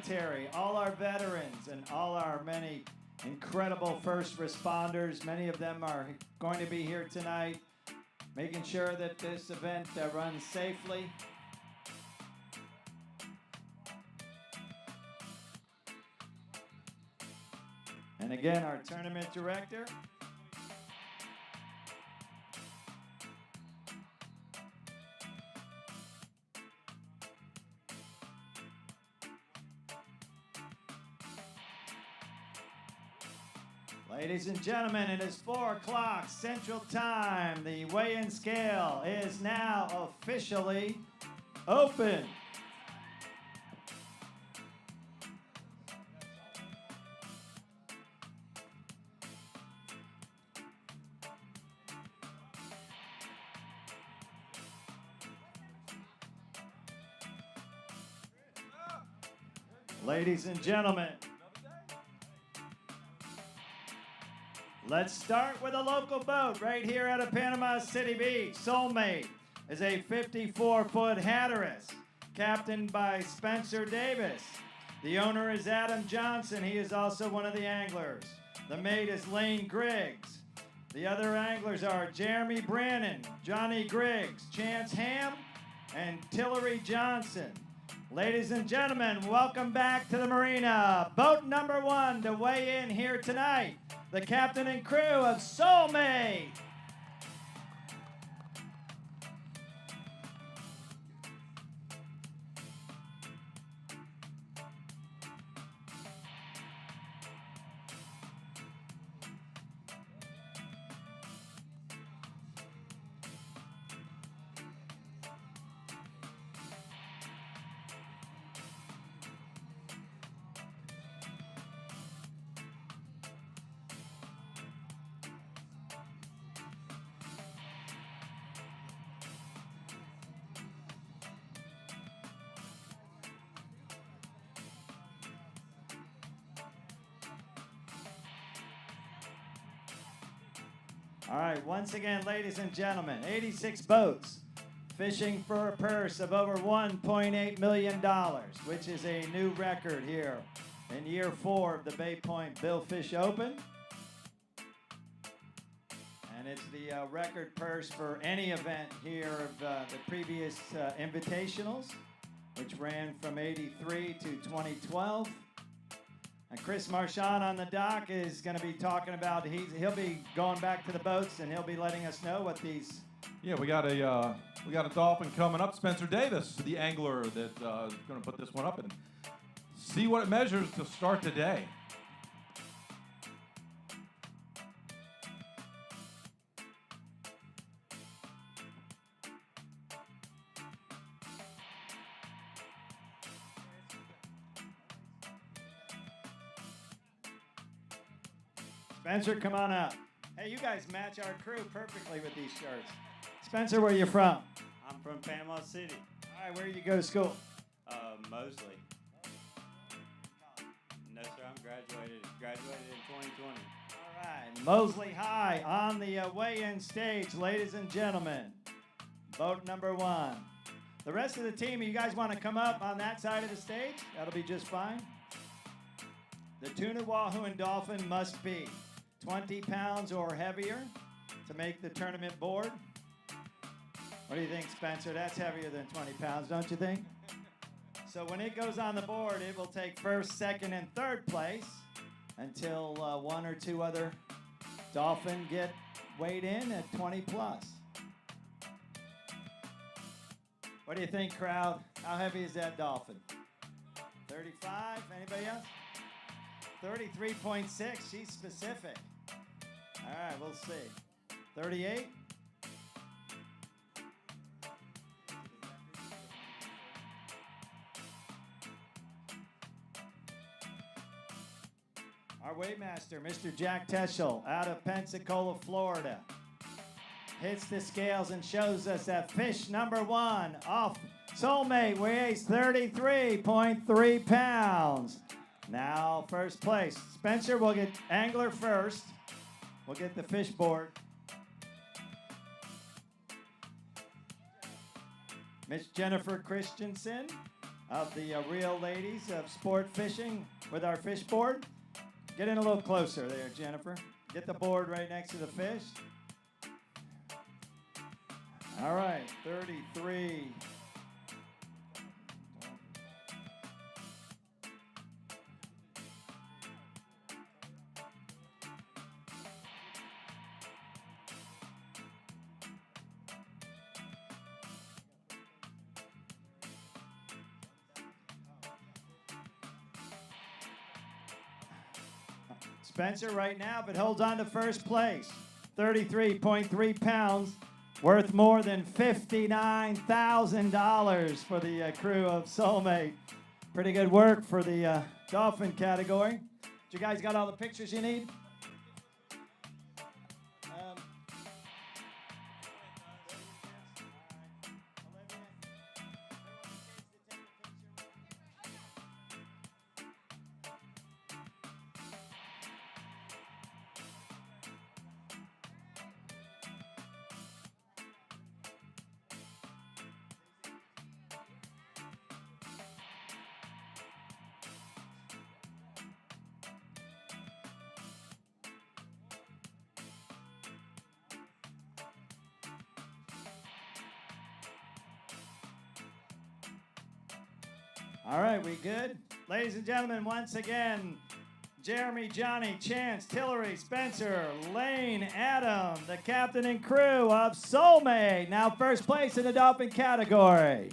military, all our veterans, and all our many incredible first responders. Many of them are going to be here tonight, making sure that this event runs safely. And again, our tournament director. Ladies and gentlemen, it is 4 o'clock Central Time. The weigh-in scale is now officially open. Ladies and gentlemen, let's start with a local boat right here out of Panama City Beach. Soulmate is a 54-foot Hatteras, captained by Spencer Davis. The owner is Adam Johnson. He is also one of the anglers. The mate is Lane Griggs. The other anglers are Jeremy Brannon, Johnny Griggs, Chance Ham, and Tillery Johnson. Ladies and gentlemen, welcome back to the marina. Boat number 1 to weigh in here tonight, the captain and crew of Soulmate. All right, once again, ladies and gentlemen, 86 boats fishing for a purse of over $1.8 million, which is a new record here in year 4 of the Bay Point Billfish Open. And it's the record purse for any event here of the previous invitationals, which ran from '83 to 2012. And Chris Marchand on the dock is going to be talking about, he'll be going back to the boats and he'll be letting us know what these. Yeah, we got a dolphin coming up. Spencer Davis, the angler that's going to put this one up and see what it measures to start the day. Spencer, come on up. Hey, you guys match our crew perfectly with these shirts. Spencer, where you from? I'm from Panama City. All right, where you go to school? Mosley. No, sir, I'm graduated in 2020. All right, Mosley High on the weigh-in stage, ladies and gentlemen. Boat number 1. The rest of the team, you guys want to come up on that side of the stage? That'll be just fine. The tuna, wahoo, and dolphin must be 20 pounds or heavier to make the tournament board. What do you think, Spencer? That's heavier than 20 pounds, don't you think? So when it goes on the board, it will take first, second, and third place until 1 or 2 other dolphin get weighed in at 20 plus. What do you think, crowd? How heavy is that dolphin? 35? Anybody else? 33.6. She's specific. All right, we'll see. 38? Our weightmaster, Mr. Jack Teschel, out of Pensacola, Florida, hits the scales and shows us that fish number 1 off Soulmate weighs 33.3 pounds. Now, first place. Spencer, we'll get angler first. We'll get the fish board. Miss Jennifer Christensen, of the real ladies of sport fishing with our fish board. Get in a little closer there, Jennifer. Get the board right next to the fish. All right, 33. Spencer right now, but holds on to first place. 33.3 pounds, worth more than $59,000 for the crew of Soulmate. Pretty good work for the dolphin category. You guys got all the pictures you need? All right, we good? Ladies and gentlemen, once again, Jeremy, Johnny, Chance, Tillery, Spencer, Lane, Adam, the captain and crew of Soulmate, now first place in the dolphin category.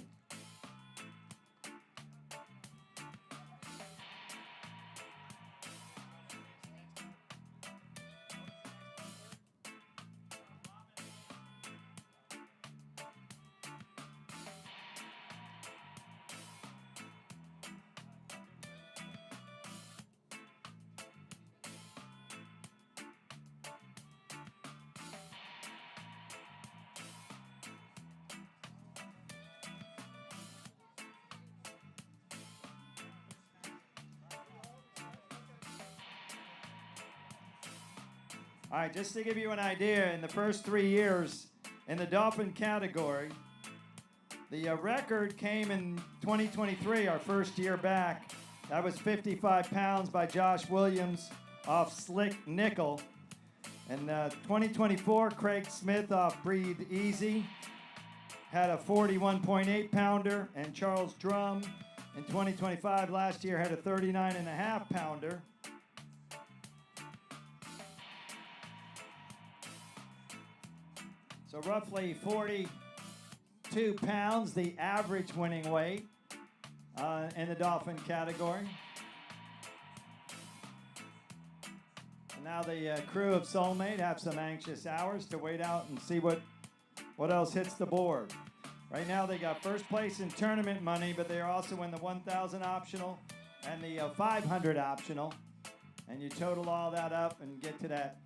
All right, just to give you an idea, in the first 3 years in the dolphin category, the record came in 2023, our first year back. That was 55 pounds by Josh Williams off Slick Nickel. And 2024, Craig Smith off Breathe Easy had a 41.8 pounder, and Charles Drum in 2025 last year had a 39.5 pounder. So roughly 42 pounds, the average winning weight in the dolphin category. And now the crew of Soulmate have some anxious hours to wait out and see what else hits the board. Right now they got first place in tournament money, but they are also in the 1,000 optional and the 500 optional. And you total all that up and get to that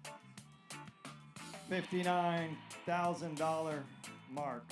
$59,000 mark.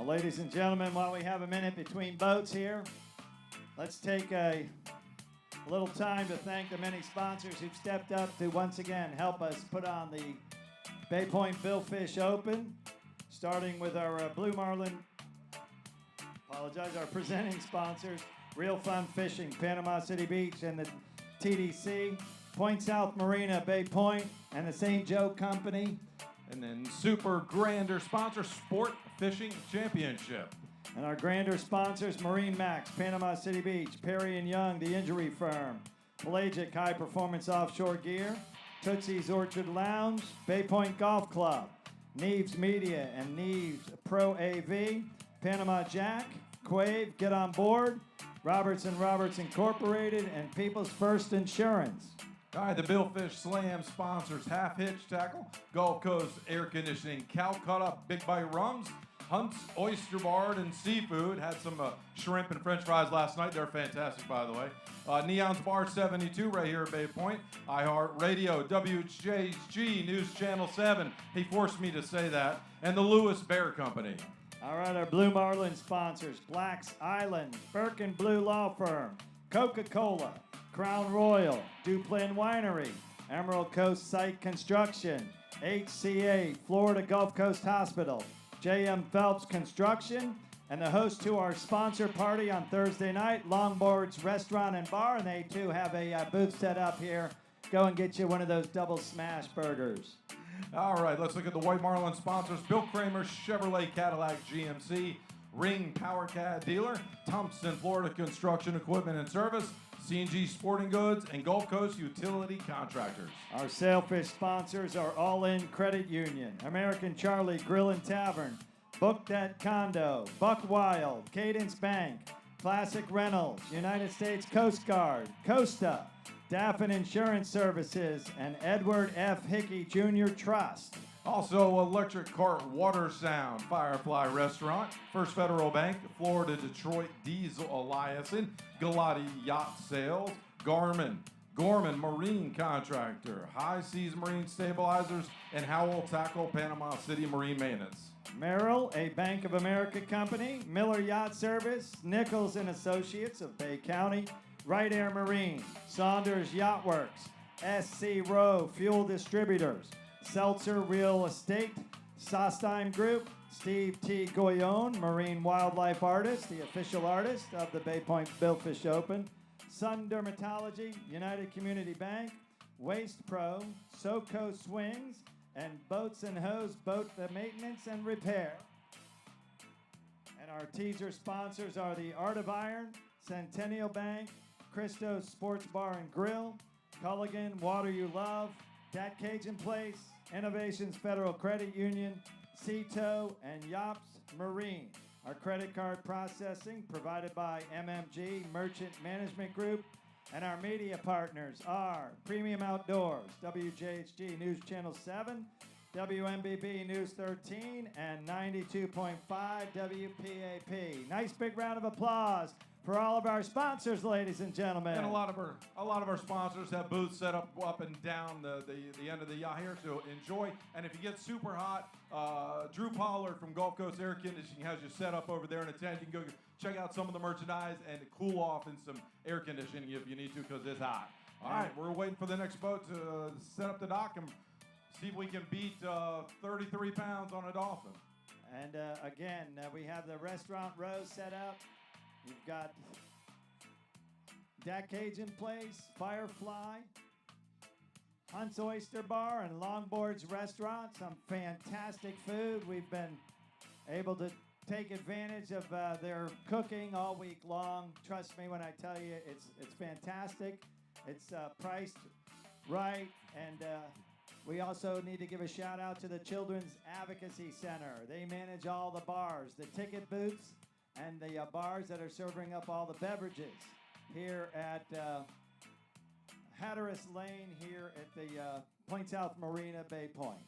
Ladies and gentlemen, while we have a minute between boats here, let's take a little time to thank the many sponsors who've stepped up to once again help us put on the Bay Point Billfish Open, starting with our Blue Marlin. Apologies. apologize. Our presenting sponsors, Real Fun Fishing, Panama City Beach, and the TDC, Point South Marina, Bay Point, and the St. Joe Company. And then super grander sponsor, Sport Fishing Championship. And our grander sponsors, Marine Max, Panama City Beach, Perry & Young, the injury firm, Pelagic High Performance Offshore Gear, Tootsie's Orchard Lounge, Bay Point Golf Club, Neves Media and Neves Pro AV, Panama Jack, Quave, Get On Board, Roberts Incorporated, and People's First Insurance. All right, the Billfish Slam sponsors Half Hitch Tackle, Gulf Coast Air Conditioning, Calcutta Big Bite Rums, Hunt's Oyster Bar and Seafood. Had some shrimp and french fries last night. They're fantastic, by the way. Neon's Bar 72 right here at Bay Point. iHeart Radio, WJG News Channel 7. He forced me to say that. And the Lewis Bear Company. All right, our Blue Marlin sponsors, Black's Island, Burke and Blue Law Firm, Coca-Cola, Crown Royal, Duplin Winery, Emerald Coast Site Construction, HCA, Florida Gulf Coast Hospital, J.M. Phelps Construction, and the host to our sponsor party on Thursday night, Longboards Restaurant and Bar, and they too have a booth set up here. Go and get you one of those double smash burgers. All right, let's look at the White Marlin sponsors. Bill Kramer, Chevrolet Cadillac GMC, Ring Power Cat Dealer, Thompson Florida Construction Equipment and Service, C&G Sporting Goods, and Gulf Coast Utility Contractors. Our Sailfish sponsors are All In Credit Union, American Charlie Grill and Tavern, Book That Condo, Buck Wild, Cadence Bank, Classic Rentals, United States Coast Guard, Costa, Daffin Insurance Services, and Edward F. Hickey Jr. Trust. Also, Electric Cart Water Sound, Firefly Restaurant, First Federal Bank, Florida Detroit Diesel Alliance, Galati Yacht Sales, Gorman Marine Contractor, High Seas Marine Stabilizers, and Howell Tackle Panama City Marine Maintenance. Merrill, a Bank of America company, Miller Yacht Service, Nichols and Associates of Bay County, Right Air Marine, Saunders Yacht Works, SC Rowe Fuel Distributors, Seltzer Real Estate, Sostime Group, Steve T. Goyon, Marine Wildlife Artist, the official artist of the Bay Point Billfish Open, Sun Dermatology, United Community Bank, Waste Pro, SoCo Swings, and Boats and Hose Boat Maintenance and Repair. And our teaser sponsors are the Art of Iron, Centennial Bank, Christo's Sports Bar and Grill, Culligan, Water You Love, Dat Cajun Place, Innovations Federal Credit Union, Cito, and Yops Marine. Our credit card processing provided by MMG Merchant Management Group, and our media partners are Premium Outdoors, WJHG News Channel 7, WMBB News 13, and 92.5 WPAP. Nice big round of applause for all of our sponsors, ladies and gentlemen. And a lot of our sponsors have booths set up and down the end of the yacht here, so enjoy. And if you get super hot, Drew Pollard from Gulf Coast Air Conditioning has you set up over there in a tent. You can go check out some of the merchandise and cool off in some air conditioning if you need to, because it's hot. All right, we're waiting for the next boat to set up the dock and see if we can beat 33 pounds on a dolphin. And again, we have the restaurant rows set up. You've got Dat Cajun Place, Firefly, Hunt's Oyster Bar, and Longboards Restaurant. Some fantastic food. We've been able to take advantage of their cooking all week long. Trust me when I tell you, it's fantastic. It's priced right, and we also need to give a shout out to the Children's Advocacy Center. They manage all the bars, the ticket booths, and the bars that are serving up all the beverages here at Hatteras Lane here at the Point South Marina, Bay Point.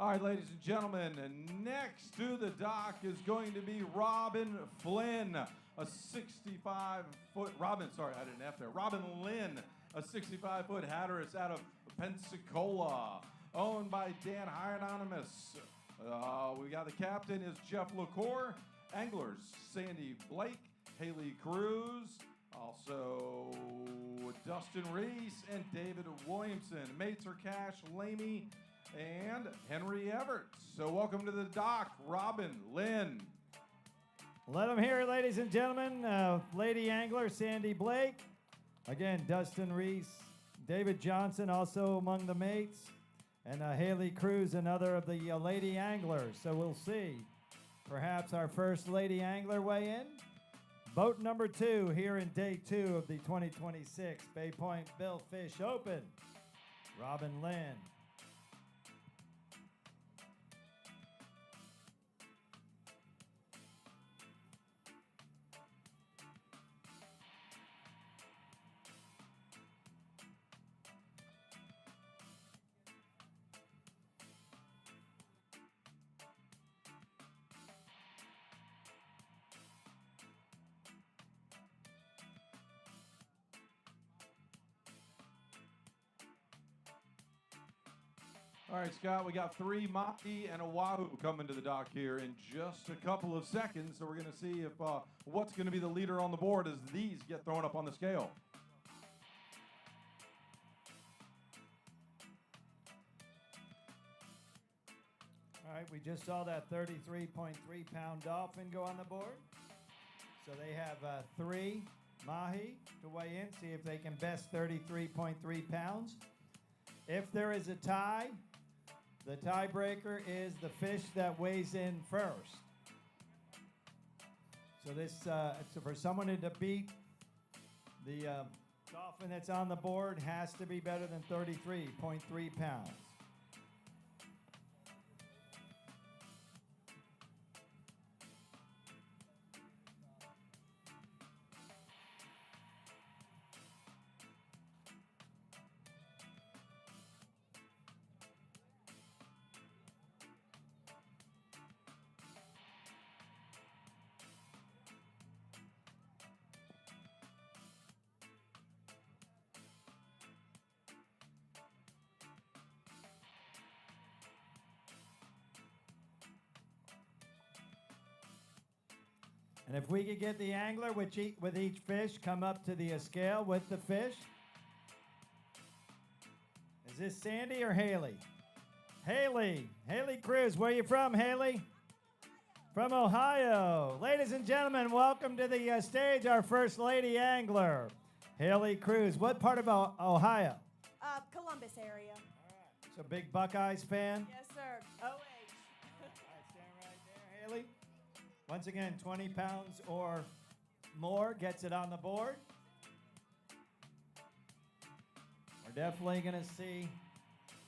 All right, ladies and gentlemen, and next to the dock is going to be Robin Flynn, a 65-foot, Robin Lynn, a 65-foot hatteress out of Pensacola, owned by Dan Hieronymus. We got the captain is Jeff LaCour, anglers Sandy Blake, Haley Cruz, also Dustin Reese and David Williamson. Mates are Cash Lamy and Henry Everett. So welcome to the dock, Robin Lynn. Let them hear it, ladies and gentlemen. Lady angler Sandy Blake. Again, Dustin Reese, David Johnson also among the mates, and Haley Cruz, another of the lady anglers. So we'll see. Perhaps our first lady angler weigh in. Boat number 2 here in day 2 of the 2026 Bay Point Billfish Open. Robin Lynn. All right, Scott, we got 3 Maki and a Wahoo coming to the dock here in just a couple of seconds. So we're going to see if what's going to be the leader on the board as these get thrown up on the scale. All right, we just saw that 33.3-pound dolphin go on the board. So they have 3 mahi to weigh in, see if they can best 33.3 pounds. If there is a tie, the tiebreaker is the fish that weighs in first. So this, so for someone to beat the dolphin that's on the board has to be better than 33.3 pounds. And if we could get the angler with each fish come up to the scale with the fish. Is this Sandy or Haley? Haley. Haley Cruz. Where are you from, Haley? From Ohio. Ladies and gentlemen, welcome to the stage, our first lady angler, Haley Cruz. What part of Ohio? Columbus area. All right. So big Buckeyes fan? Yes, sir. OH. All right, stand right there, Haley. Once again, 20 pounds or more gets it on the board. We're definitely going to see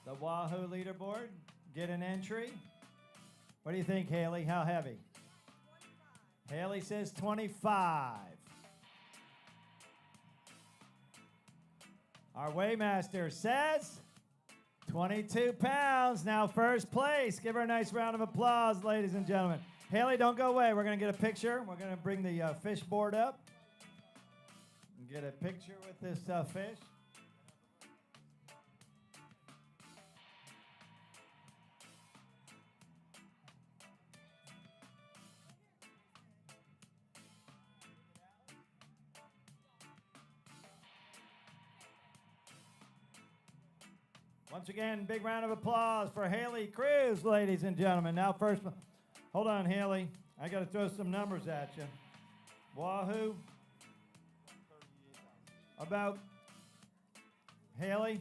the Wahoo leaderboard get an entry. What do you think, Haley? How heavy? 25. Haley says 25. Our weighmaster says 22 pounds. Now first place. Give her a nice round of applause, ladies and gentlemen. Haley, don't go away. We're going to get a picture. We're going to bring the fish board up and get a picture with this fish. Once again, big round of applause for Haley Cruz, ladies and gentlemen. Now first, hold on, Haley. I got to throw some numbers at you. Wahoo. About, Haley,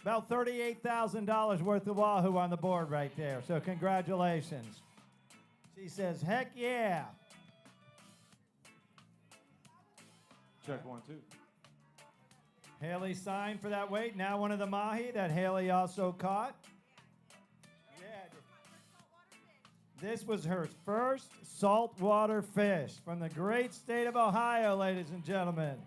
about $38,000 worth of Wahoo on the board right there. So congratulations. She says, heck yeah. Check 1, 2. Haley signed for that weight. Now one of the mahi that Haley also caught. Yeah. This was her first saltwater fish from the great state of Ohio, ladies and gentlemen.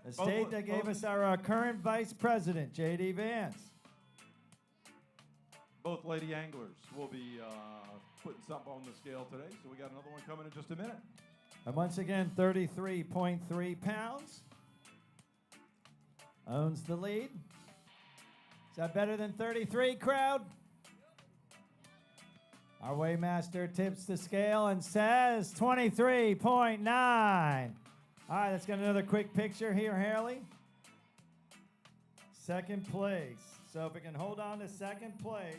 The state that gave us our current vice president, J.D. Vance. both lady anglers will be putting something on the scale today. So we got another one coming in just a minute. And once again, 33.3 pounds. Owns the lead. Is that better than 33, crowd? Our weighmaster tips the scale and says 23.9. All right, let's get another quick picture here, Harley. Second place. So if we can hold on to second place.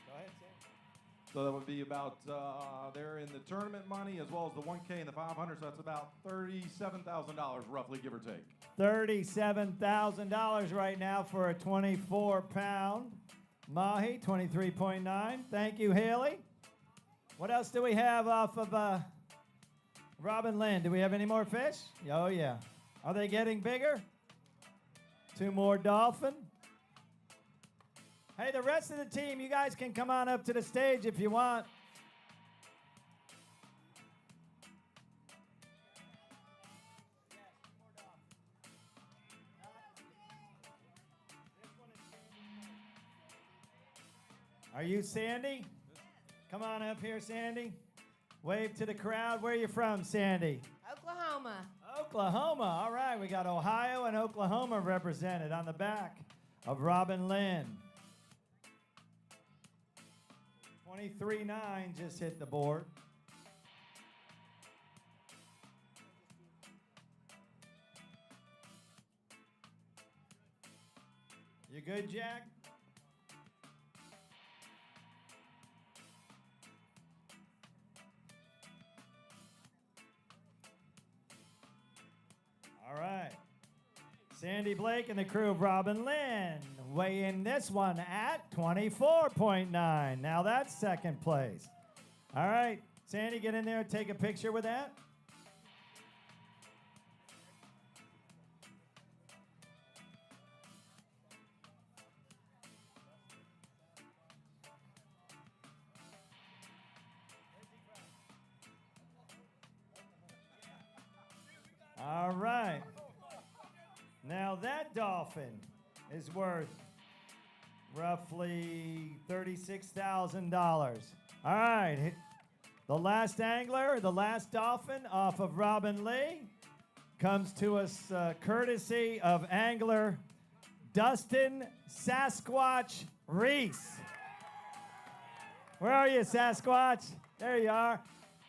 Go ahead, Sam. So that would be about, they're in the tournament money as well as the 1K and the 500. So that's about $37,000 roughly, give or take. $37,000 right now for a 24-pound mahi, 23.9. Thank you, Haley. What else do we have off of Robin Lynn? Do we have any more fish? Oh, yeah. Are they getting bigger? 2 more dolphin. Hey, the rest of the team, you guys can come on up to the stage if you want. Are you Sandy? Come on up here, Sandy. Wave to the crowd. Where are you from, Sandy? Oklahoma. Oklahoma. All right, we got Ohio and Oklahoma represented on the back of Robin Lynn. 23.9 just hit the board. You good, Jack? All right. Sandy Blake and the crew of Robin Lynn weigh in this one at 24.9. Now that's second place. All right. Sandy, get in there and take a picture with that. All right. Now that dolphin is worth roughly $36,000. All right. The last angler, the last dolphin off of Robin Lee comes to us courtesy of angler Dustin Sasquatch Reese. Where are you, Sasquatch? There you are.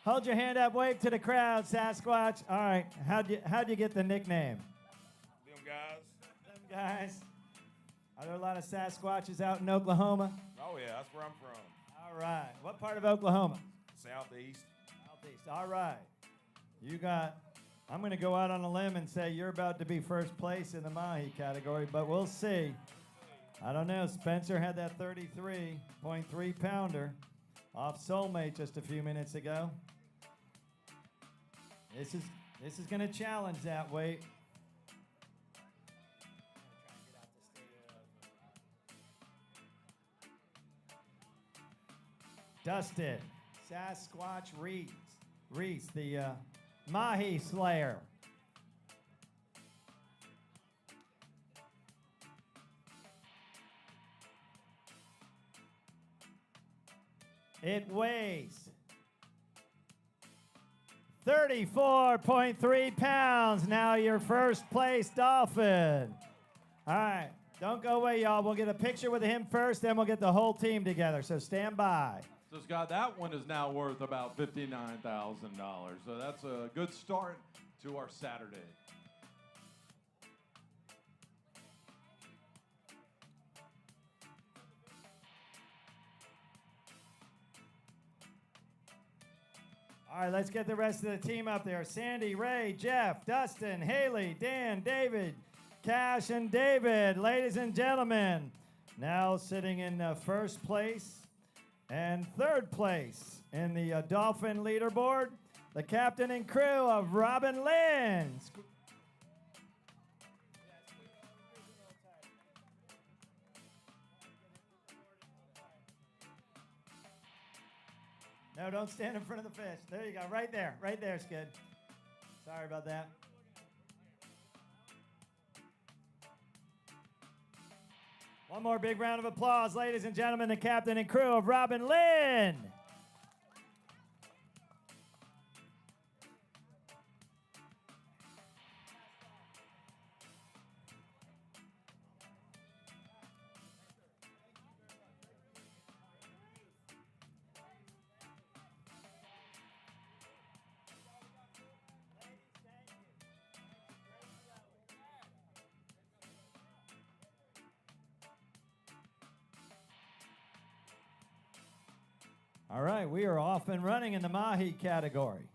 Hold your hand up, wave to the crowd, Sasquatch. All right, how'd you get the nickname? Them guys. Them guys. Are there a lot of Sasquatches out in Oklahoma? Oh yeah, that's where I'm from. All right. What part of Oklahoma? Southeast. Southeast. All right. I'm going to go out on a limb and say you're about to be first place in the mahi category, but we'll see. I don't know. Spencer had that 33.3 pounder off Soulmate just a few minutes ago. This is going to challenge that weight. Dustin Sasquatch Reese, the mahi slayer. It weighs 34.3 pounds. Now your first place dolphin. All right, don't go away, y'all. We'll get a picture with him first, then we'll get the whole team together. So stand by. So Scott, that one is now worth about $59,000. So that's a good start to our Saturday. All right, let's get the rest of the team up there. Sandy, Ray, Jeff, Dustin, Haley, Dan, David, Cash, and David. Ladies and gentlemen, now sitting in first place and third place in the Dolphin leaderboard, the captain and crew of Robin Lynn. No, don't stand in front of the fish. There you go, right there, Skid. Sorry about that. One more big round of applause, ladies and gentlemen, the captain and crew of Robin Lynn. All right, we are off and running in the Mahi category.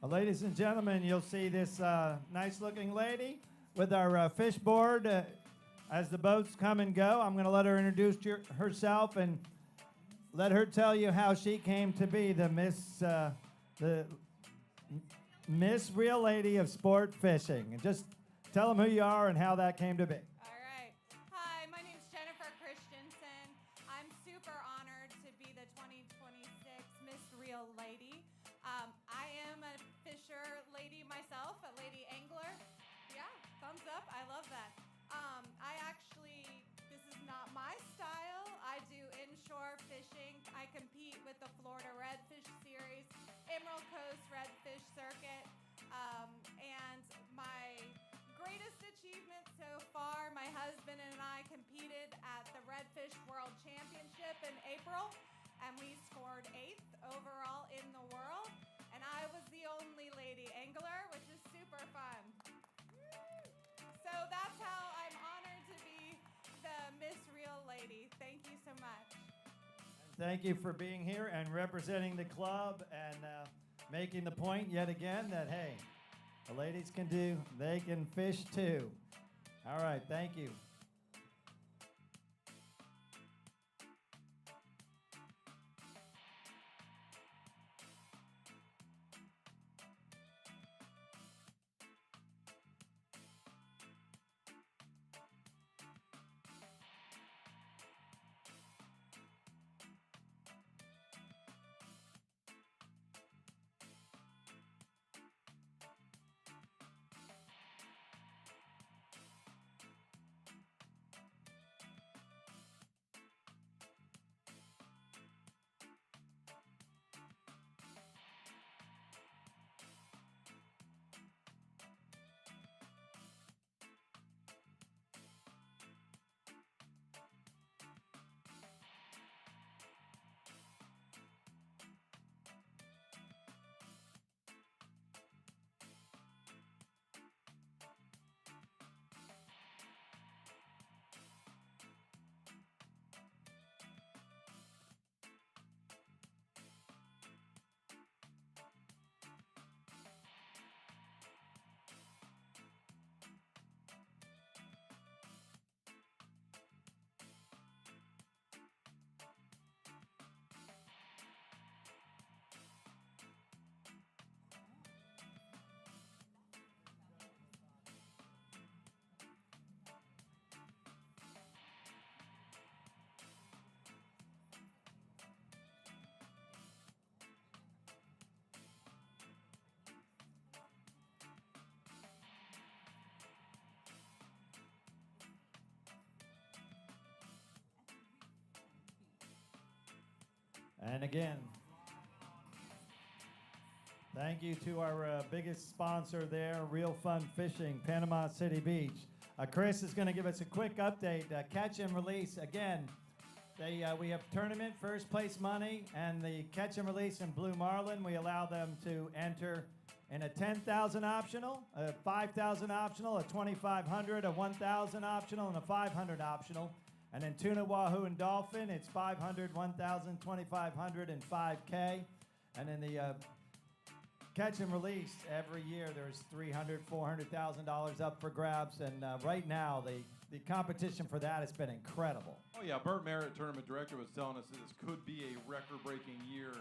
Ladies and gentlemen, you'll see this nice-looking lady with our fish board as the boats come and go. I'm going to let her introduce herself and let her tell you how she came to be the Miss Real Lady of Sport Fishing. And just tell them who you are and how that came to be. All right. Hi, my name's Jennifer Christensen. I'm super honored to be the 2026 Miss Real Lady. I am a fisher lady myself, a lady angler. Yeah, thumbs up. I love that. This is not my style. I do inshore fishing. I compete with the Florida Redfish Series, Emerald Coast Redfish Circuit, and my greatest achievement so far, my husband and I competed at the Redfish World Championship in April, and we scored 8th overall in the world, and I was the only lady angler, which is super fun. So that's how I'm honored to be the Miss Real Lady. Thank you so much. Thank you for being here and representing the club and making the point yet again that, hey, the ladies they can fish too. All right, thank you. And again, thank you to our biggest sponsor there, Real Fun Fishing, Panama City Beach. Chris is going to give us a quick update. Catch and release, again, we have tournament first place money, and the catch and release in Blue Marlin, we allow them to enter in a 10,000 optional, a 5,000 optional, a 2,500, a 1,000 optional, and a 500 optional. And in tuna, wahoo, and dolphin, it's 500, 1,000, 2,500, and 5K. And in the catch and release, every year there's $300,000, $400,000 up for grabs. And right now, the competition for that has been incredible. Oh yeah, Bert Merritt, tournament director, was telling us that this could be a record-breaking year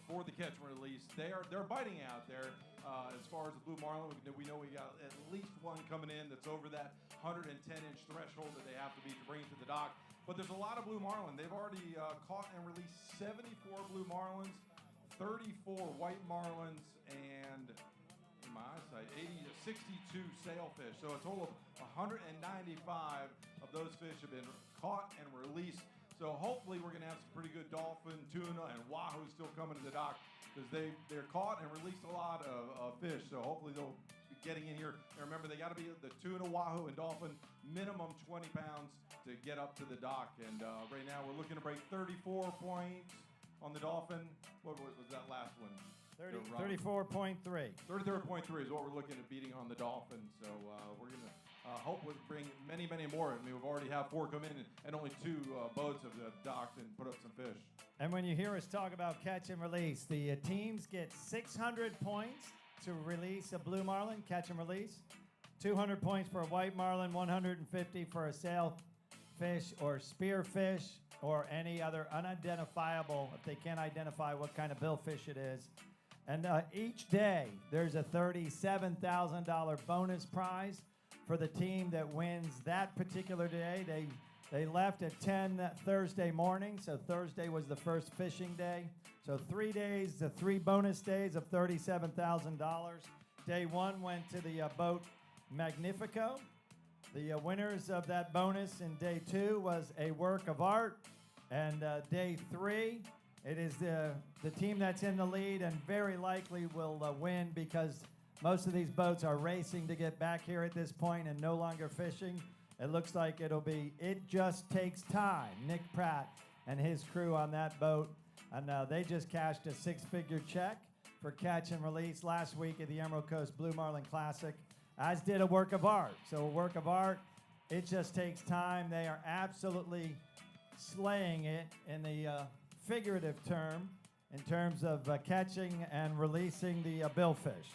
for the catch and release. They're biting out there. As far as the Blue Marlin, we know we got at least one coming in that's over that 110-inch threshold that they have to be to bring it to the dock. But there's a lot of Blue Marlin. They've already caught and released 74 Blue Marlins, 34 White Marlins, and in my eyesight, 62 sailfish. So a total of 195 of those fish have been caught and released. So hopefully we're going to have some pretty good dolphin, tuna, and wahoo still coming to the dock, because they're caught and released a lot of fish. So hopefully they'll be getting in here. And remember, they got to be the tuna, wahoo, and dolphin, minimum 20 pounds to get up to the dock. And right now we're looking to break 34 points on the dolphin. What was that last one? 34.3. 33.3 is what we're looking at beating on the dolphin. So we're going to hope we'll bring many, many more. I mean, we've already had 4 come in, and only 2 boats have docked and put up some fish. And when you hear us talk about catch and release, the teams get 600 points to release a blue marlin, catch and release, 200 points for a white marlin, 150 for a sailfish or spearfish or any other unidentifiable, if they can't identify what kind of billfish it is. And each day, there's a $37,000 bonus prize for the team that wins that particular day. They left at 10 Thursday morning, so Thursday was the first fishing day. So 3 days, the 3 bonus days of $37,000. Day 1 went to the boat Magnifico. The winners of that bonus in day 2 was a work of art. And day 3, it is the team that's in the lead and very likely will win, because most of these boats are racing to get back here at this point and no longer fishing. It looks like it'll be It Just Takes Time. Nick Pratt and his crew on that boat. And they just cashed a 6-figure check for catch and release last week at the Emerald Coast Blue Marlin Classic, as did a work of art. So a work of art, It Just Takes Time. They are absolutely slaying it in the figurative term, in terms of catching and releasing the billfish.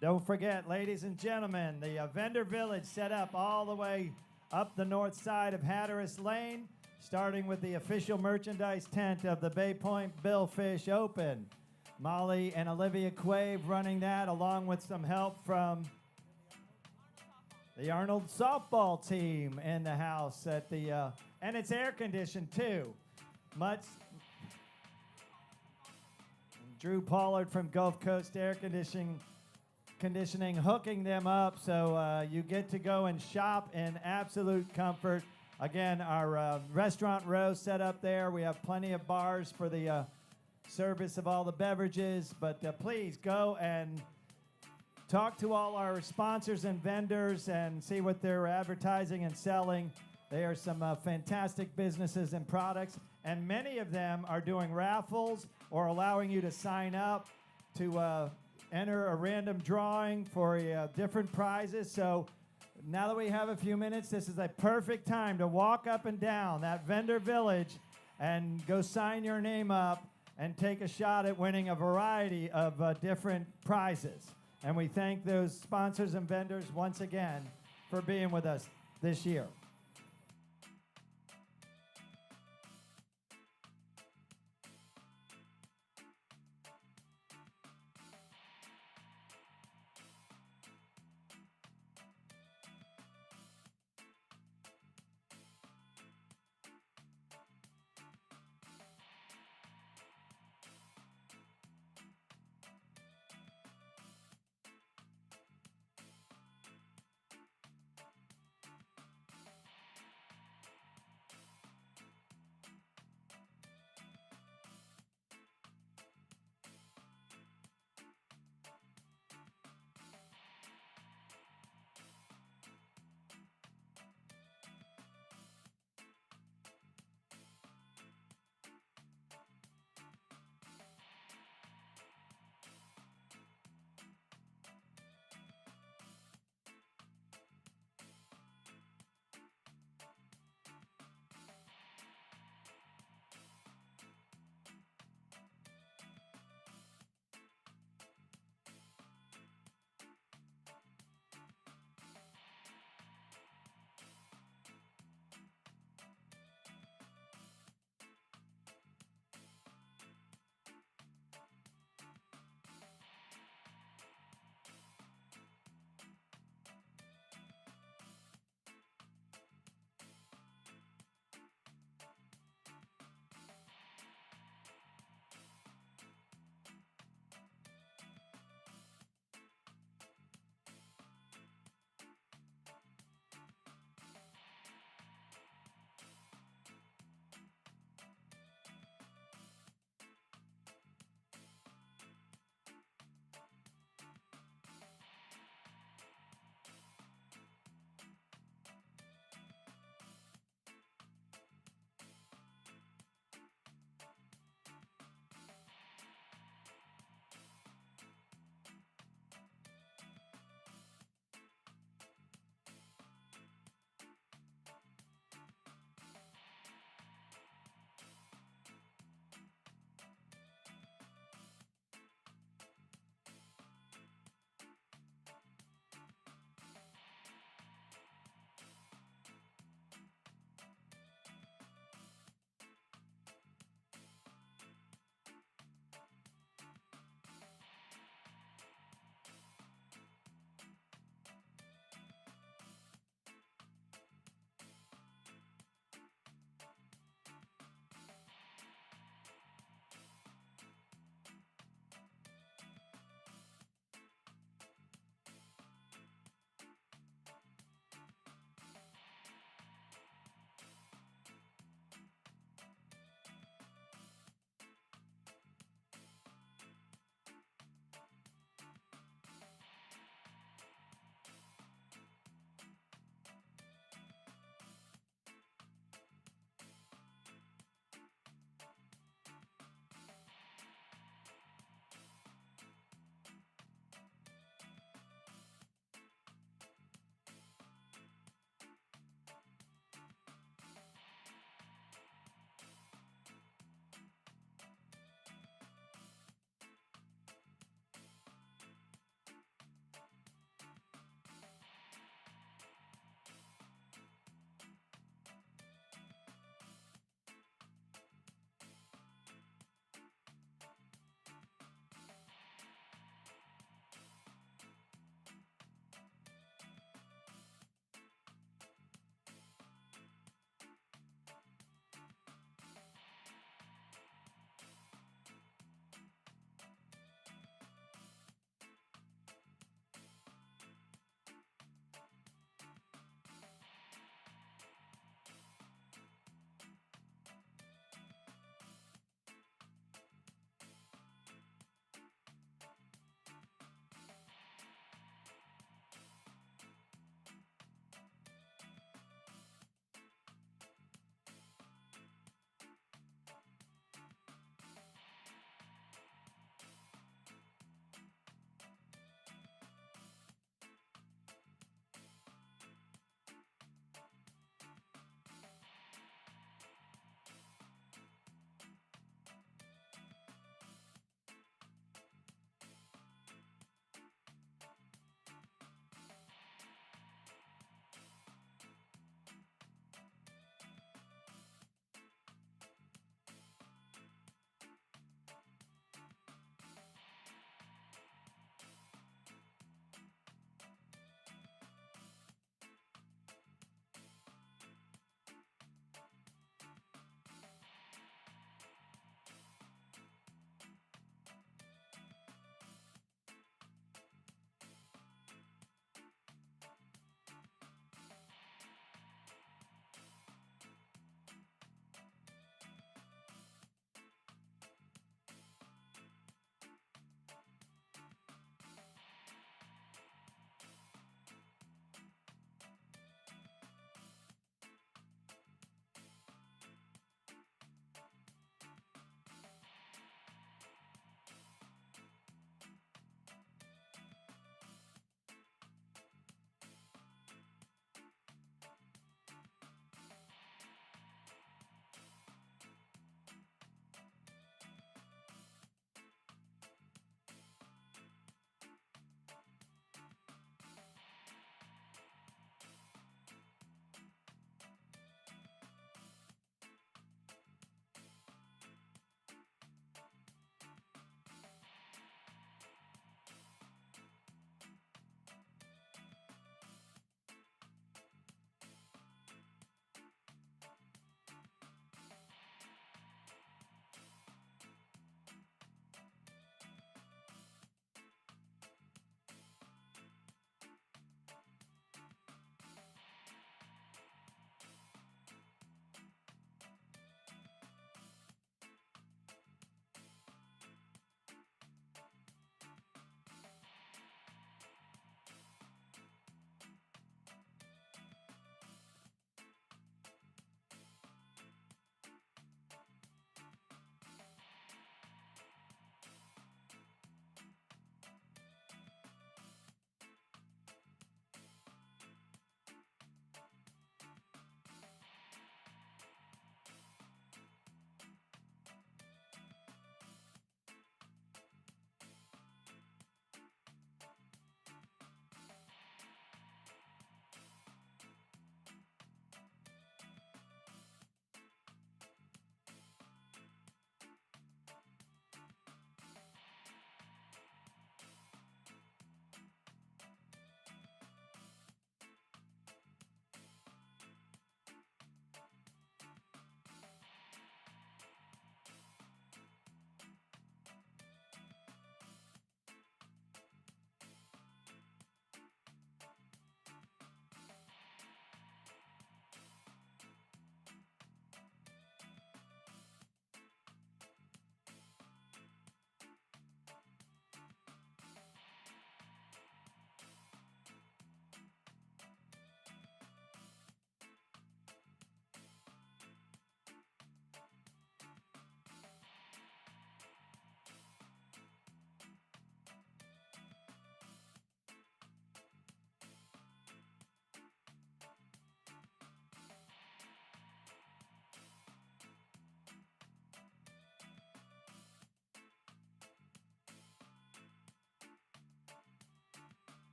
Don't forget, ladies and gentlemen, the vendor village set up all the way up the north side of Hatteras Lane, starting with the official merchandise tent of the Bay Point Billfish Open. Molly and Olivia Quave running that, along with some help from the Arnold softball team in the house at the, and it's air conditioned too. Drew Pollard from Gulf Coast Air Conditioning hooking them up, so you get to go and shop in absolute comfort. Again, our restaurant row set up there. We have plenty of bars for the service of all the beverages, but please go and talk to all our sponsors and vendors and see what they're advertising and selling. They are some fantastic businesses and products, and many of them are doing raffles or allowing you to sign up to enter a random drawing for different prizes. So now that we have a few minutes, this is a perfect time to walk up and down that vendor village and go sign your name up and take a shot at winning a variety of different prizes. And we thank those sponsors and vendors once again for being with us this year.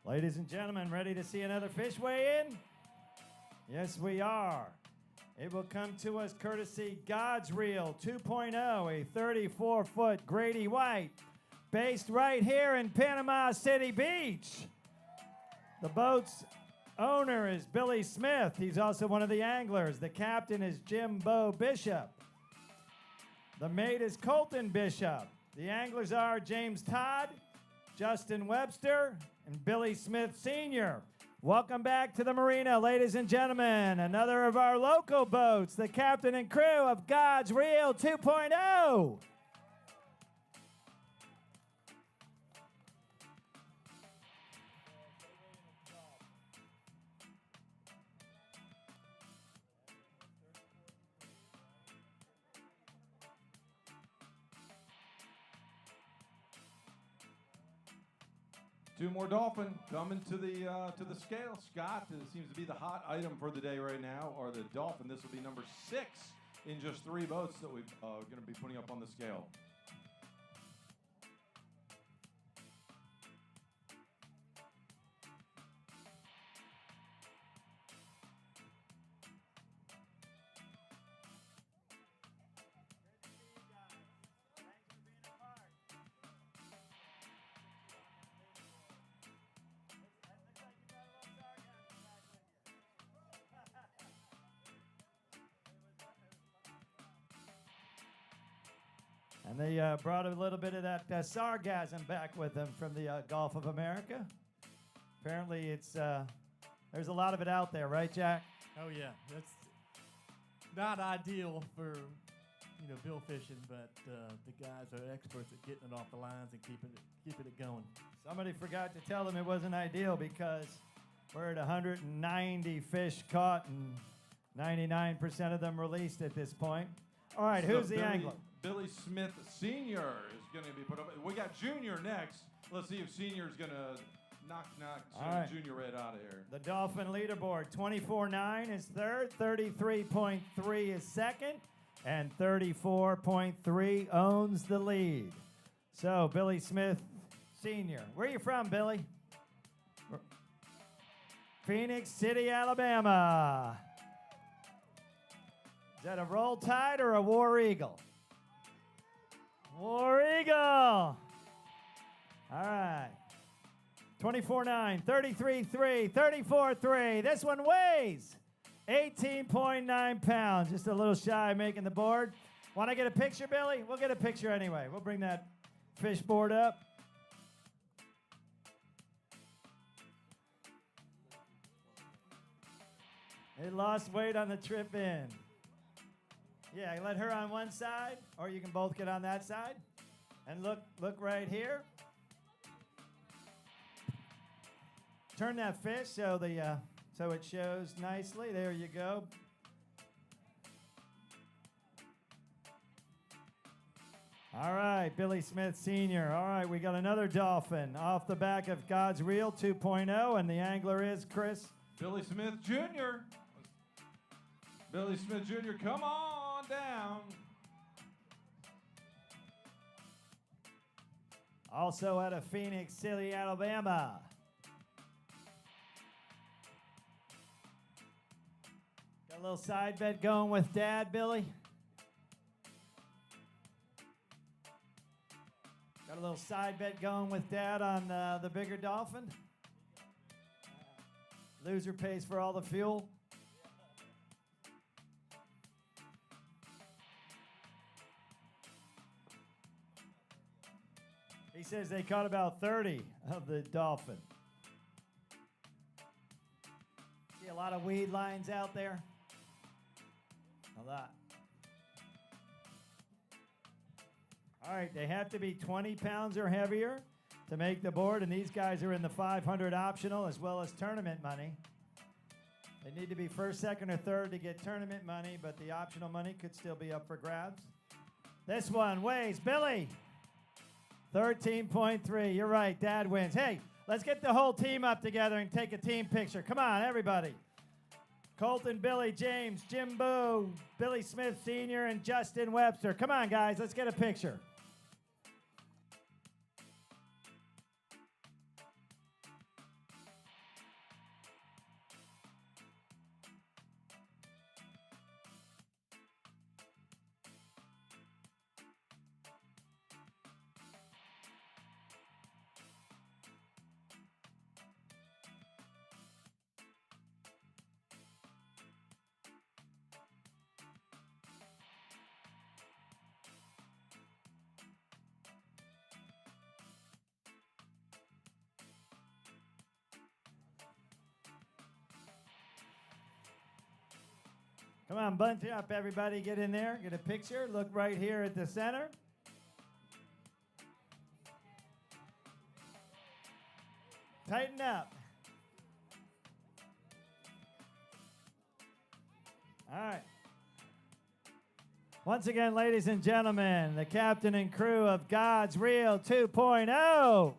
Ladies and gentlemen, ready to see another fish weigh in? Yes, we are. It will come to us courtesy God's Reel 2.0, a 34-foot Grady White, based right here in Panama City Beach. The boat's owner is Billy Smith. He's also one of the anglers. The captain is Jimbo Bishop. The mate is Colton Bishop. The anglers are James Todd, Justin Webster, and Billy Smith Sr. Welcome back to the marina, ladies and gentlemen. Another of our local boats, the captain and crew of God's Reel 2.0. Two more dolphin coming to the scale. Scott seems to be the hot item for the day right now, or the dolphin. This will be number 6 in just 3 boats that we're going to be putting up on the scale. And they brought a little bit of that sargasm back with them from the Gulf of America. Apparently, it's there's a lot of it out there, right, Jack? Oh yeah, that's not ideal for bill fishing, but the guys are experts at getting it off the lines and keeping it going. Somebody forgot to tell them it wasn't ideal because we're at 190 fish caught and 99% of them released at this point. All right, So who's the angler? Billy Smith Sr. is going to be put up. We got Junior next. Let's see if Senior's going to knock All right. Junior right out of here. The Dolphin leaderboard, 24.9 is third, 33.3 is second, and 34.3 owns the lead. So, Billy Smith Sr. Where are you from, Billy? Phoenix City, Alabama. Is that a Roll Tide or a War Eagle? War Eagle. All right. 24.9, 33.3, 34.3. This one weighs 18.9 pounds. Just a little shy of making the board. Want to get a picture, Billy? We'll get a picture anyway. We'll bring that fish board up. It lost weight on the trip in. Yeah, let her on one side, or you can both get on that side. And look right here. Turn that fish so it shows nicely. There you go. All right, Billy Smith Sr. All right, we got another dolphin off the back of God's Reel 2.0, and the angler is Chris. Billy Smith Jr. Billy Smith Jr., come on down. Also out of Phoenix City, Alabama. Got a little side bet going with Dad, Billy. Got a little side bet going with Dad on the bigger dolphin. Loser pays for all the fuel. He says they caught about 30 of the dolphin. See a lot of weed lines out there? A lot. All right, they have to be 20 pounds or heavier to make the board, and these guys are in the 500 optional as well as tournament money. They need to be first, second, or third to get tournament money, but the optional money could still be up for grabs. This one weighs, Billy, 13.3. You're right, Dad wins. Hey, let's get the whole team up together and take a team picture. Come on, everybody. Colton, Billy, James, Jimbo, Billy Smith Sr., and Justin Webster. Come on, guys, let's get a picture. Come on, bunch up, everybody. Get in there. Get a picture. Look right here at the center. Tighten up. All right. Once again, ladies and gentlemen, the captain and crew of God's Reel 2.0.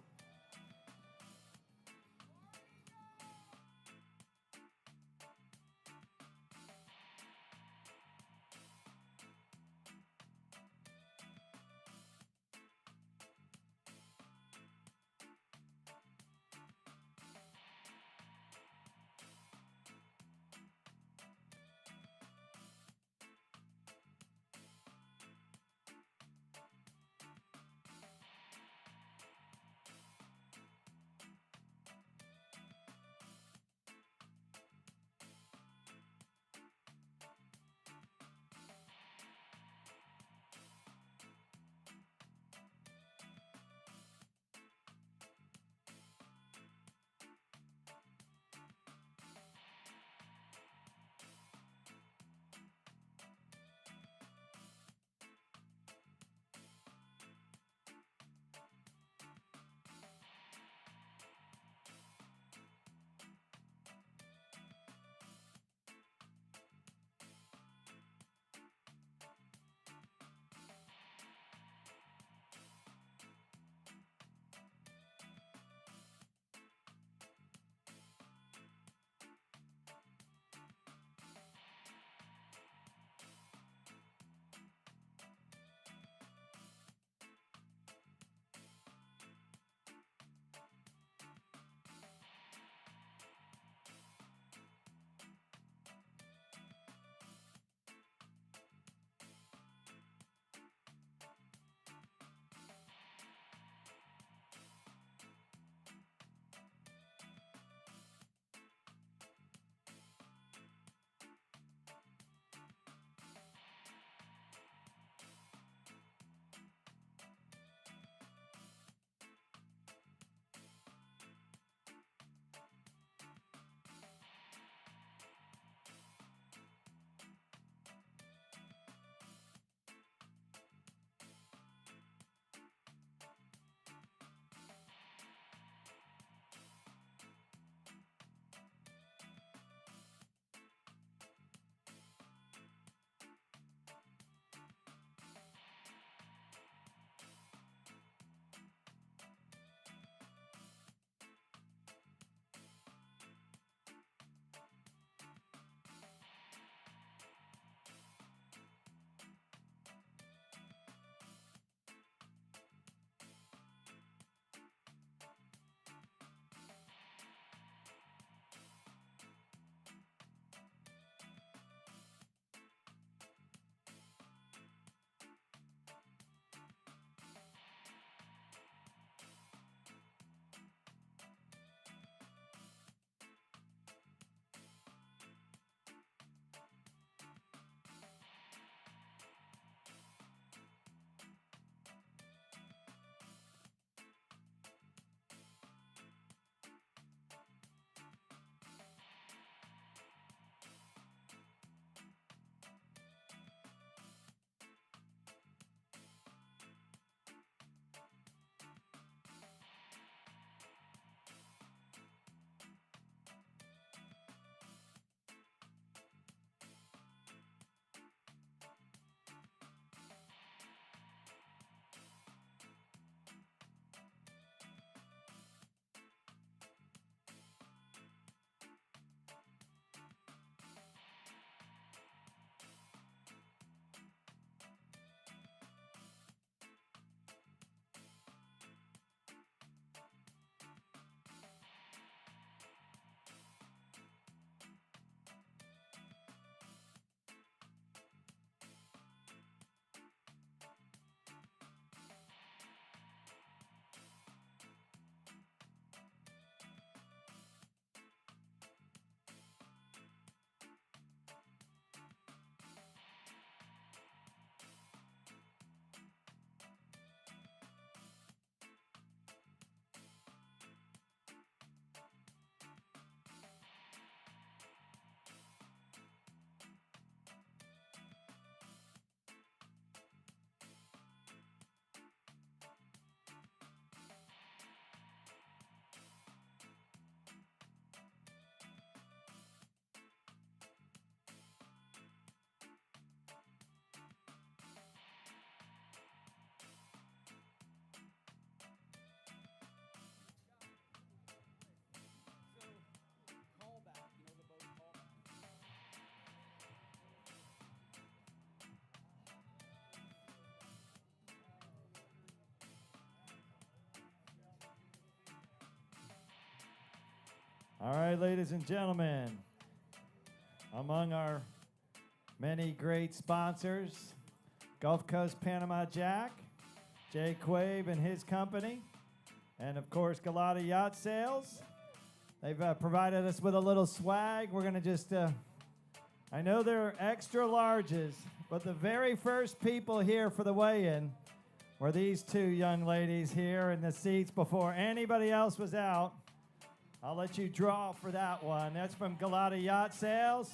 All right, ladies and gentlemen, among our many great sponsors, Gulf Coast Panama Jack, Jay Quabe and his company, and of course, Galata Yacht Sales. They've provided us with a little swag. We're going to just, I know they're extra larges, but the very first people here for the weigh-in were these two young ladies here in the seats before anybody else was out. I'll let you draw for that one. That's from Galata Yacht Sales.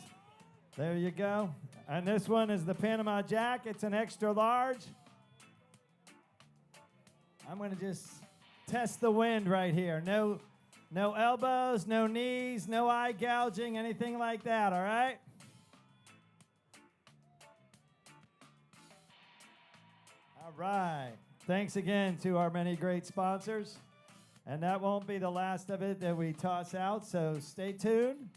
There you go. And this one is the Panama Jack. It's an extra large. I'm going to just test the wind right here. No elbows, no knees, no eye gouging, anything like that, all right? All right. Thanks again to our many great sponsors. And that won't be the last of it that we toss out, so stay tuned.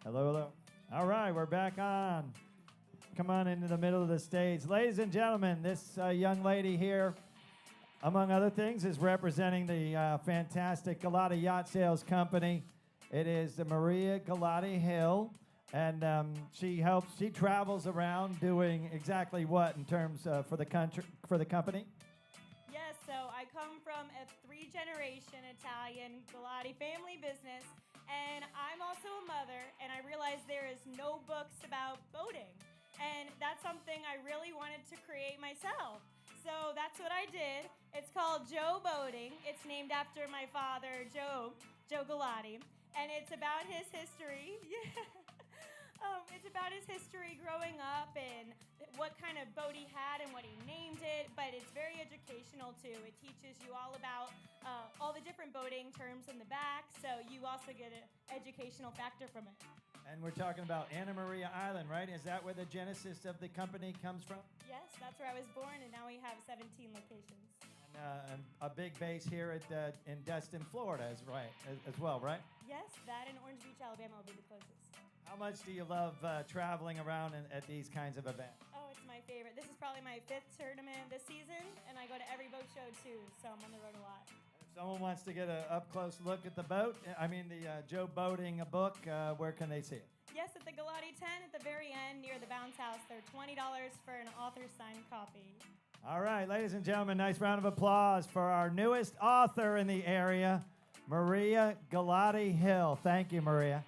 Hello, hello. All right, we're back on. Come on into the middle of the stage. Ladies and gentlemen, this young lady here, among other things, is representing the fantastic Galati Yacht Sales Company. It is Maria Galati Hill, and she travels around doing exactly what in terms for the company? Yes, so I come from a three-generation Italian Galati family business, and I'm also a mother, and I realized there is no books about boating, and that's something I really wanted to create myself. So that's what I did. It's called Joe Boating. It's named after my father, Joe Galati, and it's about his history. It's about his history growing up and what kind of boat he had and what he named it, but it's very educational too. It teaches you all about all the different boating terms in the back, so you also get an educational factor from it. And we're talking about Anna Maria Island, right? Is that where the genesis of the company comes from? Yes, that's where I was born, and now we have 17 locations. And a big base here in Destin, Florida, as well, right? Yes, that and Orange Beach, Alabama will be the closest. How much do you love traveling around at these kinds of events? Oh, it's my favorite. This is probably my 5th tournament this season, and I go to every boat show too, so I'm on the road a lot. If someone wants to get an up-close look at the boat, the Joe Boating book, where can they see it? Yes, at the Galati 10 at the very end near the bounce house. They're $20 for an author-signed copy. All right, ladies and gentlemen, nice round of applause for our newest author in the area, Maria Galati Hill. Thank you, Maria.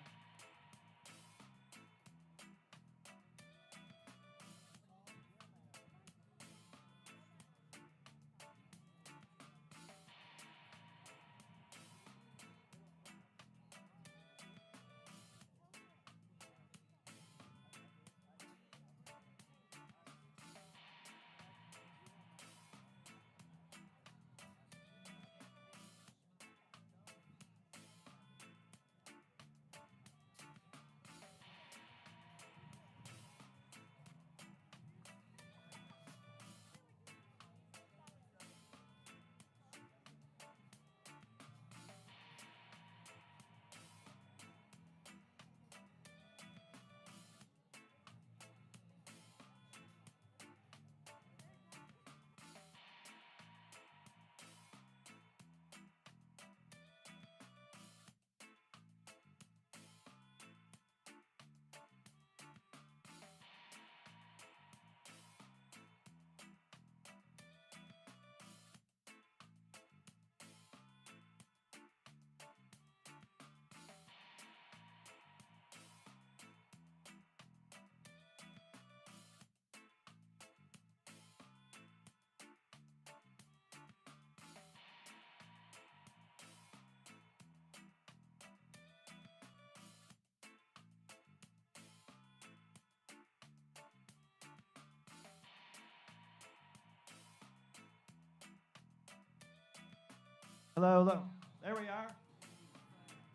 Hello, hello. There we are.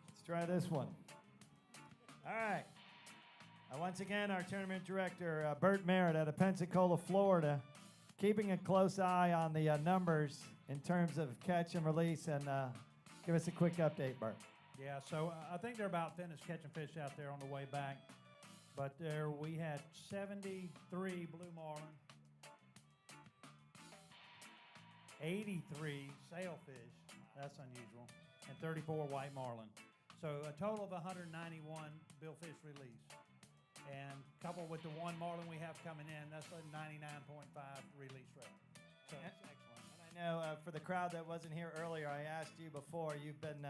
Let's try this one. All right. Once again, our tournament director, Bert Merritt out of Pensacola, Florida, keeping a close eye on the numbers in terms of catch and release. And give us a quick update, Bert. Yeah, so I think they're about finished catching fish out there on the way back. But there we had 73 blue marlin, 83 sailfish, that's unusual, and 34 white marlin. So a total of 191 billfish release. And coupled with the one marlin we have coming in, that's a 99.5 release rate. So it's excellent. And I know for the crowd that wasn't here earlier, I asked you before, you've been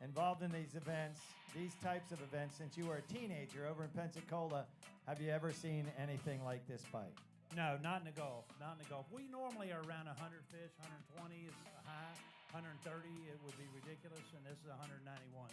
involved in these events, these types of events, since you were a teenager over in Pensacola. Have you ever seen anything like this bite? No, not in the Gulf. Not in the Gulf. We normally are around 100 fish. 120 is a high. 130 it would be ridiculous, and this is 191.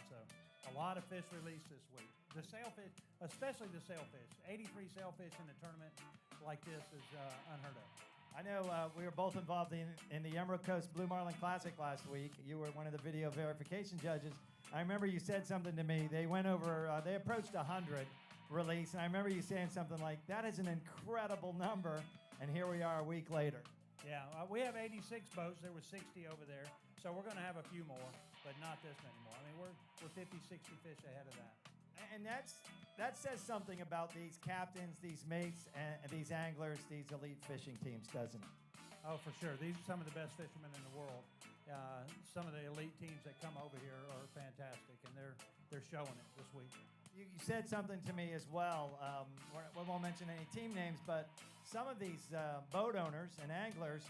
So a lot of fish released this week. The sailfish, especially the sailfish, 83 sailfish in a tournament like this is unheard of. I know we were both involved in the Emerald Coast Blue Marlin Classic last week. You were one of the video verification judges. I remember you said something to me. They went over, they approached 100 release, and I remember you saying something like, that is an incredible number, and here we are a week later. Yeah, we have 86 boats. There were 60 over there, so we're going to have a few more, but not this many more. I mean, we're 50, 60 fish ahead of that. And that says something about these captains, these mates, and these anglers, these elite fishing teams, doesn't it? Oh, for sure. These are some of the best fishermen in the world. Some of the elite teams that come over here are fantastic, and they're showing it this week. You said something to me as well. We won't mention any team names, but some of these boat owners and anglers,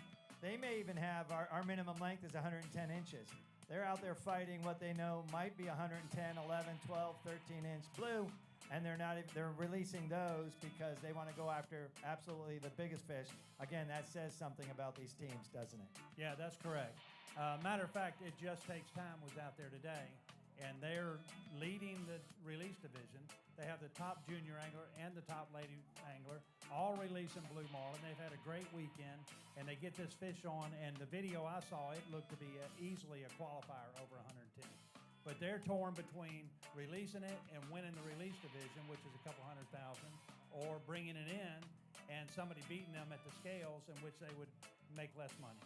they may even have our minimum length is 110 inches. They're out there fighting what they know might be 110, 11, 12, 13-inch blue, and they're releasing those because they want to go after absolutely the biggest fish. Again, that says something about these teams, doesn't it? Yeah, that's correct. Matter of fact, It Just Takes Time was out there today, and they're leading the release division. They have the top junior angler and the top lady angler all releasing blue marlin. They've had a great weekend, and they get this fish on, and the video I saw, it looked to be easily a qualifier over 110. But they're torn between releasing it and winning the release division, which is a couple $100,000, or bringing it in and somebody beating them at the scales, in which they would make less money.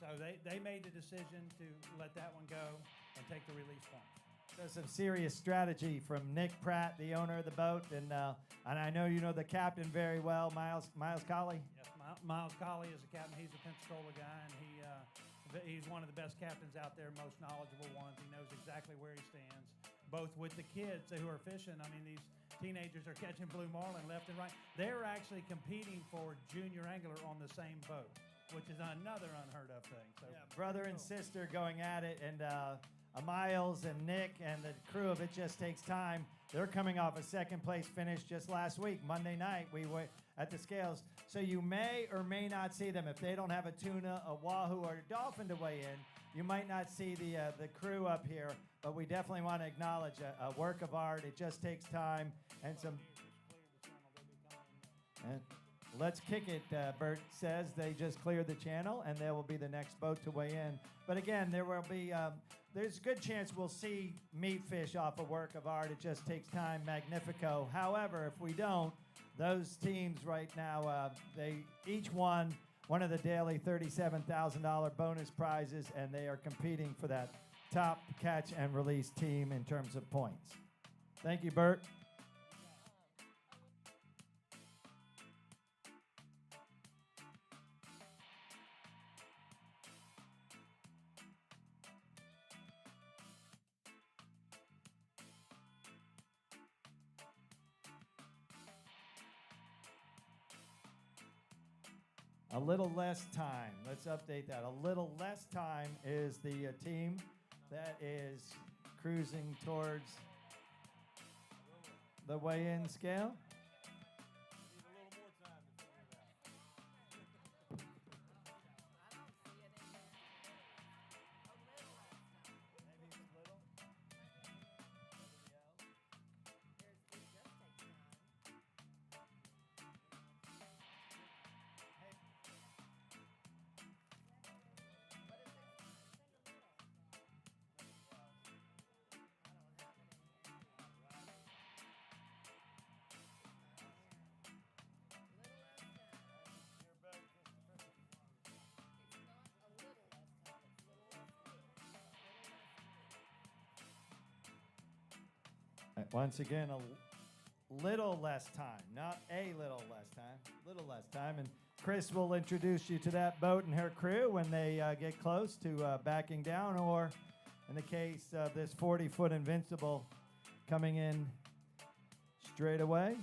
So they made the decision to let that one go and take the release points. So some serious strategy from Nick Pratt, the owner of the boat, and I know you know the captain very well, Miles Colley. Yes, Miles Colley is a captain. He's a Pensacola guy, and he's one of the best captains out there, most knowledgeable ones. He knows exactly where he stands, both with the kids who are fishing. I mean, these teenagers are catching blue marlin left and right. They're actually competing for junior angler on the same boat, which is another unheard of thing. So Yeah, brother and sister going at it, and Miles and Nick and the crew of It Just Takes Time, they're coming off a second place finish just last week, Monday night. We were at the scales. So you may or may not see them. If they don't have a tuna, a wahoo, or a dolphin to weigh in, you might not see the crew up here, but we definitely want to acknowledge a work of art. It just takes time and some... And let's kick it, Bert says. They just cleared the channel, and they will be the next boat to weigh in. But again, there will be... there's a good chance we'll see meat fish off a work of art. It just takes time, Magnifico. However, if we don't, those teams right now, they each won one of the daily $37,000 bonus prizes, and they are competing for that top catch and release team in terms of points. Thank you, Bert. A little less time. Let's update that. A little less time is the team that is cruising towards the weigh-in scale. Once again, a little less time, not a little less time, little less time. And Chris will introduce you to that boat and her crew when they get close to backing down, or in the case of this 40-foot Invincible coming in straight away.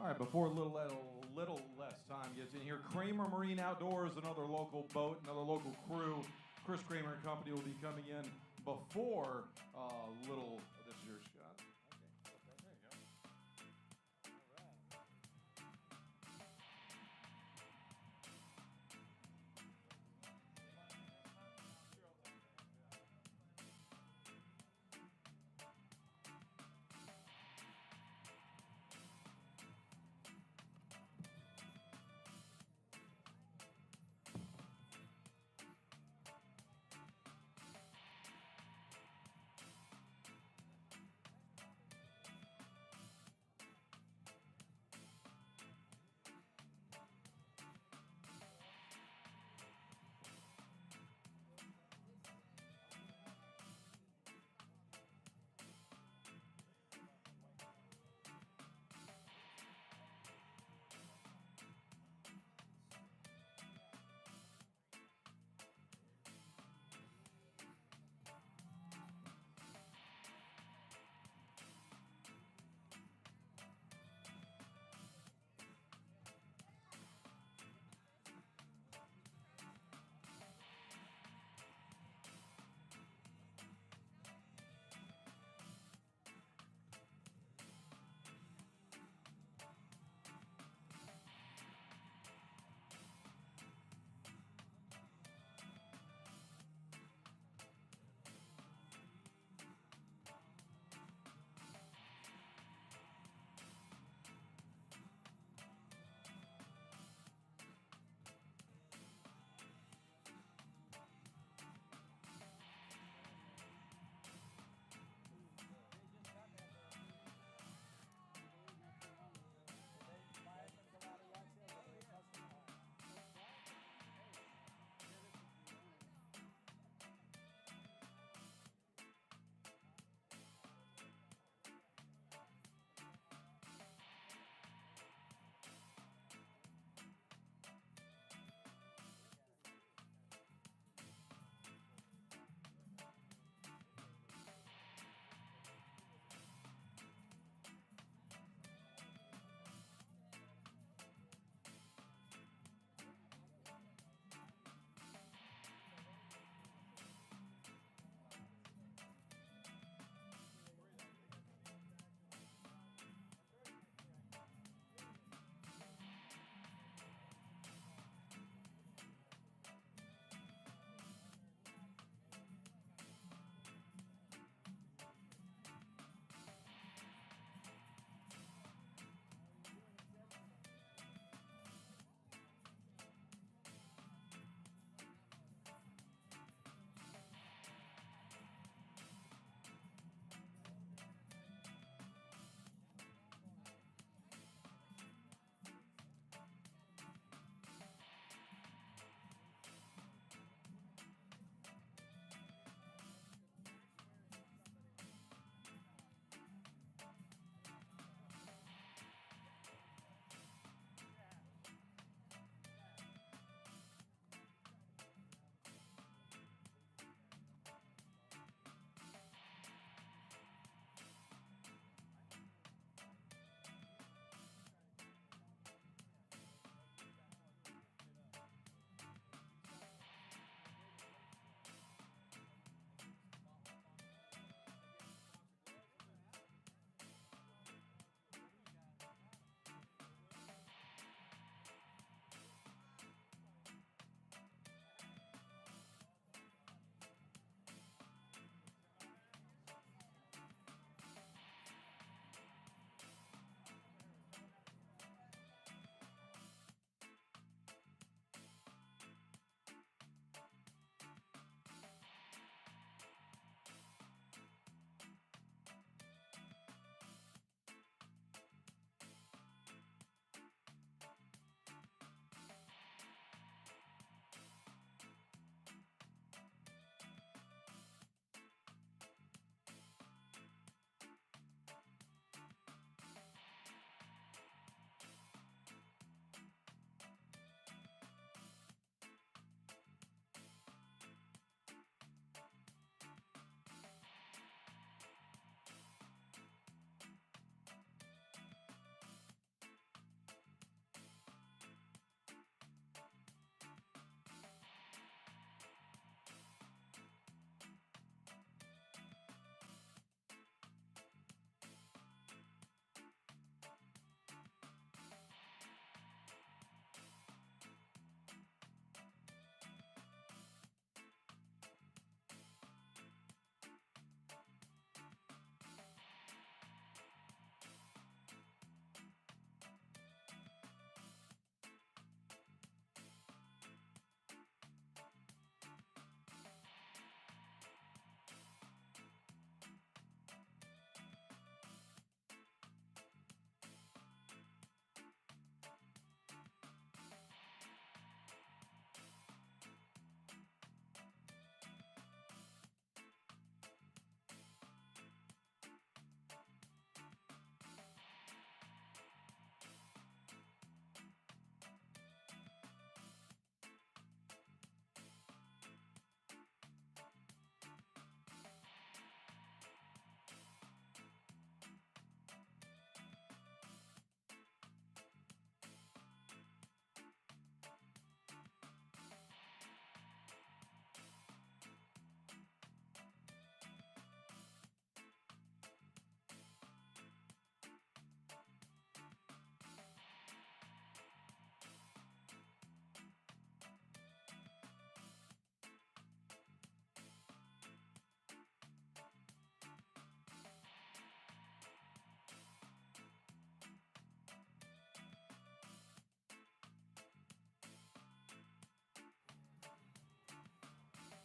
All right, before a little less time gets in here, Kramer Marine Outdoors, another local boat, another local crew. Chris Kramer and company will be coming in before little. This is your shot. Okay, there you go. All right.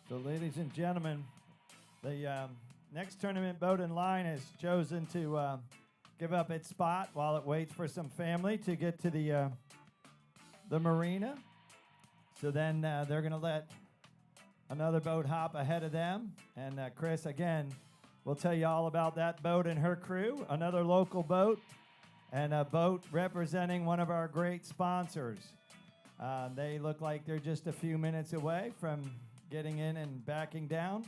So, ladies and gentlemen, the next tournament boat in line has chosen to give up its spot while it waits for some family to get to the marina. So then they're going to let another boat hop ahead of them. And Chris, again, will tell you all about that boat and her crew, another local boat, and a boat representing one of our great sponsors. They look like they're just a few minutes away from getting in and backing down.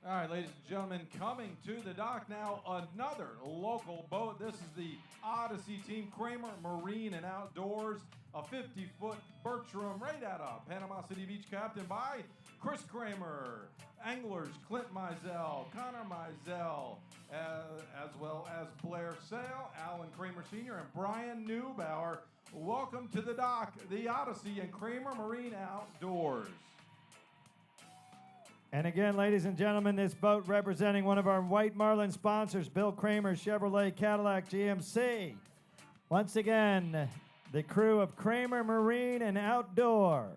All right, ladies and gentlemen, coming to the dock now, another local boat. This is the Odyssey team, Kramer Marine and Outdoors, a 50-foot Bertram right out of Panama City Beach, captained by Chris Kramer. Anglers Clint Mizell, Connor Mizell, as well as Blair Sale, Alan Kramer Sr., and Brian Neubauer. Welcome to the dock, the Odyssey and Kramer Marine Outdoors. And again, ladies and gentlemen, this boat representing one of our White Marlin sponsors, Bill Kramer Chevrolet Cadillac GMC. Once again, the crew of Kramer Marine and Outdoor.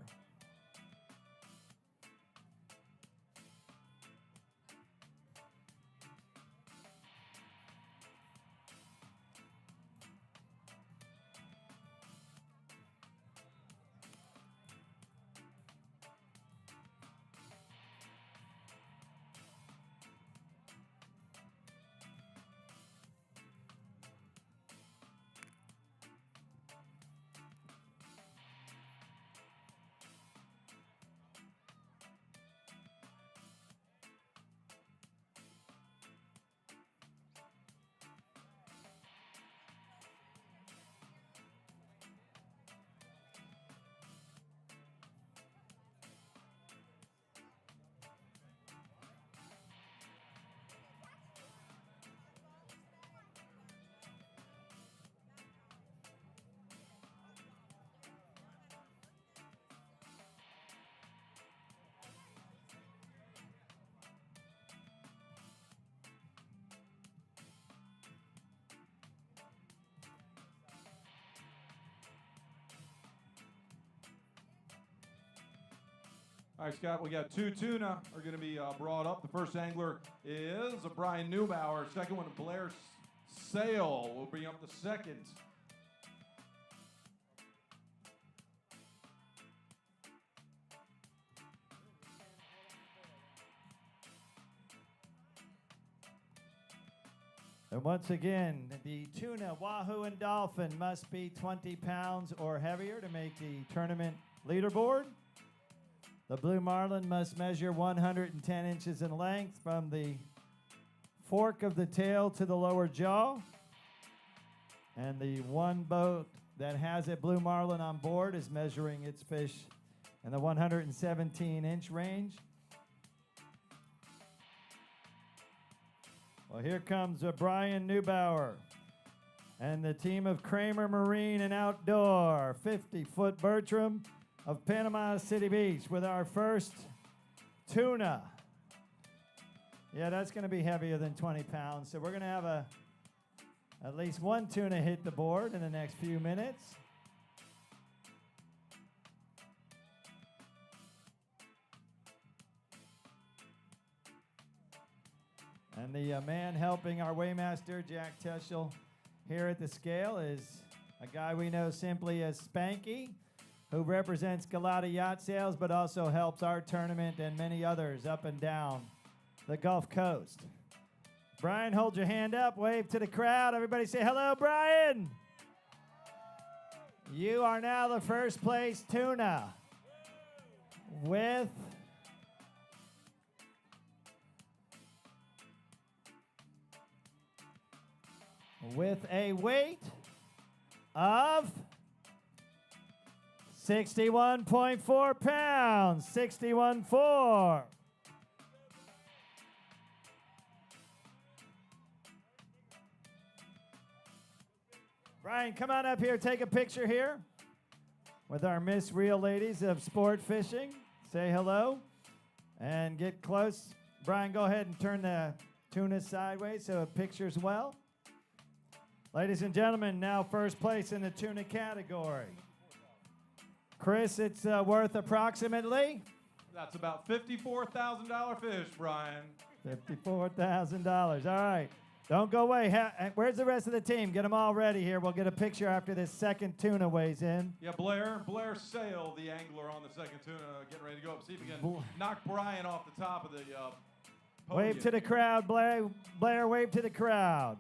All right, Scott, we got two tuna are going to be brought up. The first angler is Brian Neubauer. Second one, Blair Sale will bring up the second. And once again, the tuna, wahoo, and dolphin must be 20 pounds or heavier to make the tournament leaderboard. The blue marlin must measure 110 inches in length from the fork of the tail to the lower jaw. And the one boat that has a blue marlin on board is measuring its fish in the 117-inch range. Well, here comes Brian Neubauer and the team of Kramer Marine and Outdoor, 50-foot Bertram of Panama City Beach with our first tuna. Yeah, that's going to be heavier than 20 pounds. So we're going to have at least one tuna hit the board in the next few minutes. And the man helping our weighmaster, Jack Teschel, here at the scale is a guy we know simply as Spanky, who represents Galata Yacht Sales, but also helps our tournament and many others up and down the Gulf Coast. Brian, hold your hand up, wave to the crowd. Everybody say hello, Brian. You are now the first place tuna with a weight of 61.4 pounds, 61.4. Brian, come on up here, take a picture here with our Miss Real Ladies of Sport Fishing. Say hello and get close. Brian, go ahead and turn the tuna sideways so it pictures well. Ladies and gentlemen, now first place in the tuna category. Chris, it's worth approximately? That's about $54,000 fish, Brian. $54,000. All right. Don't go away. Where's the rest of the team? Get them all ready here. We'll get a picture after this second tuna weighs in. Yeah, Blair Sale, the angler on the second tuna, getting ready to go up. See if we can knock Brian off the top of the podium. Wave to the crowd, Blair. Blair, wave to the crowd.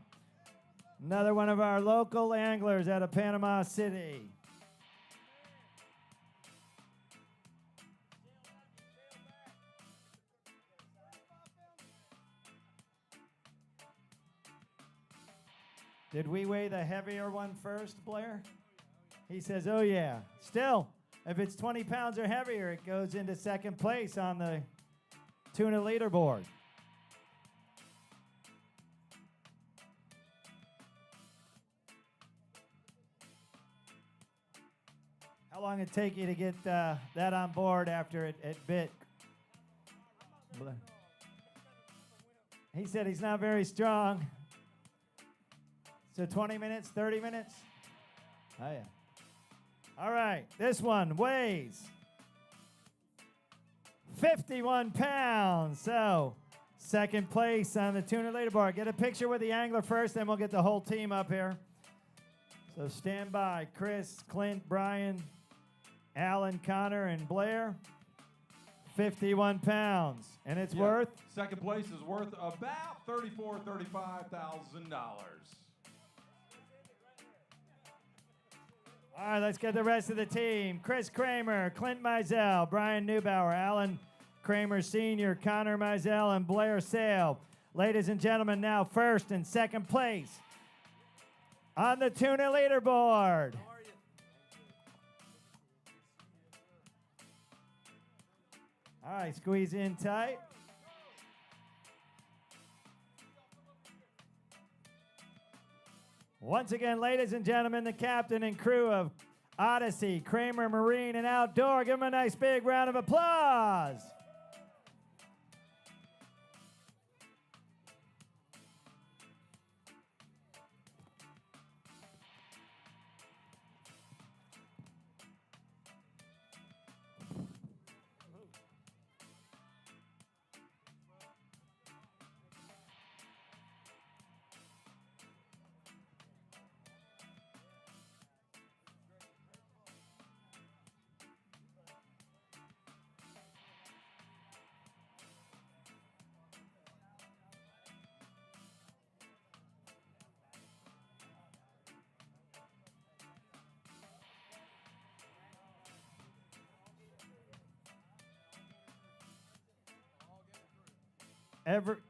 Another one of our local anglers out of Panama City. Did we weigh the heavier one first, Blair? He says, oh, yeah. Still, if it's 20 pounds or heavier, it goes into second place on the tuna leaderboard. How long did it take you to get that on board after it bit? He said he's not very strong. So 20 minutes, 30 minutes? Oh, yeah. All right, this one weighs 51 pounds. So second place on the tuna leaderboard. Get a picture with the angler first, then we'll get the whole team up here. So stand by. Chris, Clint, Brian, Alan, Connor, and Blair. 51 pounds. And it's worth? Second place is worth about $35,000. All right, let's get the rest of the team. Chris Kramer, Clint Mizell, Brian Neubauer, Alan Kramer Sr., Connor Mizell, and Blair Sale. Ladies and gentlemen, now first and second place on the tuna leaderboard. All right, squeeze in tight. Once again, ladies and gentlemen, the captain and crew of Odyssey, Kramer Marine and Outdoor. Give them a nice big round of applause.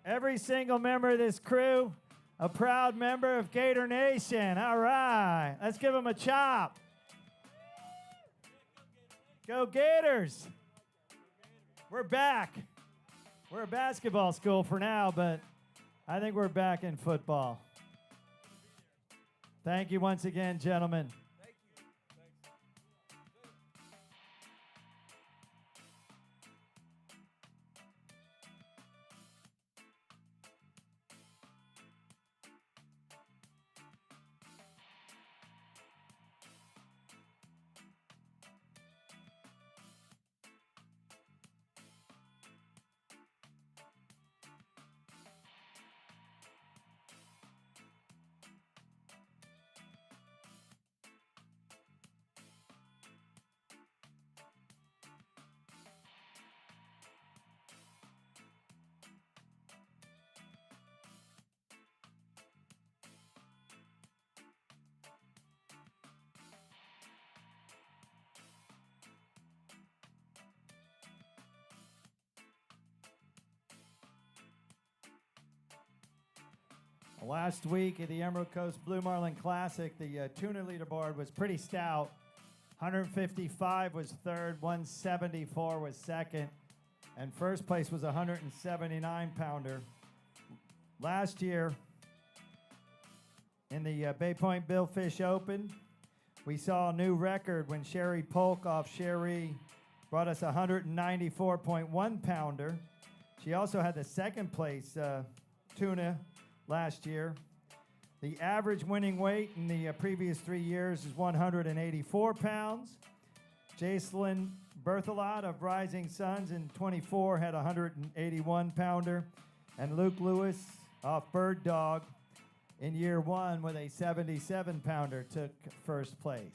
Every single member of this crew, a proud member of Gator Nation. All right, let's give them a chop. Go Gators. We're back. We're a basketball school for now, but I think we're back in football. Thank you once again, gentlemen. Last week at the Emerald Coast Blue Marlin Classic, the tuna leaderboard was pretty stout. 155 was third, 174 was second, and first place was a 179-pounder. Last year, in the Bay Point Billfish Open, we saw a new record when Sherry Polk off Sherry brought us a 194.1-pounder. She also had the second place tuna last year. The average winning weight in the previous 3 years is 184 pounds. Jacelyn Berthelot of Rising Suns in 24 had a 181-pounder. And Luke Lewis off Bird Dog in year one with a 77-pounder took first place.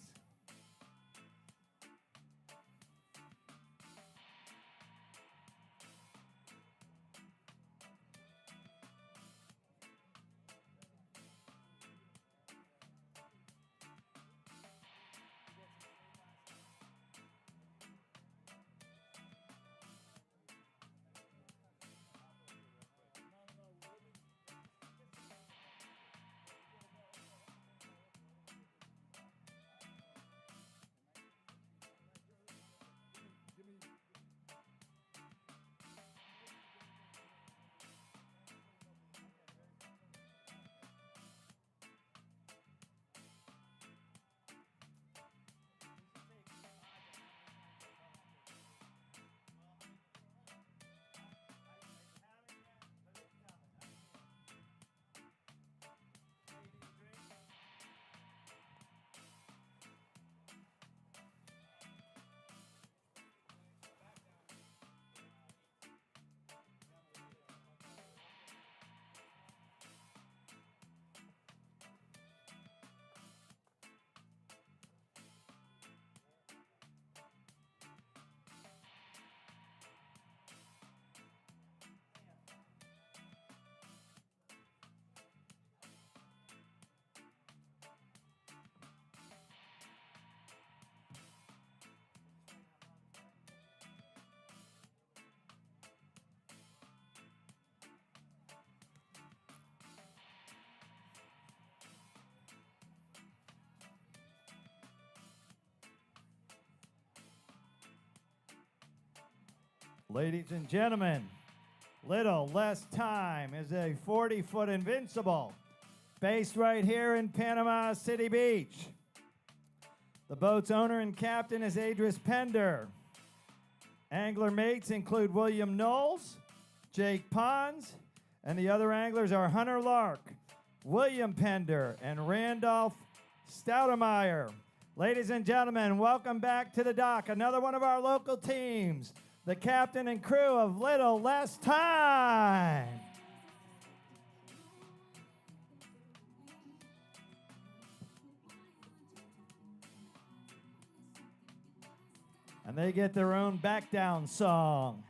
Ladies and gentlemen, Little Less Time is a 40-foot invincible based right here in Panama City Beach. The boat's owner and captain is Adris Pender. Angler mates include William Knowles, Jake Pons, and the other anglers are Hunter Lark, William Pender, and Randolph Stoudemeyer. Ladies and gentlemen, welcome back to the dock. Another one of our local teams, the captain and crew of Little Less Time. And they get their own back down song.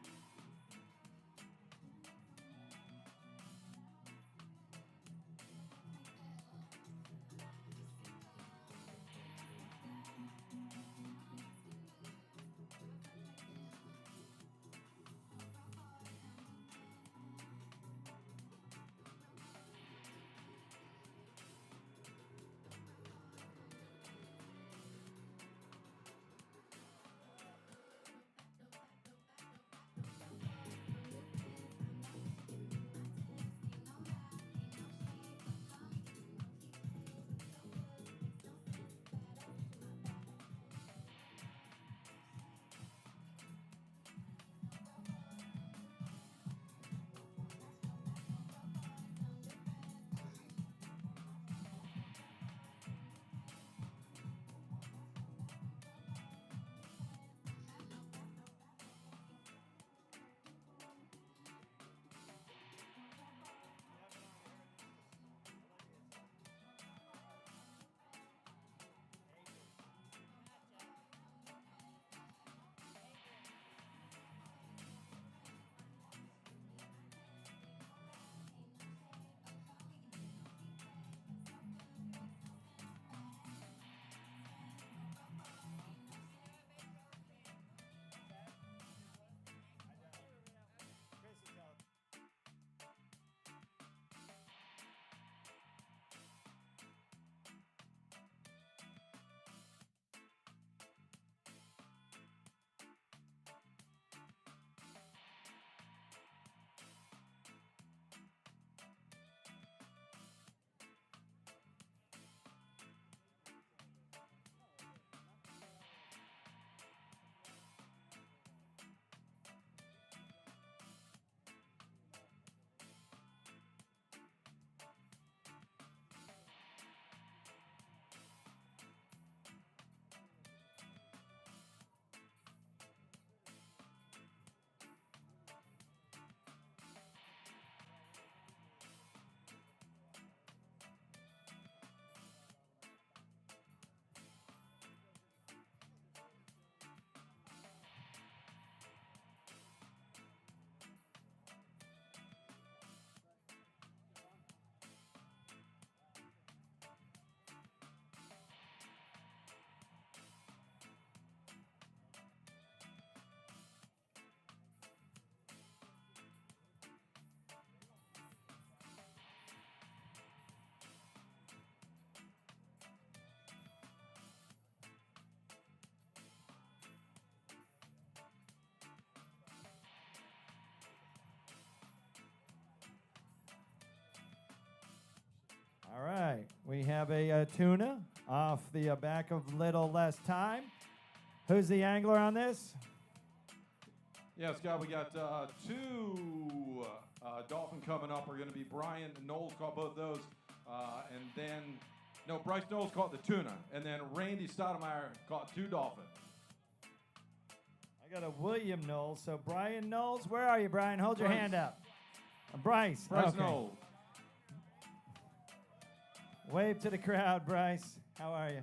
All right, we have a tuna off the back of Little Less Time. Who's the angler on this? Yeah, Scott, we got two dolphin coming up. Are going to be Brian Knowles caught both those, and then Bryce Knowles caught the tuna, and then Randy Stoudemeyer caught two dolphin. I got a William Knowles. So Brian Knowles, where are you, Brian? Hold your hand up. Bryce. Bryce Okay. Knowles. Wave to the crowd, Bryce. How are you?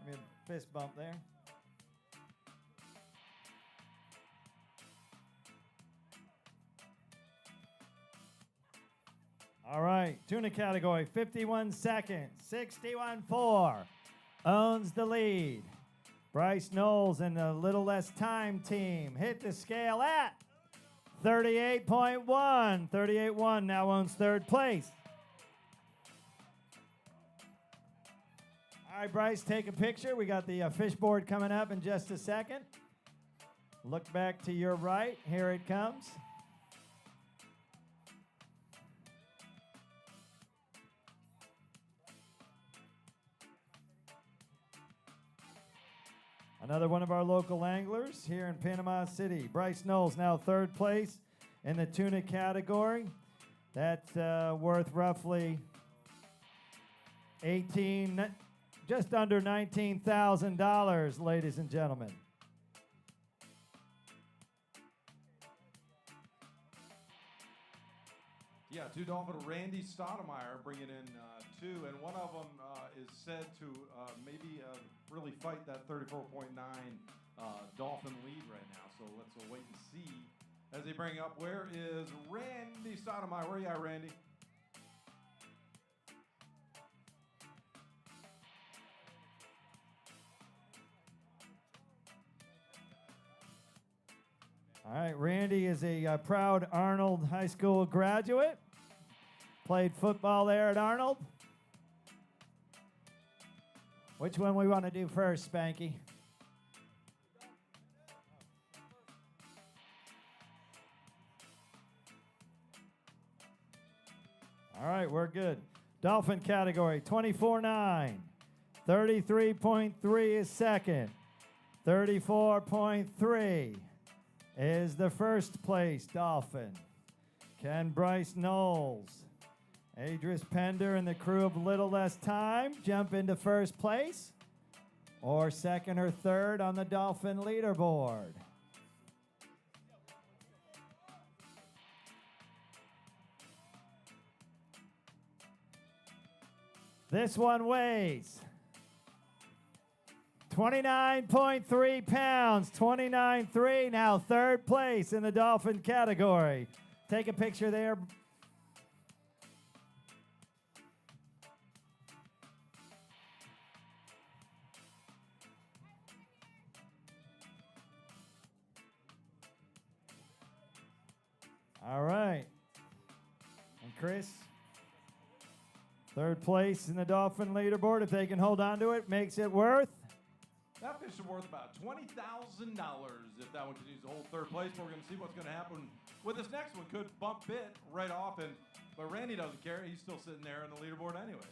Give me a fist bump there. All right, tuna category, 51 seconds, 61.4, owns the lead. Bryce Knowles and the Little Less Time team hit the scale at 38.1. 38.1 now owns third place. All right, Bryce, take a picture. We got the fish board coming up in just a second. Look back to your right. Here it comes. Another one of our local anglers here in Panama City. Bryce Knowles now third place in the tuna category. That's worth roughly just under $19,000, ladies and gentlemen. Yeah, two dolphin. Randy Stoudemire bringing in two, and one of them is said to maybe really fight that 34.9 dolphin lead right now. So let's wait and see as they bring up. Where is Randy Stoudemire? Where are you at, Randy? All right, Randy is a proud Arnold High School graduate. Played football there at Arnold. Which one we want to do first, Spanky? All right, we're good. Dolphin category, 24.9. 33.3 is second. 34.3 is the first place Dolphin. Can Bryce Knowles, Adris Pender, and the crew of Little Less Time jump into first place? Or second or third on the Dolphin leaderboard? This one weighs 29.3 pounds, 29.3, now third place in the Dolphin category. Take a picture there. All right. And Chris, third place in the Dolphin leaderboard. If they can hold on to it, makes it worth. That fish is worth about $20,000 if that one continues to hold third place. But we're going to see what's going to happen with this next one. Could bump it right off, but Randy doesn't care. He's still sitting there on the leaderboard anyways.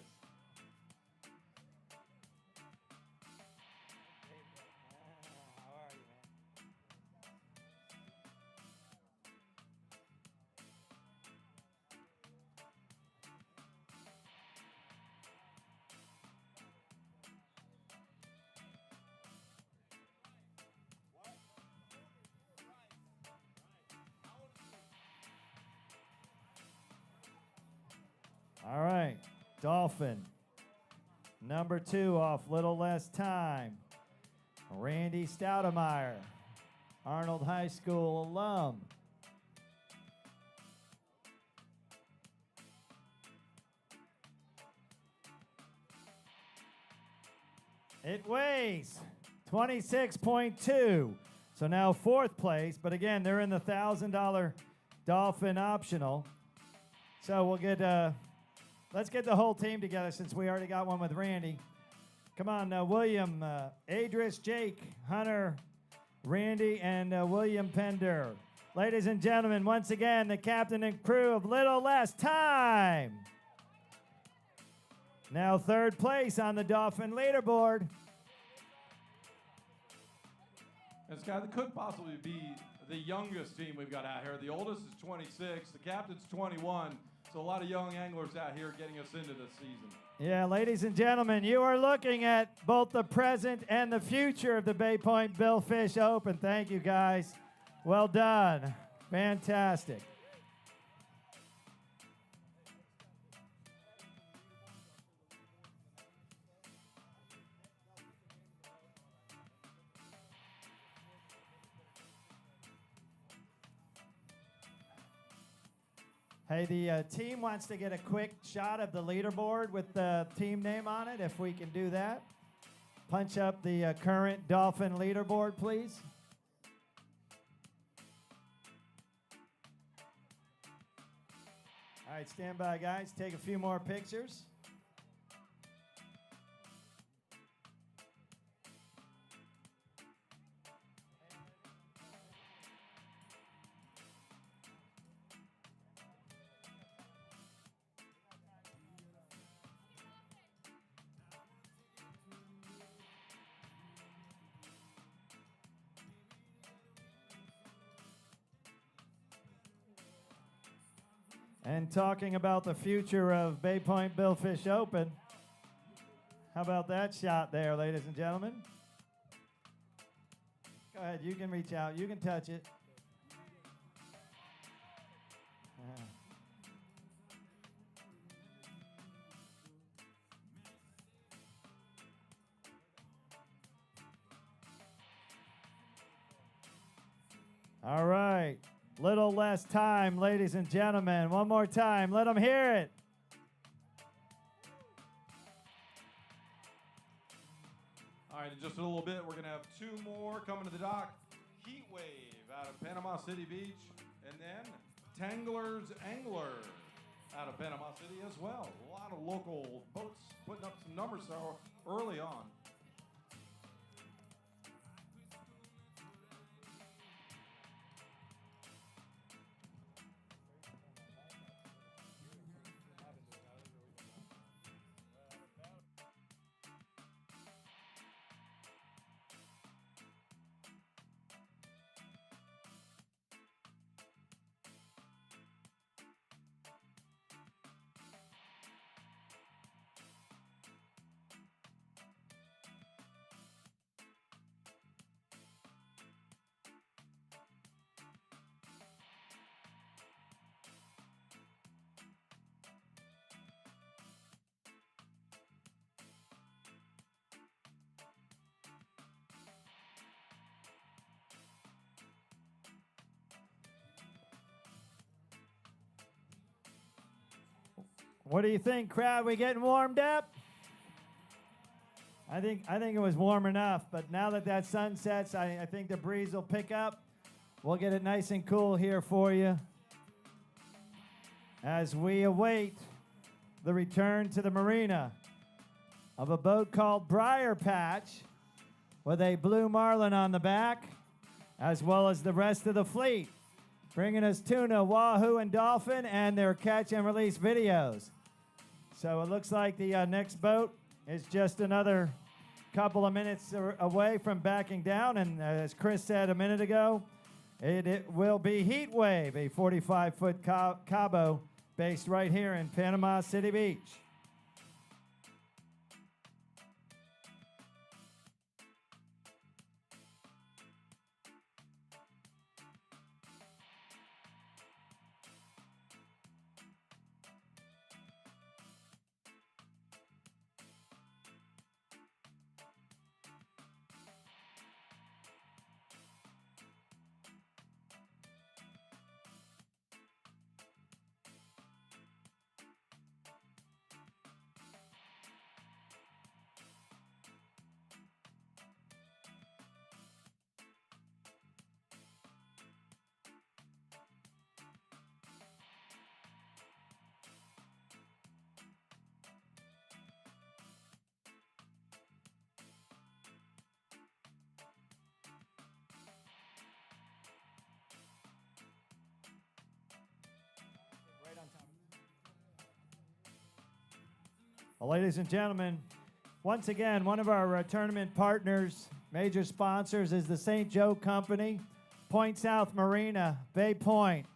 All right, Dolphin. Number 2 off Little Less Time. Randy Stoudemire, Arnold High School alum. It weighs 26.2. So now fourth place, but again, they're in the $1,000 Dolphin optional. So we'll get, let's get the whole team together since we already got one with Randy. Come on, William, Adris, Jake, Hunter, Randy, and William Pender. Ladies and gentlemen, once again, the captain and crew of Little Less Time. Now third place on the Dolphin leaderboard. And Scott, it could possibly be the youngest team we've got out here. The oldest is 26, the captain's 21. So a lot of young anglers out here getting us into this season. Yeah, ladies and gentlemen, you are looking at both the present and the future of the Bay Point Billfish Open. Thank you, guys. Well done. Fantastic. Hey, the team wants to get a quick shot of the leaderboard with the team name on it, if we can do that. Punch up the current Dolphin leaderboard, please. All right, stand by, guys. Take a few more pictures. And talking about the future of Bay Point Billfish Open, how about that shot there, ladies and gentlemen? Go ahead, you can reach out, you can touch it. All right, little less time, ladies and gentlemen. One more time, let them hear it. All right, in just a little bit, we're going to have two more coming to the dock. Heat Wave out of Panama City Beach, and then Tanglers Angler out of Panama City as well. A lot of local boats putting up some numbers so early on. What do you think, crowd? We getting warmed up? I think it was warm enough, but now that sun sets, I think the breeze will pick up. We'll get it nice and cool here for you as we await the return to the marina of a boat called Briar Patch with a blue marlin on the back, as well as the rest of the fleet, bringing us tuna, wahoo, and dolphin, and their catch and release videos. So it looks like the next boat is just another couple of minutes away from backing down, and as Chris said a minute ago, it will be Heat Wave, a 45-foot Cabo based right here in Panama City Beach. Well, ladies and gentlemen, once again, one of our tournament partners, major sponsors, is the St. Joe Company, Point South Marina, Bay Point,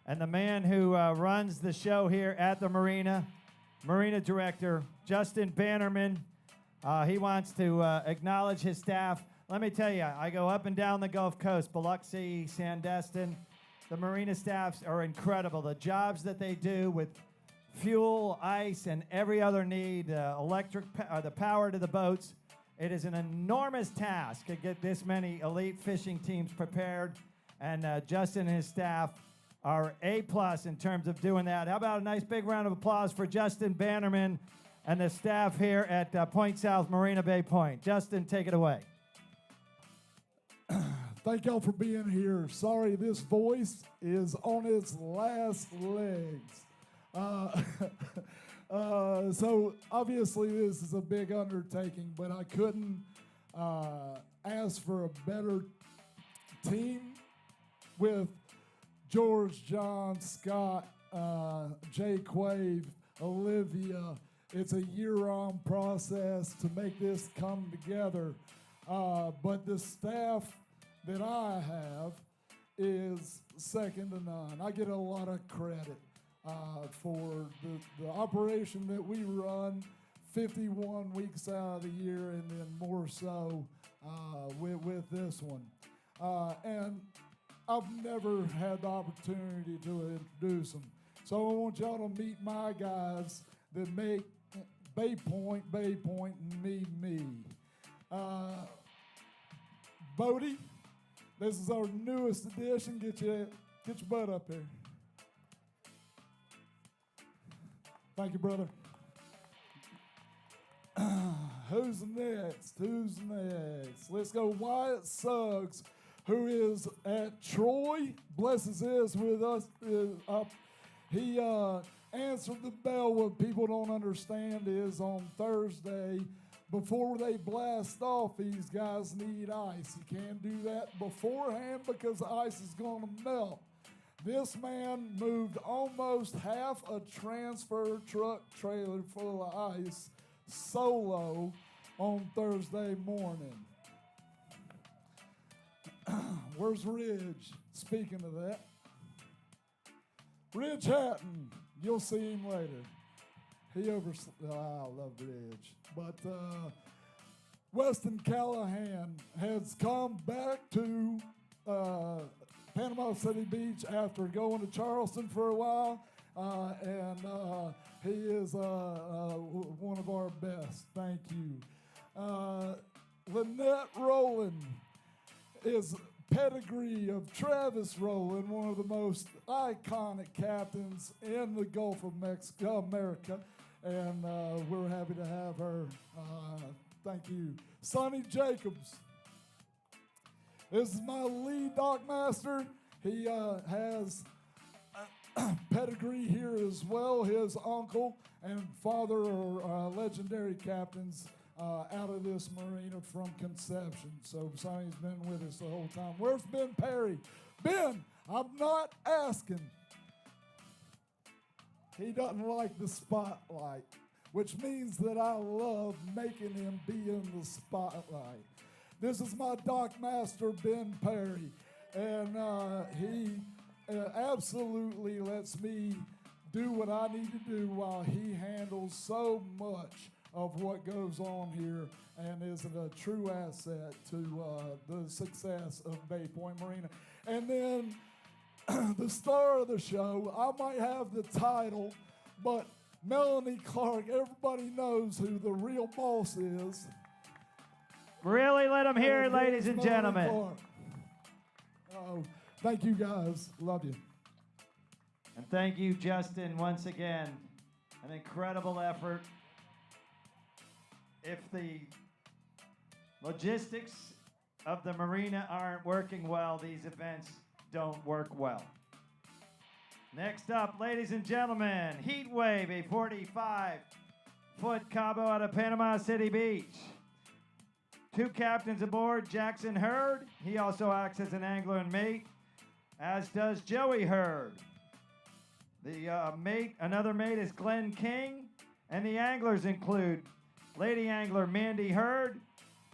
and the man who runs the show here at the marina, Marina Director Justin Bannerman. He wants to acknowledge his staff. Let me tell you, I go up and down the Gulf Coast, Biloxi, Sandestin. The marina staffs are incredible. The jobs that they do with fuel, ice, and every other need, the power to the boats. It is an enormous task to get this many elite fishing teams prepared, and Justin and his staff are A+ in terms of doing that. How about a nice big round of applause for Justin Bannerman and the staff here at Point South Marina Bay Point. Justin, take it away. Thank y'all for being here. Sorry, this voice is on its last legs. So obviously this is a big undertaking, but I couldn't ask for a better team with George, John, Scott, Jay Quave, Olivia. It's a year-round process to make this come together. But the staff that I have is second to none. I get a lot of credit. for the operation that we run 51 weeks out of the year, and then more so with this one. And I've never had the opportunity to introduce them. So I want y'all to meet my guys that make Bay Point, and me. Bodie, this is our newest addition. Get your butt up here. Thank you, brother. Who's next? Let's go Wyatt Suggs, who is at Troy. Blesses is with us. He answered the bell. What people don't understand is on Thursday, before they blast off, these guys need ice. You can't do that beforehand because the ice is going to melt. This man moved almost half a transfer truck trailer full of ice solo on Thursday morning. Where's Ridge? Speaking of that, Ridge Hatton, you'll see him later. I love Ridge. But Weston Callahan has come back to Panama City Beach after going to Charleston for a while, and he is one of our best. Thank you. Lynette Rowland is pedigree of Travis Rowland, one of the most iconic captains in the Gulf of America, and we're happy to have her. Thank you. Sonny Jacobs. This is my lead dockmaster. He has pedigree here as well. His uncle and father are legendary captains out of this marina from conception. So Sonny's been with us the whole time. Where's Ben Perry? Ben, I'm not asking. He doesn't like the spotlight, which means that I love making him be in the spotlight. This is my dockmaster, Ben Perry, and he absolutely lets me do what I need to do while he handles so much of what goes on here and is a true asset to the success of Bay Point Marina. And then the star of the show, I might have the title, but Melanie Clark, everybody knows who the real boss is. Really let them hear it, ladies and gentlemen. Oh, thank you, guys. Love you. And thank you, Justin, once again. An incredible effort. If the logistics of the marina aren't working well, these events don't work well. Next up, ladies and gentlemen, Heat Wave, a 45-foot cabo out of Panama City Beach. Two captains aboard, Jackson Hurd. He also acts as an angler and mate, as does Joey Hurd. The another mate is Glenn King, and the anglers include Lady Angler Mandy Hurd,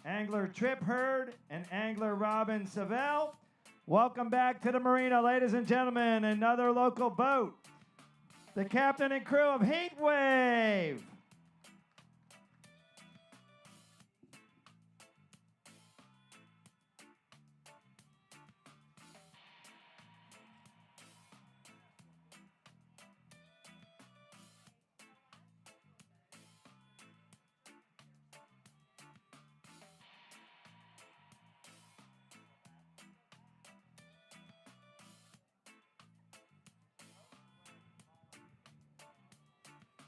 Angler Trip Hurd, and Angler Robin Savell. Welcome back to the marina, ladies and gentlemen. Another local boat. The captain and crew of Heat Wave.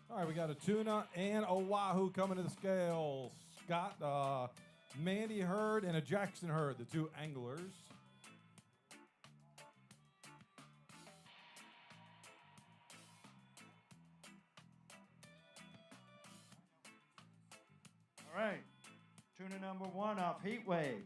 All right, we got a tuna and a wahoo coming to the scale. Scott, Mandy Hurd, and a Jackson Hurd, the two anglers. All right, tuna number one off Heat Wave.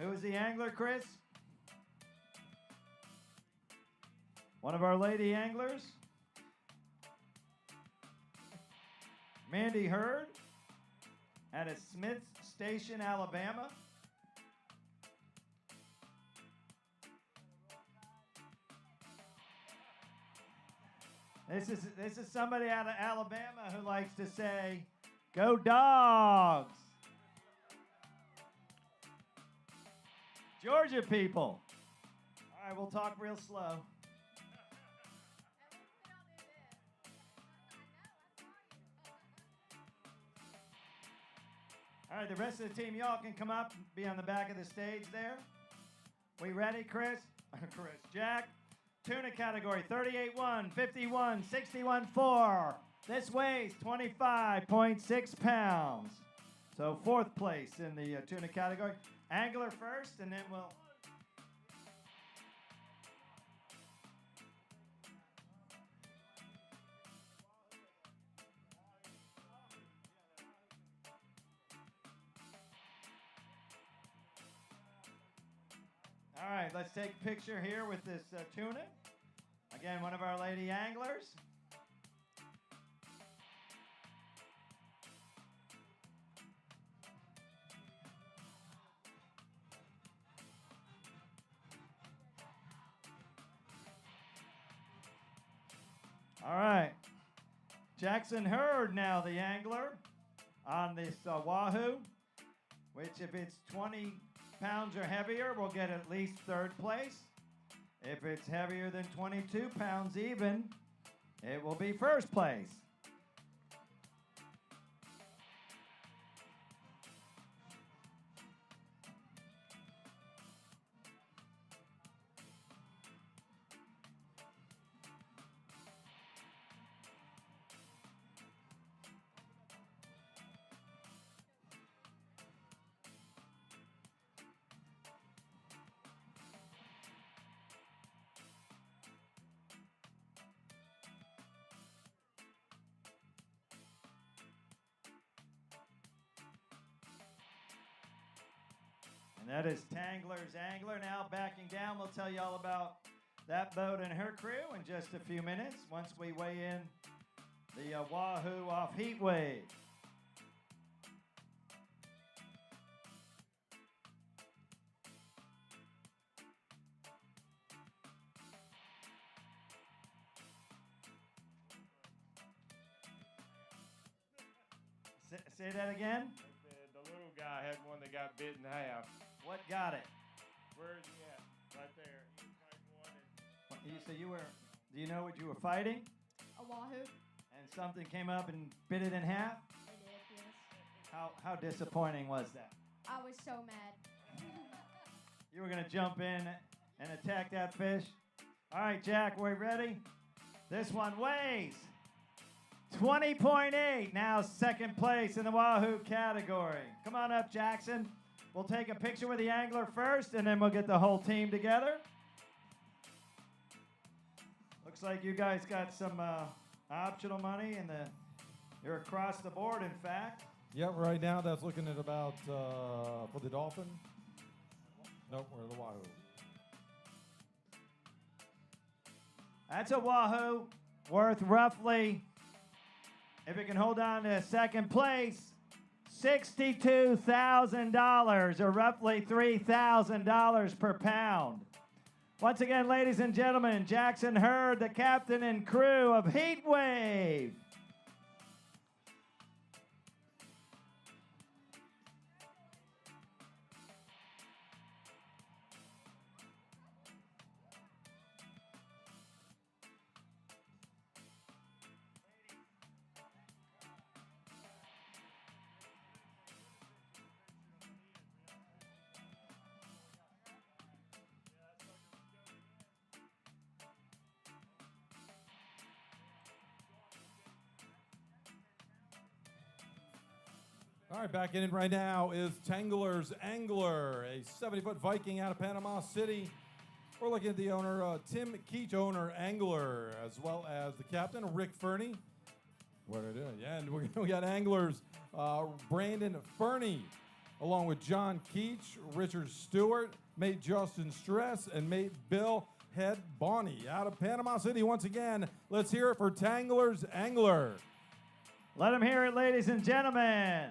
Who is the angler, Chris? One of our lady anglers? Mandy Hurd out of Smith Station, Alabama. This is somebody out of Alabama who likes to say, "Go Dogs." Georgia people. All right, we'll talk real slow. All right, the rest of the team, y'all can come up and be on the back of the stage there. We ready, Chris? Chris. Jack, tuna category, 38.1, 51, 61.4. This weighs 25.6 pounds. So fourth place in the tuna category. Angler first, and then we'll... All right, let's take a picture here with this tuna. Again, one of our lady anglers. All right, Jackson Hurd now the angler on this Wahoo, which if it's 20 pounds or heavier, we'll get at least third place. If it's heavier than 22 pounds even, it will be first place. And that is Tangler's Angler. Now backing down, we'll tell you all about that boat and her crew in just a few minutes once we weigh in the Wahoo off Heatwave. Say that again? The little guy had one that got bit in half. What got it? Where is he at? Right there. He was fighting one. Do you know what you were fighting? A wahoo. And something came up and bit it in half? It did, yes. How disappointing was that? I was so mad. You were going to jump in and attack that fish? All right, Jack, we ready? This one weighs 20.8, now second place in the Wahoo category. Come on up, Jackson. We'll take a picture with the angler first, and then we'll get the whole team together. Looks like you guys got some optional money, and you're across the board, in fact. Yep, right now that's looking at about, for the Dolphin. Nope, we're the Wahoo. That's a Wahoo worth roughly, if it can hold on to second place, $62,000, or roughly $3,000 per pound. Once again, ladies and gentlemen, Jackson Hurd, the captain and crew of Heatwave. All right, back in right now is Tangler's Angler, a 70-foot Viking out of Panama City. We're looking at the owner, Tim Keach, owner Angler, as well as the captain, Rick Fernie. What are they doing? Yeah, and we got anglers, Brandon Fernie, along with John Keach, Richard Stewart, mate Justin Stress, and mate Bill Head Bonnie out of Panama City. Once again, let's hear it for Tangler's Angler. Let them hear it, ladies and gentlemen.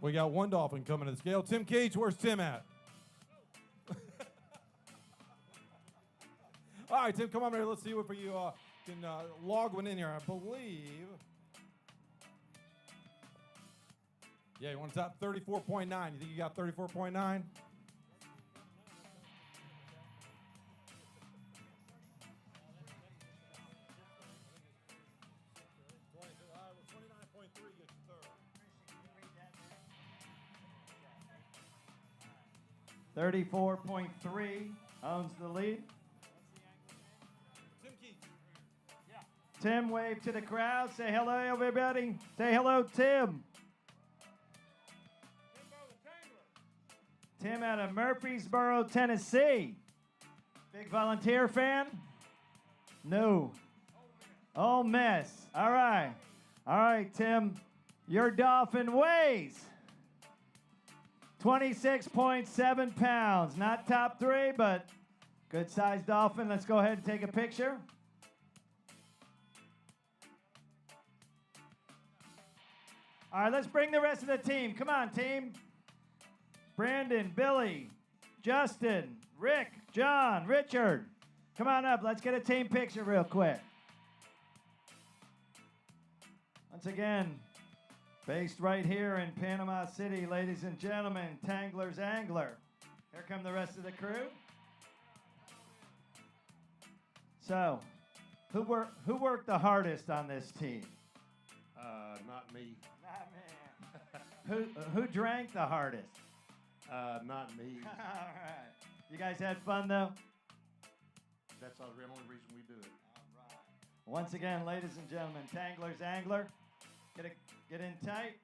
We got one dolphin coming to the scale. Tim Cage, where's Tim at? All right, Tim, come on here. Let's see if you can log one in here. I believe. Yeah, you want to top 34.9. You think you got 34.9? .3 owns the lead. Tim Keith. Yeah. Tim, wave to the crowd. Say hello, everybody. Say hello, Tim. Tim out of Murfreesboro, Tennessee. Big Volunteer fan? No. Ole Miss. All right. All right, Tim. Your dolphin weighs 26.7 pounds. Not top 3, but good-sized dolphin. Let's go ahead and take a picture. All right, let's bring the rest of the team. Come on, team. Brandon, Billy, Justin, Rick, John, Richard. Come on up. Let's get a team picture real quick. Once again, based right here in Panama City, ladies and gentlemen, Tangler's Angler. Here come the rest of the crew. So, who worked the hardest on this team? Not me. Not me. Who drank the hardest? Not me. All right. You guys had fun, though? That's the only reason we do it. All right. Once again, ladies and gentlemen, Tangler's Angler. Get in tight.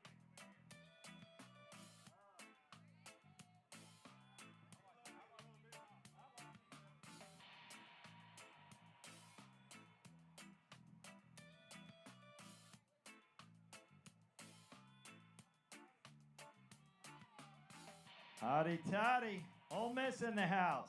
Howdy toddy. Ole Miss in the house.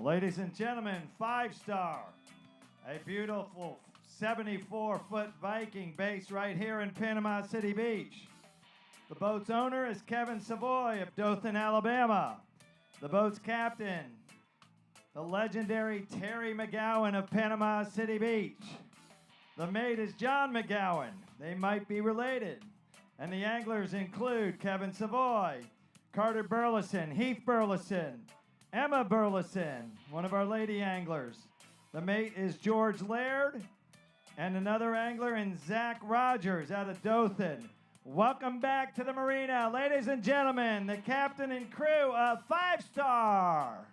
Ladies and gentlemen, 5-star, a beautiful 74-foot Viking based right here in Panama City Beach. The boat's owner is Kevin Savoy of Dothan, Alabama. The boat's captain, the legendary Terry McGowan of Panama City Beach. The mate is John McGowan. They might be related. And the anglers include Kevin Savoy, Carter Burleson, Heath Burleson, Emma Burleson, one of our lady anglers. The mate is George Laird, and another angler in Zach Rogers out of Dothan. Welcome back to the marina, ladies and gentlemen, the captain and crew of 5-star.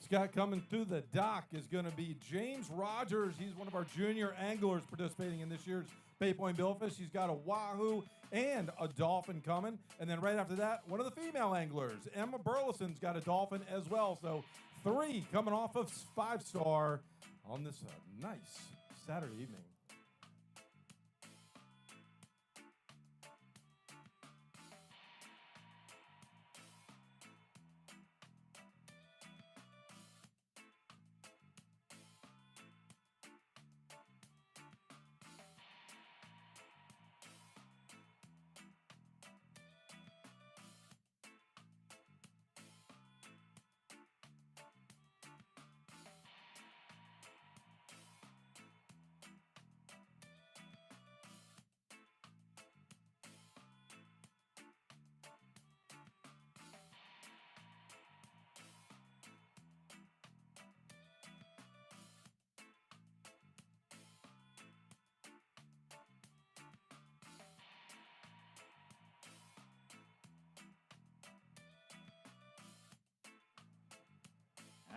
Scott coming through the dock is going to be James Rogers. He's one of our junior anglers participating in this year's Bay Point Billfish. He's got a wahoo and a dolphin coming. And then right after that, one of the female anglers, Emma Burleson's got a dolphin as well. So 3 coming off of 5-star on this nice Saturday evening.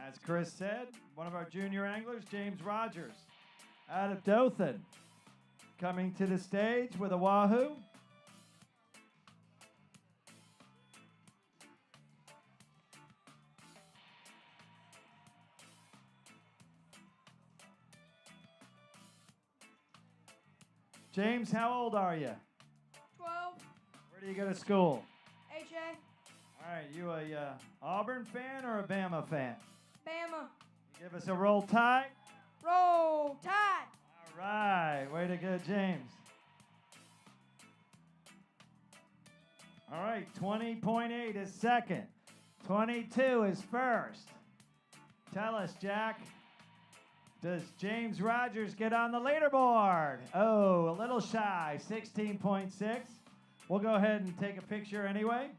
As Chris said, one of our junior anglers, James Rogers, out of Dothan, coming to the stage with a wahoo. James, how old are you? 12. Where do you go to school? HA. All right, you a Auburn fan or a Bama fan? Bama. You give us a roll tide. Roll Tide. All right, way to go, James. All right, 20.8 is second. 22 is first. Tell us, Jack, does James Rogers get on the leaderboard? Oh, a little shy, 16.6. We'll go ahead and take a picture anyway.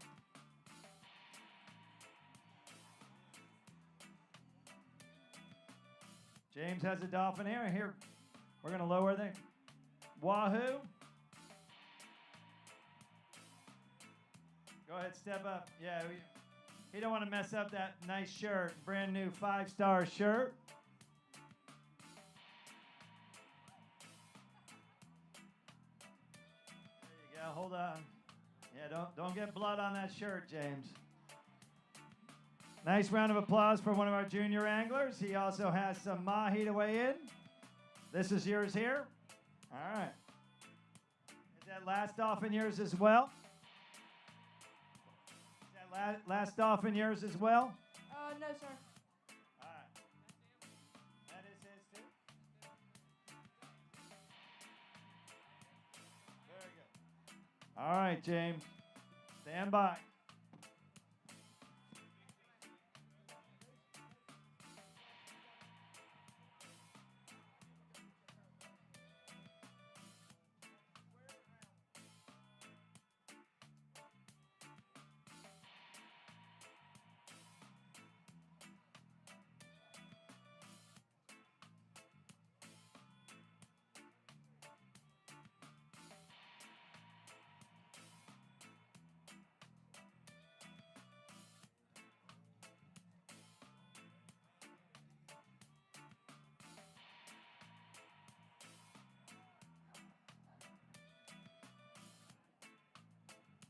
James has a dolphin here. Here, we're going to lower the wahoo. Go ahead, step up. Yeah, he don't want to mess up that nice shirt, brand new 5-star shirt. There you go. Hold on. Yeah, don't get blood on that shirt, James. Nice round of applause for one of our junior anglers. He also has some mahi to weigh in. This is yours here. All right. Is that last dolphin yours as well? Is that Last dolphin yours as well? No, sir. All right. That is his too? Very good. All right, James. Stand by.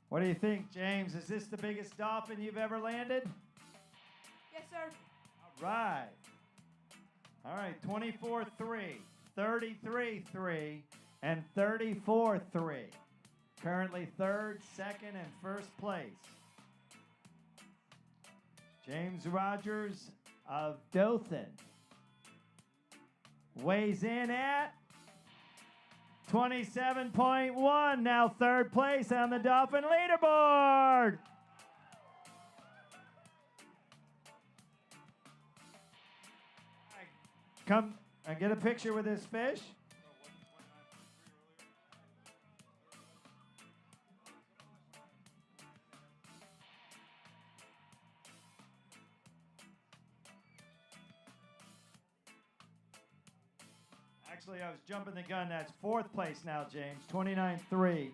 What do you think, James? Is this the biggest dolphin you've ever landed? Yes, sir. All right. All right, 24-3, 33-3, and 34-3. Currently third, second, and first place. James Rogers of Dothan weighs in at 27.1, now third place on the Dolphin leaderboard. Come and get a picture with this fish. Actually, I was jumping the gun. That's fourth place now, James. 29-3.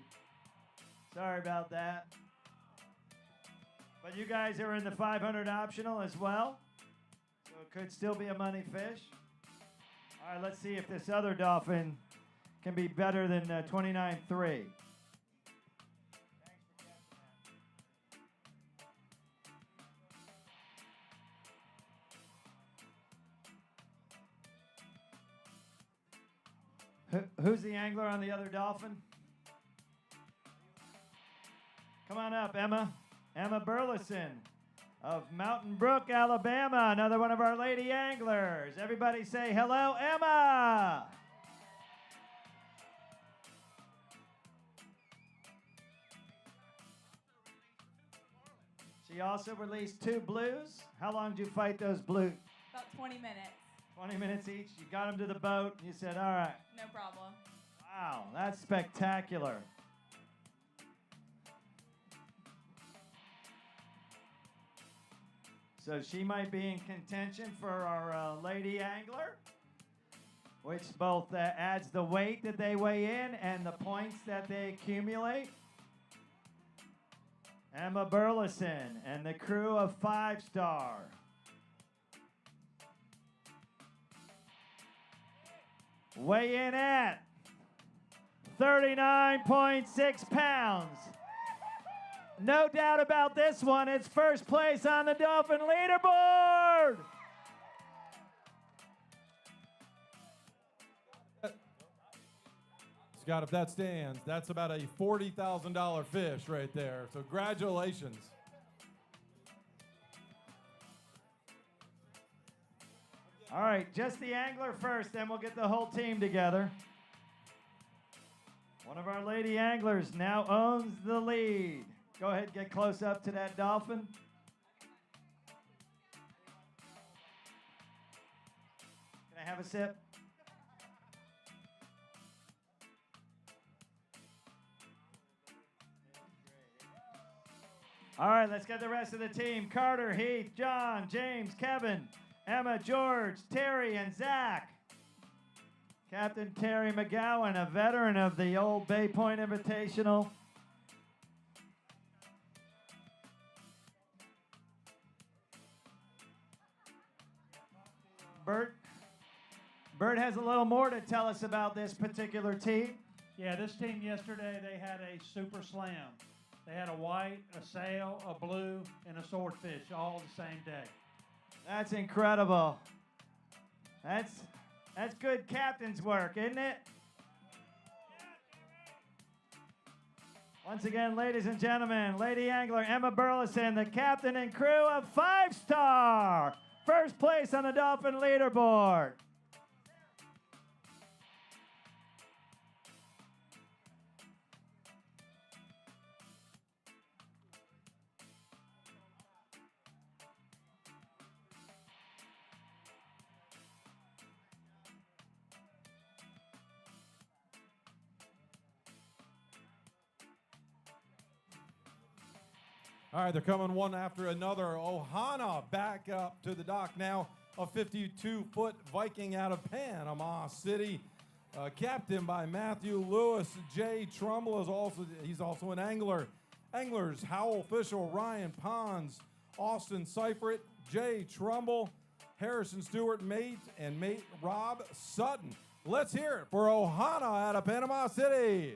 Sorry about that. But you guys are in the 500 optional as well. So it could still be a money fish. All right, let's see if this other dolphin can be better than 29-3. Who's the angler on the other dolphin? Come on up, Emma. Emma Burleson of Mountain Brook, Alabama, another one of our lady anglers. Everybody say hello, Emma. She also released 2 blues. How long did you fight those blues? About 20 minutes. 20 minutes each. You got them to the boat, and you said, all right. No problem. Wow, that's spectacular. So she might be in contention for our lady angler, which both adds the weight that they weigh in and the points that they accumulate. Emma Burleson and the crew of 5 Star. Weigh in at 39.6 pounds. No doubt about this one. It's first place on the Dolphin leaderboard. Scott, if that stands, that's about a $40,000 fish right there. So congratulations. All right, just the angler first, then we'll get the whole team together. One of our lady anglers now owns the lead. Go ahead, get close up to that dolphin. Can I have a sip? All right, let's get the rest of the team. Carter, Heath, John, James, Kevin, Emma, George, Terry, and Zach. Captain Terry McGowan, a veteran of the old Bay Point Invitational. Bert has a little more to tell us about this particular team. Yeah, this team yesterday, they had a super slam. They had a white, a sail, a blue, and a swordfish all the same day. That's incredible. That's good captain's work, isn't it? Once again, ladies and gentlemen, Lady Angler Emma Burleson, the captain and crew of 5-Star. First place on the Dolphin leaderboard. All right, they're coming one after another. Ohana back up to the dock now. A 52-foot Viking out of Panama City. Captained by Matthew Lewis. Jay Trumbull he's also an angler. Anglers Howell Fishel, Ryan Pons, Austin Seifert, Jay Trumbull, Harrison Stewart, mate Rob Sutton. Let's hear it for Ohana out of Panama City.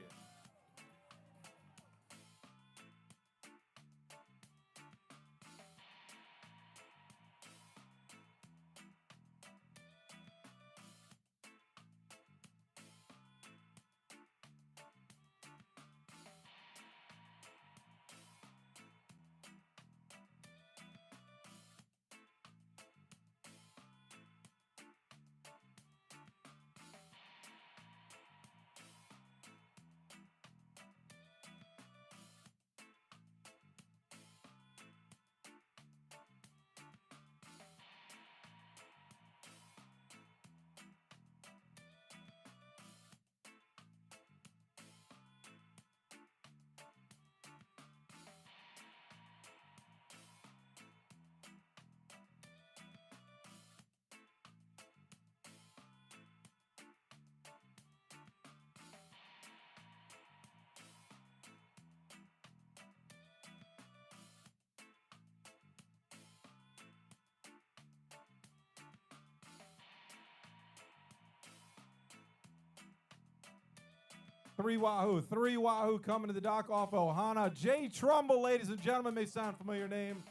Three Wahoo coming to the dock off Ohana. Jay Trumbull, ladies and gentlemen, may sound familiar name.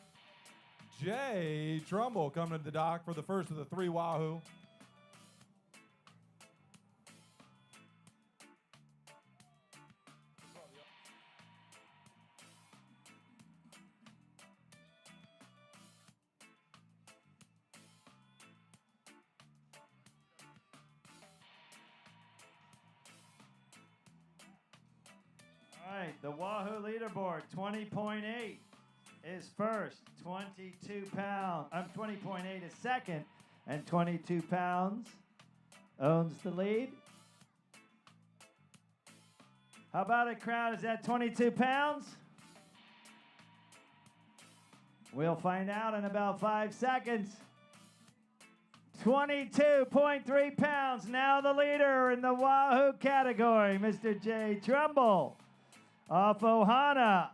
Jay Trumbull coming to the dock for the first of the 3 Wahoo. All right, the Wahoo leaderboard, 20.8 is first, 22 pounds. 20.8 is second, and 22 pounds owns the lead. How about it, crowd? Is that 22 pounds? We'll find out in about 5 seconds. 22.3 pounds, now the leader in the Wahoo category, Mr. Jay Trumbull off Ohana.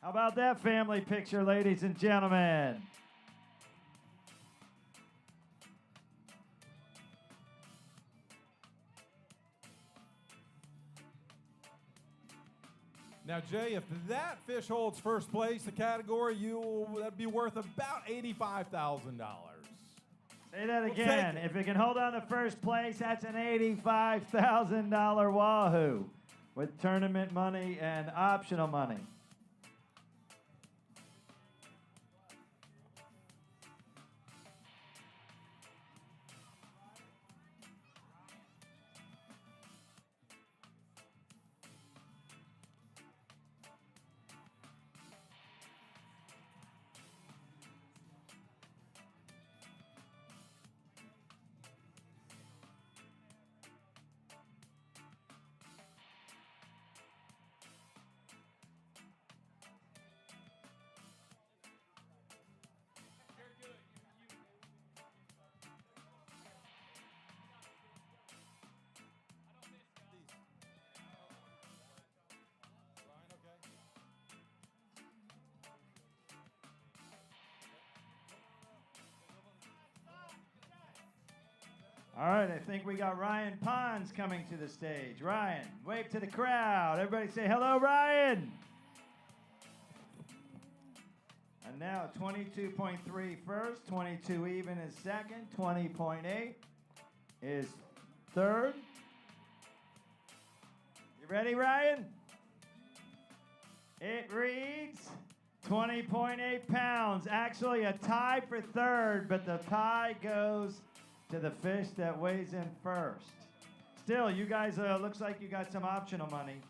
How about that family picture, ladies and gentlemen? Now, Jay, if that fish holds first place, the category, that'd be worth about $85,000. Say that again. If it can hold on to first place, that's an $85,000 Wahoo with tournament money and optional money. All right, I think we got Ryan Pons coming to the stage. Ryan, wave to the crowd. Everybody say hello, Ryan. And now 22.3 first, 22 even is second, 20.8 is third. You ready, Ryan? It reads 20.8 pounds. Actually a tie for third, but the tie goes to the fish that weighs in first. Still, you guys, looks like you got some optional money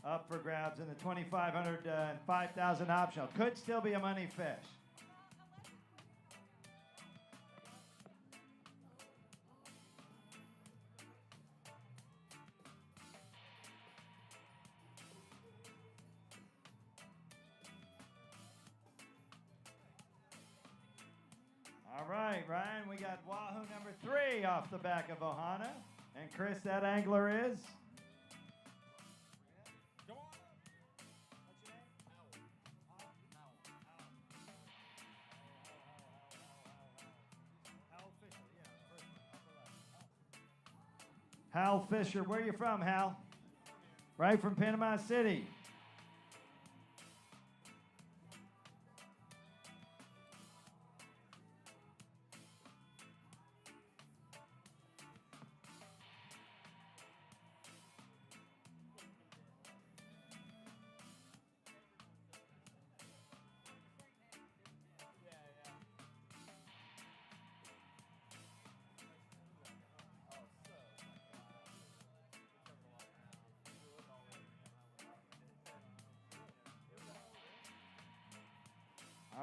up for grabs in the 2,500 and 5,000 optional. Could still be a money fish. All right, Ryan, we got Wahoo number 3 off the back of Ohana. And Chris, that angler is? Hal Fisher. Where are you from, Hal? Right from Panama City.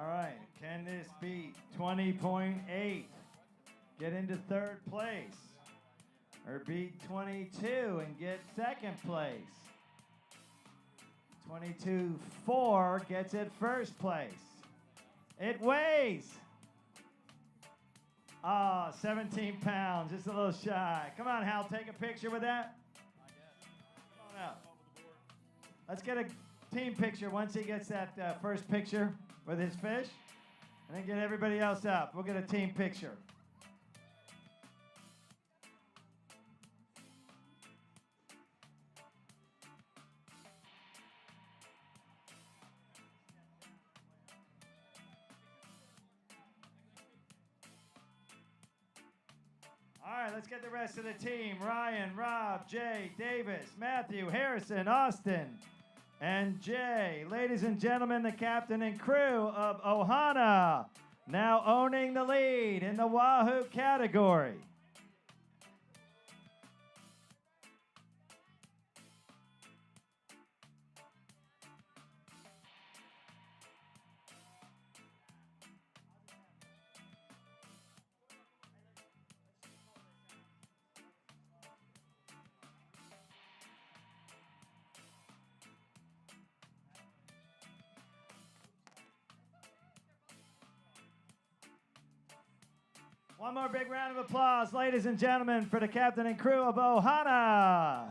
All right, can this beat 20.8? Get into third place. Or beat 22 and get second place. 22.4 gets it first place. It weighs. 17 pounds, just a little shy. Come on, Hal, take a picture with that. Come on out. Let's get a team picture once he gets that first picture with his fish, and then get everybody else up. We'll get a team picture. All right, let's get the rest of the team. Ryan, Rob, Jay, Davis, Matthew, Harrison, Austin, and Jay. Ladies and gentlemen, the captain and crew of Ohana, now owning the lead in the Wahoo category. One more big round of applause, ladies and gentlemen, for the captain and crew of Ohana.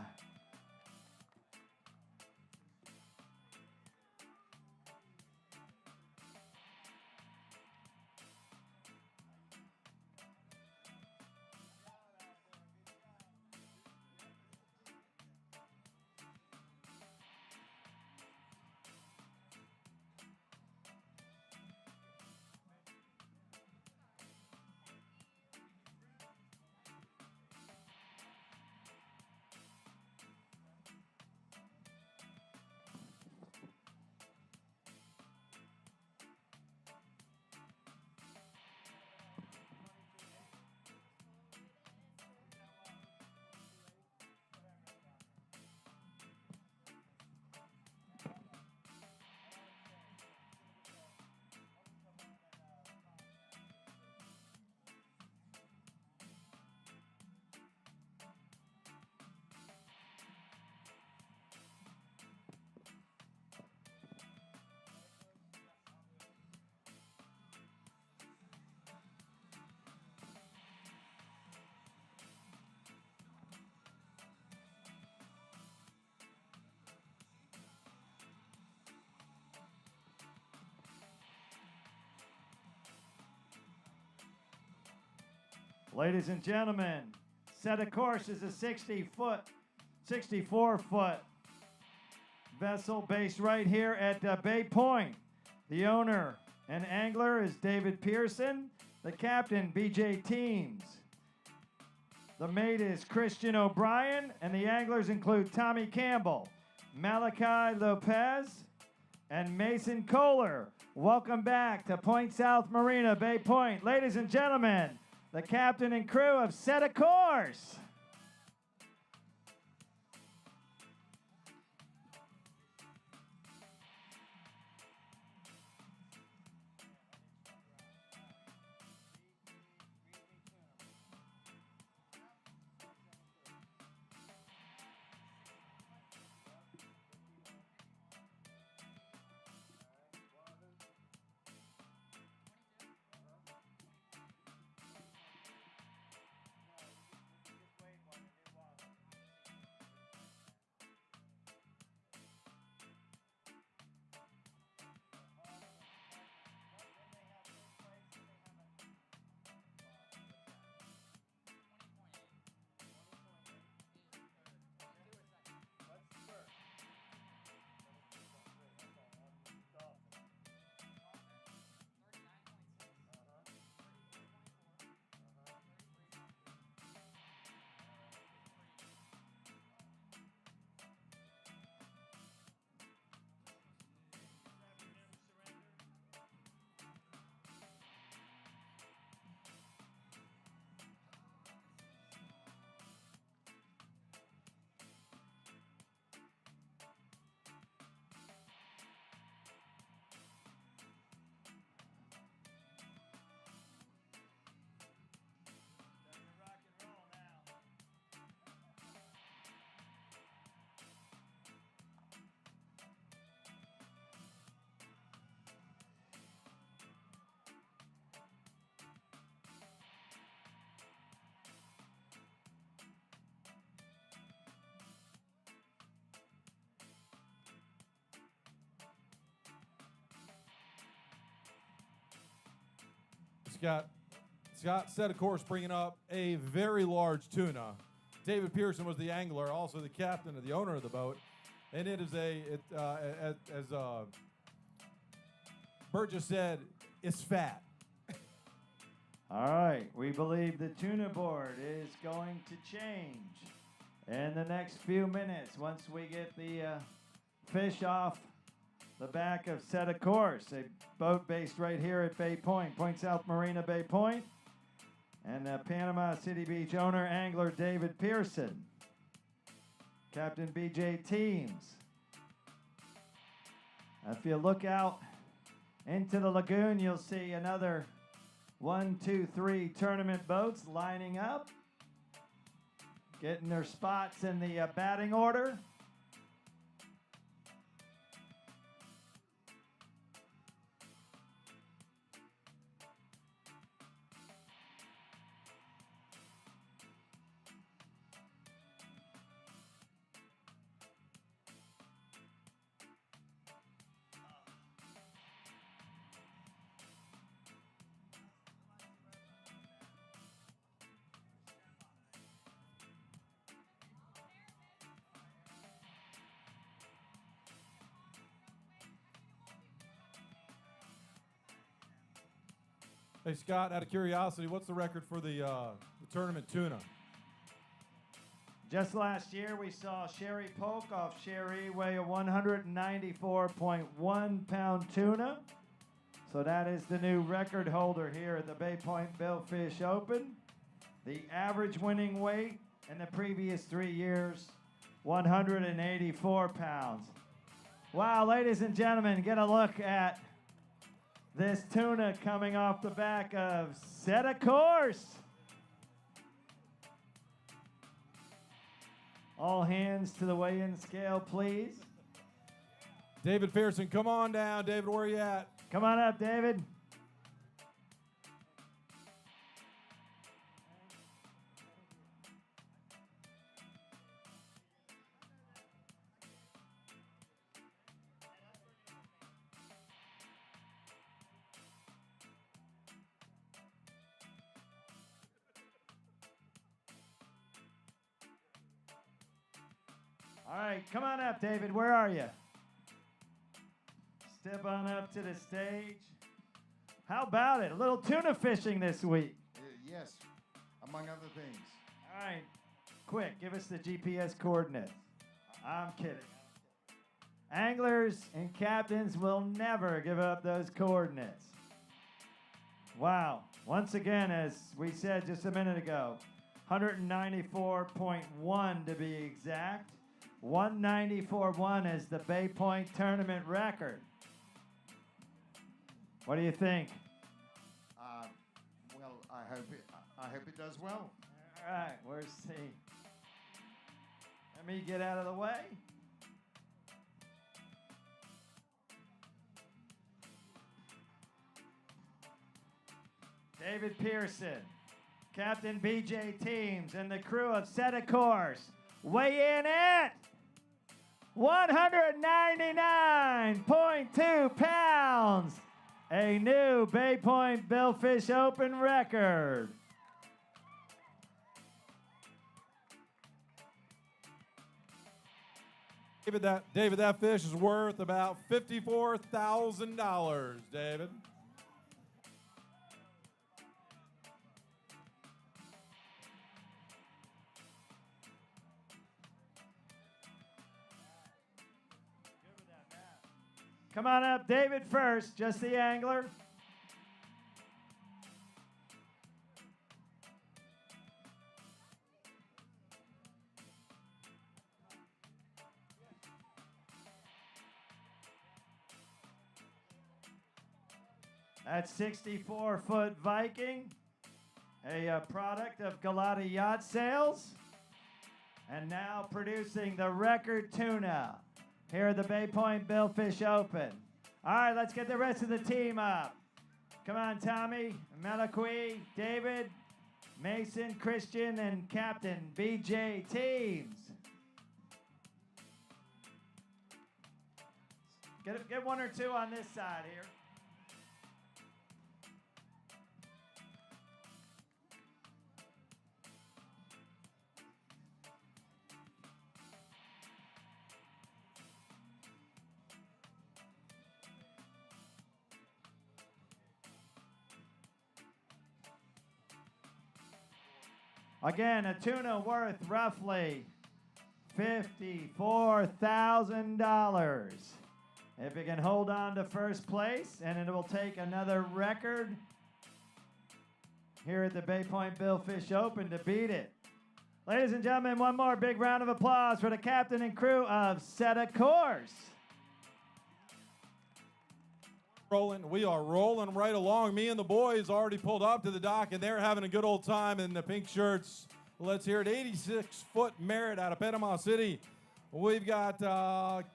Ladies and gentlemen, Set of course is a 64-foot vessel based right here at Bay Point. The owner and angler is David Pearson. The captain, BJ Teams. The mate is Christian O'Brien, and the anglers include Tommy Campbell, Malachi Lopez, and Mason Kohler. Welcome back to Point South Marina, Bay Point. Ladies and gentlemen, the captain and crew of Set a Course. Scott set a course bringing up a very large tuna. David Pearson was the angler, also the captain and the owner of the boat. And it is as Bert just said, it's fat. All right, we believe the tuna board is going to change in the next few minutes once we get the fish off the back of Set a Course, a boat based right here at Bay Point, Point South Marina, Bay Point, and Panama City Beach owner, angler David Pearson, Captain BJ Teams. If you look out into the lagoon, you'll see another 1, 2, 3 tournament boats lining up, getting their spots in the batting order. Hey, Scott, out of curiosity, what's the record for the tournament tuna? Just last year, we saw Sherry Polk off Sherry weigh a 194.1-pound tuna. So that is the new record holder here at the Bay Point Billfish Open. The average winning weight in the previous 3 years, 184 pounds. Wow, ladies and gentlemen, get a look at this tuna coming off the back of Set a Course. All hands to the weigh-in scale, please. David Pearson, come on down. David, where are you at? Come on up, David. All right, come on up, David. Where are you? Step on up to the stage. How about it? A little tuna fishing this week. Yes, among other things. All right, quick, give us the GPS coordinates. I'm kidding. Anglers and captains will never give up those coordinates. Wow. Once again, as we said just a minute ago, 194.1 to be exact. 194.1 is the Bay Point tournament record. What do you think? Well, I hope it does well. All right, where's the... Let me get out of the way. David Pearson, Captain BJ Teams, and the crew of Set a Course weigh in at 199.2 pounds, a new Bay Point Billfish Open record. David, that fish is worth about $54,000, David. Come on up, David first, just the angler. That's 64-foot Viking, a product of Galata Yacht Sales, and now producing the record tuna here at the Bay Point Billfish Open. All right, let's get the rest of the team up. Come on, Tommy, Melaqui, David, Mason, Christian, and Captain BJ Teams. Get one or two on this side here. Again, a tuna worth roughly $54,000. If it can hold on to first place, and it will take another record here at the Bay Point Billfish Open to beat it. Ladies and gentlemen, one more big round of applause for the captain and crew of Set a Course. We are rolling right along. Me and the boys already pulled up to the dock, and they're having a good old time in the pink shirts. Let's hear it. 86-foot Merritt out of Panama City. We've got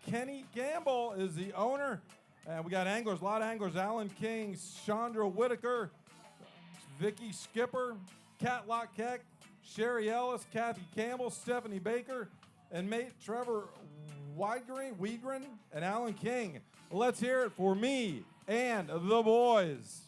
Kenny Gamble is the owner. And we got anglers, a lot of anglers. Alan King, Chandra Whitaker, Vicky Skipper, Kat Lockheck, Sherry Ellis, Kathy Campbell, Stephanie Baker, and mate Trevor Weigren, and Alan King. Let's hear it for me and the boys.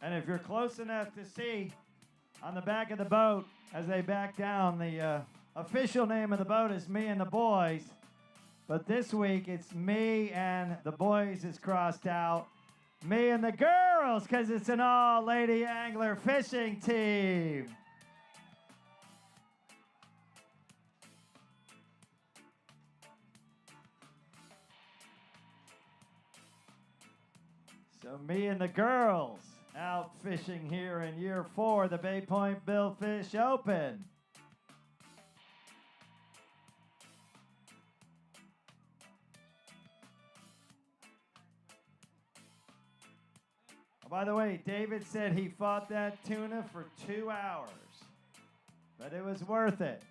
And if you're close enough to see on the back of the boat as they back down, the official name of the boat is Me and the Boys. But this week it's Me and the Boys is crossed out. Me and the girls, because it's an all-lady angler fishing team. So me and the girls out fishing here in year 4, the Bay Point Billfish Open. By the way, David said he fought that tuna for 2 hours, but it was worth it.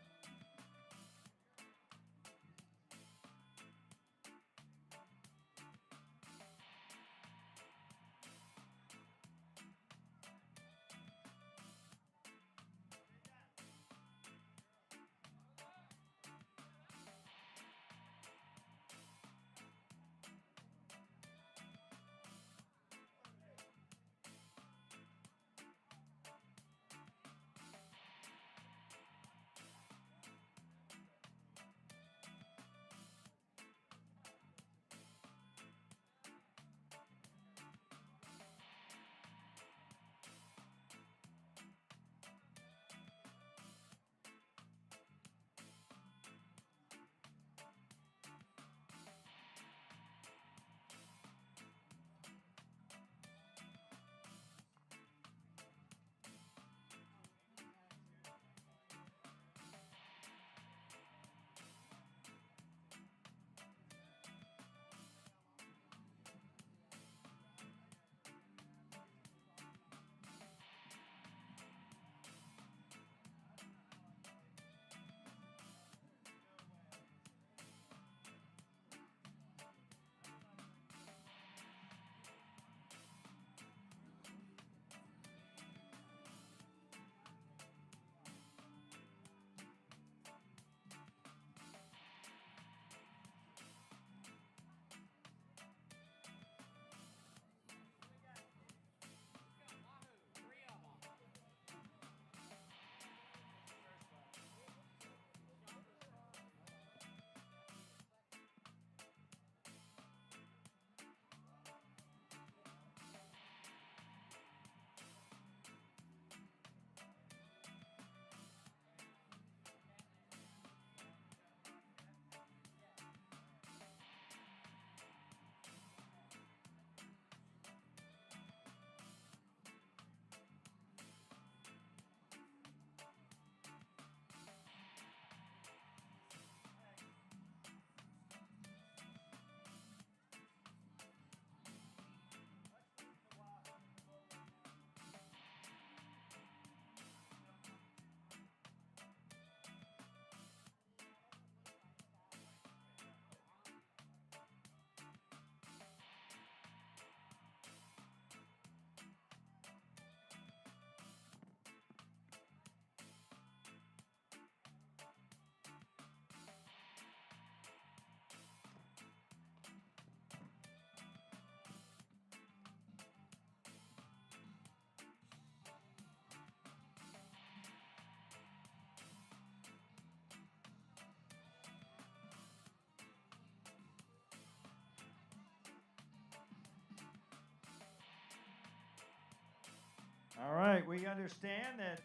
All right, we understand that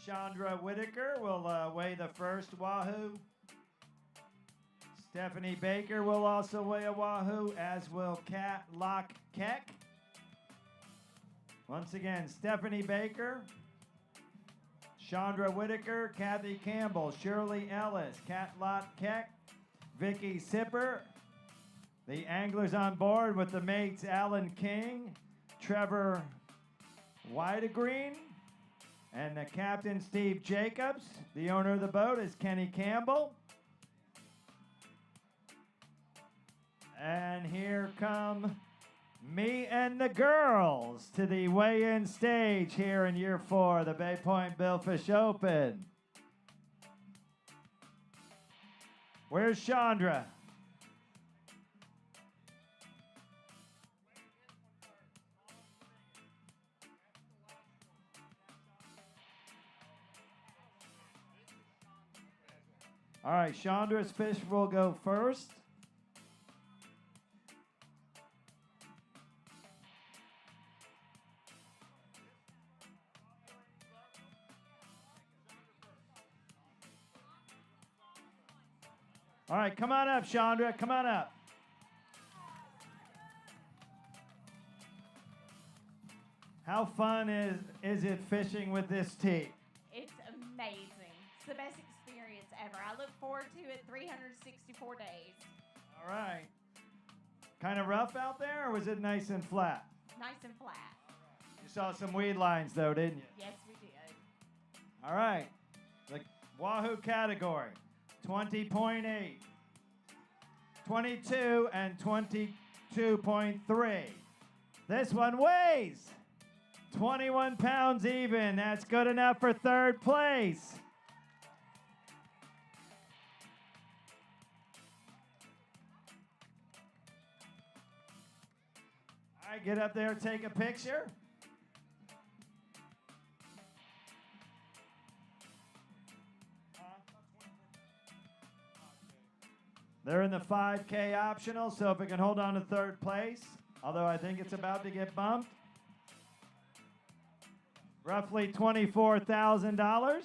Chandra Whitaker will weigh the first wahoo. Stephanie Baker will also weigh a wahoo, as will Kat Lock Keck. Once again, Stephanie Baker, Chandra Whitaker, Kathy Campbell, Shirley Ellis, Kat Lock Keck, Vicky Sipper. The anglers on board with the mates Alan King, Trevor Widegreen, and the captain Steve Jacobs. The owner of the boat is Kenny Campbell. And here come me and the girls to the weigh-in stage here in year 4, the Bay Point Billfish Open. Where's Chandra? All right, Chandra's fish will go first. All right, come on up, Chandra. Come on up. How fun is it fishing with this team? It's amazing. It's the best experience ever. I look forward to it 364 days. All right. Kind of rough out there, or was it nice and flat? Nice and flat. You saw some weed lines, though, didn't you? Yes, we did. All right. The Wahoo category, 20.8, 22, and 22.3. This one weighs 21 pounds even. That's good enough for third place. All right, get up there, take a picture. They're in the 5K optional, so if it can hold on to third place, although I think it's about to get bumped. Roughly $24,000.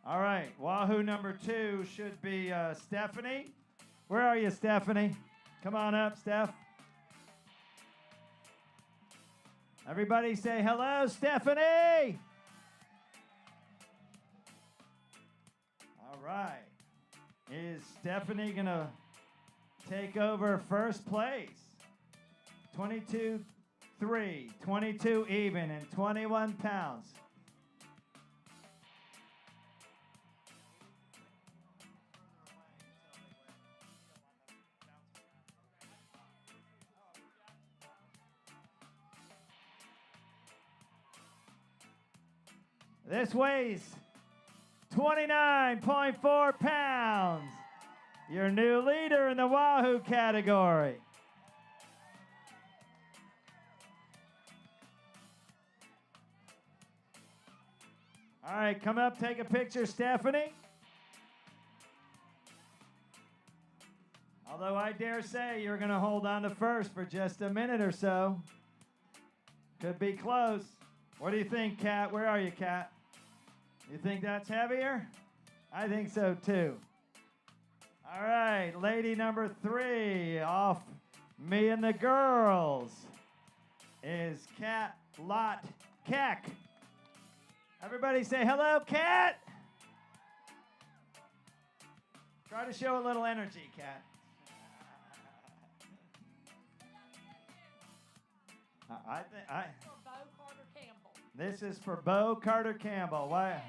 All right, Wahoo number 2 should be Stephanie. Where are you, Stephanie? Come on up, Steph. Everybody say hello, Stephanie. All right. Is Stephanie going to take over first place? 22-3, 22 even, and 21 pounds. This weighs 29.4 pounds. Your new leader in the Wahoo category. All right, come up, take a picture, Stephanie. Although I dare say you're going to hold on to first for just a minute or so. Could be close. What do you think, Kat? Where are you, Kat? You think that's heavier? I think so, too. All right, lady number 3 off Me and the Girls is Kat Lot Keck. Everybody say hello, Kat. Try to show a little energy, Kat. For Bo Carter Campbell. This is for Bo Carter Campbell. Why?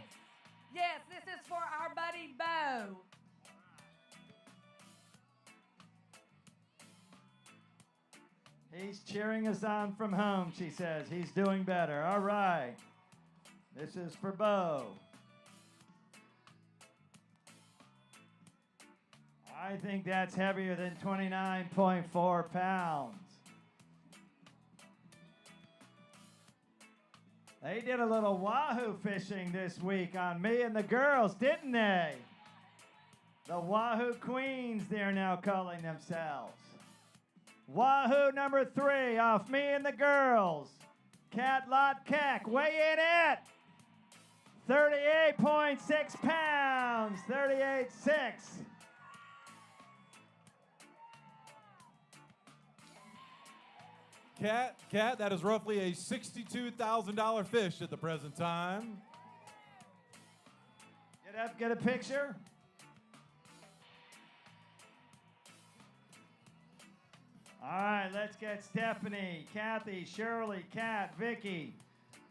Yes, this is for our buddy Bo. He's cheering us on from home, she says. He's doing better. All right. This is for Bo. I think that's heavier than 29.4 pounds. They did a little Wahoo fishing this week on Me and the Girls, didn't they? The Wahoo Queens, they're now calling themselves. Wahoo number 3 off Me and the Girls. Kat Lot Keck, weigh in at 38.6 pounds, 38.6. Kat, that is roughly a $62,000 fish at the present time. Get up, get a picture. All right, let's get Stephanie, Kathy, Shirley, Kat, Vicky,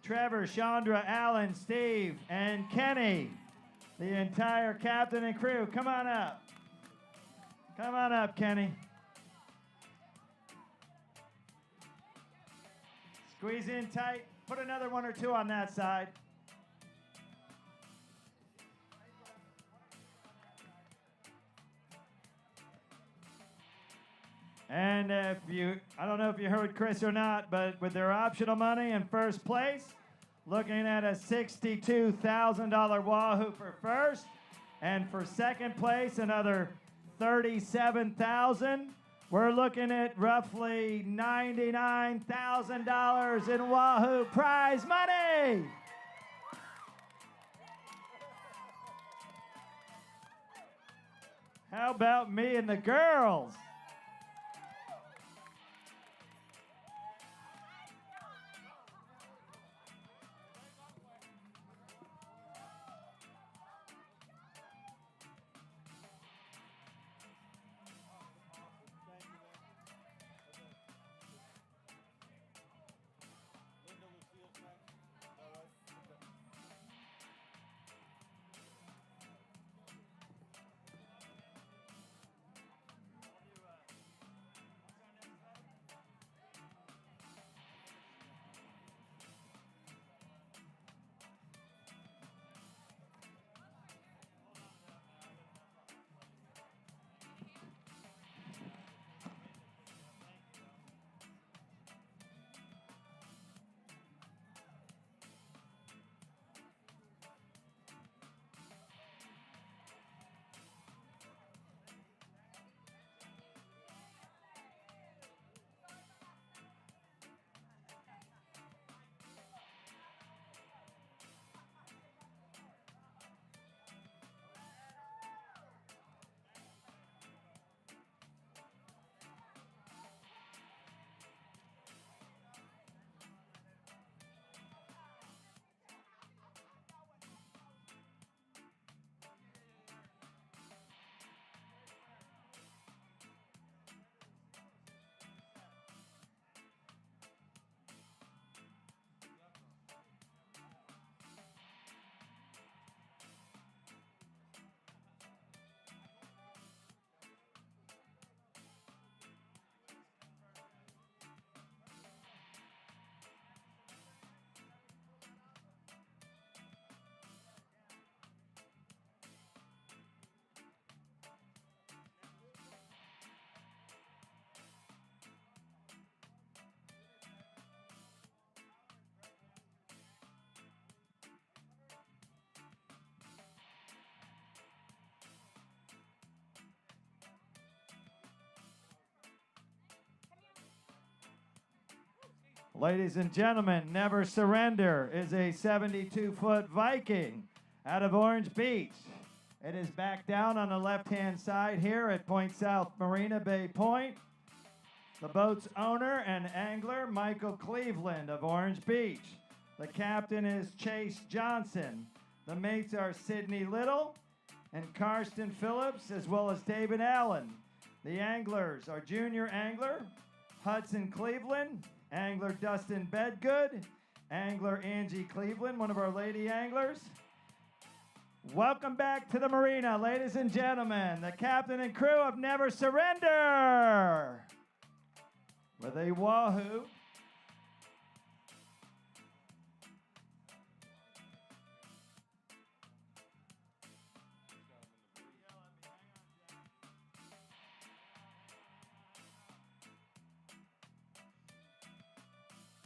Trevor, Chandra, Alan, Steve, and Kenny. The entire captain and crew. Come on up. Come on up, Kenny. Squeeze in tight. Put another 1 or 2 on that side. And I don't know if you heard Chris or not, but with their optional money in first place, looking at a $62,000 Wahoo for first, And for second place, another $37,000. We're looking at roughly $99,000 in Wahoo prize money. How about me and the girls? Ladies and gentlemen, Never Surrender is a 72-foot Viking out of Orange Beach. It is back down on the left-hand side here at Point South Marina Bay Point. The boat's owner and angler, Michael Cleveland of Orange Beach. The captain is Chase Johnson. The mates are Sidney Little and Karsten Phillips, as well as David Allen. The anglers are junior angler Hudson Cleveland, angler Dustin Bedgood, angler Angie Cleveland, one of our lady anglers. Welcome back to the marina, ladies and gentlemen, the captain and crew of Never Surrender with a Wahoo.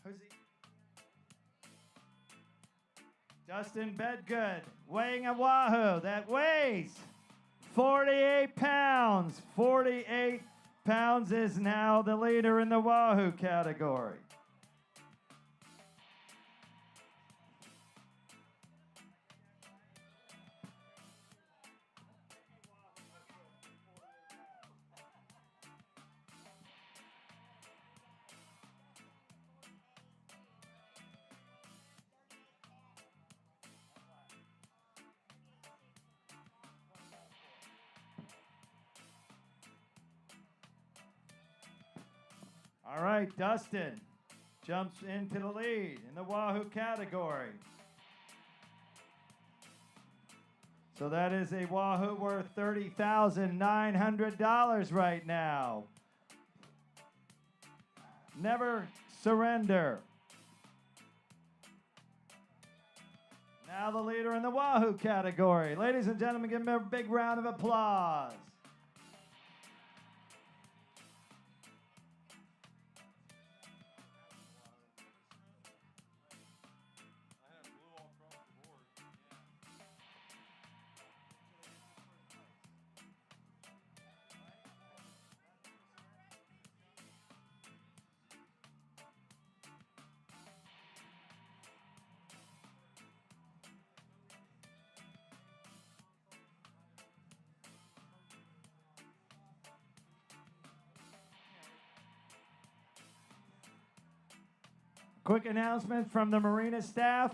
Who's he? Dustin Bedgood, weighing a Wahoo that weighs 48 pounds. 48 pounds is now the leader in the Wahoo category. All right, Dustin jumps into the lead in the Wahoo category. So that is a Wahoo worth $30,900 right now. Never Surrender. Now the leader in the Wahoo category. Ladies and gentlemen, give him a big round of applause. Quick announcement from the marina staff.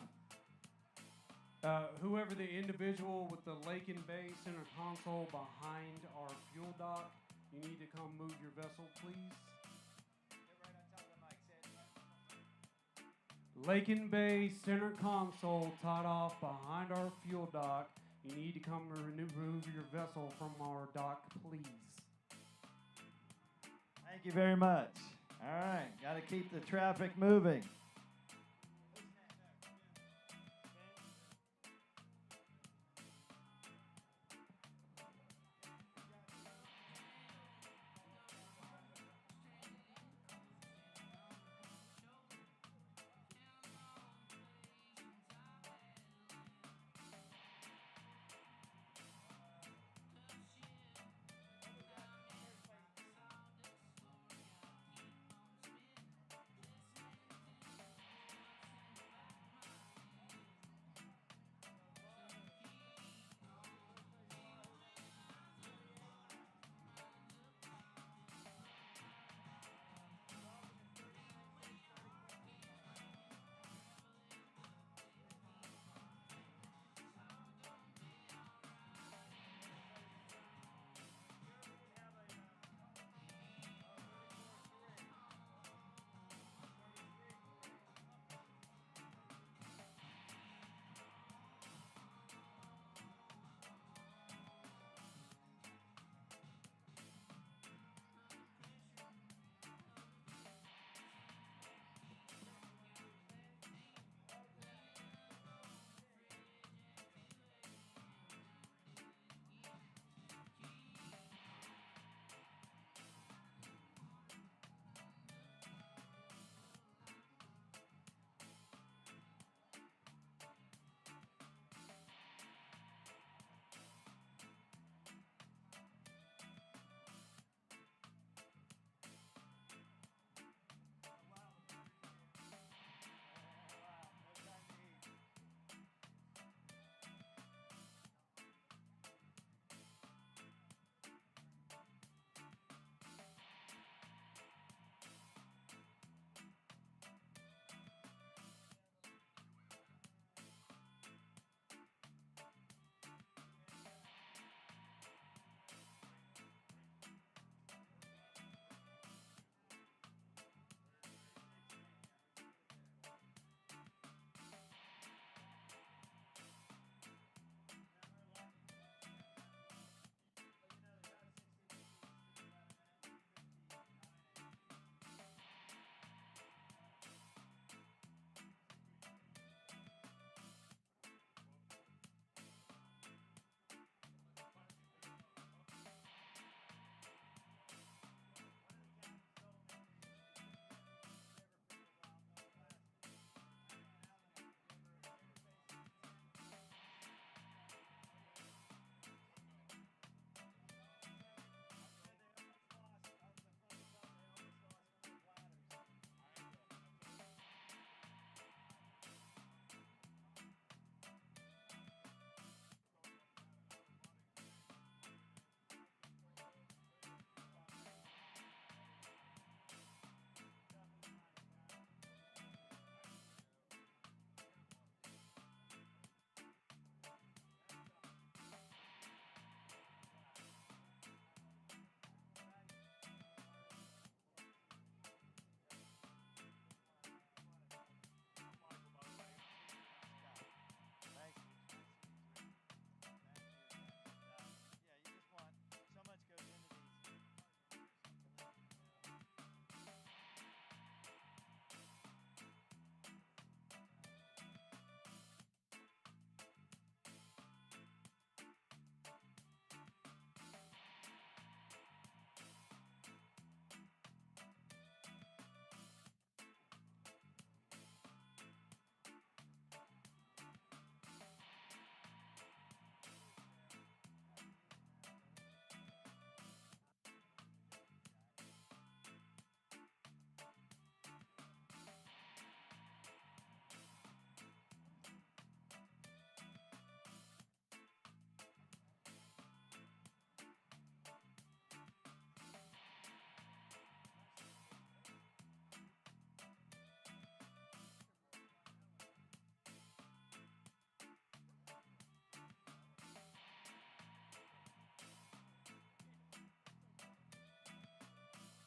Whoever the individual with the Lake and Bay center console behind our fuel dock, you need to come move your vessel, please. Lake and Bay center console tied off behind our fuel dock. You need to come remove your vessel from our dock, please. Thank you very much. All right, got to keep the traffic moving.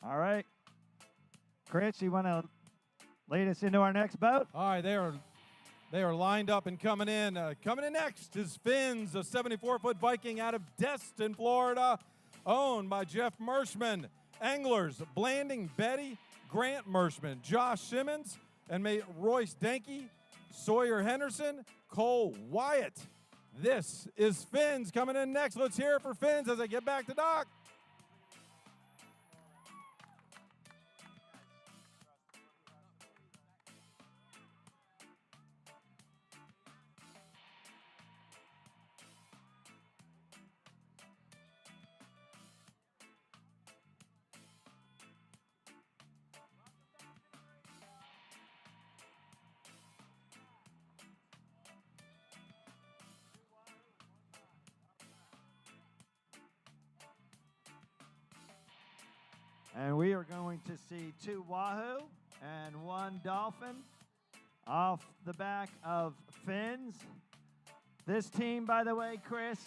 All right. Chris, you want to lead us into our next boat? All right, they are lined up and coming in. Coming in next is Finn's, a 74-foot Viking out of Destin, Florida, owned by Jeff Mershman. Anglers, Blanding Betty, Grant Mershman, Josh Simmons, and mate Royce Denke, Sawyer Henderson, Cole Wyatt. This is Finn's coming in next. Let's hear it for Finn's as I get back to dock. And we are going to see 2 wahoo and 1 dolphin off the back of Finn's. This team, by the way, Chris,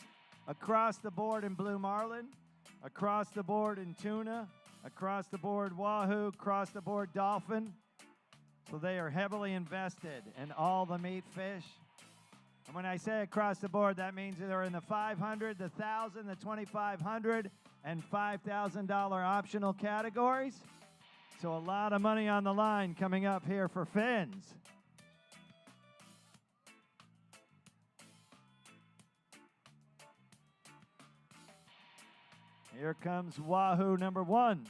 across the board in blue marlin, across the board in tuna, across the board wahoo, across the board dolphin. So they are heavily invested in all the meat fish. And when I say across the board, that means they're in the 500, the 1,000, the 2,500, and $5,000 optional categories. So a lot of money on the line coming up here for Finn's. Here comes wahoo number 1.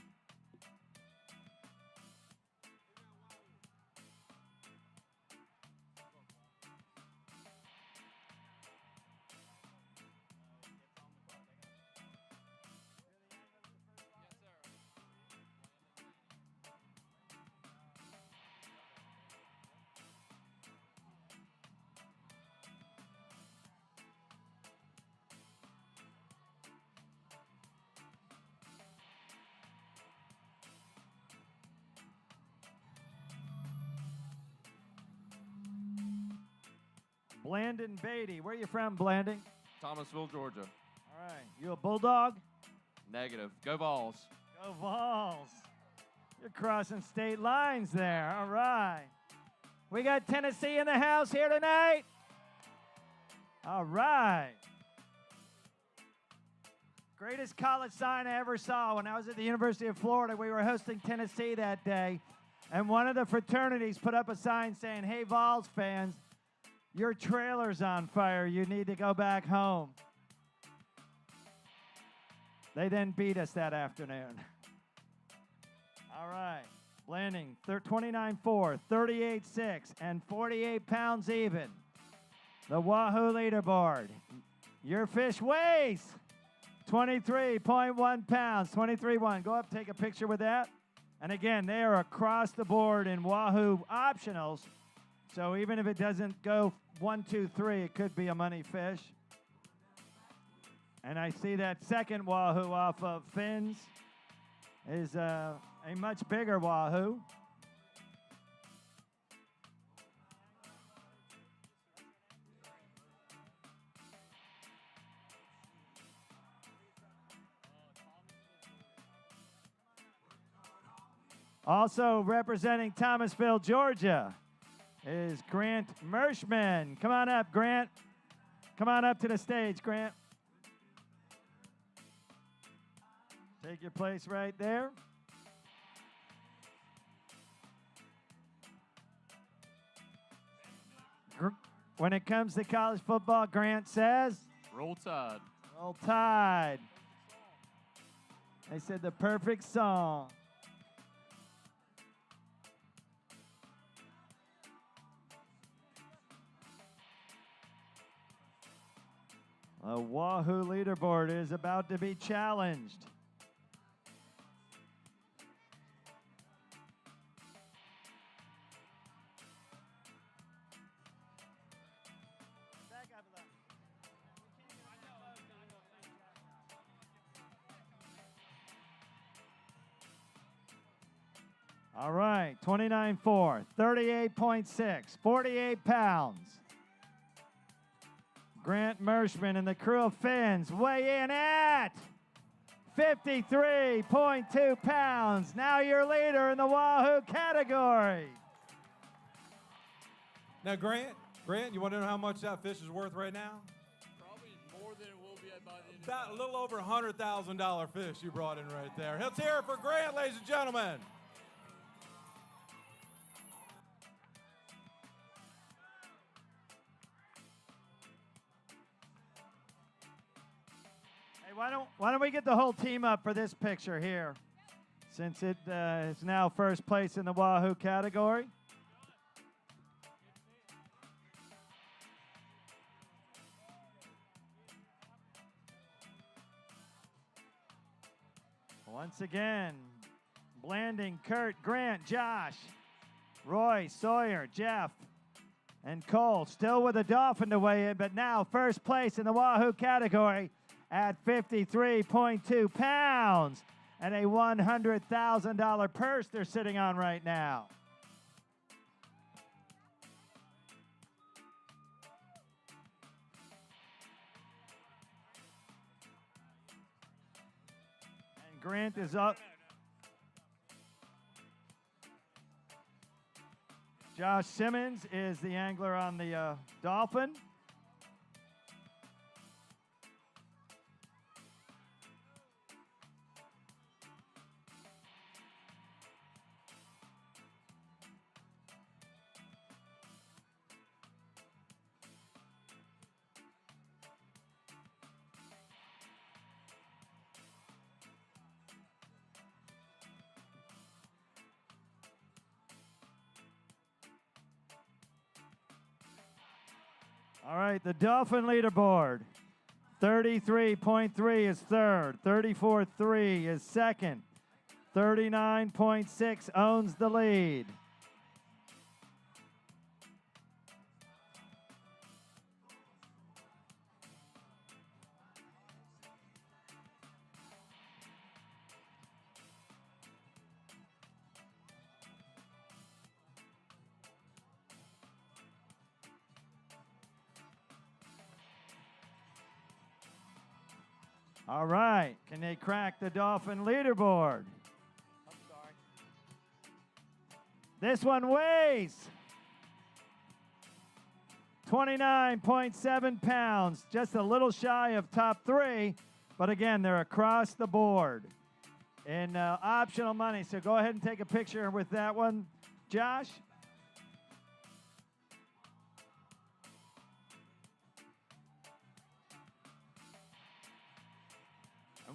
Blandon Beatty. Where you from, Blanding? Thomasville, Georgia. All right. You a Bulldog? Negative. Go Vols. Go Vols. You're crossing state lines there. All right. We got Tennessee in the house here tonight. All right. Greatest college sign I ever saw. When I was at the University of Florida, we were hosting Tennessee that day, and one of the fraternities put up a sign saying, "Hey, Vols fans, your trailer's on fire. You need to go back home." They then beat us that afternoon. All right. Landing 29-4, 38-6, and 48 pounds even. The Wahoo leaderboard. Your fish weighs 23.1 pounds, 23.1. Go up, take a picture with that. And again, they are across the board in Wahoo optionals. So even if it doesn't go 1, 2, 3, it could be a money fish. And I see that second wahoo off of Finn's is a much bigger wahoo. Also representing Thomasville, Georgia, is Grant Mershman. Come on up, Grant. Come on up to the stage, Grant. Take your place right there. When it comes to college football, Grant says, Roll Tide. Roll Tide. They said the perfect song. The Wahoo leaderboard is about to be challenged. All right, 29.4, 38.6, 48 pounds. Grant Mershman and the crew of Finn's weigh in at 53.2 pounds. Now your leader in the Wahoo category. Now, Grant, you want to know how much that fish is worth right now? Probably more than it will be by the end of About a little over $100,000 fish you brought in right there. Let's hear it for Grant, ladies and gentlemen. Hey, why don't we get the whole team up for this picture here, since it is now first place in the Wahoo category. Once again, Blanding, Kurt, Grant, Josh, Roy, Sawyer, Jeff, and Cole still with a Dolphin to weigh in, but now first place in the Wahoo category at 53.2 pounds and a $100,000 purse they're sitting on right now. And Grant is up. Josh Simmons is the angler on the Dolphin. All right, the Dolphin leaderboard. 33.3 is third. 34.3 is second. 39.6 owns the lead. All right, can they crack the Dolphin leaderboard? I'm sorry. This one weighs 29.7 pounds, just a little shy of top three, but again, they're across the board in optional money. So go ahead and take a picture with that one, Josh.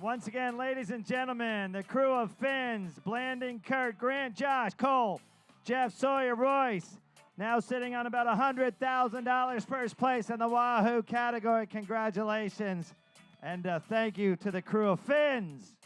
Once again, ladies and gentlemen, the crew of Finns, Blanding, Kurt, Grant, Josh, Cole, Jeff, Sawyer, Royce, now sitting on about $100,000 first place in the Wahoo category. Congratulations, and thank you to the crew of Finns.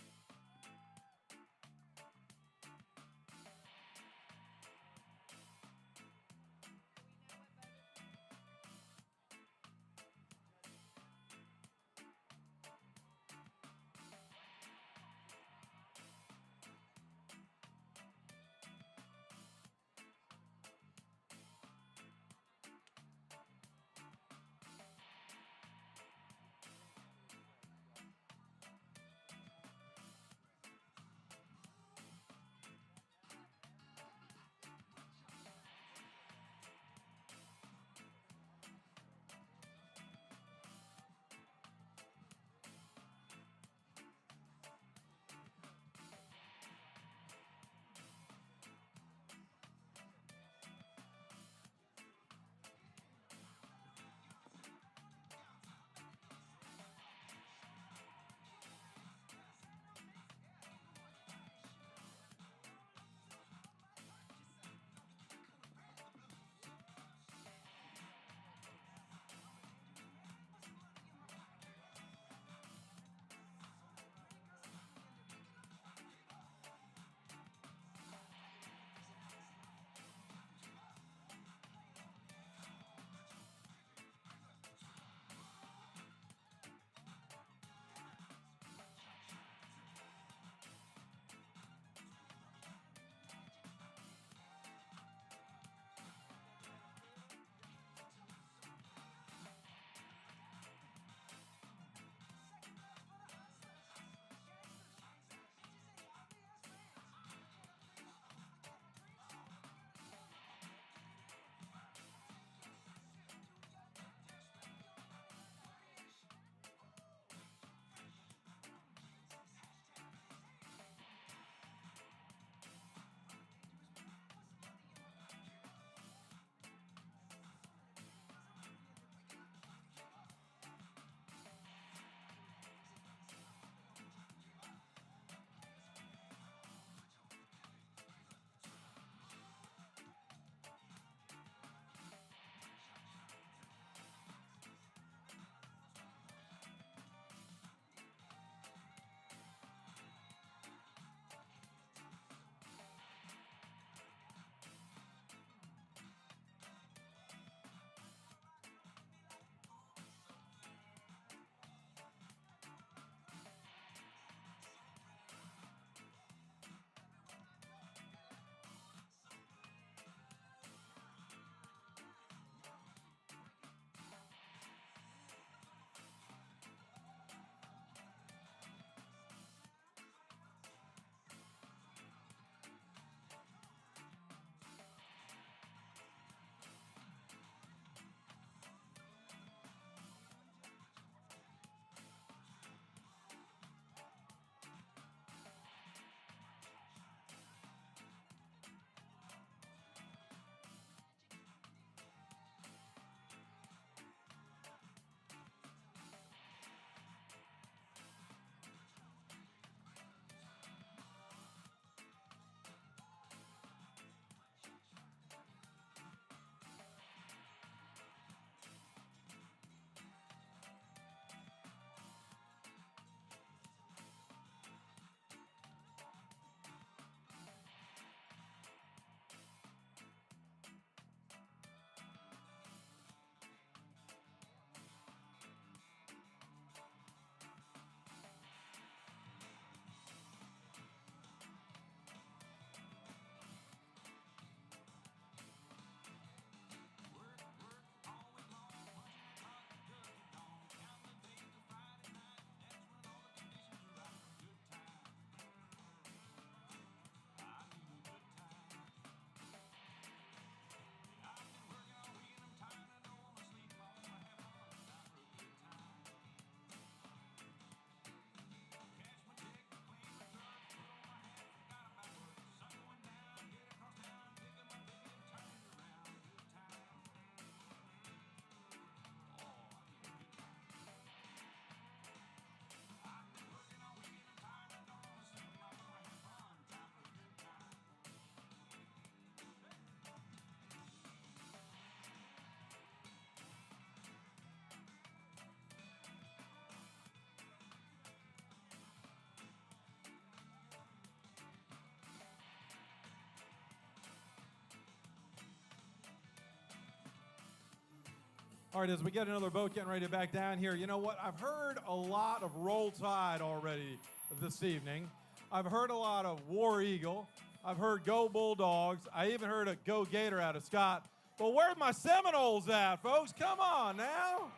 All right, as we get another boat getting ready to back down here, you know what? I've heard a lot of Roll Tide already this evening. I've heard a lot of War Eagle. I've heard Go Bulldogs. I even heard a Go Gator out of Scott. But where's my Seminoles at, folks? Come on now.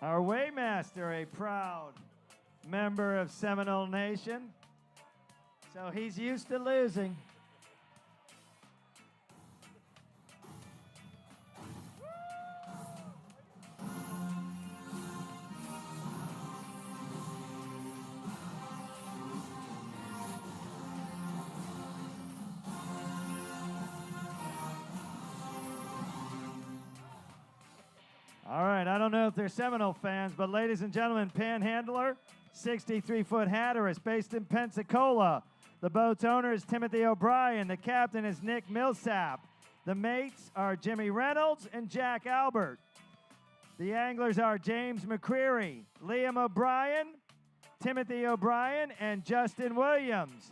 Our Waymaster, a proud member of Seminole Nation. So he's used to losing. All right, I don't know if they're Seminole fans, but ladies and gentlemen, Panhandler, 63-foot Hatteras, based in Pensacola. The boat's owner is Timothy O'Brien. The captain is Nick Millsap. The mates are Jimmy Reynolds and Jack Albert. The anglers are James McCreary, Liam O'Brien, Timothy O'Brien, and Justin Williams.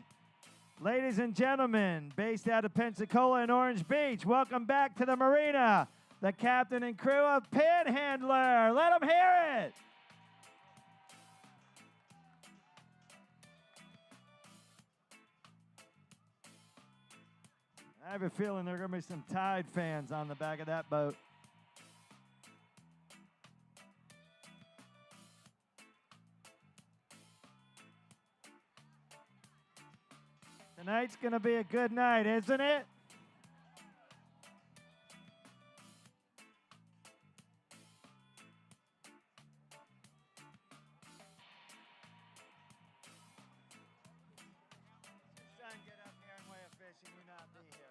Ladies and gentlemen, based out of Pensacola and Orange Beach, welcome back to the marina, the captain and crew of Panhandler. Let them hear it. I have a feeling there are going to be some Tide fans on the back of that boat. Tonight's going to be a good night, isn't it? Son, get up here and weigh a fish and you not be here.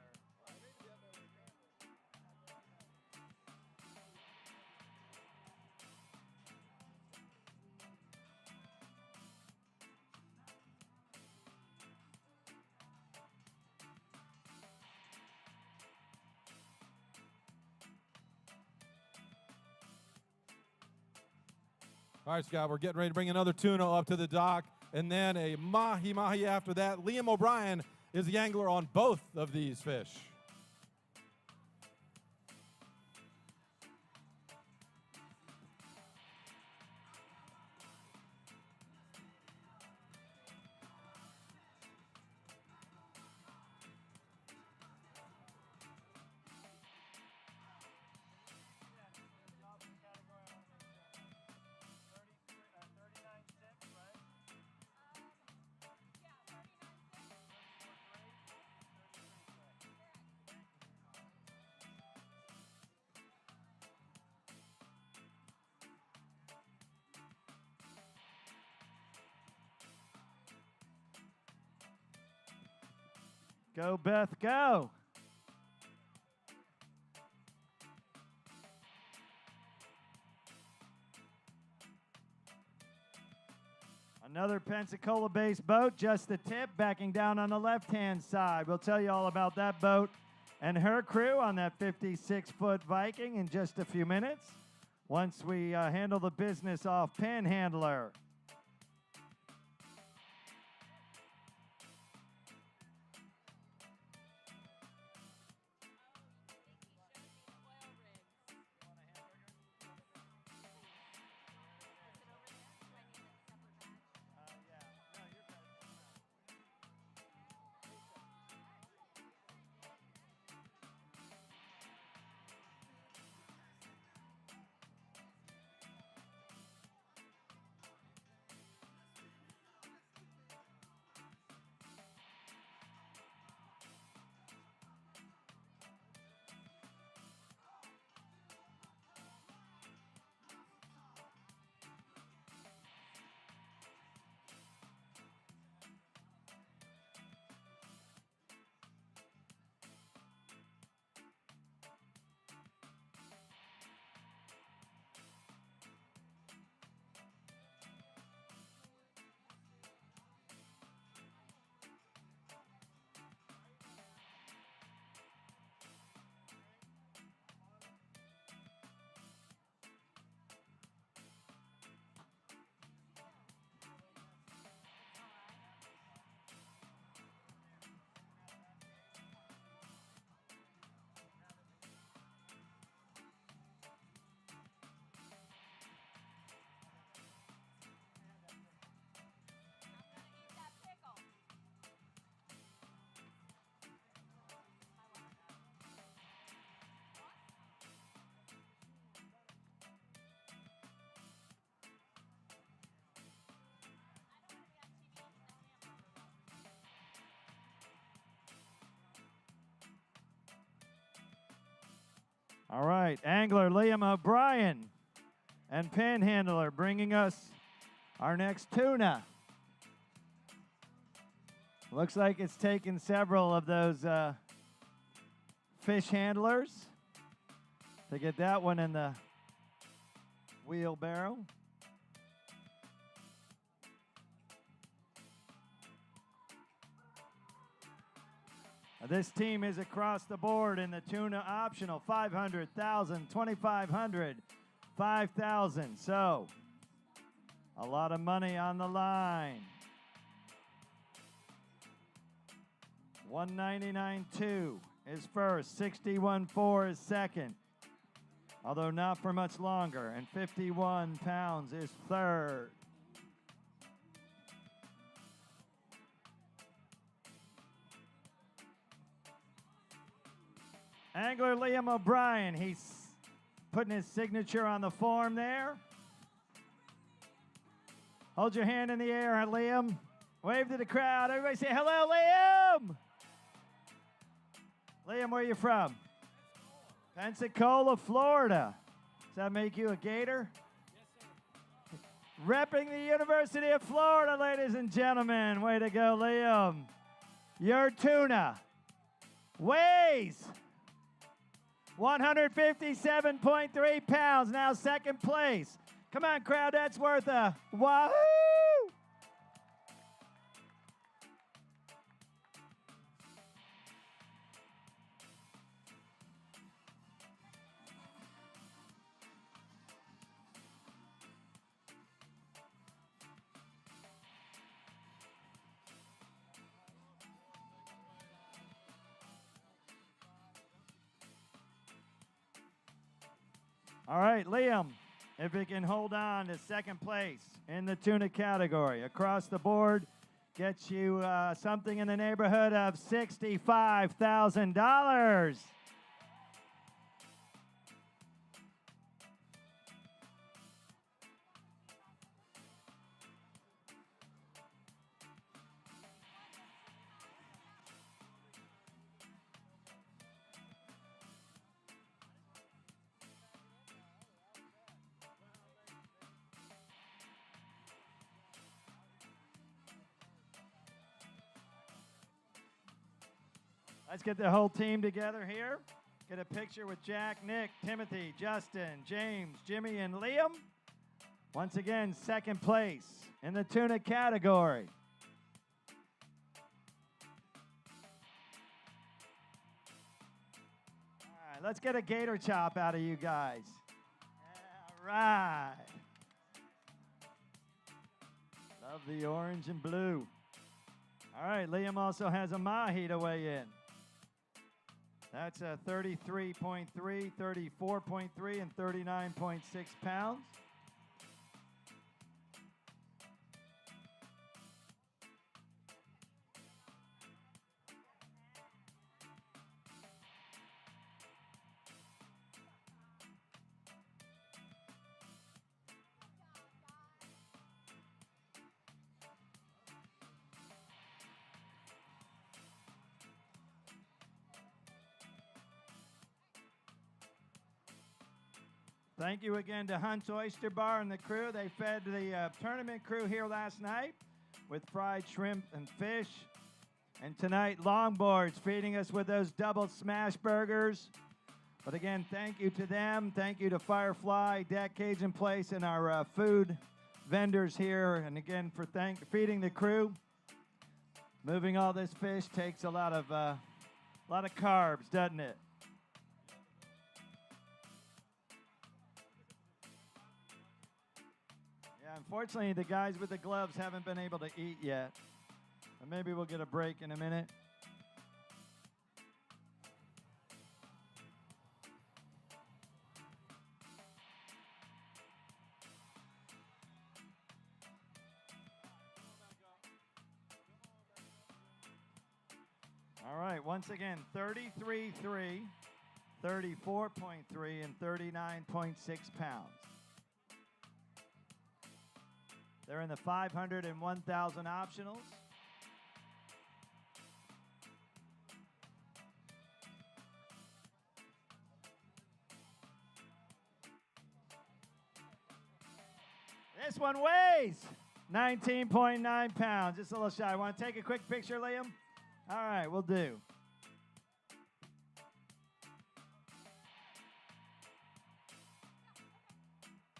All right, Scott, we're getting ready to bring another tuna up to the dock, and then a mahi-mahi after that. Liam O'Brien is the angler on both of these fish. Go, Beth, go. Another Pensacola-based boat, just the tip, backing down on the left-hand side. We'll tell you all about that boat and her crew on that 56-foot Viking in just a few minutes once we handle the business off Panhandler. All right, angler Liam O'Brien and panhandler bringing us our next tuna. Looks like it's taken several of those fish handlers to get that one in the wheelbarrow. This team is across the board in the tuna optional, 500, 1,000, 2,500, 5,000. So, a lot of money on the line. 199.2 is first, 61.4 is second, although not for much longer, and 51 pounds is third. Angler Liam O'Brien, he's putting his signature on the form there. Hold your hand in the air, Liam. Wave to the crowd. Everybody say, hello, Liam. Liam, where are you from? Pensacola, Florida. Does that make you a Gator? Yes, sir. Repping the University of Florida, ladies and gentlemen. Way to go, Liam. Your tuna weighs 157.3 pounds, now second place. Come on, crowd, that's worth a wahoo! All right, Liam, if you can hold on to second place in the tuna category. Across the board, gets you something in the neighborhood of $65,000. Let's get the whole team together here. Get a picture with Jack, Nick, Timothy, Justin, James, Jimmy, and Liam. Once again, second place in the tuna category. All right, let's get a gator chop out of you guys. All right. Love the orange and blue. All right, Liam also has a mahi to weigh in. That's a 33.3, 34.3, and 39.6 pounds. Thank you again to Hunt's Oyster Bar and the crew. They fed the tournament crew here last night with fried shrimp and fish. And tonight, Longboards feeding us with those double smash burgers. But again, thank you to them. Thank you to Firefly, Deck Cajun Place, and our food vendors here. And again, for feeding the crew. Moving all this fish takes a lot of carbs, doesn't it? Unfortunately, the guys with the gloves haven't been able to eat yet. But maybe we'll get a break in a minute. All right, once again, 33.3, 34.3, and 39.6 pounds. They're in the 500 and 1,000 optionals. This one weighs 19.9 pounds. Just a little shy. Want to take a quick picture, Liam? All right, we'll do.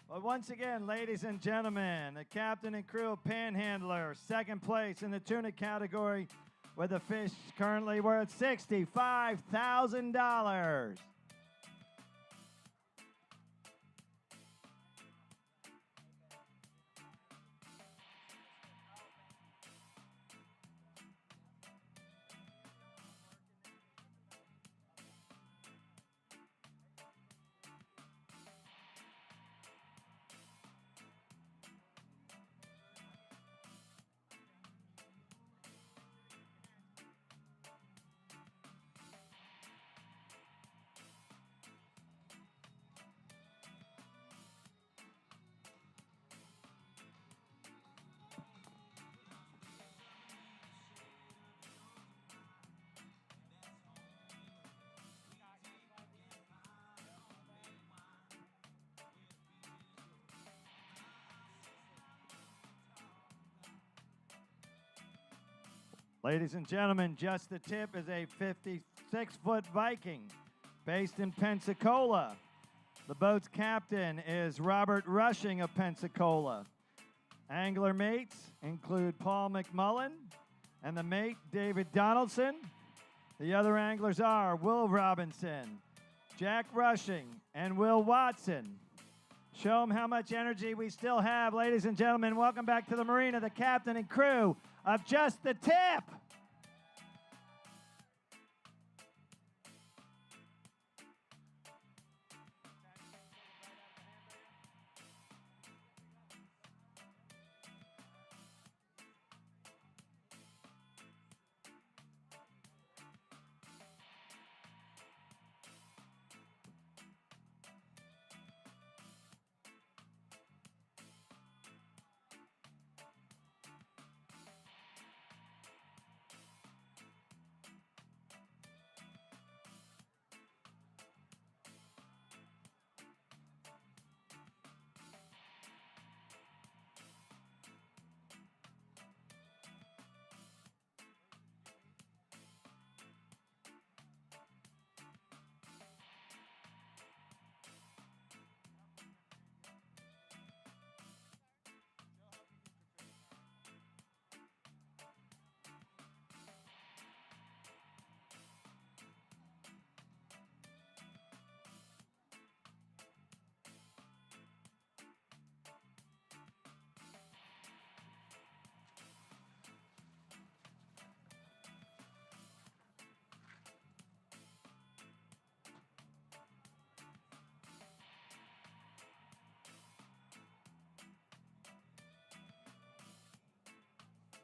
Well, once again, ladies and gentlemen, the captain and crew of Panhandler, second place in the tuna category with a fish currently worth $65,000. Ladies and gentlemen, Just the Tip is a 56-foot Viking based in Pensacola. The boat's captain is Robert Rushing of Pensacola. Angler mates include Paul McMullen and the mate David Donaldson. The other anglers are Will Robinson, Jack Rushing, and Will Watson. Show them how much energy we still have. Ladies and gentlemen, welcome back to the marina, the captain and crew of Just the Tip.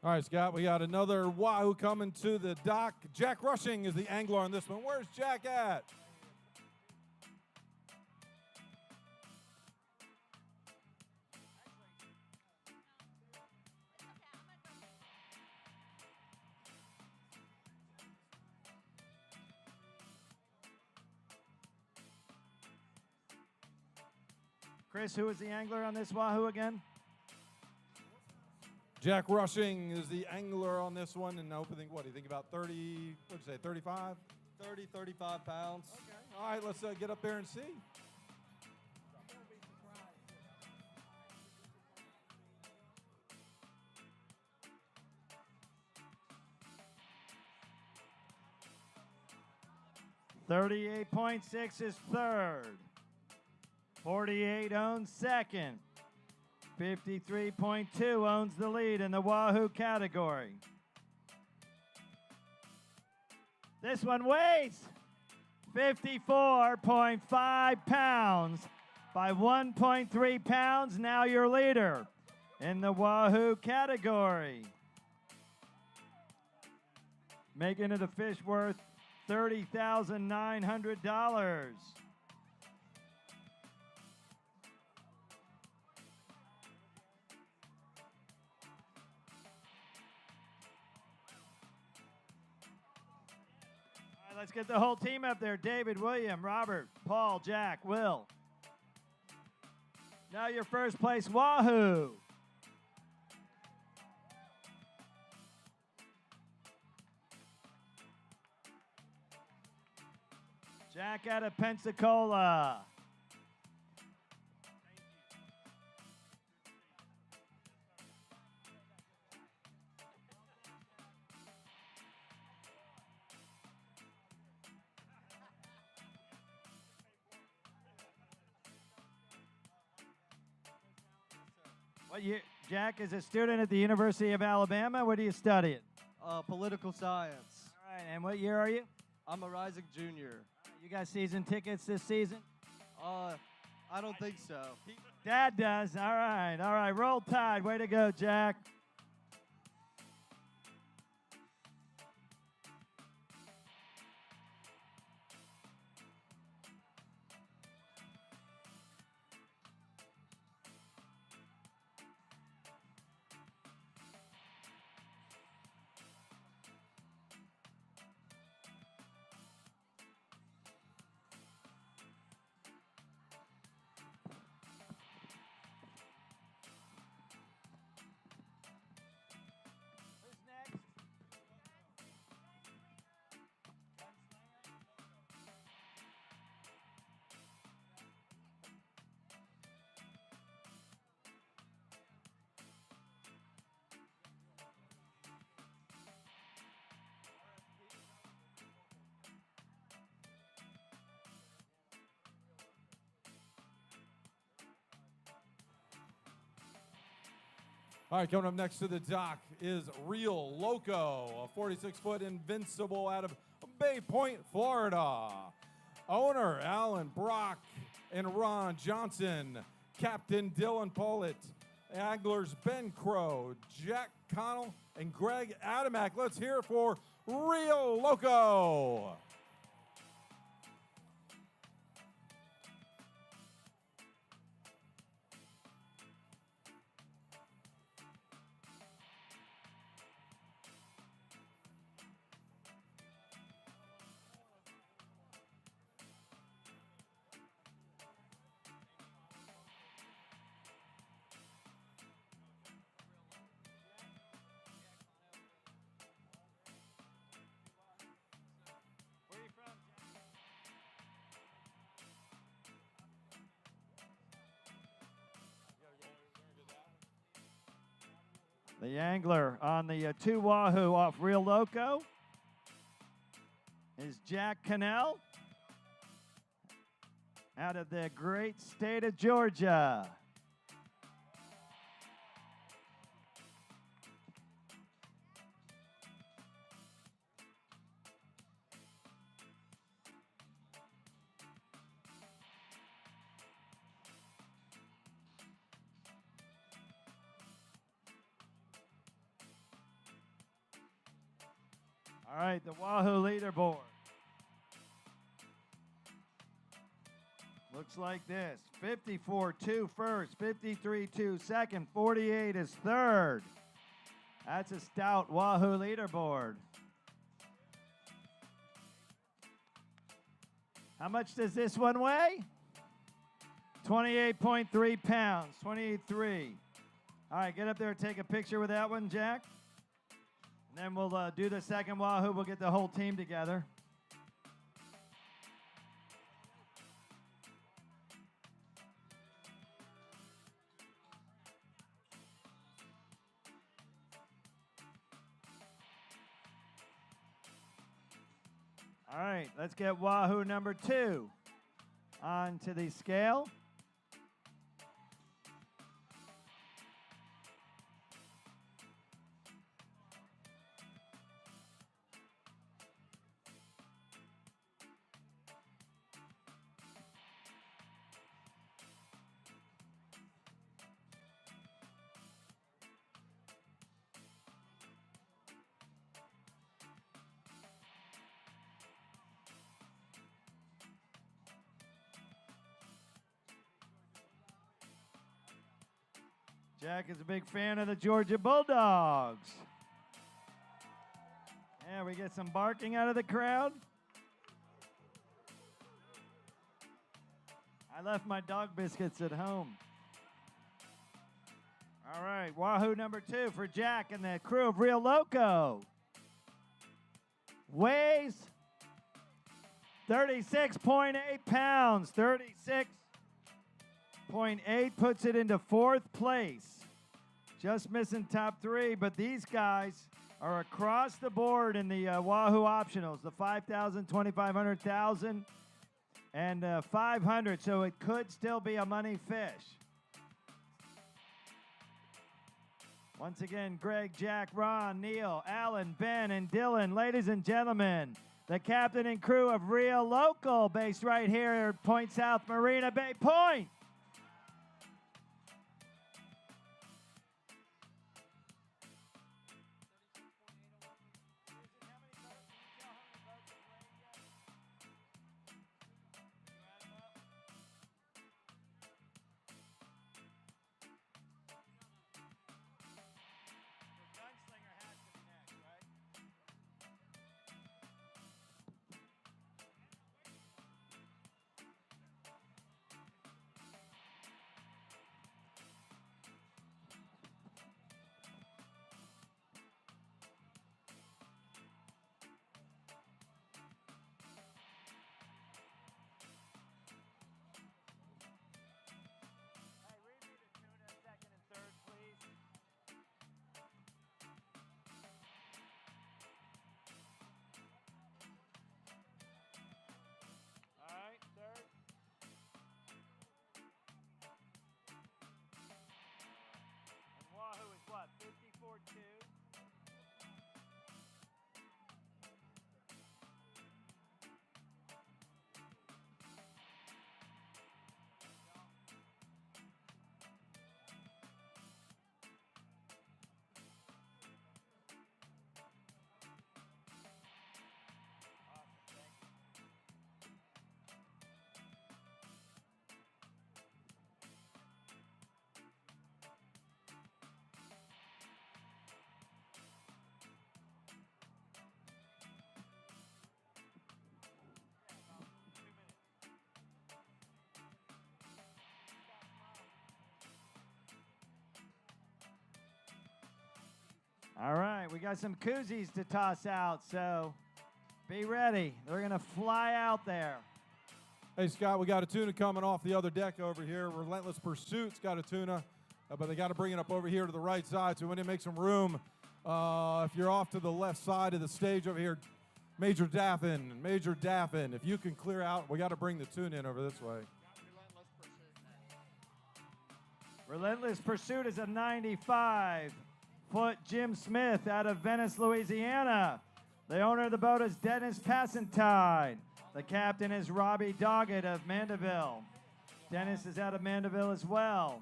All right, Scott, we got another Wahoo coming to the dock. Jack Rushing is the angler on this one. Where's Jack at? Chris, who is the angler on this Wahoo again? Jack Rushing is the angler on this one, and I hope you think, what do you think about 30, what'd you say, 35? 30, 35 pounds. Okay. All right, let's get up there and see. $38.6 is third. 48 owns second. 53.2 owns the lead in the Wahoo category. This one weighs 54.5 pounds. By 1.3 pounds, now your leader in the Wahoo category. Making it a fish worth $30,900. Let's get the whole team up there. David, William, Robert, Paul, Jack, Will. Now your first place Wahoo. Jack out of Pensacola. What year? Jack is a student at the University of Alabama. What are you studying? Political science. All right, and what year are you? I'm a rising junior. You got season tickets this season? I don't think so. Dad does. All right. Roll Tide. Way to go, Jack. All right, coming up next to the dock is Real Loco, a 46-foot invincible out of Bay Point, Florida. Owner Alan Brock and Ron Johnson, Captain Dylan Pollitt, anglers Ben Crow, Jack Connell, and Greg Adamak. Let's hear it for Real Loco. The angler on the 2 Wahoo off Real Loco is Jack Cannell out of the great state of Georgia. All right, the Wahoo leaderboard looks like this. 54-2 first, 53-2 second, 48 is third. That's a stout Wahoo leaderboard. How much does this one weigh? 28.3 pounds, 28.3. All right, get up there and take a picture with that one, Jack. And then we'll do the second Wahoo. We'll get the whole team together. All right, let's get Wahoo number 2 onto the scale. Jack is a big fan of the Georgia Bulldogs. Yeah, we get some barking out of the crowd. I left my dog biscuits at home. All right, Wahoo number 2 for Jack and the crew of Real Loco. Weighs 36.8 pounds. 36.8 puts it into 4th place. Just missing top 3, but these guys are across the board in the Wahoo optionals, the 5,000, 2,500, 1,000, and 500, so it could still be a money fish. Once again, Greg, Jack, Ron, Neil, Alan, Ben, and Dylan, ladies and gentlemen, the captain and crew of Real Local, based right here at Point South Marina Bay Point. Wahoo is what, 54.2? All right, we got some koozies to toss out, so be ready. They're going to fly out there. Hey, Scott, we got a tuna coming off the other deck over here. Relentless Pursuit's got a tuna, but they got to bring it up over here to the right side, so we need to make some room. If you're off to the left side of the stage over here, Major Daffin, if you can clear out, we got to bring the tuna in over this way. Relentless Pursuit is a 95-foot Jim Smith out of Venice, Louisiana. The owner of the boat is Dennis Passantine. The captain is Robbie Doggett of Mandeville. Dennis is out of Mandeville as well.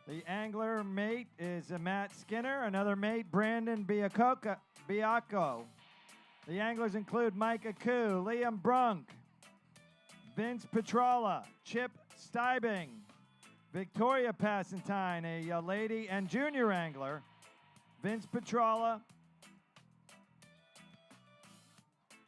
The angler mate is Matt Skinner. Another mate, Brandon Biacco. The anglers include Mike Aku, Liam Brunk, Vince Petrola, Chip Steibing, Victoria Passantine, a lady and junior angler, Vince Petrola,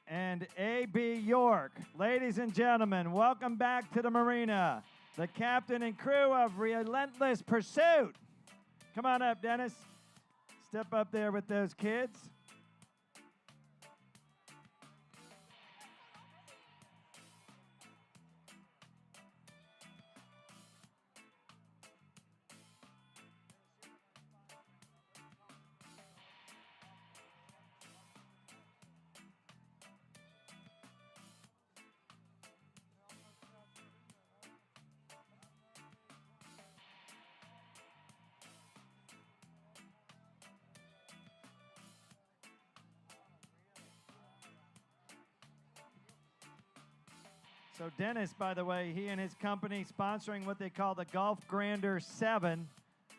and A.B. York. Ladies and gentlemen, welcome back to the marina. The captain and crew of Relentless Pursuit. Come on up, Dennis. Step up there with those kids. So Dennis, by the way, he and his company sponsoring what they call the Gulf Grander 7,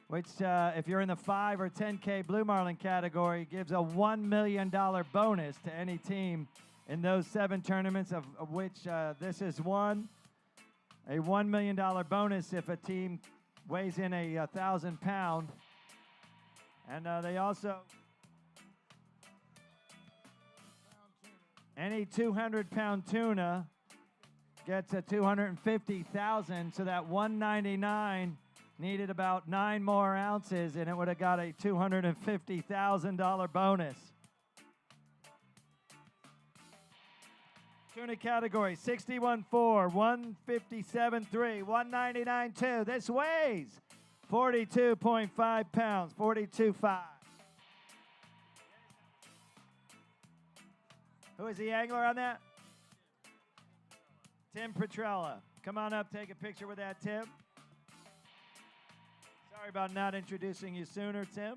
which if you're in the 5 or 10K Blue Marlin category, gives a $1 million bonus to any team in those 7 tournaments, of which this is one. A $1 million bonus if a team weighs in a 1,000-pound. And they also... Any 200-pound tuna gets a $250,000, so that $199 Needed about 9 more ounces, and it would have got a $250,000 bonus. Tuna category 61.4, 157.3, 199.2. This weighs 42.5 pounds, 42.5. Who is the angler on that? Tim Petrella. Come on up, take a picture with that, Tim. Sorry about not introducing you sooner, Tim.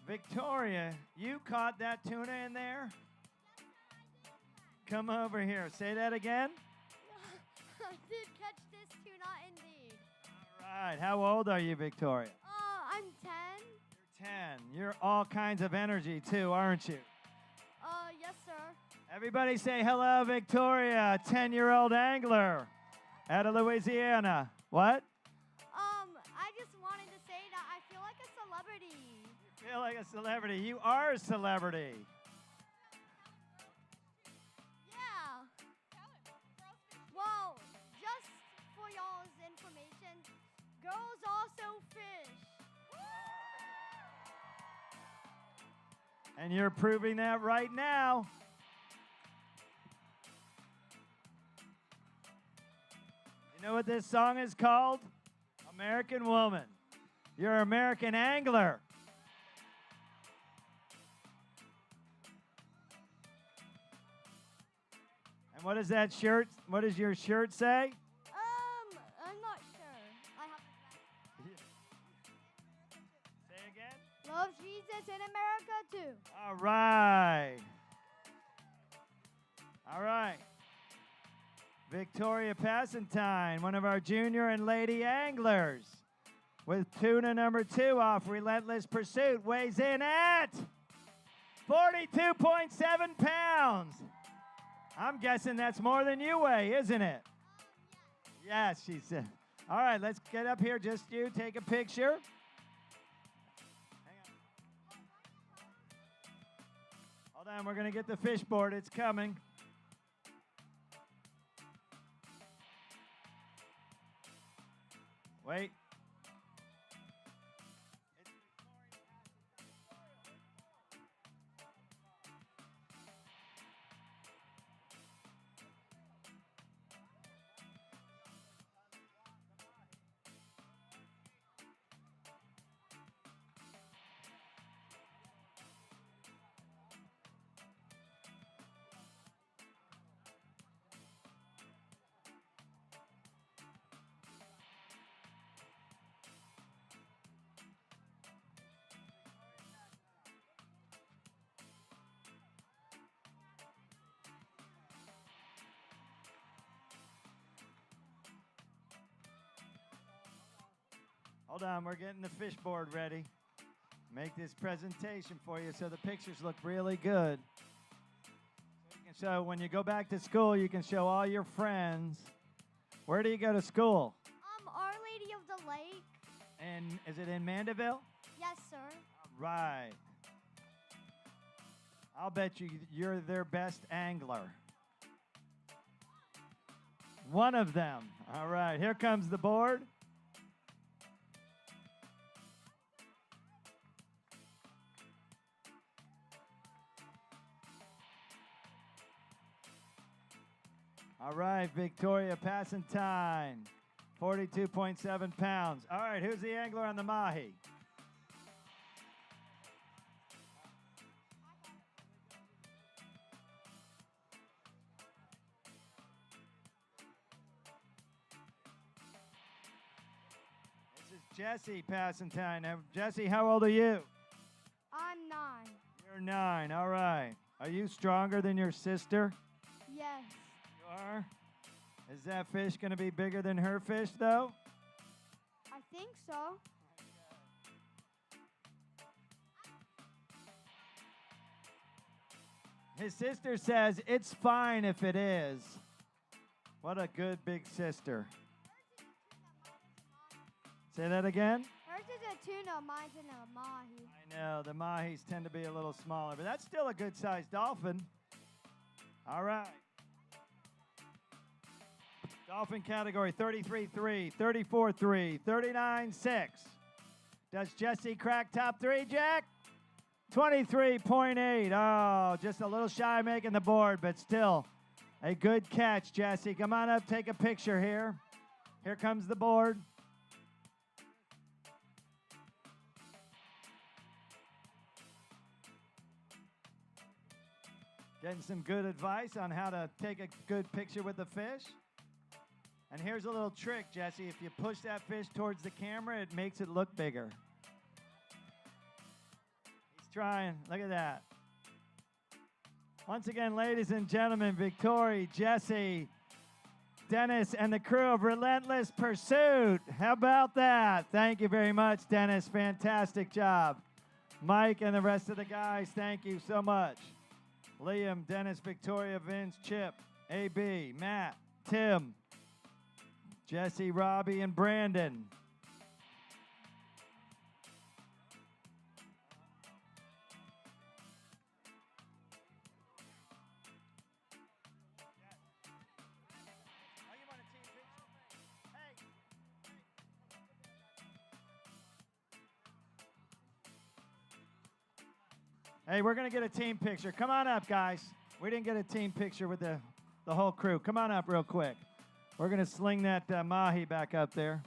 Victoria, you caught that tuna in there? Come over here. Say that again. I did catch this tuna indeed. All right. How old are you, Victoria? I'm 10. You're 10. You're all kinds of energy, too, aren't you? Yes, sir. Everybody say hello, Victoria, 10-year-old angler out of Louisiana. What? I just wanted to say that I feel like a celebrity. You feel like a celebrity. You are a celebrity. Yeah. Well, just for y'all's information, girls also fish. And you're proving that right now. You know what this song is called? American Woman. You're an American angler. And what does that shirt, what does your shirt say? I'm not sure. I have Say again? Love Jesus in America too. All right. All right. Victoria Passantine, one of our junior and lady anglers, with tuna number 2 off Relentless Pursuit, weighs in at 42.7 pounds. I'm guessing that's more than you weigh, isn't it? Yes, she said. All right, let's get up here, just you, take a picture. Hold on, we're going to get the fish board. It's coming. Wait. Hold on, we're getting the fish board ready. Make this presentation for you so the pictures look really good. So when you go back to school, you can show all your friends. Where do you go to school? Our Lady of the Lake. And is it in Mandeville? Yes, sir. Right. I'll bet you're their best angler. One of them. All right, here comes the board. All right, Victoria Passantine, 42.7 pounds. All right, who's the angler on the mahi? This is Jesse Passantine. Now, Jesse, how old are you? I'm 9. You're 9, all right. Are you stronger than your sister? Yes. You are? Is that fish going to be bigger than her fish, though? I think so. His sister says it's fine if it is. What a good big sister. Say that again? Hers Yours is a tuna, mine's in a mahi. I know, the mahis tend to be a little smaller, but that's still a good-sized dolphin. All right. Dolphin category 33.3, 34.3, 39.6. Does Jesse crack top 3, Jack? 23.8. Oh, just a little shy making the board, but still a good catch, Jesse. Come on up, take a picture here. Here comes the board. Getting some good advice on how to take a good picture with the fish. And here's a little trick, Jesse. If you push that fish towards the camera, it makes it look bigger. He's trying. Look at that. Once again, ladies and gentlemen, Victoria, Jesse, Dennis, and the crew of Relentless Pursuit. How about that? Thank you very much, Dennis. Fantastic job. Mike and the rest of the guys, thank you so much. Liam, Dennis, Victoria, Vince, Chip, AB, Matt, Tim, Jesse, Robbie, and Brandon. Hey, we're going to get a team picture. Come on up, guys. We didn't get a team picture with the whole crew. Come on up real quick. We're going to sling that mahi back up there.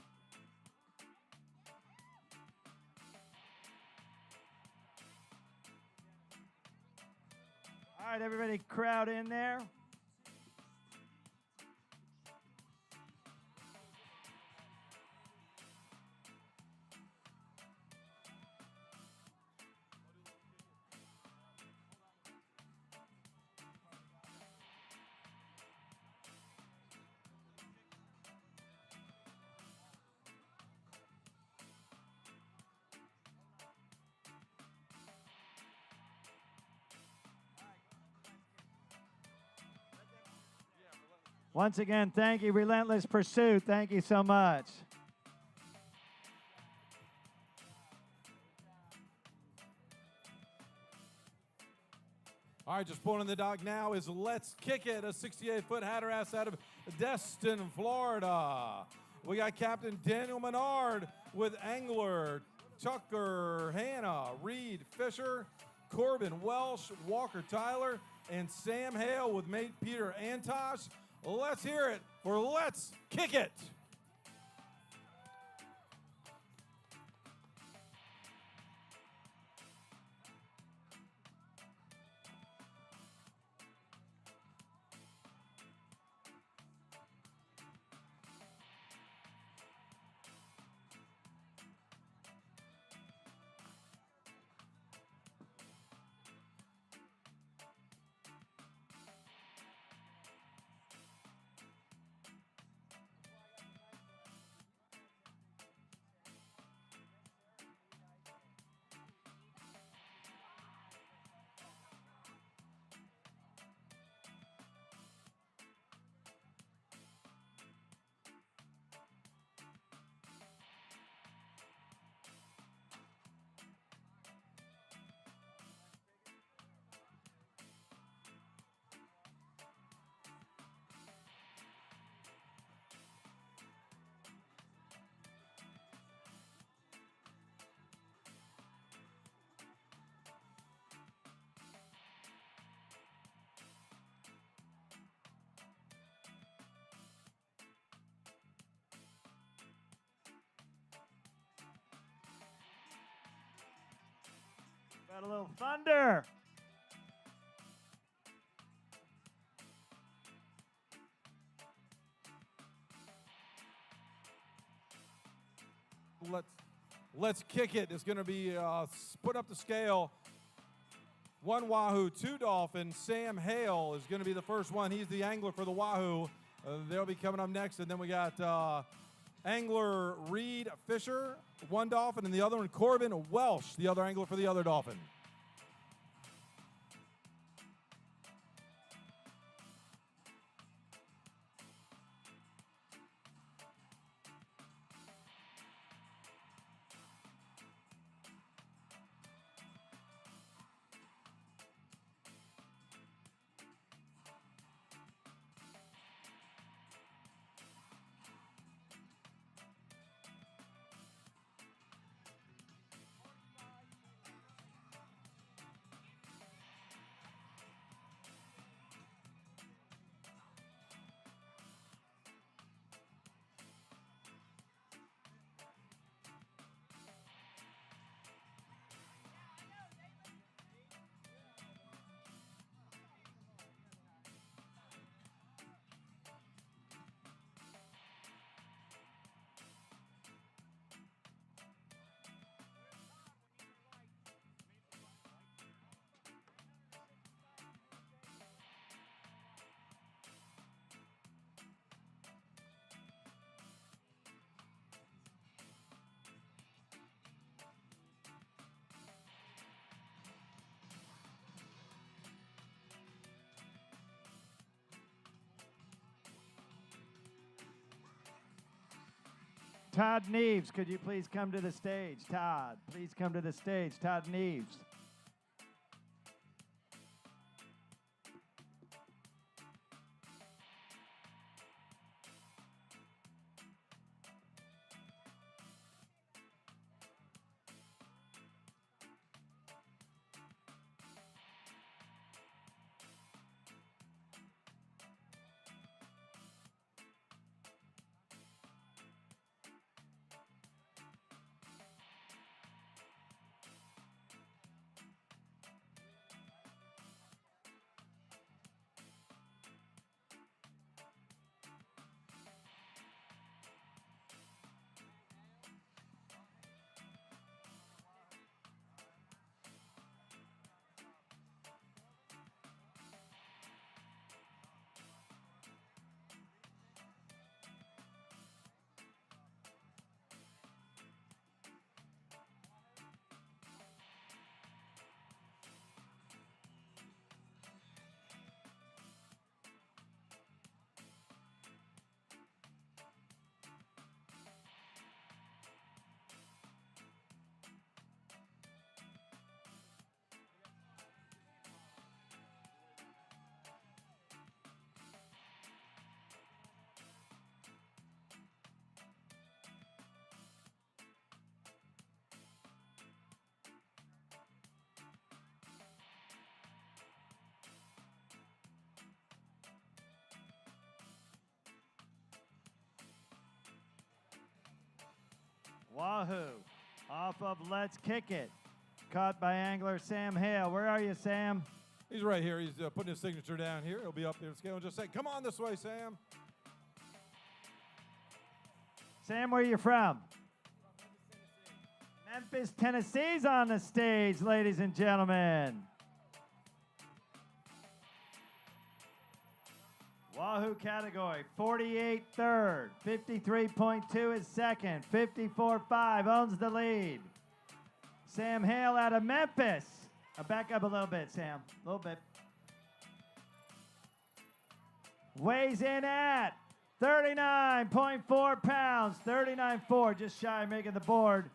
All right, everybody crowd in there. Once again, thank you, Relentless Pursuit. Thank you so much. All right, just pulling in the dock now is Let's Kick It, a 68-foot Hatteras out of Destin, Florida. We got Captain Daniel Menard with angler Tucker Hanna, Reed Fisher, Corbin Welsh, Walker Tyler, and Sam Hale with mate Peter Antosh. Let's hear it for Let's Kick It. Got a little thunder. Let's Kick It is going to be put up the scale. 1 wahoo, 2 dolphin. Sam Hale is going to be the first one. He's the angler for the wahoo. They'll be coming up next. And then we got angler Reed Fisher, 1 dolphin, and the other one Corbin Welsh, the other angler for the other dolphin. Todd Neves, could you please come to the stage? Todd, please come to the stage. Todd Neves. Wahoo. Off of Let's Kick It. Caught by angler Sam Hale. Where are you, Sam? He's right here. He's putting his signature down here. He'll be up there the scale and just say, come on this way, Sam. Sam, where are you from? Memphis, Tennessee's on the stage, ladies and gentlemen. Wahoo category, 48 third, 53.2 is second, 54.5 owns the lead. Sam Hale out of Memphis. Back up a little bit, Sam, a little bit. Weighs in at 39.4 pounds, 39.4, just shy of making the board,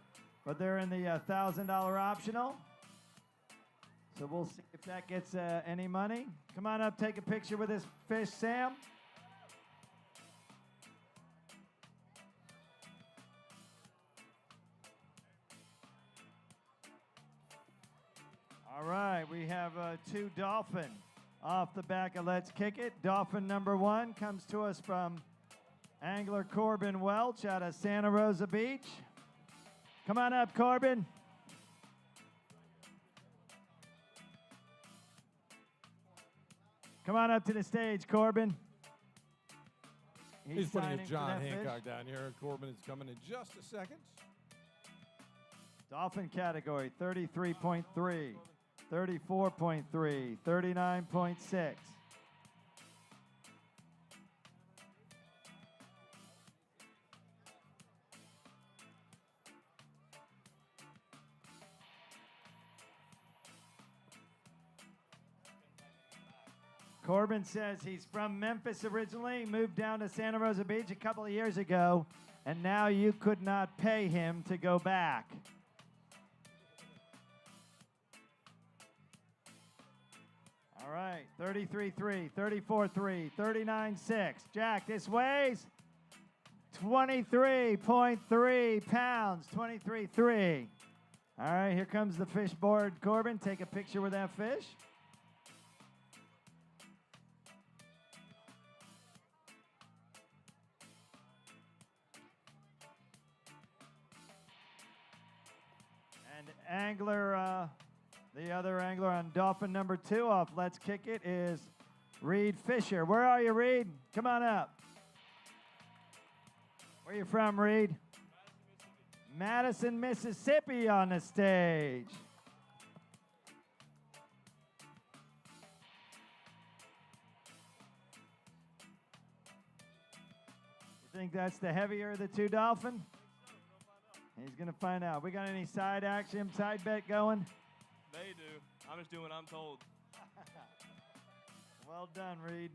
but they're in the $1,000 optional. So we'll see if that gets any money. Come on up, take a picture with this fish, Sam. All right, we have two dolphin off the back of Let's Kick It. Dolphin number one comes to us from angler Corbin Welch out of Santa Rosa Beach. Come on up, Corbin. Come on up to the stage, Corbin. He's putting signing a for John that Hancock fish. down here. Corbin is coming in just a second. Dolphin category, 33.3, 34.3, 39.6. Corbin says he's from Memphis originally, moved down to Santa Rosa Beach a couple of years ago, and now you could not pay him to go back. All right, 33.3, 34.3, 39.6. Jack, this weighs 23.3 pounds, 23.3. All right, here comes the fish board, Corbin. Take a picture with that fish. Angler, the other angler on dolphin number two off Let's Kick It is Reed Fisher. Where are you, Reed? Come on up. Where you from, Reed? Madison, Mississippi on the stage. You think that's the heavier of the two dolphin? He's going to find out. We got any side action, side bet going? They do. I'm just doing what I'm told. Well done, Reed.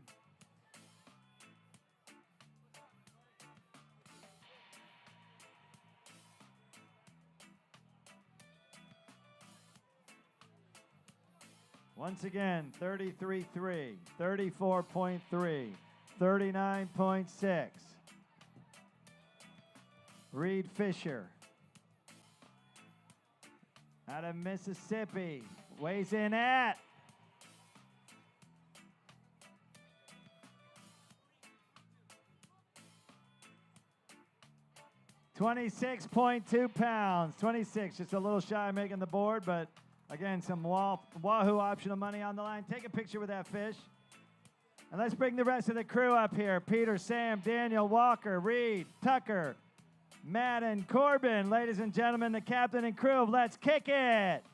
Once again, 33.3, 34.3, 39.6. Reed Fisher out of Mississippi weighs in at 26.2 pounds. 26, just a little shy of making the board, but again, some Wahoo optional money on the line. Take a picture with that fish. And let's bring the rest of the crew up here. Peter, Sam, Daniel, Walker, Reed, Tucker, Matt, and Corbin. Ladies and gentlemen, the captain and crew of Let's Kick It.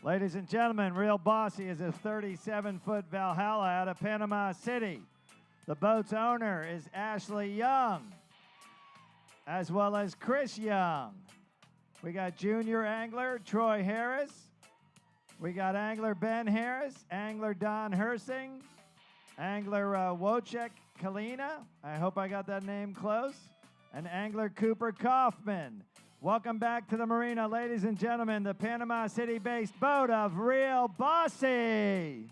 Ladies and gentlemen, Real Bossy is a 37-foot Valhalla out of Panama City. The boat's owner is Ashley Young, as well as Chris Young. We got junior angler Troy Harris. We got angler Ben Harris, angler Don Hersing, angler Wojciech Kalina. I hope I got that name close. And angler Cooper Kaufman. Welcome back to the marina, ladies and gentlemen, the Panama City-based boat of Real Bossy.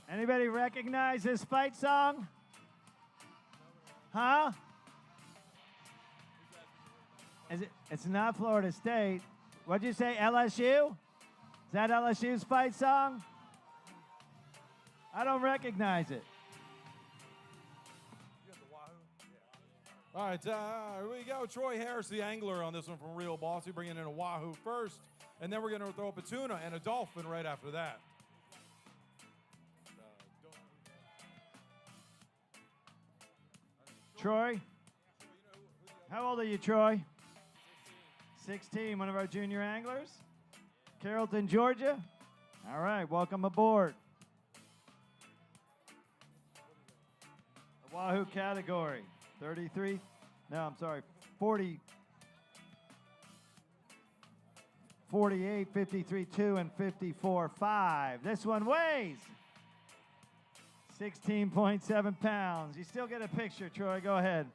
Anybody recognize this fight song? Huh? It's not Florida State. What'd you say, LSU? Is that LSU's fight song? I don't recognize it. All right, here we go. Troy Harris, the angler on this one from Real Bossy, bringing in a Wahoo first, and then we're going to throw up a tuna and a dolphin right after that. Troy? How old are you, Troy? 16, one of our junior anglers. Carrollton, Georgia. All right, welcome aboard. The Wahoo category, 33, no, I'm sorry, 40, 48, 53.2, and 54.5. This one weighs 16.7 pounds. You still get a picture, Troy. Go ahead.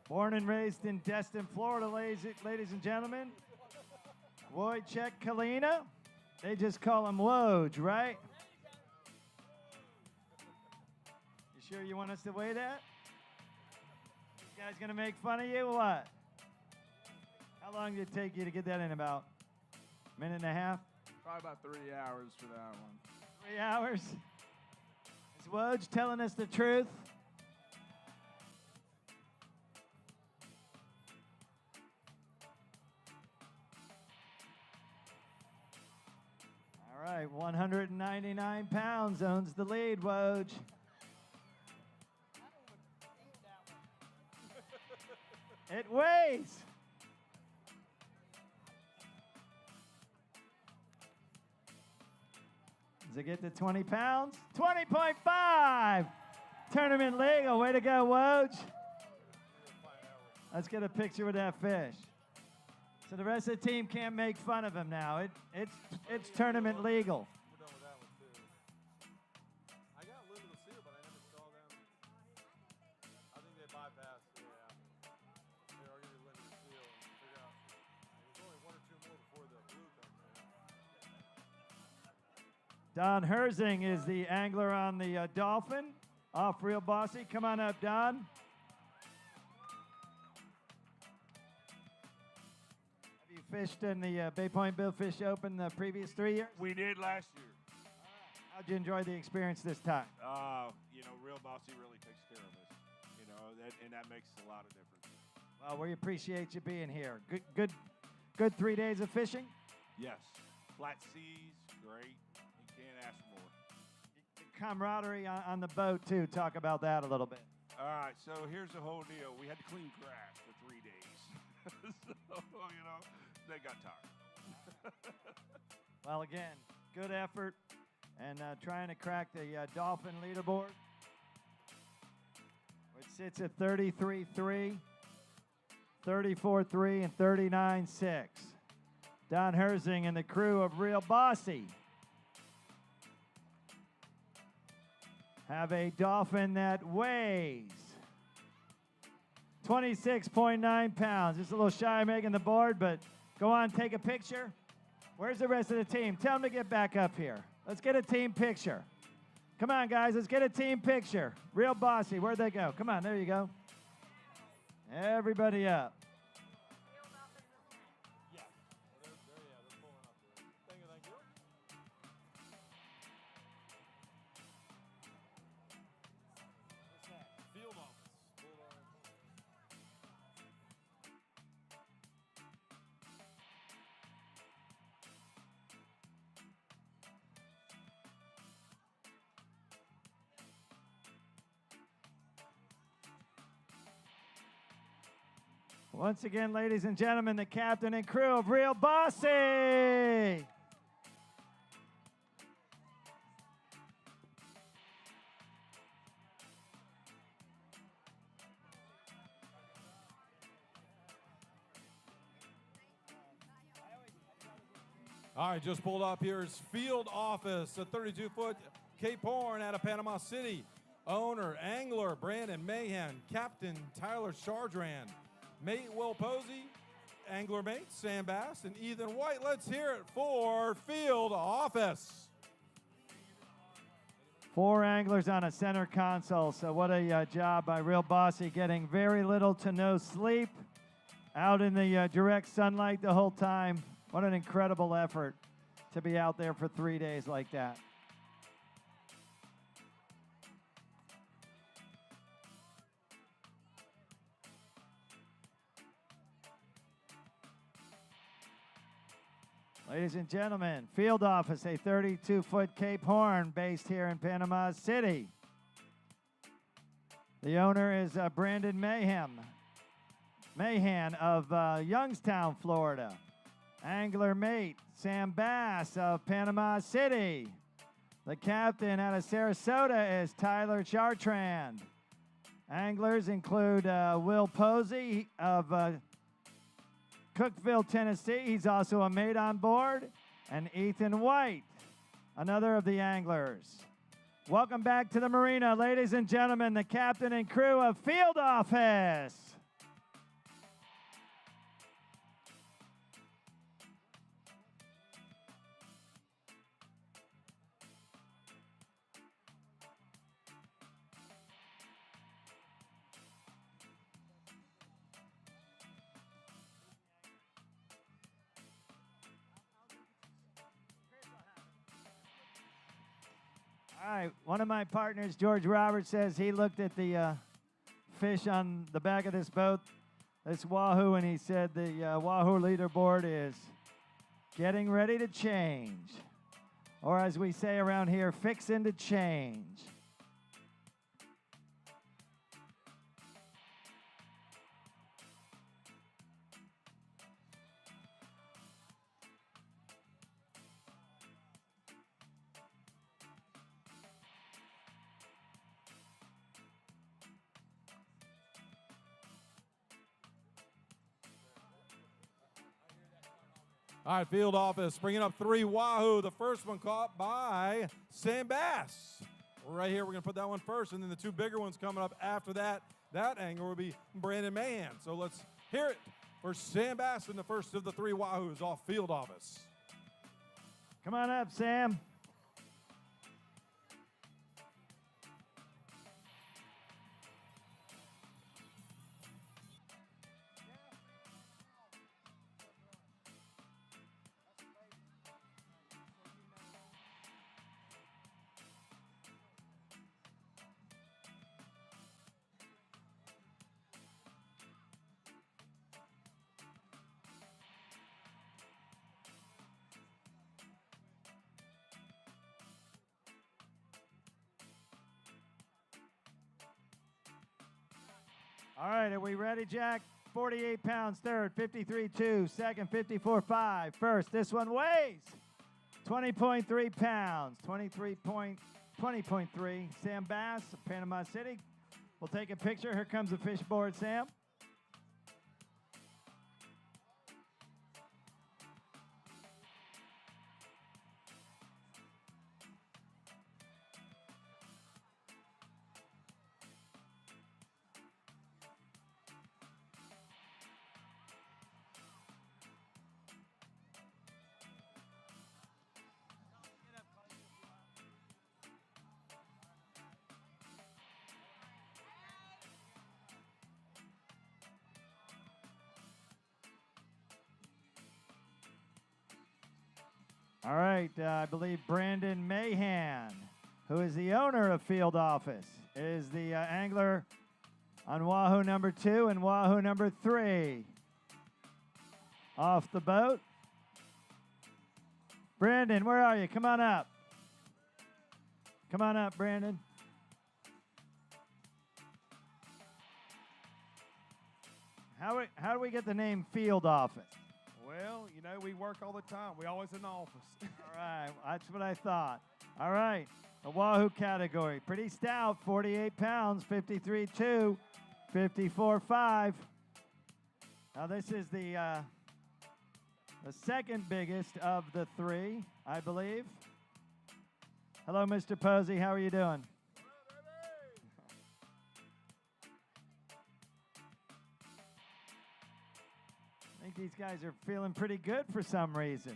Born and raised in Destin, Florida, ladies and gentlemen. Wojciech Kalina. They just call him Woj, right? You sure you want us to weigh that? These guys gonna make fun of you or what? How long did it take you to get that in? About a minute and a half? Probably about 3 hours for that one. 3 hours? Is Woj telling us the truth? All right, 199 pounds owns the lead, Woj. It weighs. Does it get to 20 pounds? 20.5! Tournament legal. Way to go, Woj. Let's get a picture with that fish. So the rest of the team can't make fun of him now. It's tournament legal. We're done with that one too. I got a little to seal, but I never saw them. I think they bypassed. Yeah. They are going to limit the seal and figure out. There's only one or two more before the blue comes in. Don Herzing is the angler on the Dolphin. Off Real Bossy. Come on up, Don. Fished in the Bay Point Billfish Open the previous 3 years? We did last year. How'd you enjoy the experience this time? Real Bossy really takes care of us. And that makes a lot of difference. Well, we appreciate you being here. Good 3 days of fishing? Yes. Flat seas, great. You can't ask for more. The camaraderie on the boat, too. Talk about that a little bit. All right, so here's the whole deal. We had to clean grass for 3 days. So, they got tired. Well, again, good effort and trying to crack the Dolphin leaderboard, which sits at 33-3, 34-3, and 39-6. Don Herzing and the crew of Real Bossy have a Dolphin that weighs 26.9 pounds. Just a little shy of making the board, but go on, take a picture. Where's the rest of the team? Tell them to get back up here. Let's get a team picture. Come on, guys, let's get a team picture. Real Bossy, where'd they go? Come on, there you go. Everybody up. Once again, ladies and gentlemen, the captain and crew of Real Bossy. All right, just pulled up here is field office, a 32-foot Cape Horn out of Panama City. Owner, angler, Brandon Mahan. Captain, Tyler Chardrand. Mate, Will Posey. Angler mate, Sam Bass. And Ethan White. Let's hear it for field office. 4 anglers on a center console, so what a job by Real Bossy, getting very little to no sleep, out in the direct sunlight the whole time. What an incredible effort to be out there for 3 days like that. Ladies and gentlemen, field office, a 32-foot Cape Horn based here in Panama City. The owner is Brandon Mahan of Youngstown, Florida. Angler mate, Sam Bass of Panama City. The captain out of Sarasota is Tyler Chartrand. Anglers include Will Posey of Cookeville, Tennessee. He's also a mate on board. And Ethan White, another of the anglers. Welcome back to the marina, ladies and gentlemen, the captain and crew of Field Office. All right, one of my partners, George Roberts, says he looked at the fish on the back of this boat, this wahoo, and he said the wahoo leaderboard is getting ready to change. Or as we say around here, fixing to change. All right, field office bringing up 3 wahoo. The first one caught by Sam Bass. Right here, we're going to put that one first, and then the 2 bigger ones coming up after that. That angle will be Brandon Mahan. So let's hear it for Sam Bass in the first of the 3 wahoos off field office. Come on up, Sam. All right, are we ready, Jack? 48 pounds, third, 53.2, second, 54.5. First, this one weighs 20.3 pounds, 20.3. Sam Bass of Panama City. We'll take a picture. Here comes the fish board, Sam. All right, I believe Brandon Mahan, who is the owner of Field Office, is the angler on wahoo number 2 and wahoo number 3. Off the boat. Brandon, where are you? Come on up. Come on up, Brandon. How do we get the name Field Office? Well, you know, we work all the time. We always in the office. All right, that's what I thought. All right, the wahoo category. Pretty stout, 48 pounds, 53.2, 54.5. Now this is the second biggest of the 3, I believe. Hello, Mr. Posey. How are you doing? I think these guys are feeling pretty good for some reason.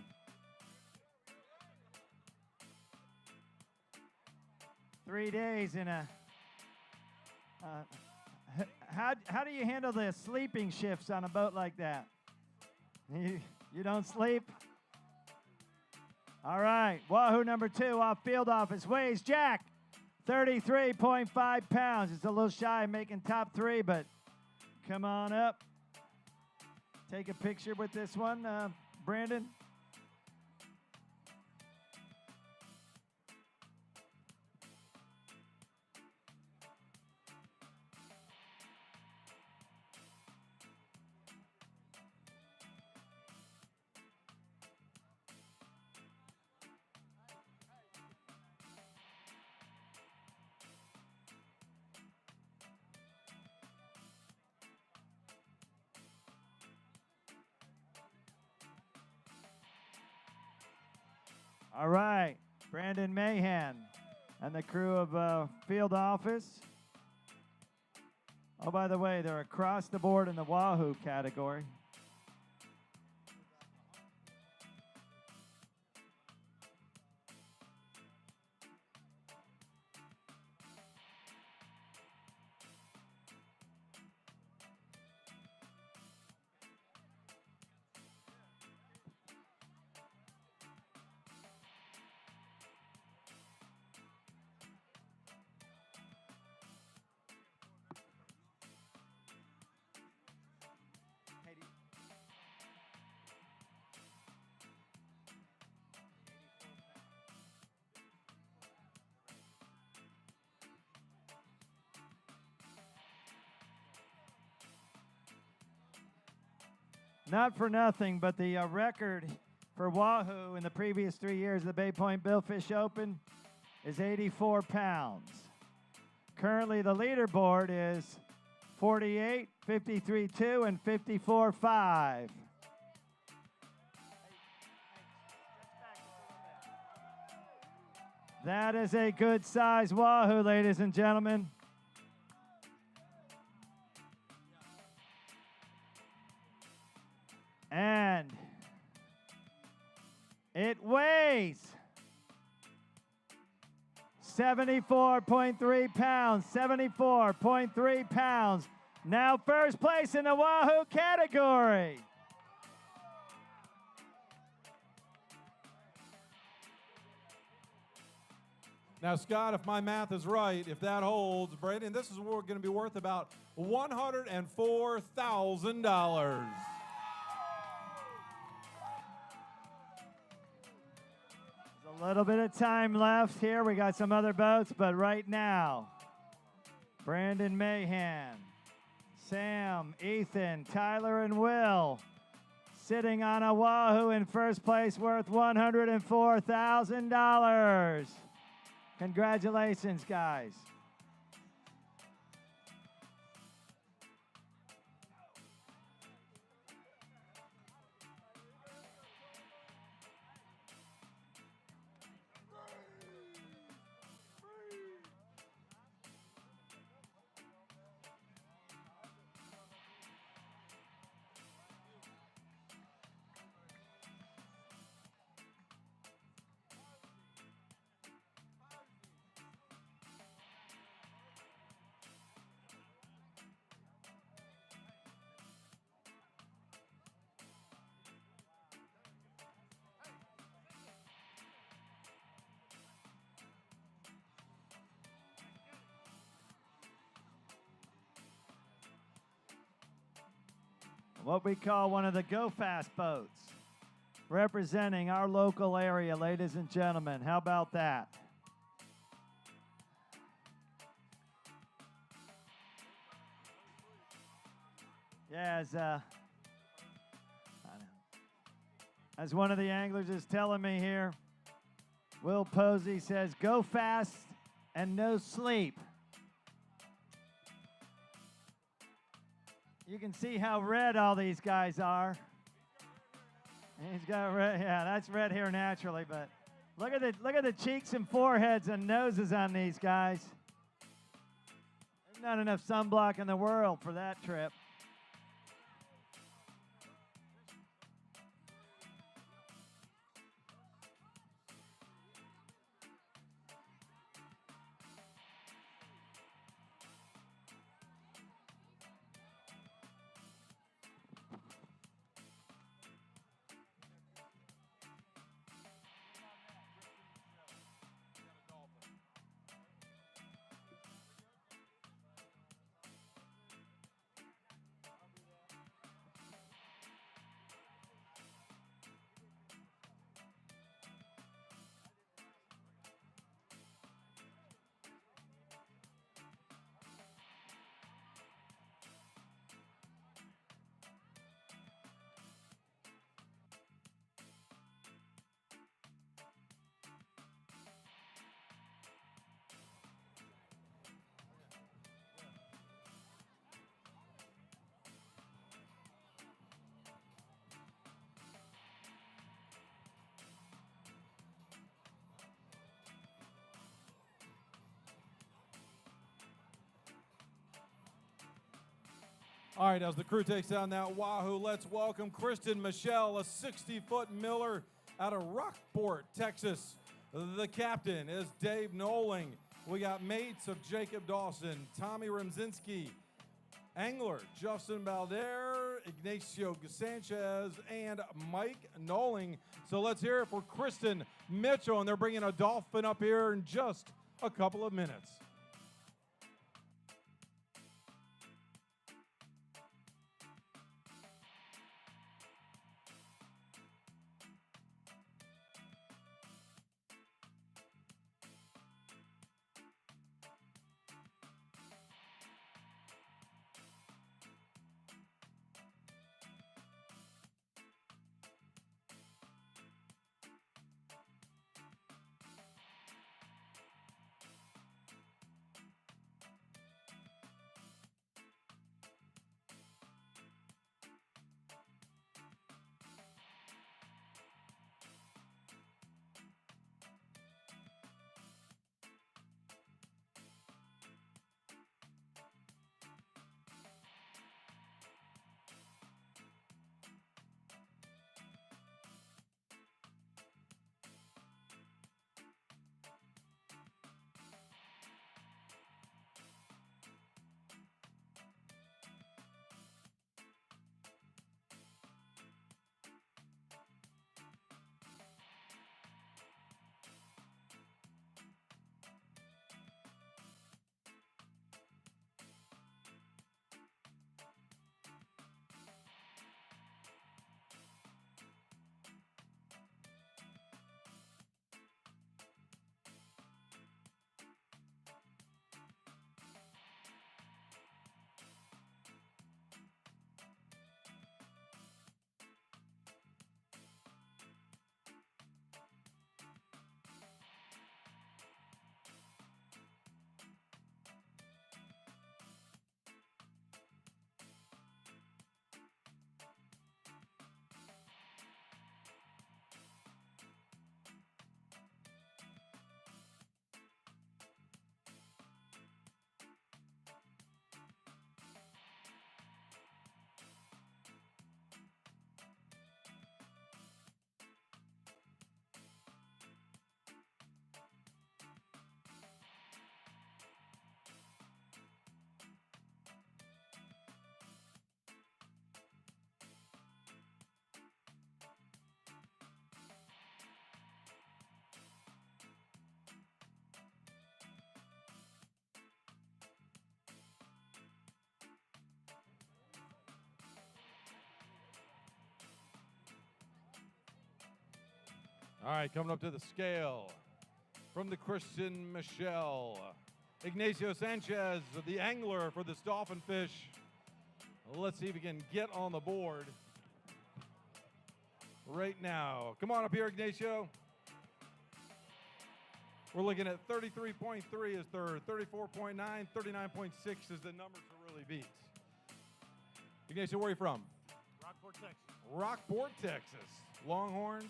Three days in a... how do you handle the sleeping shifts on a boat like that? You don't sleep? All right, wahoo number 2 off Field Office weighs, Jack, 33.5 pounds. It's a little shy of making top 3, but come on up. Take a picture with this one, Brandon. All right, Brandon Mahan and the crew of Field Office. Oh, by the way, they're across the board in the wahoo category. Not for nothing, but the record for Wahoo in the previous 3 years of the Bay Point Billfish Open is 84 pounds. Currently, the leaderboard is 48, 53-2, and 54-5. That is a good size Wahoo, ladies and gentlemen. And it weighs 74.3 pounds, 74.3 pounds. Now first place in the Wahoo category. Now, Scott, if my math is right, if that holds, Brandon, this is going to be worth about $104,000. A little bit of time left here. We got some other boats, but right now, Brandon Mahan, Sam, Ethan, Tyler, and Will sitting on a Wahoo in first place worth $104,000. Congratulations, guys. What we call one of the Go Fast boats, representing our local area, ladies and gentlemen. How about that? Yeah, as one of the anglers is telling me here, Will Posey says, go fast and no sleep. You can see how red all these guys are. He's got red, yeah, that's red hair naturally, but look at the cheeks and foreheads and noses on these guys. There's not enough sunblock in the world for that trip. All right, as the crew takes down that Wahoo, let's welcome Kristen Michelle, a 60-foot miller out of Rockport, Texas. The captain is Dave Noling. We got mates of Jacob Dawson, Tommy Remzinski, angler Justin Balder, Ignacio Sanchez, and Mike Noling. So let's hear it for Kristen Mitchell, and they're bringing a dolphin up here in just a couple of minutes. All right, coming up to the scale from the Christian Michelle, Ignacio Sanchez, the angler for this dolphin fish. Let's see if he can get on the board right now. Come on up here, Ignacio. We're looking at 33.3 is third, 34.9, 39.6 is the number to really beat. Ignacio, where are you from? Rockport, Texas. Rockport, Texas. Longhorns?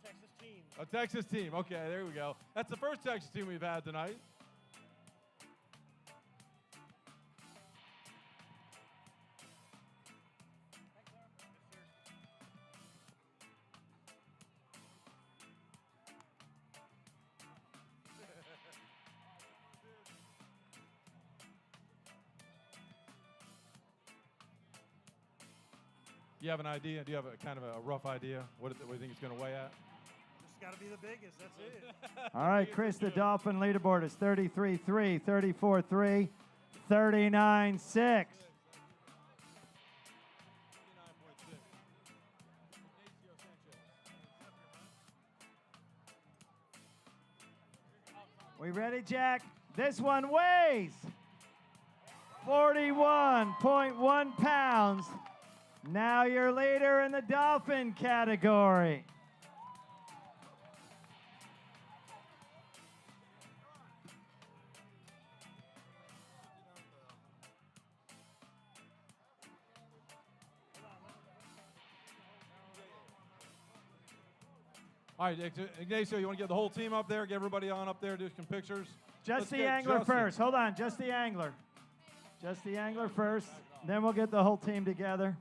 A Texas team. A Texas team. Okay, there we go. That's the first Texas team we've had tonight. Do you have an idea? Do you have a kind of a rough idea what do you think it's going to weigh at? Just got to be the biggest. That's it. All right, Chris, the Dolphin leaderboard is 33-3, 34-3, 39-6. We ready, Jack? This one weighs 41.1 pounds. Now your leader in the Dolphin category. All right, Ignacio, you want to get the whole team up there? Get everybody on up there, do some pictures? Just Let's the get angler Justin. first. Hold on, just the angler. Just the angler first. Then we'll get the whole team together.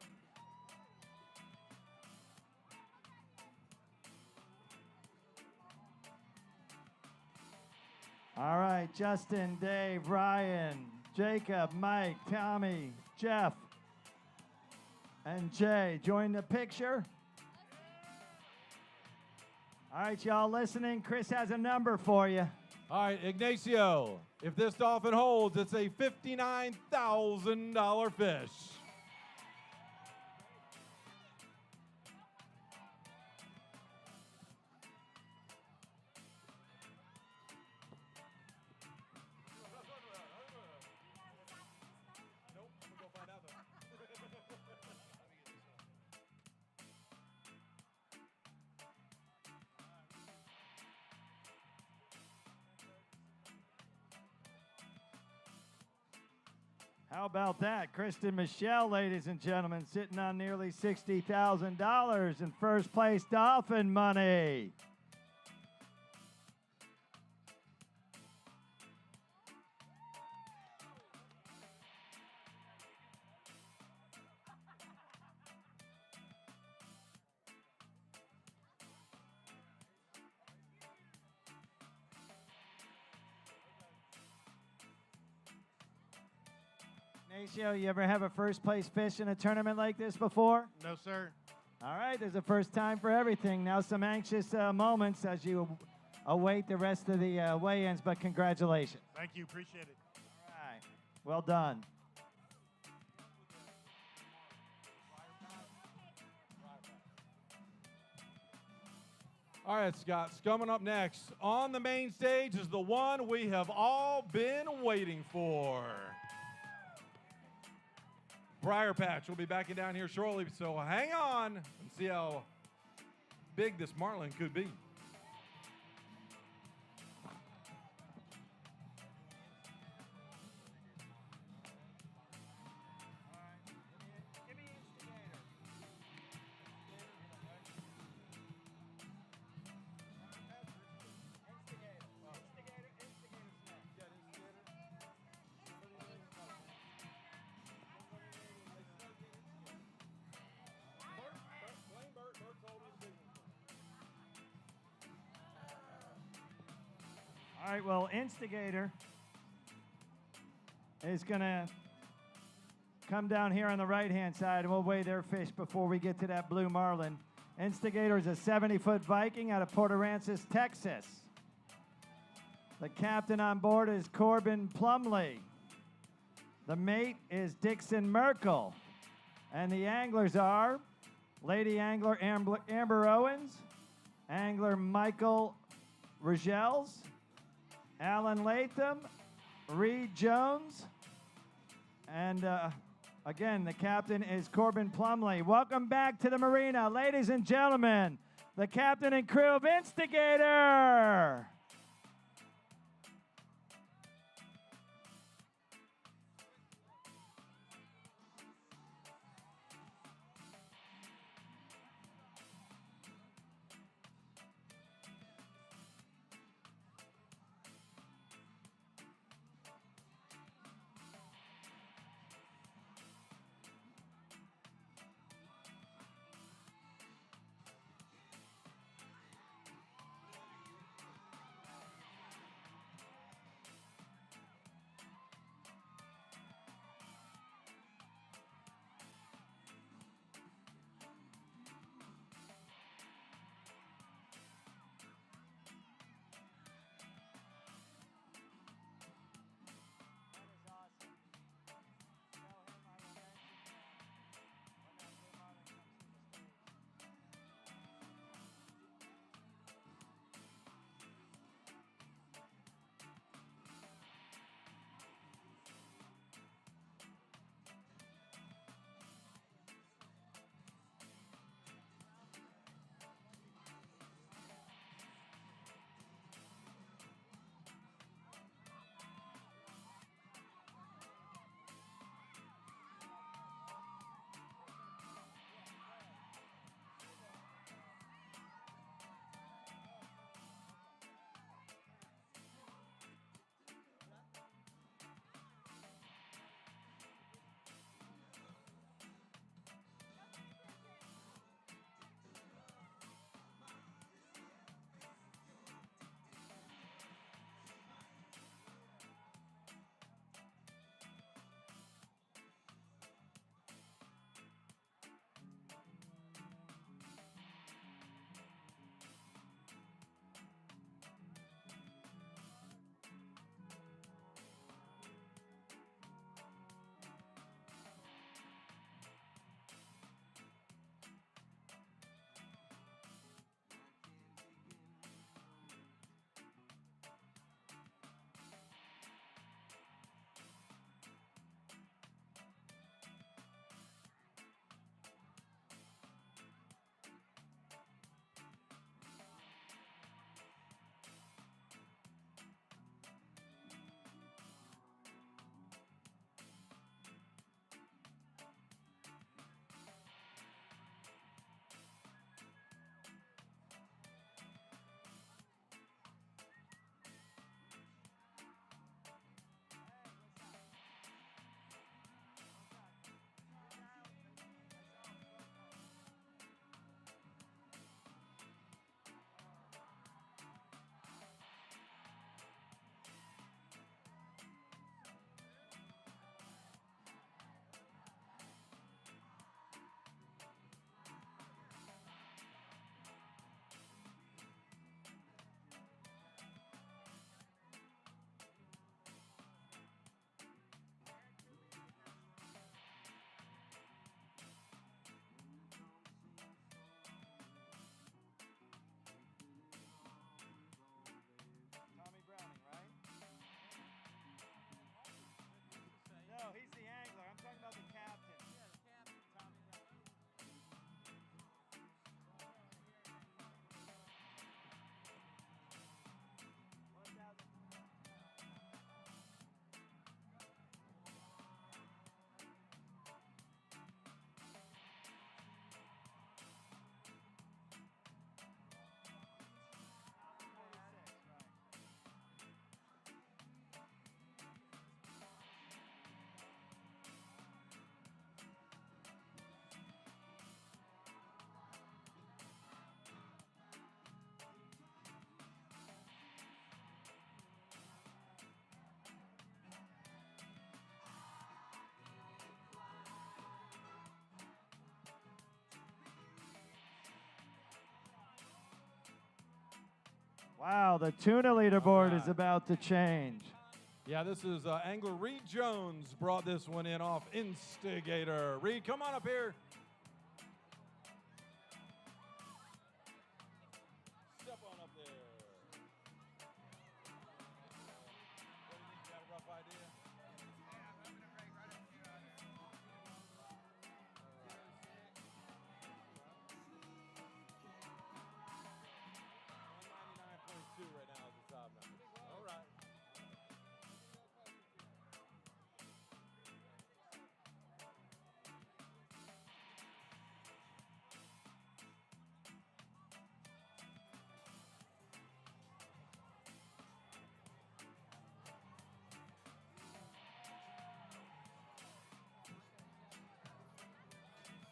All right, Justin, Dave, Ryan, Jacob, Mike, Tommy, Jeff, and Jay. Join the picture. All right, y'all listening, Chris has a number for you. All right, Ignacio, if this dolphin holds, it's a $59,000 fish. How about that? Kristen Michelle, ladies and gentlemen, sitting on nearly $60,000 in first place Dolphin money. Ignacio, you ever have a first place fish in a tournament like this before? No, sir. All right, there's a first time for everything. Now some anxious moments as you await the rest of the weigh-ins, but congratulations. Thank you. Appreciate it. All right, well done. All right, Scott, coming up next on the main stage is the one we have all been waiting for. Briar Patch will be backing down here shortly, so hang on and see how big this marlin could be. All right, well, Instigator is going to come down here on the right-hand side, and we'll weigh their fish before we get to that blue marlin. Instigator is a 70-foot Viking out of Port Aransas, Texas. The captain on board is Corbin Plumley. The mate is Dixon Merkel. And the anglers are Lady Angler Amber Owens, Angler Michael Rigels, Alan Latham, Reed Jones, and again, the captain is Corbin Plumley. Welcome back to the marina, ladies and gentlemen, the captain and crew of Instigator. Wow, the tuna leaderboard is about to change. Yeah, this is angler Reed Jones brought this one in off Instigator. Reed, come on up here.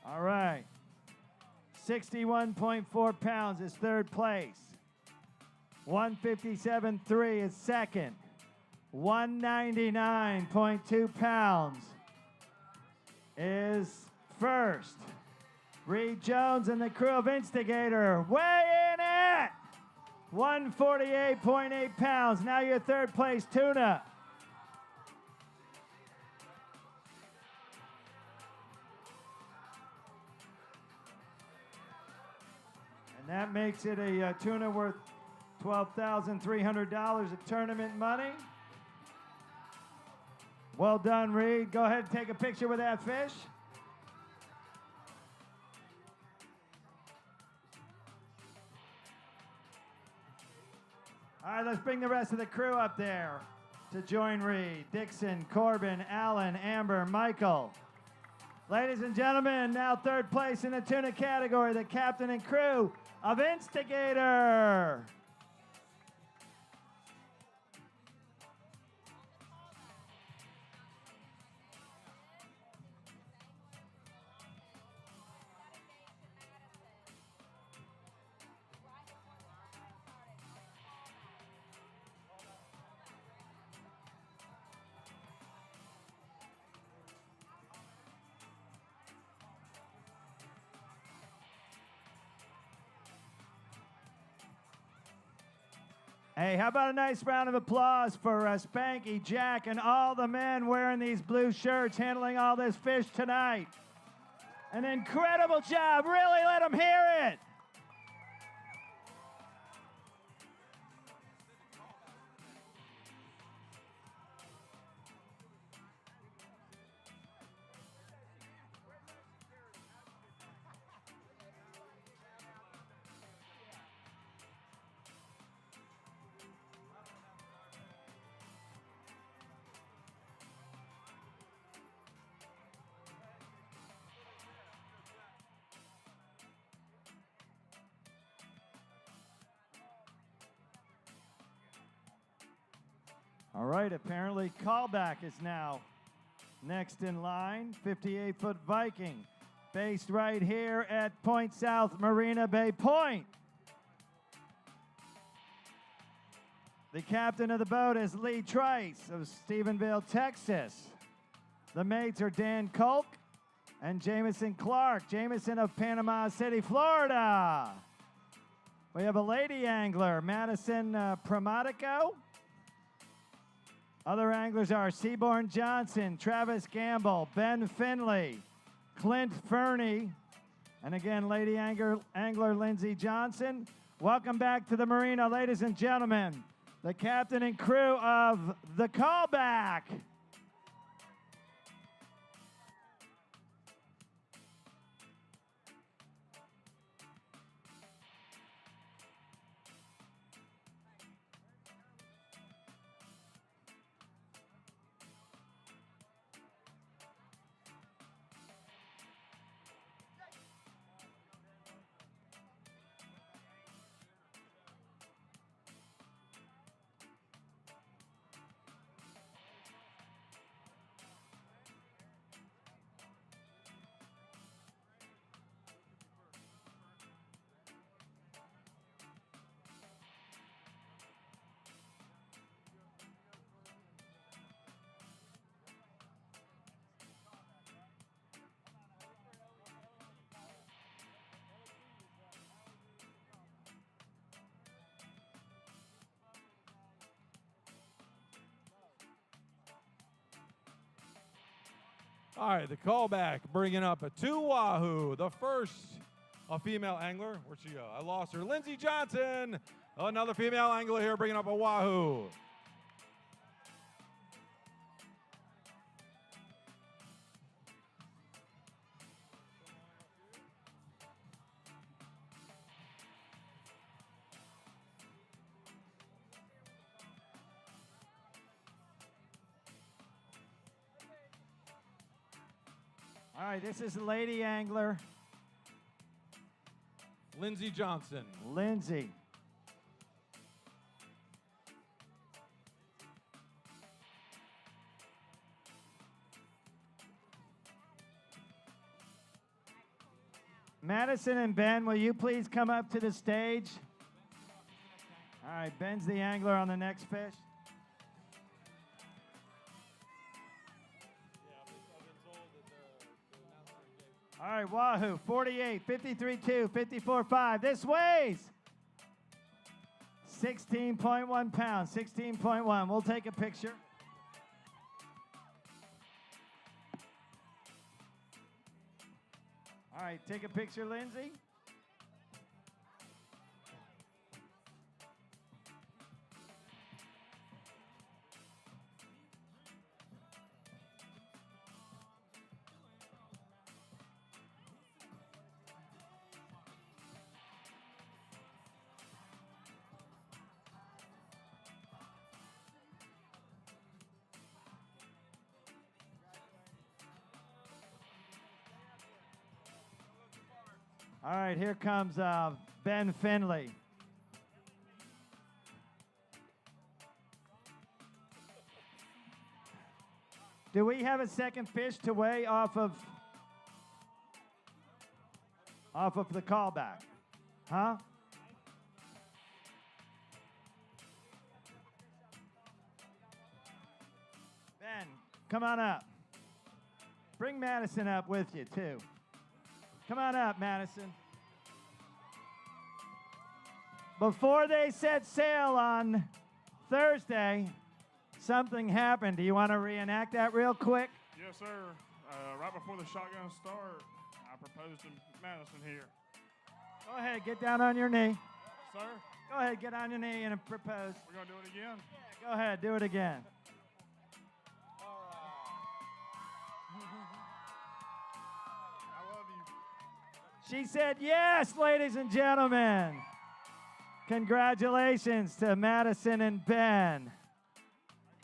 All right. 61.4 pounds is third place. 157.3 is second. 199.2 pounds is first. Reed Jones and the crew of Instigator weigh in at 148.8 pounds. Now your third place tuna. And that makes it a tuna worth $12,300 of tournament money. Well done, Reed. Go ahead and take a picture with that fish. All right, let's bring the rest of the crew up there to join Reed. Dixon, Corbin, Allen, Amber, Michael. Ladies and gentlemen, now third place in the tuna category, the captain and crew of Instigator. Hey, how about a nice round of applause for Spanky, Jack, and all the men wearing these blue shirts handling all this fish tonight. An incredible job. Really let them hear it. All right, apparently Callback is now next in line. 58-foot Viking, based right here at Point South Marina Bay Point. The captain of the boat is Lee Trice of Stephenville, Texas. The mates are Dan Kolk and Jameson Clark. Jameson of Panama City, Florida. We have a lady angler, Madison Pramatico. Other anglers are Seaborn Johnson, Travis Gamble, Ben Finley, Clint Fernie, and again, lady angler Lindsey Johnson. Welcome back to the marina, ladies and gentlemen, the captain and crew of the Callback. All right, the Callback bringing up a two wahoo. The first, a female angler. Where'd she go? I lost her. Lindsey Johnson, another female angler here bringing up a wahoo. All right, this is the lady angler. Lindsey Johnson. Lindsey. Madison and Ben, will you please come up to the stage? All right, Ben's the angler on the next fish. All right, Wahoo, 48, 53.2, 54.5. This weighs 16.1 pounds, 16.1. We'll take a picture. All right, take a picture, Lindsay. All right, here comes Ben Finley. Do we have a second fish to weigh off of the callback? Huh? Ben, come on up. Bring Madison up with you, too. Come on up, Madison. Before they set sail on Thursday, something happened. Do you want to reenact that real quick? Yes, sir. Right before the shotgun start, I proposed to Madison here. Go ahead, get down on your knee. Sir? Go ahead, get on your knee and propose. We're going to do it again? Yeah, go ahead, do it again. She said yes, ladies and gentlemen. Congratulations to Madison and Ben.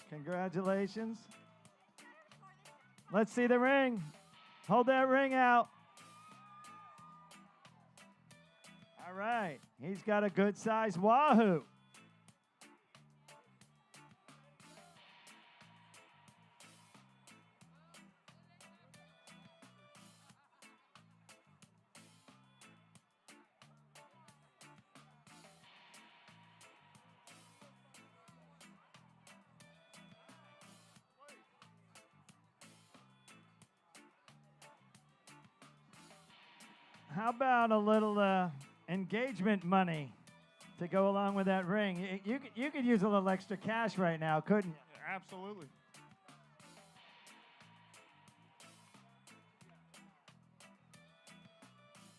Congratulations. Let's see the ring. Hold that ring out. All right. He's got a good size wahoo. How about a little engagement money to go along with that ring? You could use a little extra cash right now, couldn't you? Absolutely.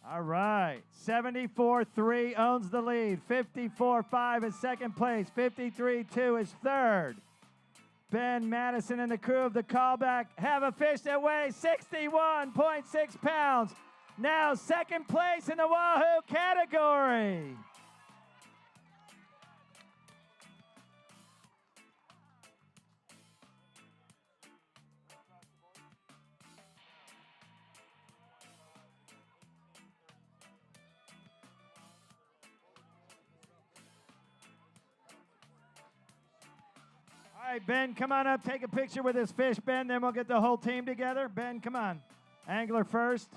All right. 74-3 owns the lead. 54-5 is second place. 53-2 is third. Ben, Madison, and the crew of the callback have a fish that weighs 61.6 pounds. Now second place in the Wahoo category. All right, Ben, come on up. Take a picture with this fish, Ben. Then we'll get the whole team together. Ben, come on. Angler first.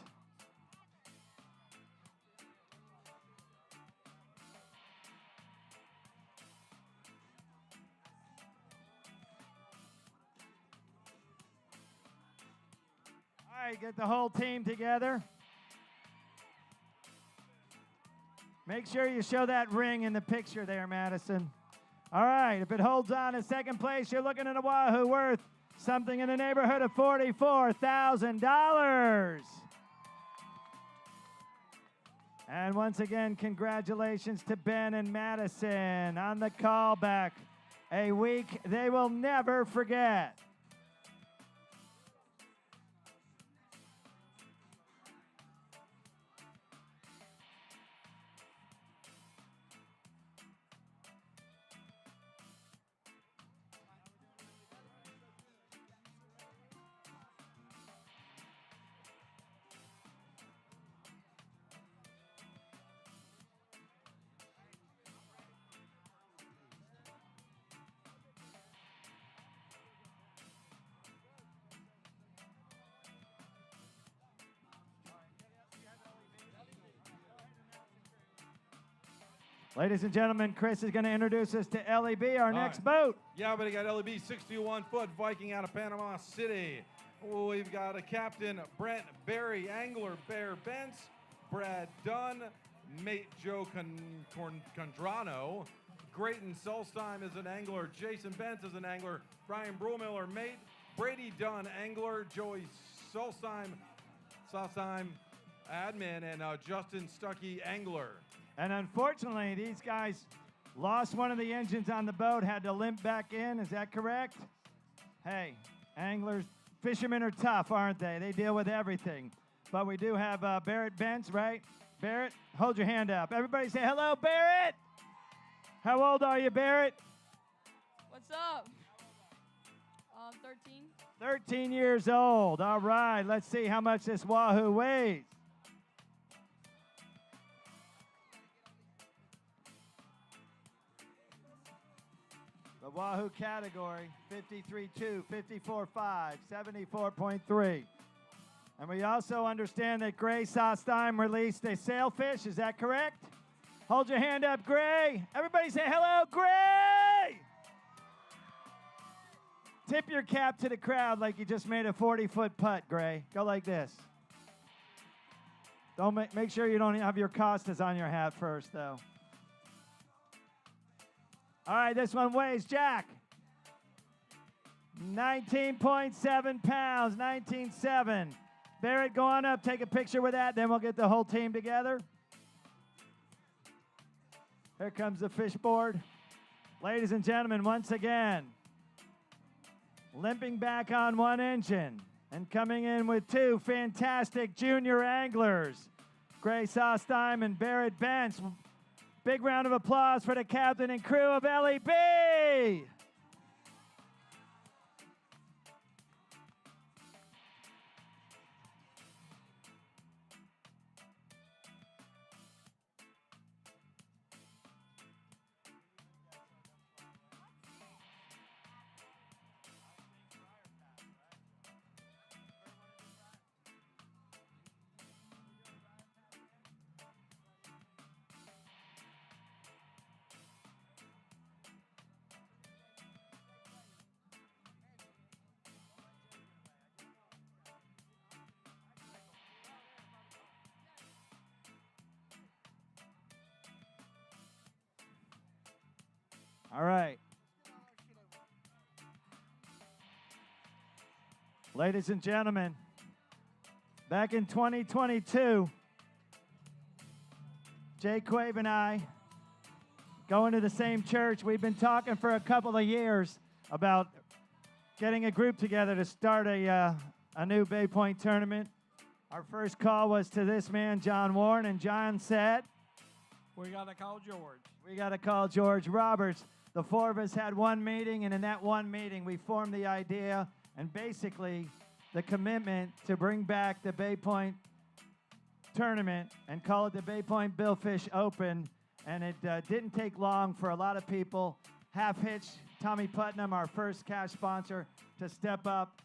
All right, get the whole team together. Make sure you show that ring in the picture there, Madison. All right, if it holds on in second place, you're looking at a wahoo worth something in the neighborhood of $44,000. And once again, congratulations to Ben and Madison on the callback. A week they will never forget. Ladies and gentlemen, Chris is going to introduce us to LEB, our next boat. Yeah, but he got LEB 61-foot Viking out of Panama City. We've got a captain, Brent Berry, angler Bear Bentz, Brad Dunn, mate Joe Condrano, Grayton Solstheim is an angler, Jason Bentz is an angler, Brian Brumiller, mate, Brady Dunn, angler, Joey Solstheim, admin, and Justin Stuckey, angler. And unfortunately, these guys lost one of the engines on the boat, had to limp back in. Is that correct? Hey, anglers, fishermen are tough, aren't they? They deal with everything. But we do have Barrett Bentz, right? Barrett, hold your hand up. Everybody say hello, Barrett. How old are you, Barrett? What's up? 13. 13 years old. All right, let's see how much this Wahoo weighs. The Wahoo category, 53.2, 54.5, 74.3. And we also understand that Gray Solstheim released a sailfish. Is that correct? Hold your hand up, Gray. Everybody say hello, Gray. Tip your cap to the crowd like you just made a 40-foot putt, Gray. Go like this. Don't make sure you don't have your Costas on your hat first, though. All right, this one weighs, Jack, 19.7 pounds, 19.7. Barrett, go on up, take a picture with that, then we'll get the whole team together. Here comes the fish board. Ladies and gentlemen, once again, limping back on one engine and coming in with two fantastic junior anglers, Gray Solstheim and Barrett Bentz. Big round of applause for the captain and crew of LEB. All right. Ladies and gentlemen, back in 2022, Jay Quave and I, going to the same church, we've been talking for a couple of years about getting a group together to start a new Bay Point tournament. Our first call was to this man, John Warren, and John said, We got to call George. we got to call George Roberts. The four of us had one meeting, and in that one meeting, we formed the idea and basically the commitment to bring back the Bay Point tournament and call it the Bay Point Billfish Open. And it didn't take long for a lot of people, Half Hitch, Tommy Putnam, our first cash sponsor, to step up.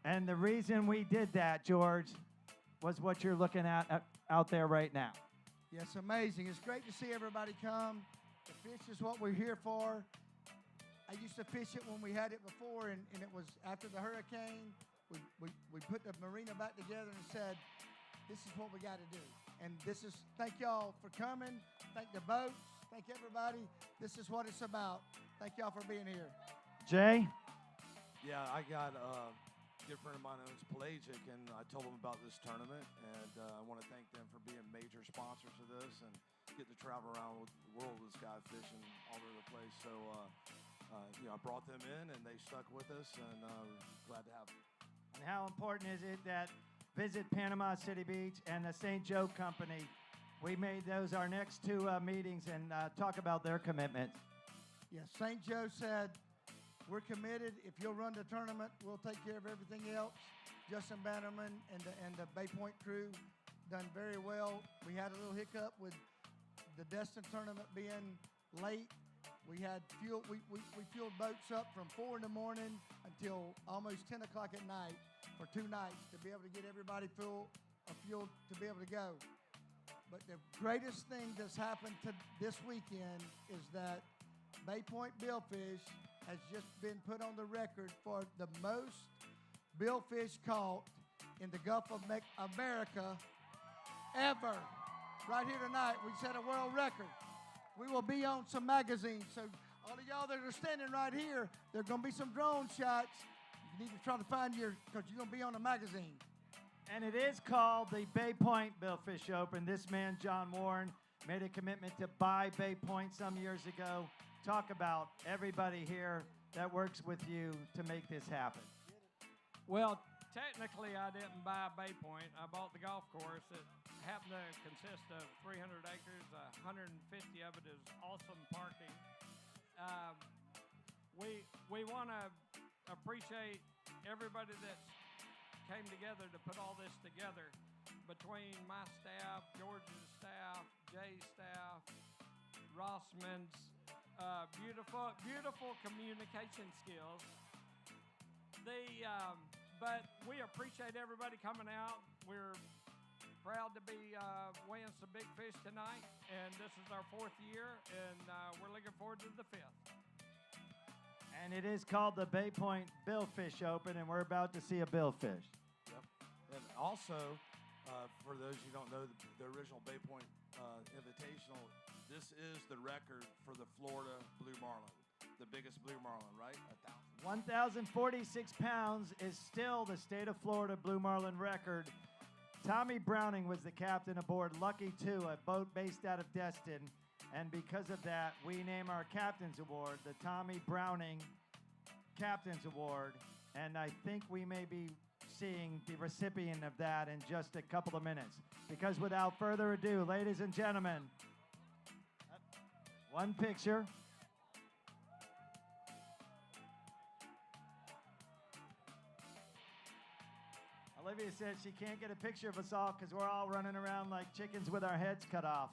And the reason we did that, George, was what you're looking at out there right now. Yes, amazing. It's great to see everybody come. The fish is what we're here for. I used to fish it when we had it before, and it was after the hurricane. We put the marina back together and said, this is what we got to do. And thank y'all for coming. Thank the boats. Thank everybody. This is what it's about. Thank y'all for being here. Jay? Yeah, I got a good friend of mine owns Pelagic, and I told them about this tournament, and I want to thank them for being major sponsors of this and getting to travel around with the world with this guy fishing all over the place. So, I brought them in, and they stuck with us, and glad to have them. And how important is it that Visit Panama City Beach and the St. Joe Company, we made those our next two meetings and talk about their commitment. Yes, St. Joe said, we're committed. If you'll run the tournament, we'll take care of everything else. Justin Bannerman and the Bay Point crew done very well. We had a little hiccup with the Destin tournament being late. We had fuel. We fueled boats up from 4 in the morning until almost 10 o'clock at night for 2 nights to be able to get everybody fuel to be able to go. But the greatest thing that's happened to this weekend is that Bay Point Billfish has just been put on the record for the most billfish caught in the Gulf of America ever. Right here tonight, we set a world record. We will be on some magazines. So all of y'all that are standing right here, there are going to be some drone shots. You need to try to find because you're going to be on a magazine. And it is called the Bay Point Billfish Open. This man, John Warren, made a commitment to buy Bay Point some years ago. Talk about everybody here that works with you to make this happen. Well, technically, I didn't buy Bay Point. I bought the golf course. It happened to consist of 300 acres. 150 of it is awesome parking. We want to appreciate everybody that's came together to put all this together between my staff, George's staff, Jay's staff, Rossman's beautiful communication skills. But we appreciate everybody coming out. We're proud to be weighing some big fish tonight, and this is our 4th year, and we're looking forward to the 5th. And it is called the Bay Point Billfish Open, and we're about to see a billfish. Yep. And also, for those who don't know, the original Bay Point Invitational, this is the record for the Florida blue marlin, the biggest blue marlin, right? 1,046 pounds is still the state of Florida blue marlin record. Tommy Browning was the captain aboard Lucky 2, a boat based out of Destin. And because of that, we name our Captain's Award the Tommy Browning Captain's Award. And I think we may be seeing the recipient of that in just a couple of minutes. Because without further ado, ladies and gentlemen, one picture. Olivia said she can't get a picture of us all because we're all running around like chickens with our heads cut off.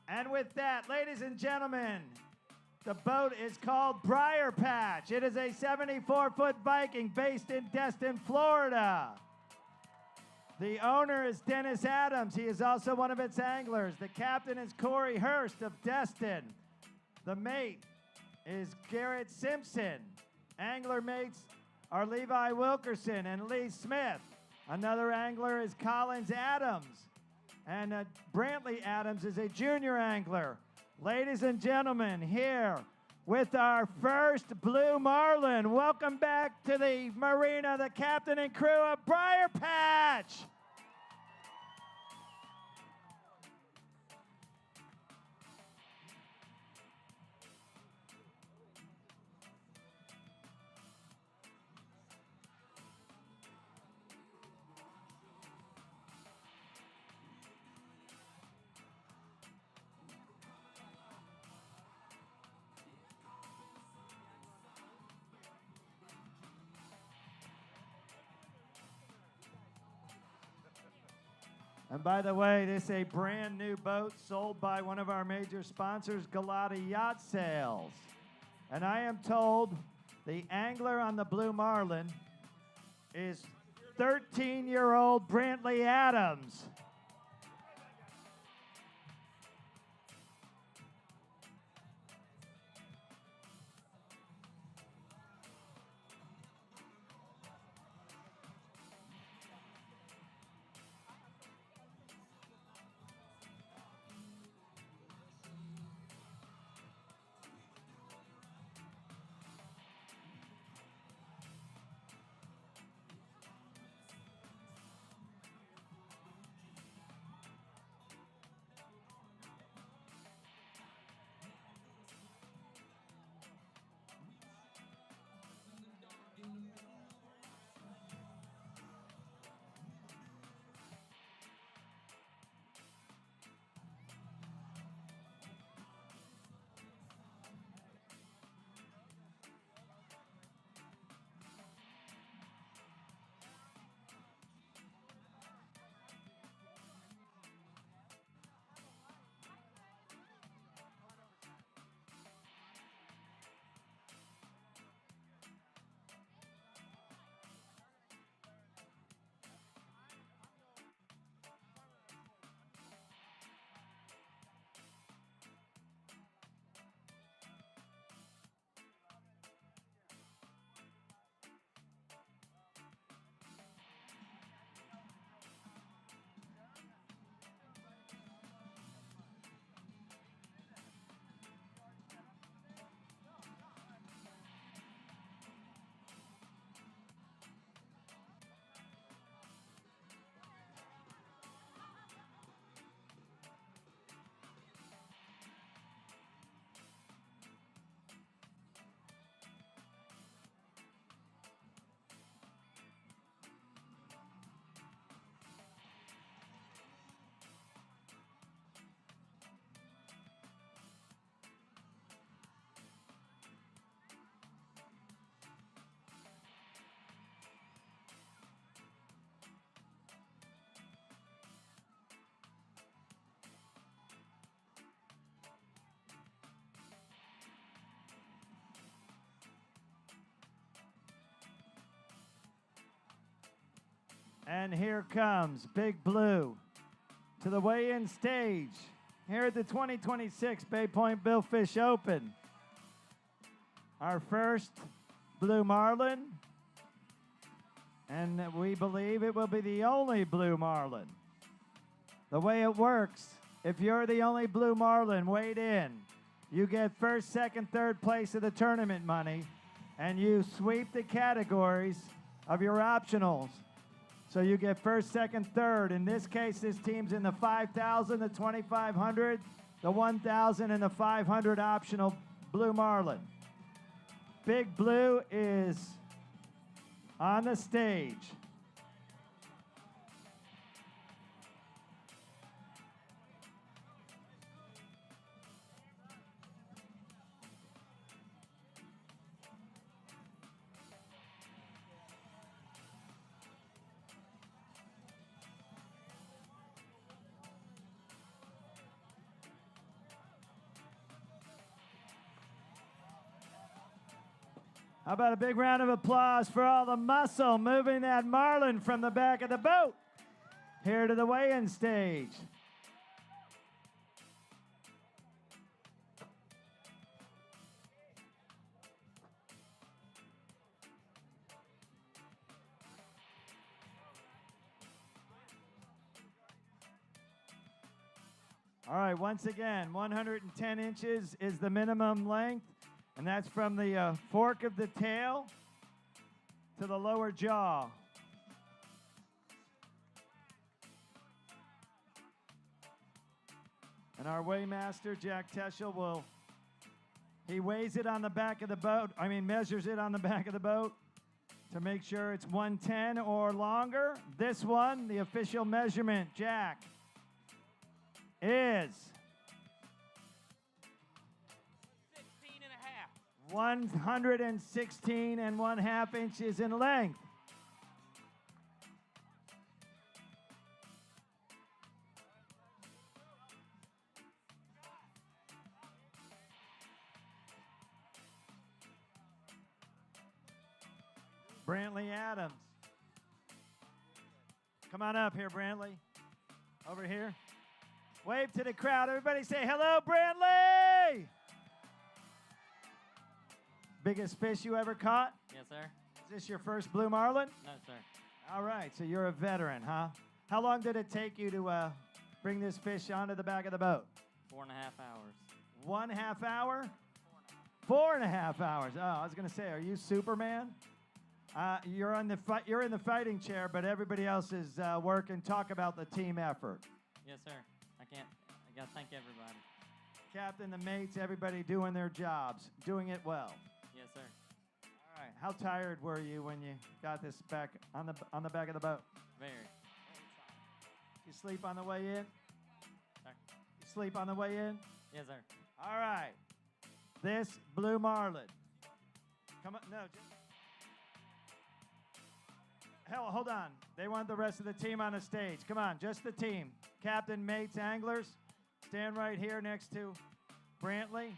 And with that, ladies and gentlemen, the boat is called Briar Patch. It is a 74-foot Viking based in Destin, Florida. The owner is Dennis Adams. He is also one of its anglers. The captain is Corey Hurst of Destin. The mate is Garrett Simpson. Angler mates are Levi Wilkerson and Lee Smith. Another angler is Collins Adams. And Brantley Adams is a junior angler. Ladies and gentlemen, here with our first blue marlin. Welcome back to the marina, the captain and crew of Briar Patch. And by the way, this is a brand new boat sold by one of our major sponsors, Galati Yacht Sales. And I am told the angler on the Blue Marlin is 13-year-old Brantley Adams. And here comes Big Blue to the weigh-in stage here at the 2026 Bay Point Billfish Open. Our first blue marlin, and we believe it will be the only blue marlin. The way it works, if you're the only blue marlin weighed in, you get first, second, third place of the tournament money, and you sweep the categories of your optionals. So you get first, second, third. In this case, this team's in the 5,000, the 2,500, the 1,000, and the 500 optional blue marlin. Big Blue is on the stage. How about a big round of applause for all the muscle moving that marlin from the back of the boat here to the weigh-in stage. All right, once again, 110 inches is the minimum length. And that's from the fork of the tail to the lower jaw. And our weighmaster, Jack Teschel, he weighs it on the back of the boat, measures it on the back of the boat to make sure it's 110 or longer. This one, the official measurement, Jack, is 116 and 1/2 inches in length. Brantley Adams. Come on up here, Brantley. Over here. Wave to the crowd. Everybody say hello, Brantley! Biggest fish you ever caught? Yes, sir. Is this your first blue marlin? No, sir. All right, so you're a veteran, huh? How long did it take you to bring this fish onto the back of the boat? 4.5 hours. 1/2 hour? 4.5 hours. Oh, I was going to say, are you Superman? You're in the fighting chair, but everybody else is working. Talk about the team effort. Yes, sir. I got to thank everybody. Captain, the mates, everybody doing their jobs, doing it well. Yes, sir. All right. How tired were you when you got this back on the back of the boat? Very. You sleep on the way in? Sorry. You sleep on the way in? Yes, sir. All right. This blue marlin. Come on. No. Hell, hold on. They want the rest of the team on the stage. Come on, just the team. Captain, mates, anglers. Stand right here next to Brantley.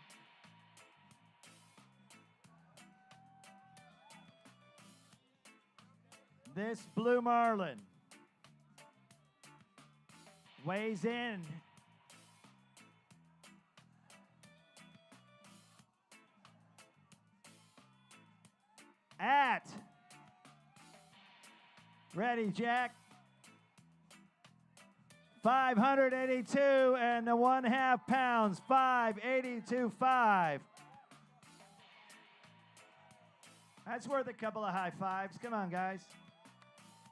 This blue marlin weighs in at, ready, Jack, 582 and the 1/2 pounds, 582.5. That's worth a couple of high fives. Come on, guys.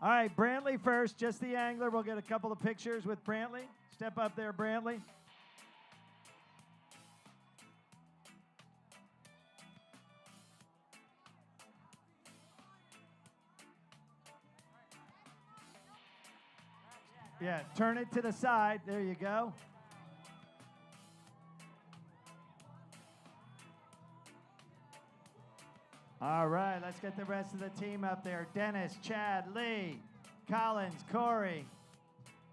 All right, Brantley first, just the angler. We'll get a couple of pictures with Brantley. Step up there, Brantley. Yeah, turn it to the side. There you go. All right, let's get the rest of the team up there. Dennis, Chad, Lee, Collins, Corey,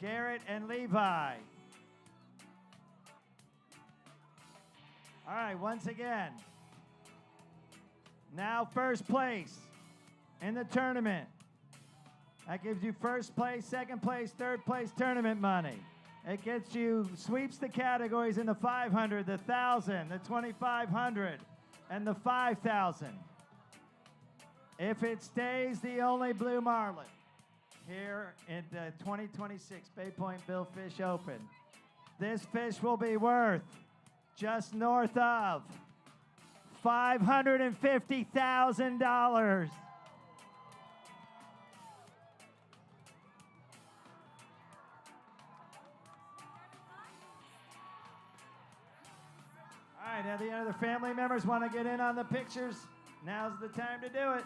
Garrett, and Levi. All right, once again. Now first place in the tournament. That gives you first place, second place, third place tournament money. It gets you, sweeps the categories in the 500, the 1,000, the 2,500, and the 5,000. If it stays the only blue marlin here in the 2026 Bay Point Billfish Open, this fish will be worth just north of $550,000. All right, any other family members want to get in on the pictures? Now's the time to do it.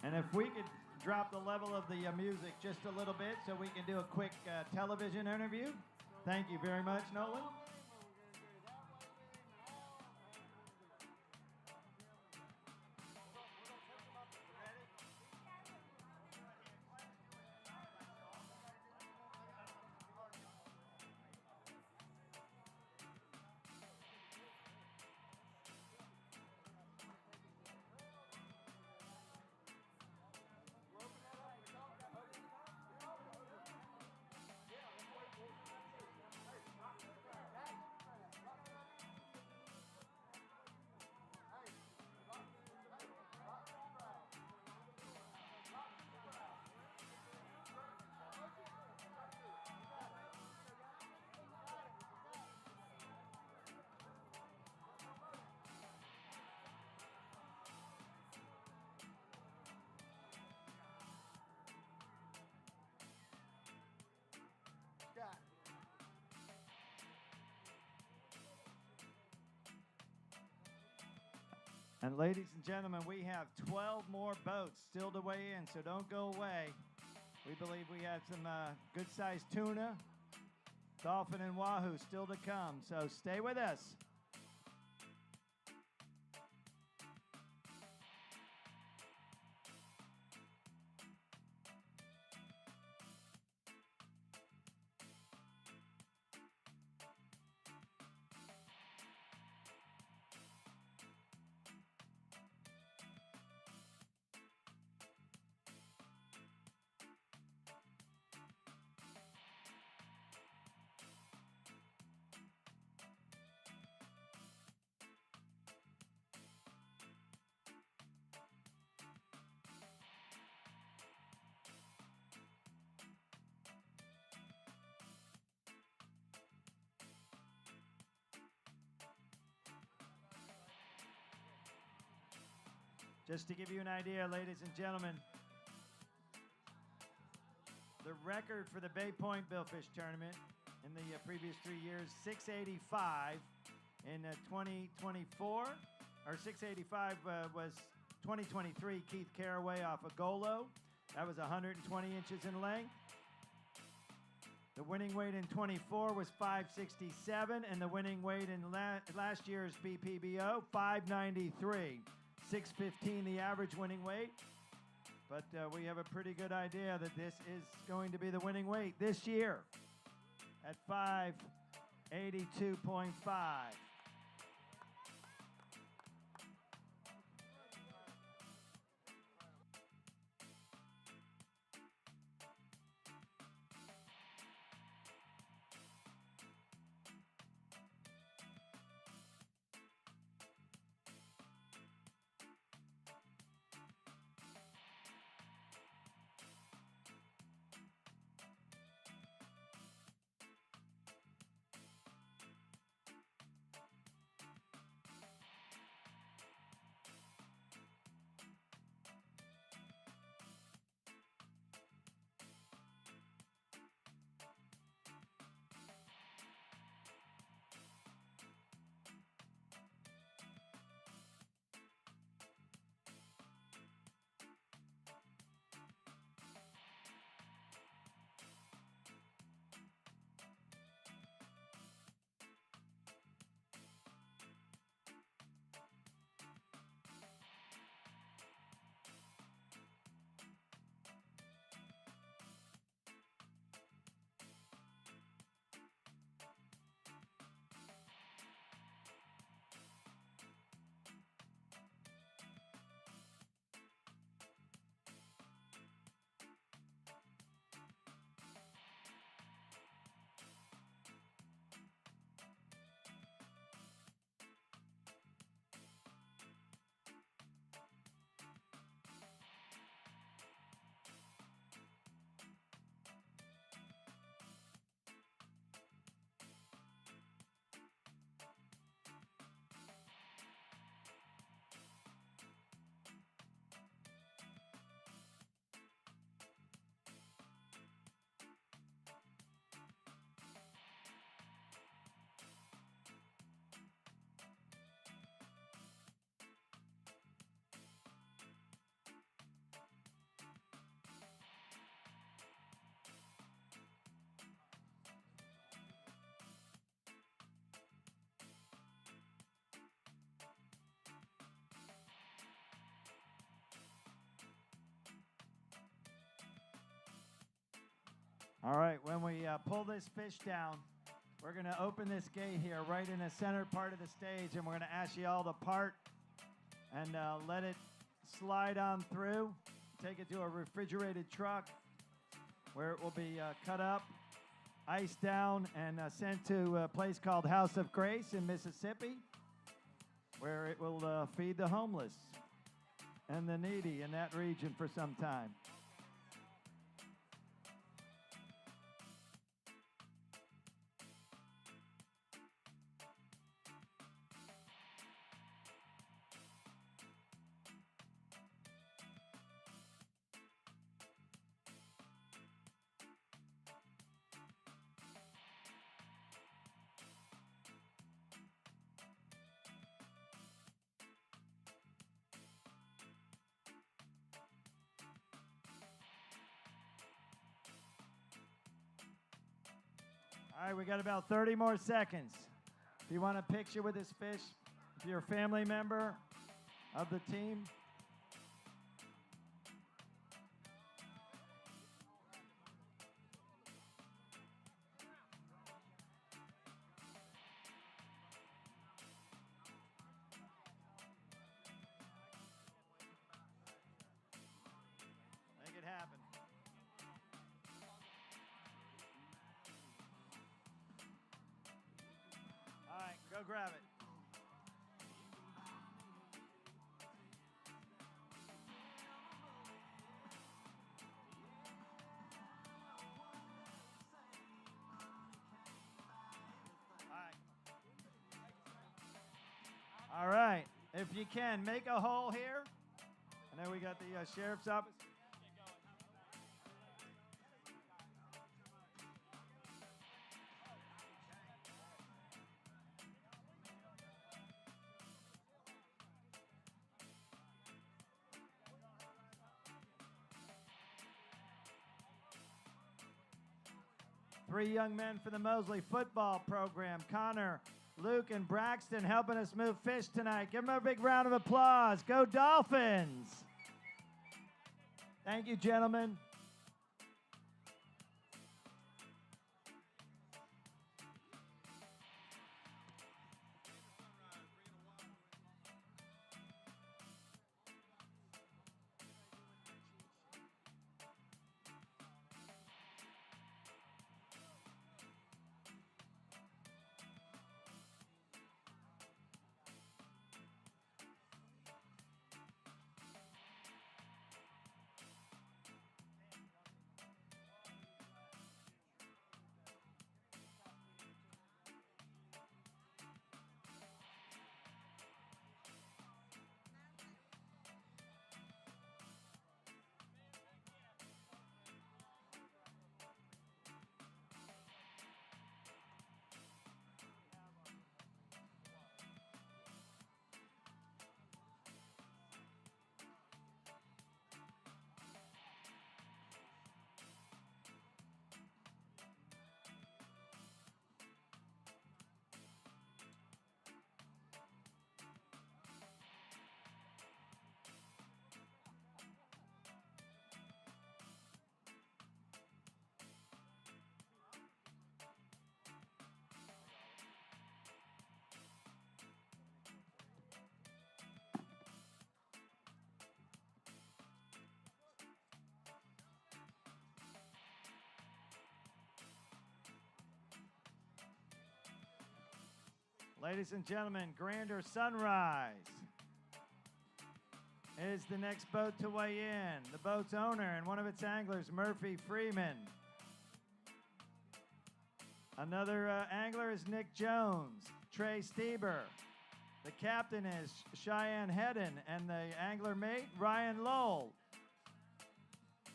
And if we could drop the level of the music just a little bit so we can do a quick television interview. Thank you very much, Nolan. And ladies and gentlemen, we have 12 more boats still to weigh in, so don't go away. We believe we have some good-sized tuna, dolphin, and wahoo still to come, so stay with us. Just to give you an idea, ladies and gentlemen, the record for the Bay Point Billfish Tournament in the previous 3 years, 685 in 2024, or 685 was 2023, Keith Caraway off of Golo. That was 120 inches in length. The winning weight in 24 was 567, and the winning weight in last year's BPBO, 593. 615 the average winning weight, but we have a pretty good idea that this is going to be the winning weight this year at 582.5. All right, when we pull this fish down, we're going to open this gate here right in the center part of the stage, and we're going to ask you all to part and let it slide on through. Take it to a refrigerated truck where it will be cut up, iced down, and sent to a place called House of Grace in Mississippi, where it will feed the homeless and the needy in that region for some time. All right, we got about 30 more seconds. If you want a picture with this fish, if you're a family member of the team. Make it happen. All right, go grab it. All right, if you can, make a hole here. And then we got the sheriff's office. 3 young men for the Mosley football program. Connor, Luke, and Braxton helping us move fish tonight. Give them a big round of applause. Go Dolphins! Thank you, gentlemen. Ladies and gentlemen, Grander Sunrise is the next boat to weigh in. The boat's owner and one of its anglers, Murphy Freeman. Another angler is Nick Jones, Trey Stieber. The captain is Cheyenne Hedden, and the angler mate, Ryan Lowell.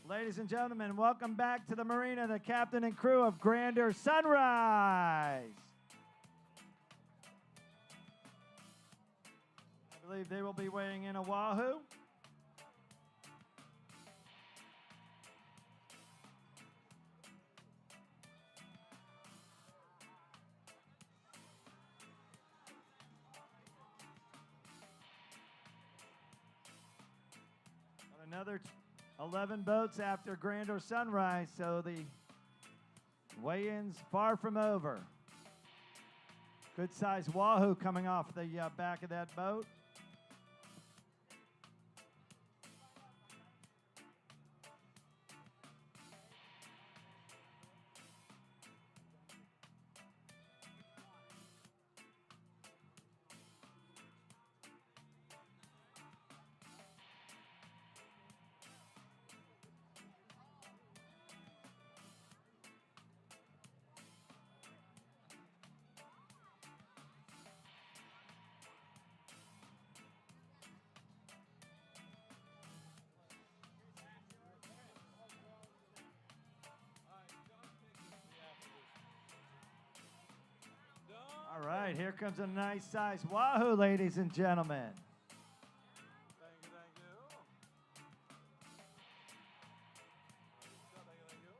Ladies and gentlemen, welcome back to the marina, the captain and crew of Grander Sunrise. I believe they will be weighing in a wahoo. Another 11 boats after Grander Sunrise, so the Weigh-ins far from over. Good sized wahoo coming off the back of that boat. All right, here comes a nice size wahoo, ladies and gentlemen. Thank you, thank you. Thank you.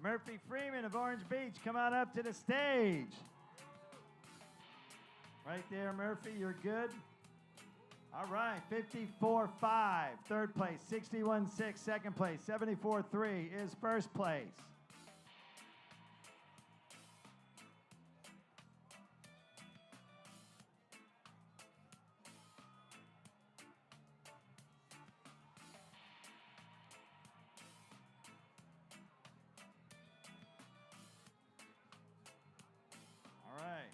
Murphy Freeman of Orange Beach, come on up to the stage. Right there, Murphy, you're good. All right, 54.5, third place. 61.6, second place. 74.3 is first place. All right.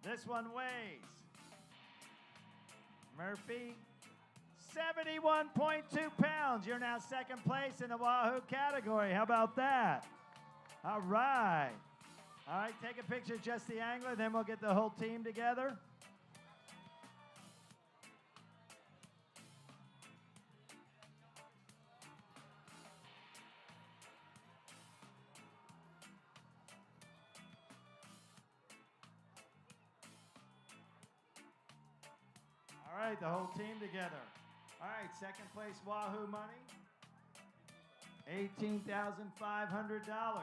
This one weighs, Murphy, 71.2 pounds. You're now second place in the wahoo category. How about that? All right. All right, take a picture, just the angler, then we'll get the whole team together. All right, the whole team together. All right, second place wahoo money, $18,500.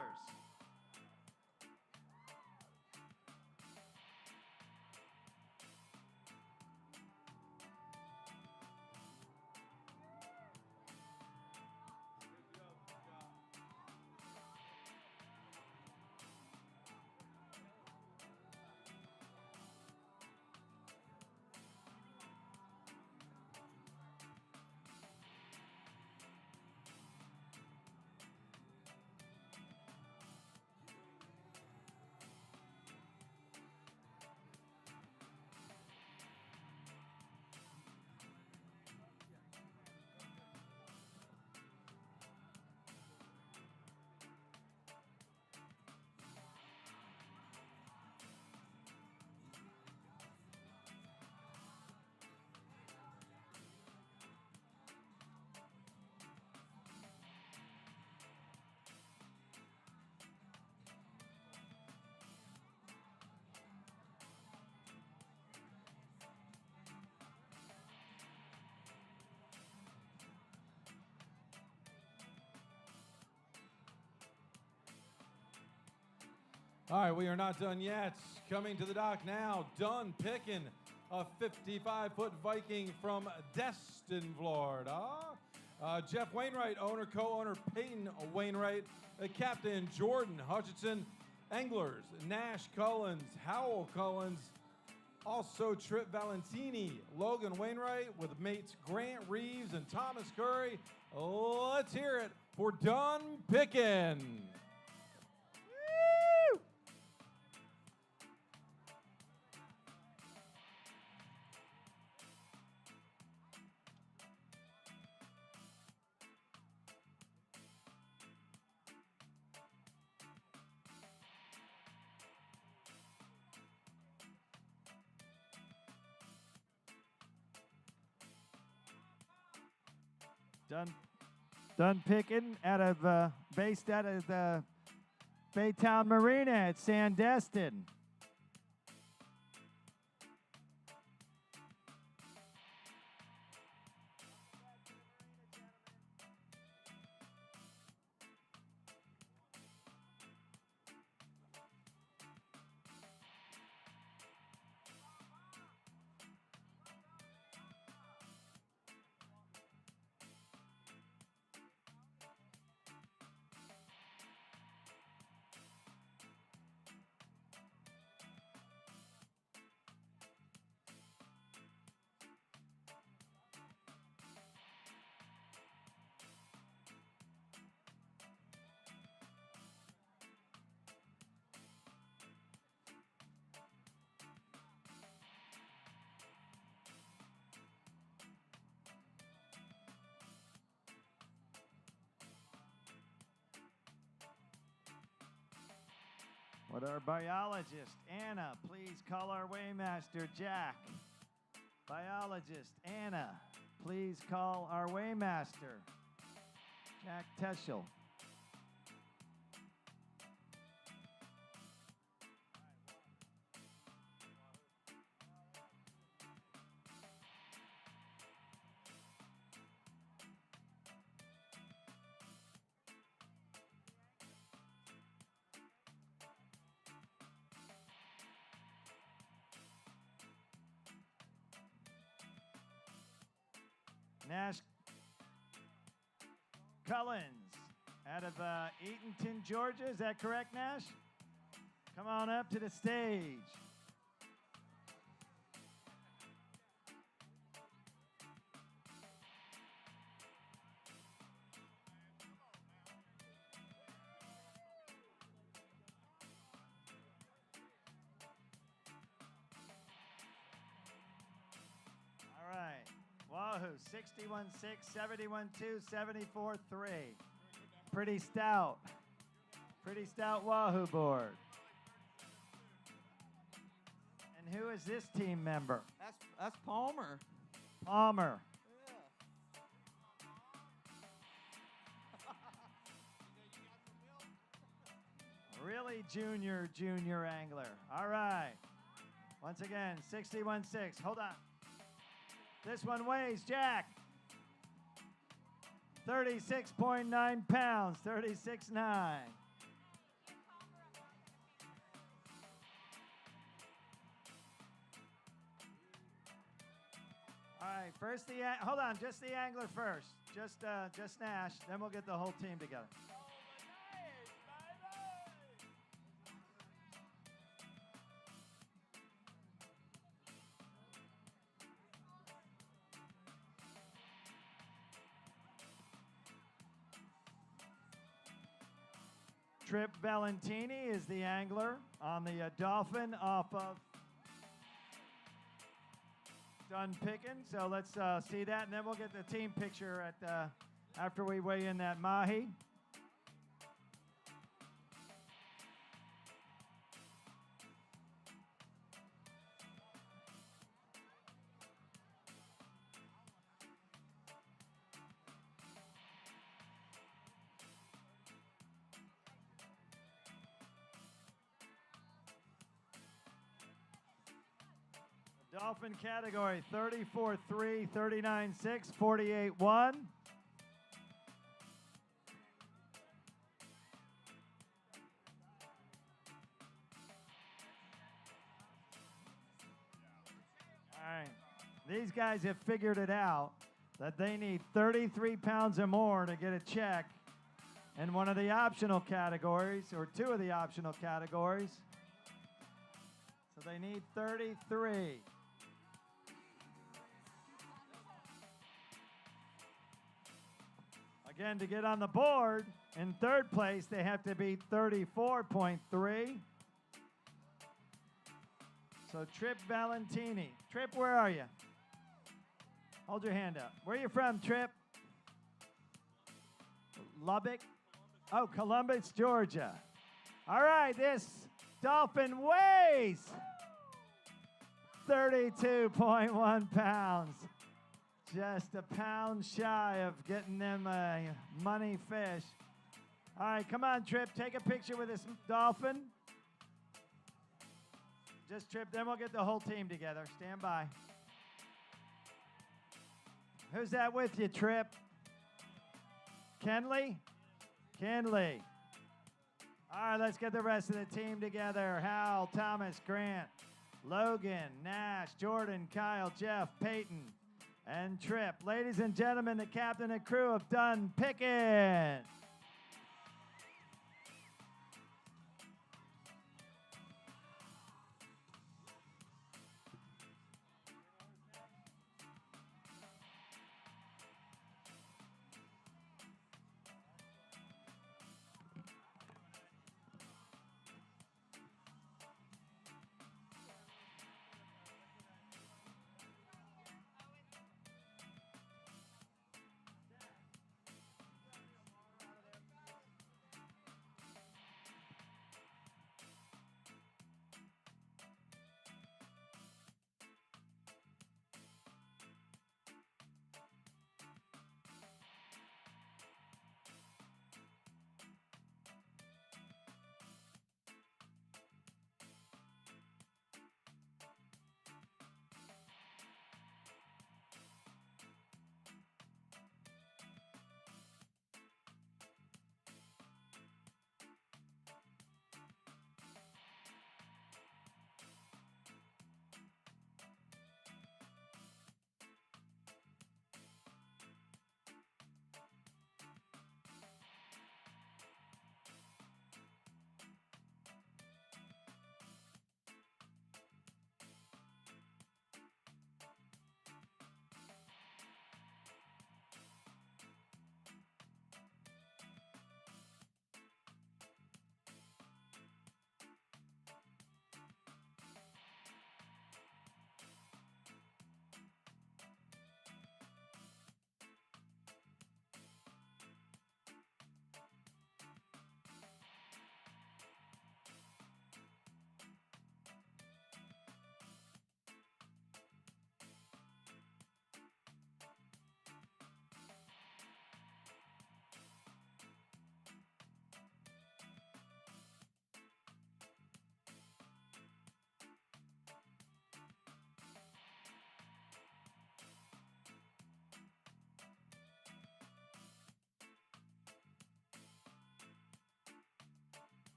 All right, we are not done yet. Coming to the dock now, Dunn Pickin, a 55-foot Viking from Destin, Florida. Jeff Wainwright, owner, co-owner Peyton Wainwright, Captain Jordan Hutchinson, anglers Nash Collins, Howell Collins, also Trip Valentini, Logan Wainwright with mates Grant Reeves and Thomas Curry. Let's hear it for Dunn Pickin. Dunn Pickin based out of the Baytown Marina at Sandestin. Would our biologist, Anna, please call our weighmaster, Jack? Biologist, Anna, please call our weighmaster, Jack Teschel. Nash Cullens out of Eatonton, Georgia. Is that correct, Nash? Come on up to the stage. All right. Wahoo, 61.6, 71.2, 74.3. Pretty stout. Pretty stout Wahoo board. And who is this team member? That's Palmer. Palmer. Really junior angler. All right. Once again, 61.6. Hold on. This one weighs, Jack, 36.9 pounds, 36.9. All right, first hold on, just the angler first. Just Nash, then we'll get the whole team together. Trip Valentini is the angler on the Dolphin off of Done Picking. So let's see that, and then we'll get the team picture at after we weigh in that mahi. Dolphin category, 34.3, 39.6, 48.1. All right. These guys have figured it out that they need 33 pounds or more to get a check in one of the optional categories, or two of the optional categories. So they need 33. Again, to get on the board, in third place, they have to beat 34.3. So Trip Valentini. Trip, where are you? Hold your hand up. Where are you from, Trip? Lubbock? Oh, Columbus, Georgia. All right, this dolphin weighs 32.1 pounds. Just a pound shy of getting them a money fish. All right, come on, Trip. Take a picture with this dolphin. Just Trip, then we'll get the whole team together. Stand by. Who's that with you, Trip? Kenley? Kenley. All right, let's get the rest of the team together. Hal, Thomas, Grant, Logan, Nash, Jordan, Kyle, Jeff, Peyton, and Trip. Ladies and gentlemen, the captain and crew have done picking.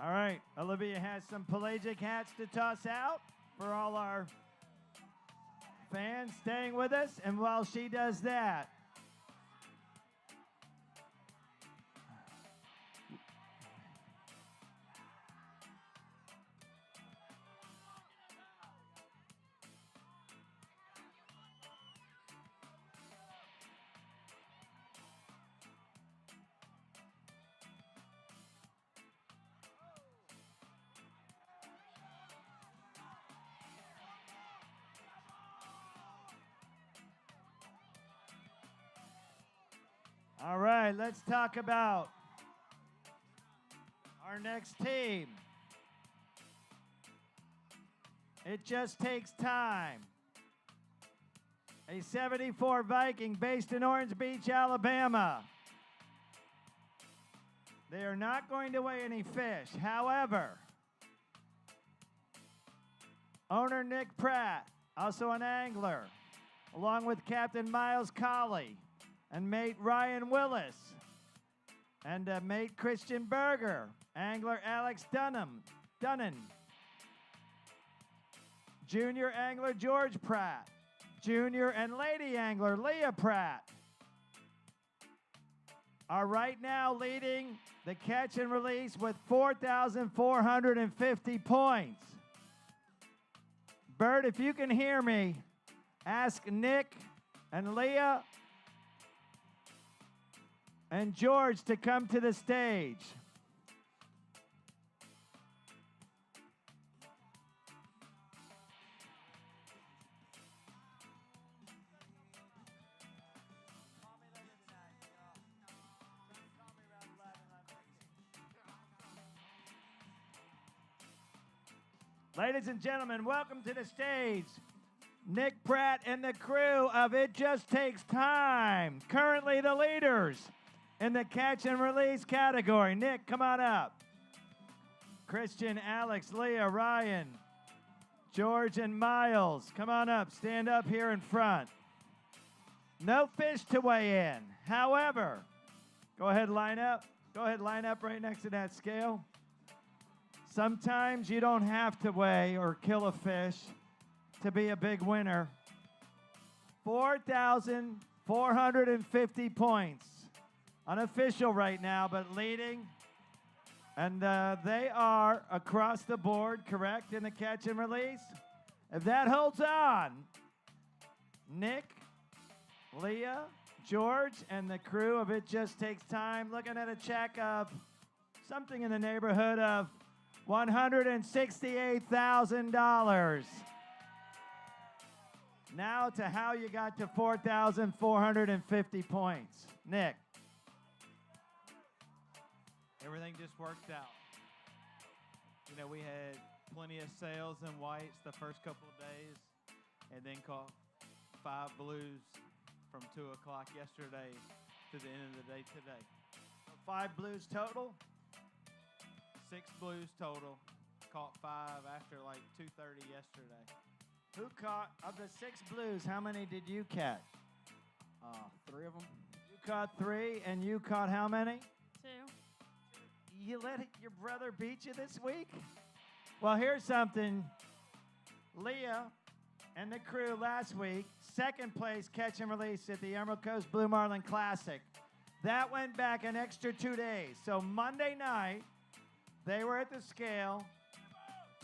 All right, Olivia has some pelagic hats to toss out for all our fans staying with us. And while she does that, all right, let's talk about our next team. It just takes time. A 74 Viking based in Orange Beach, Alabama. They are not going to weigh any fish. However, owner Nick Pratt, also an angler, along with Captain Miles Colley and mate Ryan Willis, and mate Christian Berger, angler Alex Dunnan, junior angler George Pratt, junior and lady angler Leah Pratt, are right now leading the catch and release with 4,450 points. Bert, if you can hear me, ask Nick and Leah and George to come to the stage. Ladies and gentlemen, welcome to the stage, Nick Pratt and the crew of It Just Takes Time, currently the leaders in the catch and release category. Nick, come on up. Christian, Alex, Leah, Ryan, George, and Miles, come on up. Stand up here in front. No fish to weigh in. However, go ahead, line up. Go ahead, line up right next to that scale. Sometimes you don't have to weigh or kill a fish to be a big winner. 4,450 points. Unofficial right now, but leading. And they are across the board, correct, in the catch and release. If that holds on, Nick, Leah, George, and the crew of It Just Takes Time looking at a check of something in the neighborhood of $168,000. Now to how you got to 4,450 points. Nick. Everything just worked out. You know, we had plenty of sales and whites the first couple of days, and then caught 5 blues from 2 o'clock yesterday to the end of the day today. So 5 blues total? 6 blues total. Caught 5 after like 2:30 yesterday. Who caught, of the 6 blues, how many did you catch? 3 of them. You caught 3, and you caught how many? 2. You let your brother beat you this week? Well, here's something. Leah and the crew last week, 2nd place catch and release at the Emerald Coast Blue Marlin Classic. That went back an extra 2 days. So Monday night, they were at the scale.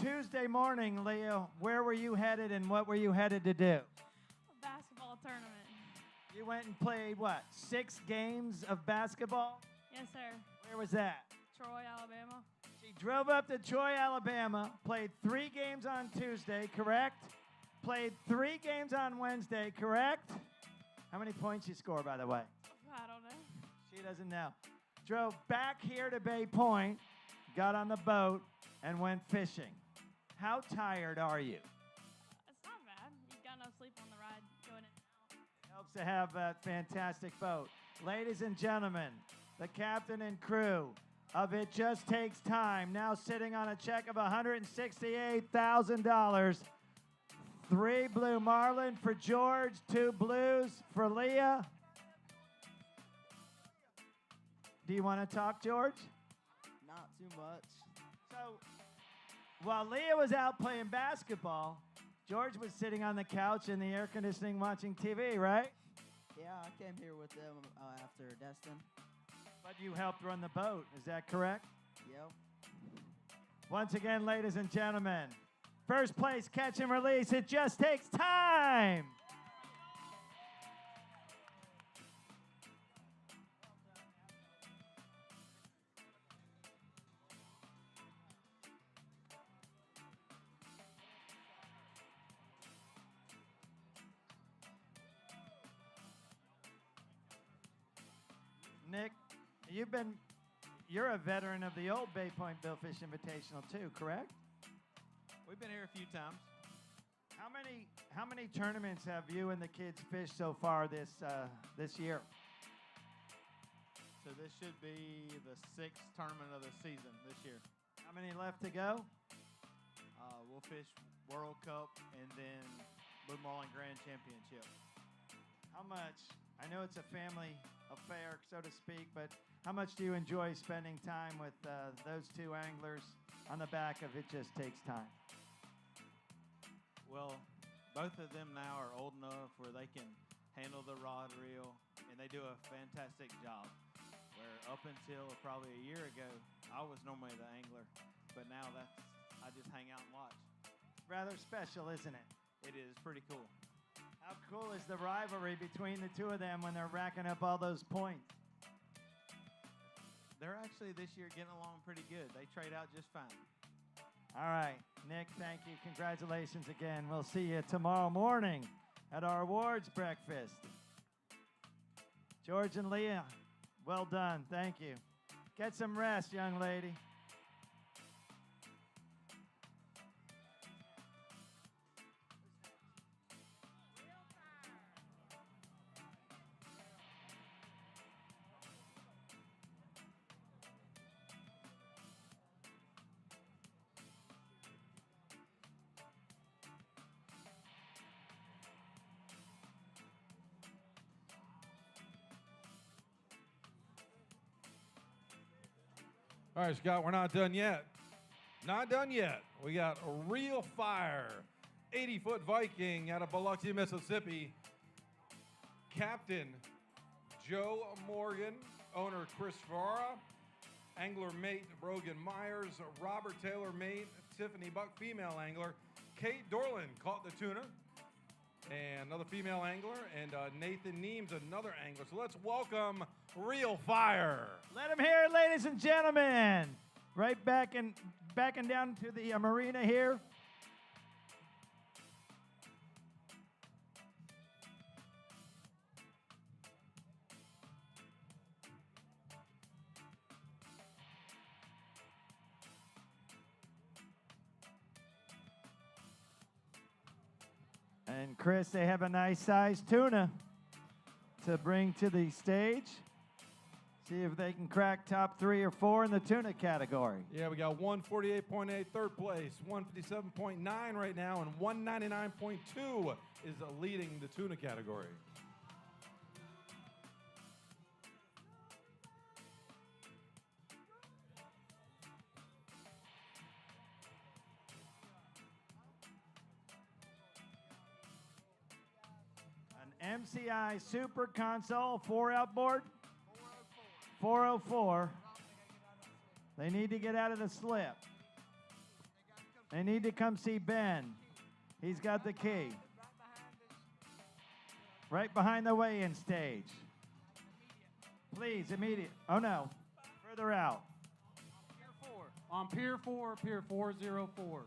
Tuesday morning, Leah, where were you headed and what were you headed to do? A basketball tournament. You went and played, what, 6 games of basketball? Yes, sir. Where was that? Troy, Alabama. She drove up to Troy, Alabama, played 3 games on Tuesday, correct? Played 3 games on Wednesday, correct? How many points you score, by the way? I don't know. She doesn't know. Drove back here to Bay Point, got on the boat, and went fishing. How tired are you? It's not bad. You got enough sleep on the ride going in and out. It helps to have that fantastic boat. Ladies and gentlemen, the captain and crew of It Just Takes Time, now sitting on a check of $168,000. 3 blue marlin for George, 2 blues for Leah. Do you want to talk, George? Not too much. So while Leah was out playing basketball, George was sitting on the couch in the air conditioning watching TV, right? Yeah, I came here with them after Destin. But you helped run the boat, is that correct? Yep. Once again, ladies and gentlemen, first place catch and release. It just takes time. Nick, you're a veteran of the old Bay Point Billfish Invitational too, correct? We've been here a few times. How many tournaments have you and the kids fished so far this year? So this should be the 6th tournament of the season this year. How many left to go? We'll fish World Cup and then Blue Marlin Grand Championship. How much? I know it's a family affair, so to speak, but how much do you enjoy spending time with those two anglers on the back of It Just Takes Time? Well, both of them now are old enough where they can handle the rod reel, and they do a fantastic job. Where up until probably a year ago, I was normally the angler, but now I just hang out and watch. Rather special, isn't it? It is pretty cool. How cool is the rivalry between the two of them when they're racking up all those points? They're actually this year getting along pretty good. They trade out just fine. All right, Nick, thank you. Congratulations again. We'll see you tomorrow morning at our awards breakfast. George and Leah, well done. Thank you. Get some rest, young lady. All right, Scott, we're not done yet. Not done yet. We got a Real Fire, 80-foot Viking out of Biloxi, Mississippi. Captain Joe Morgan, owner Chris Farah, angler mate Brogan Myers, Robert Taylor mate Tiffany Buck, female angler. Kate Dorland caught the tuna, and another female angler, and Nathan Neems, another angler. So let's welcome Real Fire. Let him hear it, ladies and gentlemen. Right backing down to the marina here. And Chris, they have a nice sized tuna to bring to the stage. See if they can crack top 3 or 4 in the tuna category. Yeah, we got 148.8 third place, 157.9 right now, and 199.2 is leading the tuna category. An MCI Super Console 4 outboard. 404. They need to get out of the slip. They need to come see Ben. He's got the key. Right behind the weigh-in stage. Please, immediate. Oh, no. Further out. On Pier 4, Pier 404.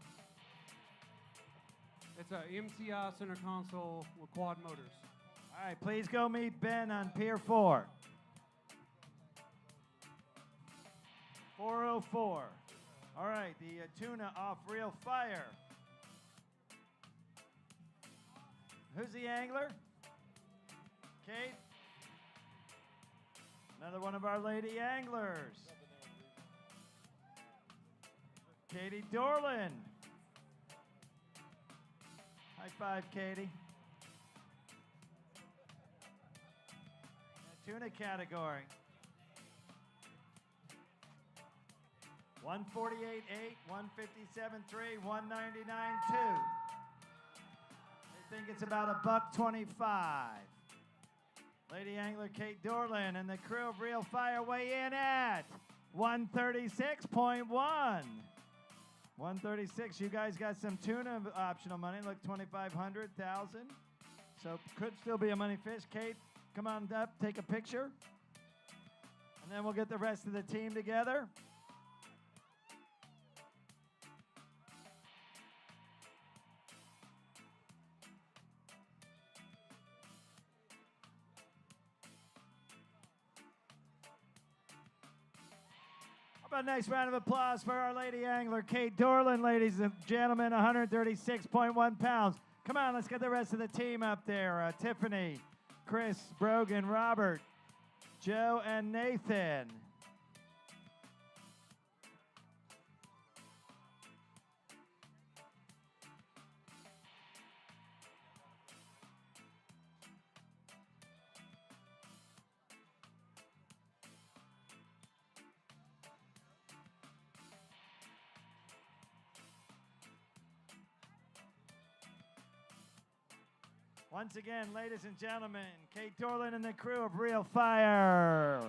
It's a MCI center console with quad motors. All right, please go meet Ben on Pier 4. 404. All right, the tuna off Real Fire. Who's the angler? Kate? Another one of our lady anglers. Katie Dorland. High five, Katie. Tuna category. 148.8, 157.3, 199.2. They think it's about $1.25. Lady Angler Kate Dorland and the crew of Real Fire weigh in at 136.1. 136. You guys got some tuna optional money. Look, 2,500, 1,000. So could still be a money fish. Kate, come on up, take a picture. And then we'll get the rest of the team together. How about a nice round of applause for our lady angler, Kate Dorland, ladies and gentlemen, 136.1 pounds. Come on, let's get the rest of the team up there. Tiffany, Chris, Brogan, Robert, Joe, and Nathan. Once again, ladies and gentlemen, Kate Dorland and the crew of Real Fire.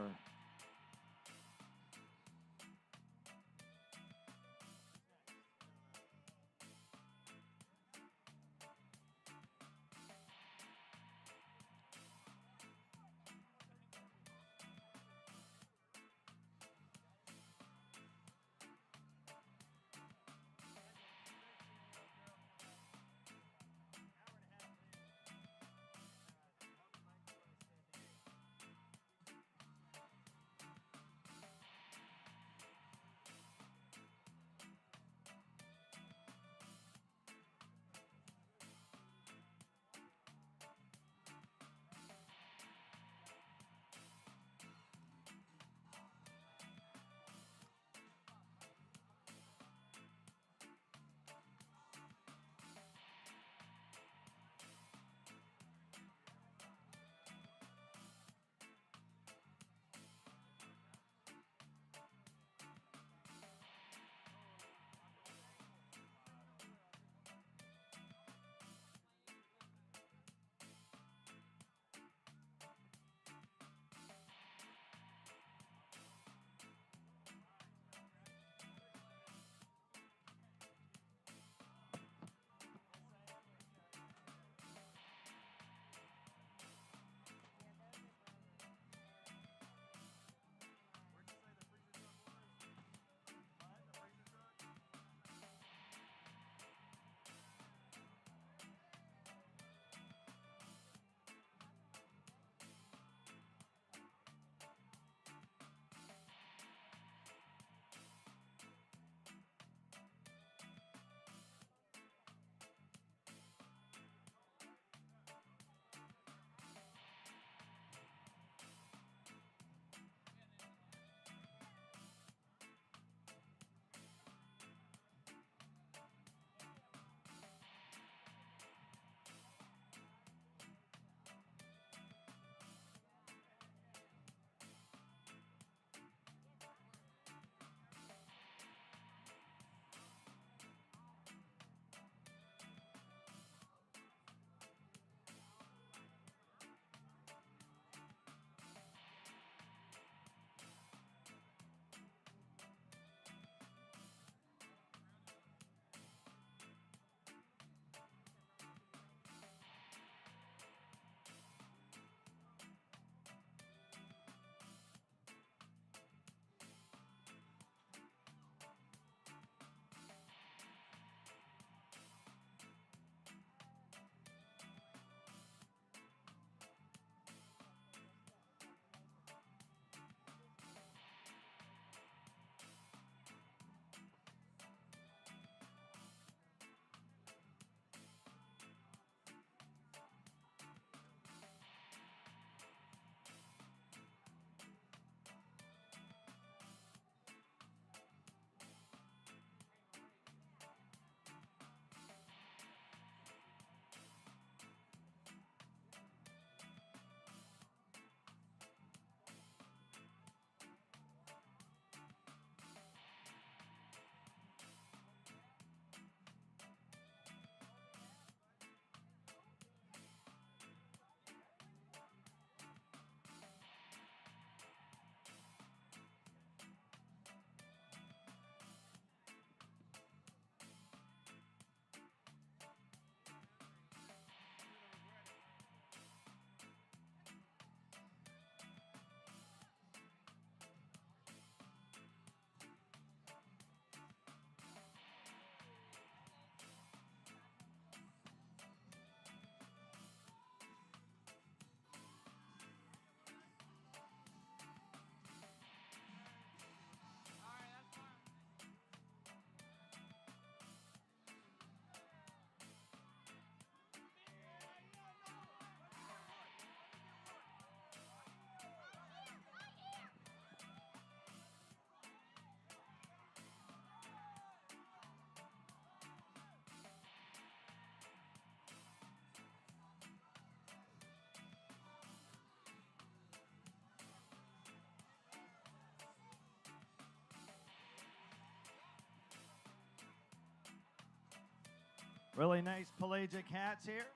Really nice pelagic hats here.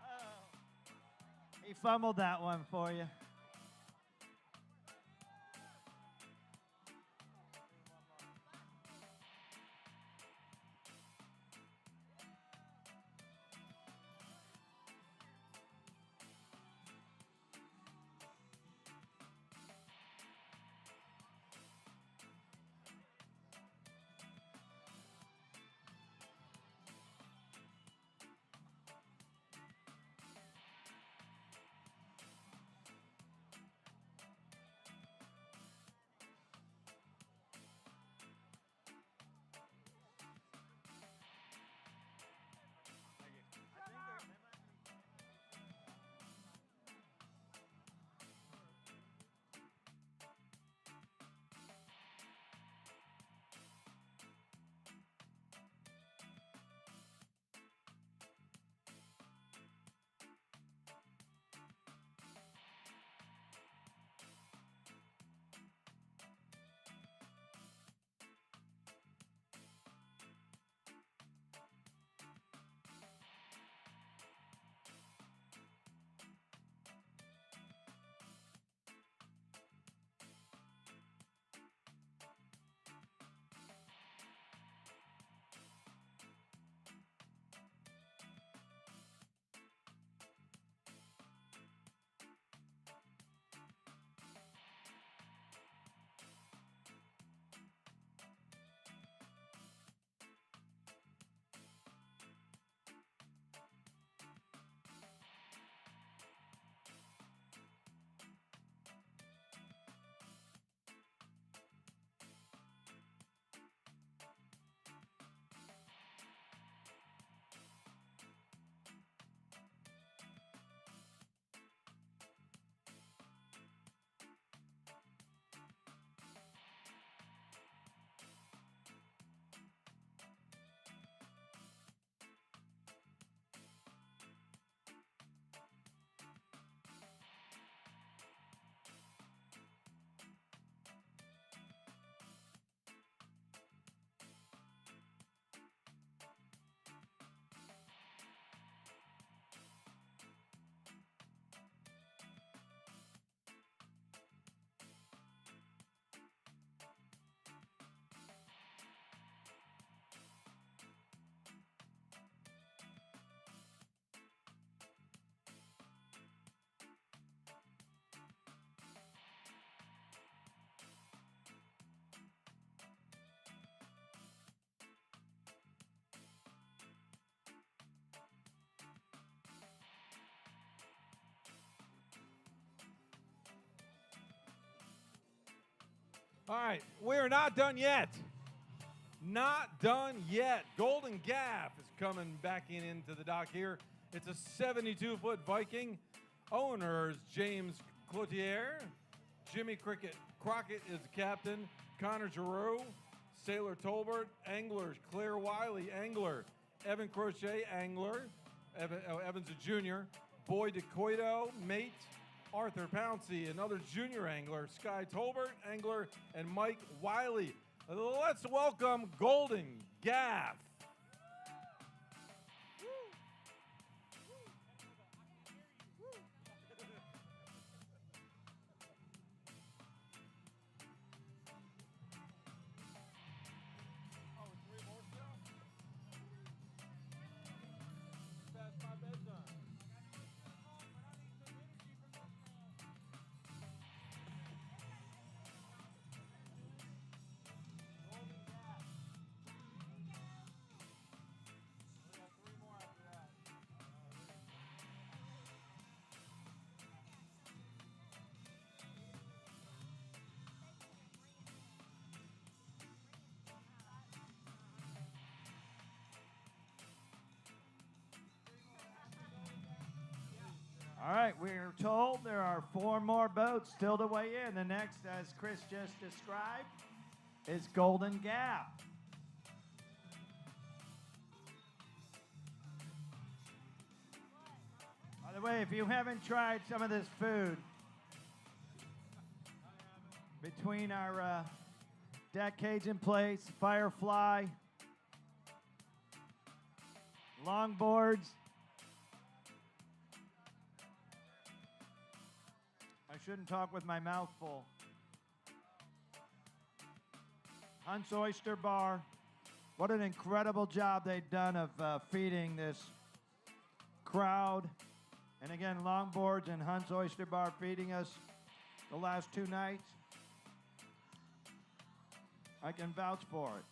Oh, he fumbled that one for you. All right, we're not done yet. Not done yet. Golden Gaff is coming back into the dock here. It's a 72-foot Viking. Owners James Cloutier, Jimmy Crockett is the captain, Connor Giroux, Sailor Tolbert, anglers Claire Wiley, angler, Evan Crochet, angler, Evans a junior, Boyd DeCoito, mate, Arthur Pouncey, another junior angler, Sky Tolbert, angler, and Mike Wiley. Let's welcome Golden Gaff. All right, we're told there are 4 more boats still to weigh in. The next, as Chris just described, is Golden Gaff. By the way, if you haven't tried some of this food, between our Deck cage in place, Firefly, longboards. I shouldn't talk with my mouth full. Hunt's Oyster Bar. What an incredible job they've done of feeding this crowd. And again, longboards and Hunt's Oyster Bar feeding us the last 2 nights. I can vouch for it.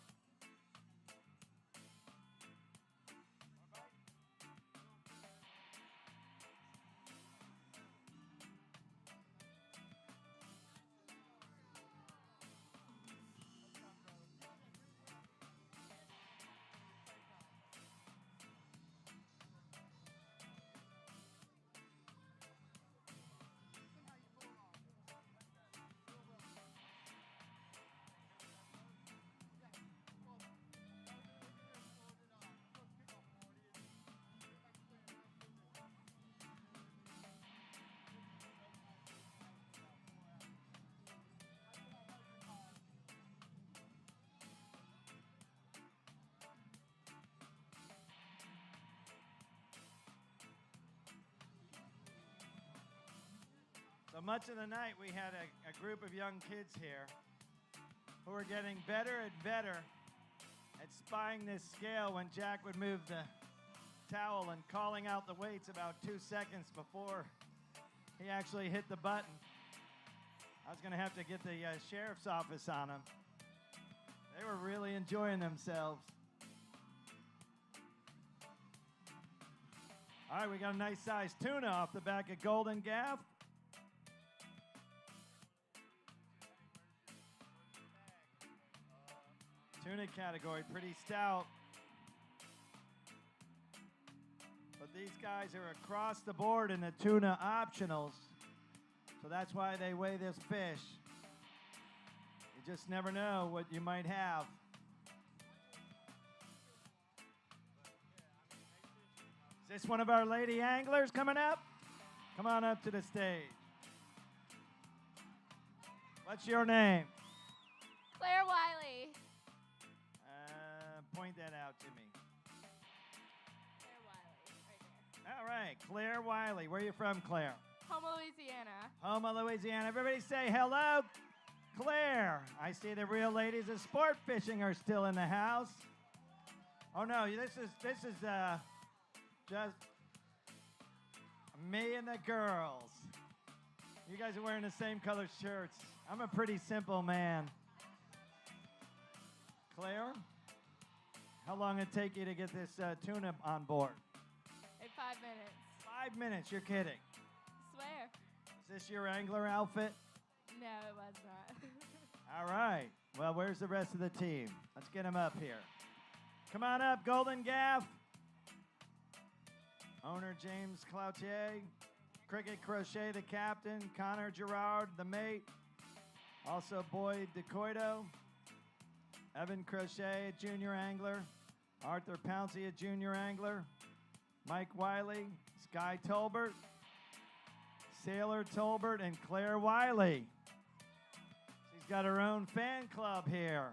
So much of the night we had a group of young kids here who were getting better and better at spying this scale when Jack would move the towel and calling out the weights about 2 seconds before he actually hit the button. I was going to have to get the sheriff's office on him. They were really enjoying themselves. All right, we got a nice sized tuna off the back of Golden Gaff. Tuna category, pretty stout. But these guys are across the board in the tuna optionals. So that's why they weigh this fish. You just never know what you might have. Is this one of our lady anglers coming up? Come on up to the stage. What's your name? Claire Wiley. Point that out to me. Claire Wiley, right there. All right, Claire Wiley. Where are you from, Claire? Houma, Louisiana. Houma, Louisiana. Everybody say hello, Claire. I see the real ladies of sport fishing are still in the house. Oh no, this is just me and the girls. You guys are wearing the same color shirts. I'm a pretty simple man. Claire, how long did it take you to get this tuna on board? In 5 minutes. 5 minutes, you're kidding. Swear. Is this your angler outfit? No, it was not. All right. Well, where's the rest of the team? Let's get them up here. Come on up, Golden Gaff. Owner James Cloutier. Cricket Crochet, the captain. Connor Gerard, the mate. Also Boyd DeCoito. Evan Crochet, a junior angler. Arthur Pouncey, a junior angler. Mike Wiley, Sky Tolbert, Sailor Tolbert, and Claire Wiley. She's got her own fan club here.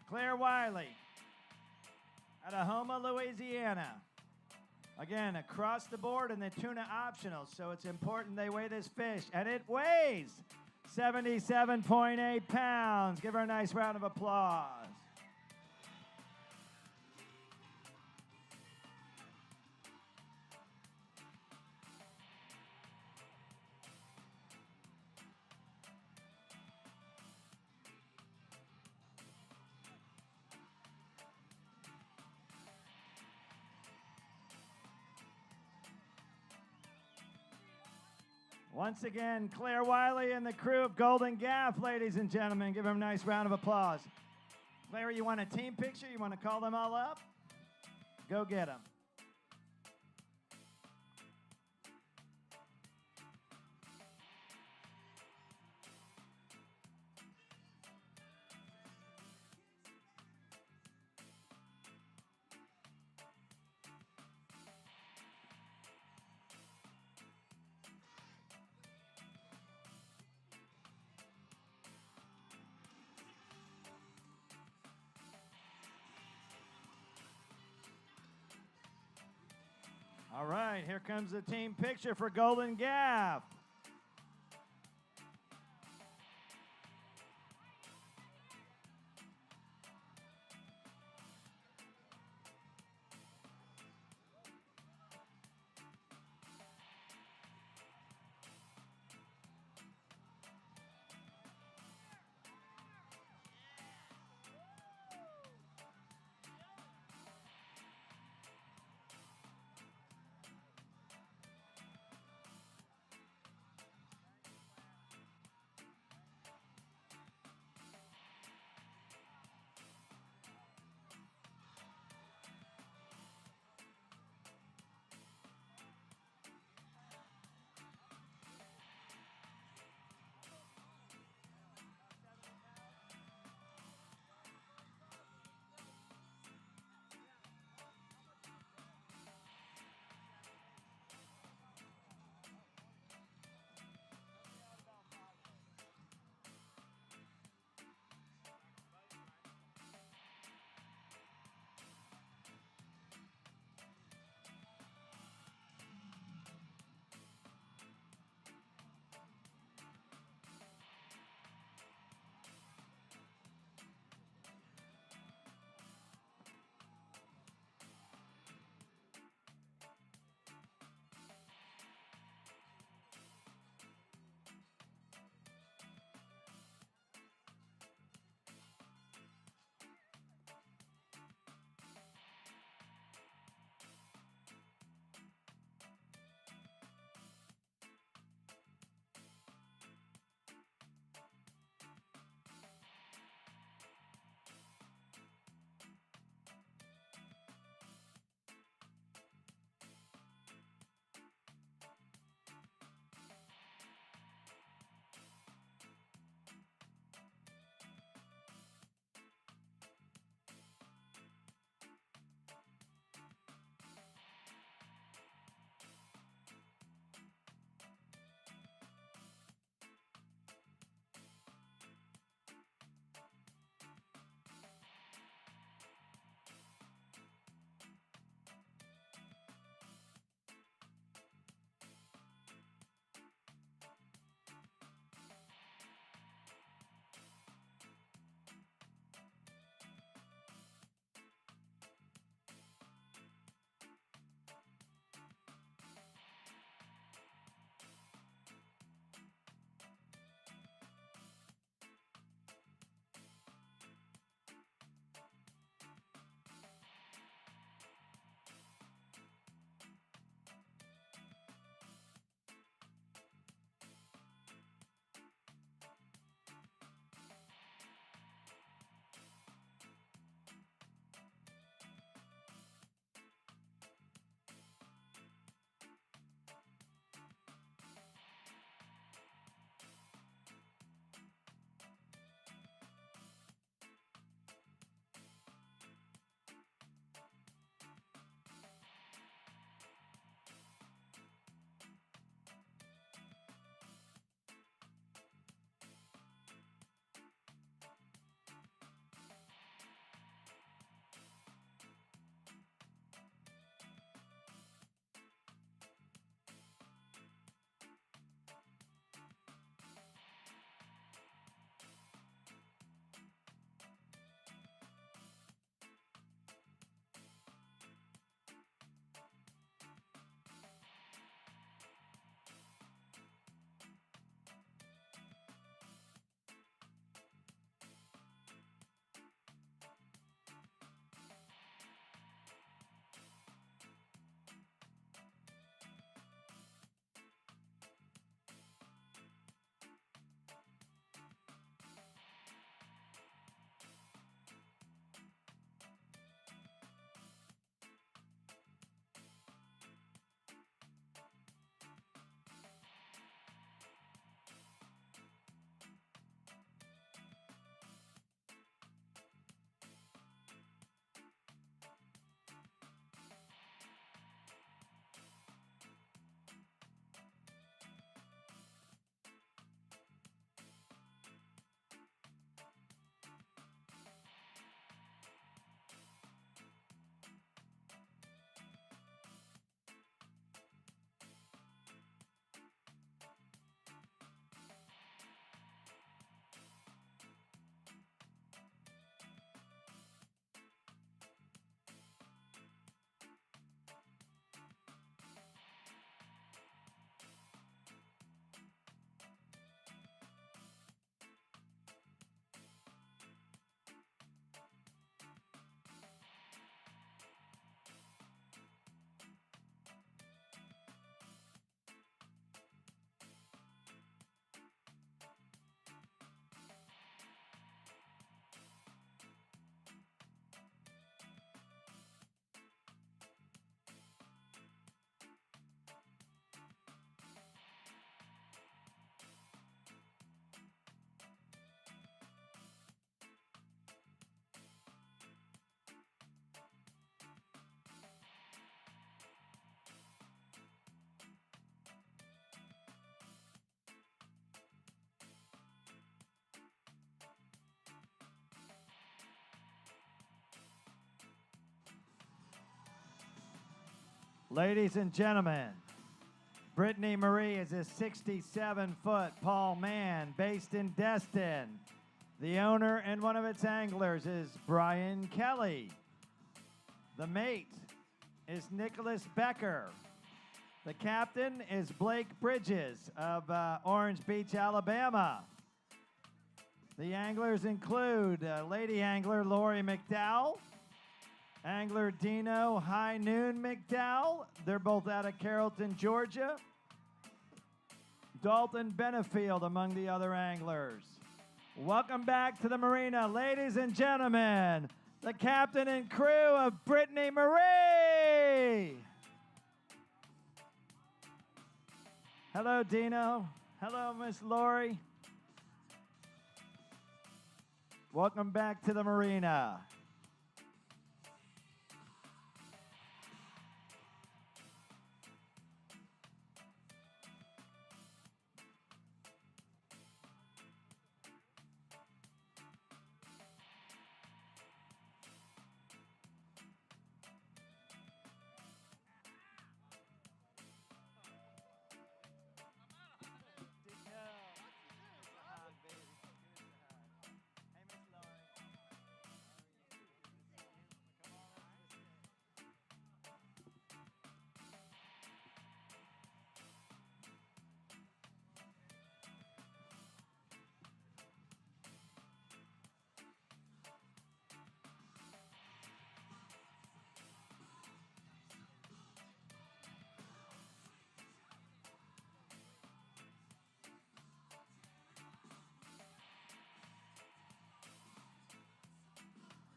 Claire Wiley out of Houma, Louisiana. Again, across the board in the tuna optional, so it's important they weigh this fish. And it weighs 77.8 pounds. Give her a nice round of applause. Once again, Claire Wiley and the crew of Golden Gaff, ladies and gentlemen. Give them a nice round of applause. Claire, you want a team picture? You want to call them all up? Go get them. All right, here comes the team picture for Golden Gap. Ladies and gentlemen, Brittany Marie is a 67-foot Paul man based in Destin. The owner and one of its anglers is Brian Kelly. The mate is Nicholas Becker. The captain is Blake Bridges of Orange Beach, Alabama. The anglers include lady angler Lori McDowell, angler Dino High Noon McDowell. They're both out of Carrollton, Georgia. Dalton Benefield among the other anglers. Welcome back to the marina, ladies and gentlemen, the captain and crew of Brittany Marie. Hello, Dino. Hello, Miss Lori. Welcome back to the marina.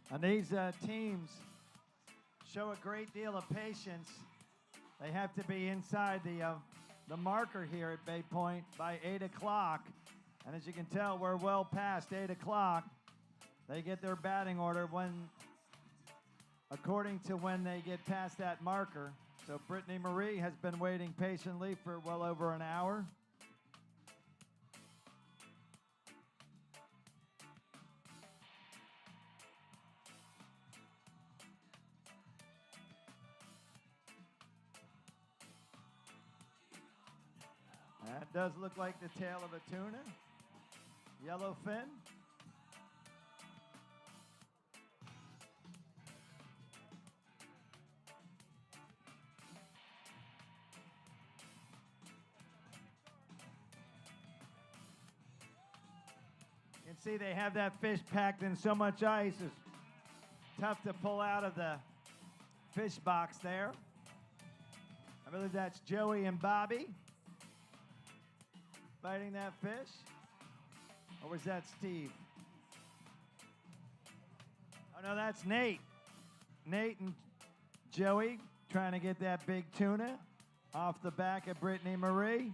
And these teams show a great deal of patience. They have to be inside the marker here at Bay Point by 8 o'clock. And as you can tell, we're well past 8 o'clock. They get their batting order according to when they get past that marker. So Brittany Marie has been waiting patiently for well over an hour. That does look like the tail of a tuna. Yellowfin. You can see they have that fish packed in so much ice, it's tough to pull out of the fish box there. I believe that's Joey and Bobby fighting that fish. Or was that Steve? Oh, no, that's Nate. Nate and Joey trying to get that big tuna off the back of Brittany Marie.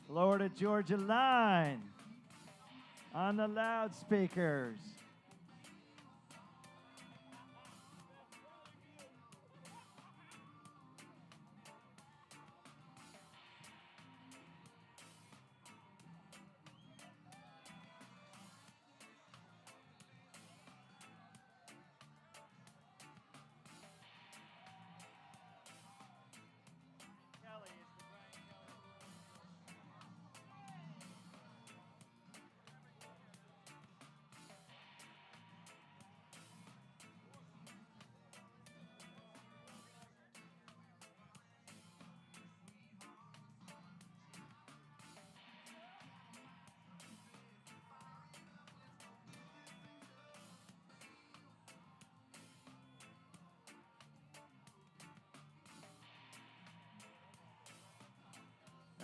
Florida Georgia line on the loudspeakers.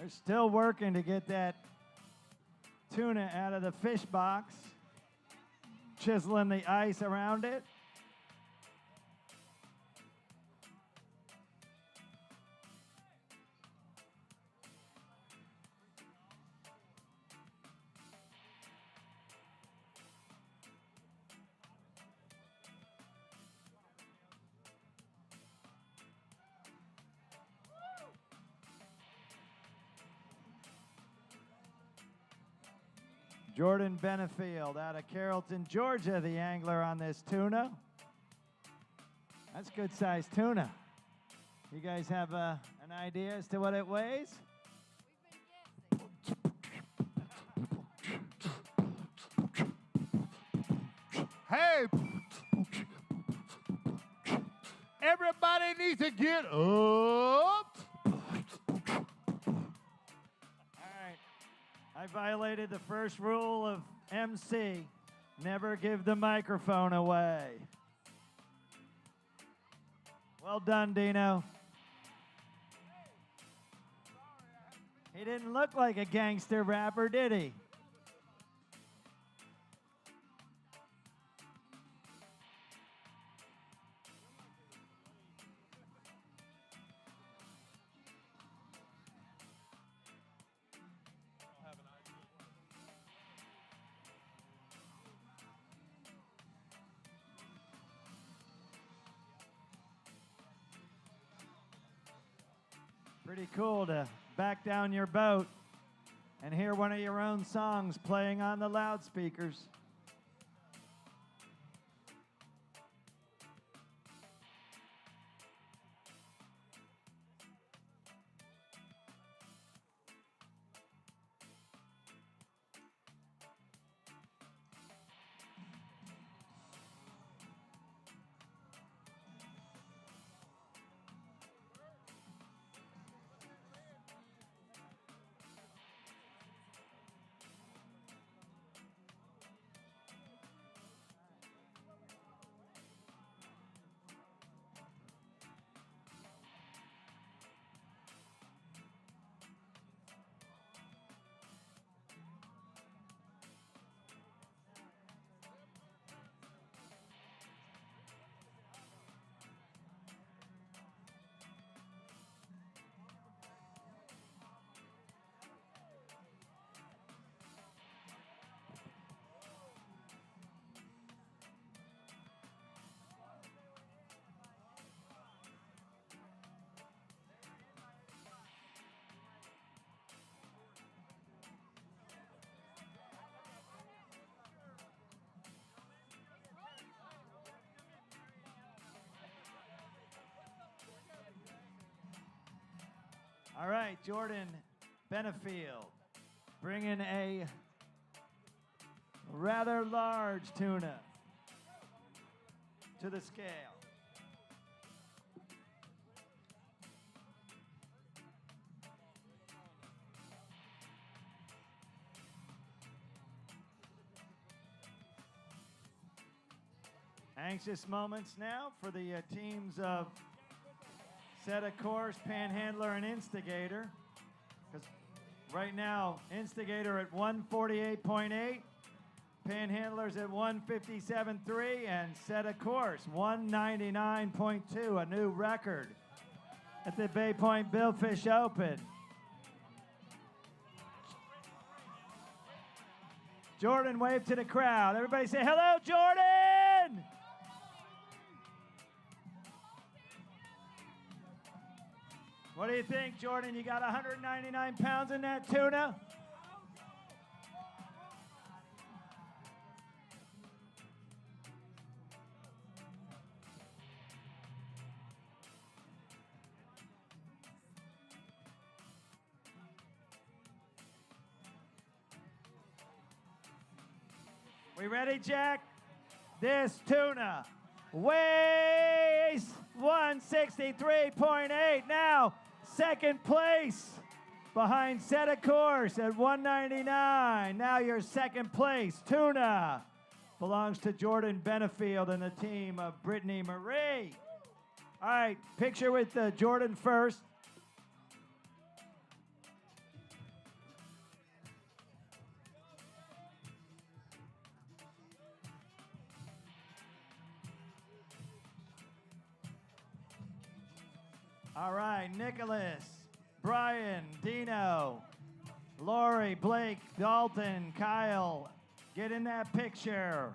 They're still working to get that tuna out of the fish box, chiseling the ice around it. Jordan Benefield out of Carrollton, Georgia, the angler on this tuna. That's good sized tuna. You guys have an idea as to what it weighs? Hey, everybody needs to get up. I violated the first rule of MC. Never give the microphone away. Well done, Dino. He didn't look like a gangster rapper, did he? Pretty cool to back down your boat and hear one of your own songs playing on the loudspeakers. All right, Jordan Benefield bringing a rather large tuna to the scale. Anxious moments now for the teams of Set a Course, Panhandler, and Instigator. Because right now, Instigator at 148.8, Panhandler's at 157.3, and Set a Course 199.2, a new record at the Bay Point Billfish Open. Jordan, wave to the crowd. Everybody say, hello, Jordan! What do you think, Jordan? You got 199 pounds in that tuna? We ready, Jack? This tuna weighs 163.8. Now, second place behind Set a Course at 199. Now your second place tuna belongs to Jordan Benefield and the team of Brittany Marie. All right, picture with Jordan first. All right, Nicholas, Brian, Dino, Lori, Blake, Dalton, Kyle, get in that picture.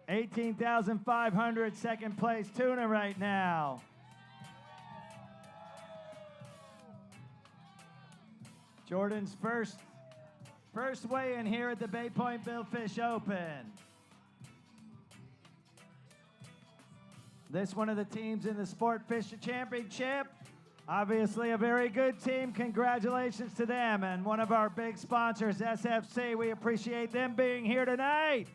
$18,500, second place tuna right now. Jordan's first weigh-in here at the Bay Point Billfish Open. This one of the teams in the Sport Fish Championship. Obviously a very good team. Congratulations to them. And one of our big sponsors, SFC. We appreciate them being here tonight.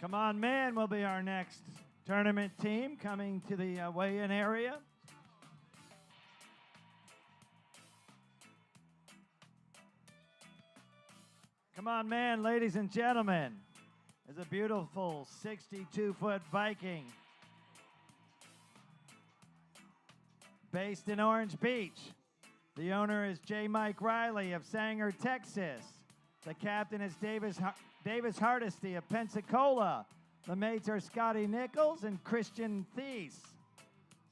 Come On Man will be our next tournament team coming to the weigh-in area. Come On Man, ladies and gentlemen, is a beautiful 62-foot Viking based in Orange Beach. The owner is J. Mike Riley of Sanger, Texas. The captain is Davis Hardesty of Pensacola. The mates are Scotty Nichols and Christian Thies.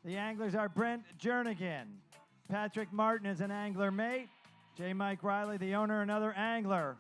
The anglers are Brent Jernigan. Patrick Martin is an angler mate. J. Mike Riley, the owner, another angler.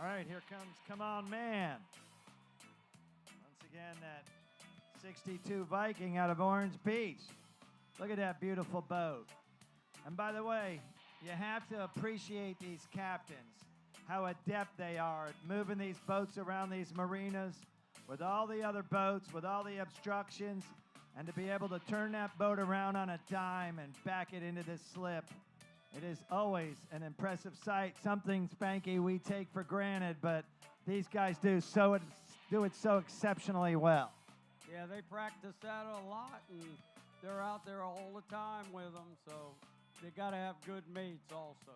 All right, here comes Come On Man. Once again, that 62 Viking out of Orange Beach. Look at that beautiful boat. And by the way, you have to appreciate these captains, how adept they are at moving these boats around these marinas with all the other boats, with all the obstructions, and to be able to turn that boat around on a dime and back it into this slip. It is always an impressive sight, something, Spanky, we take for granted, but these guys do it so exceptionally well. Yeah, they practice that a lot, and they're out there all the time with them, so they got to have good mates also.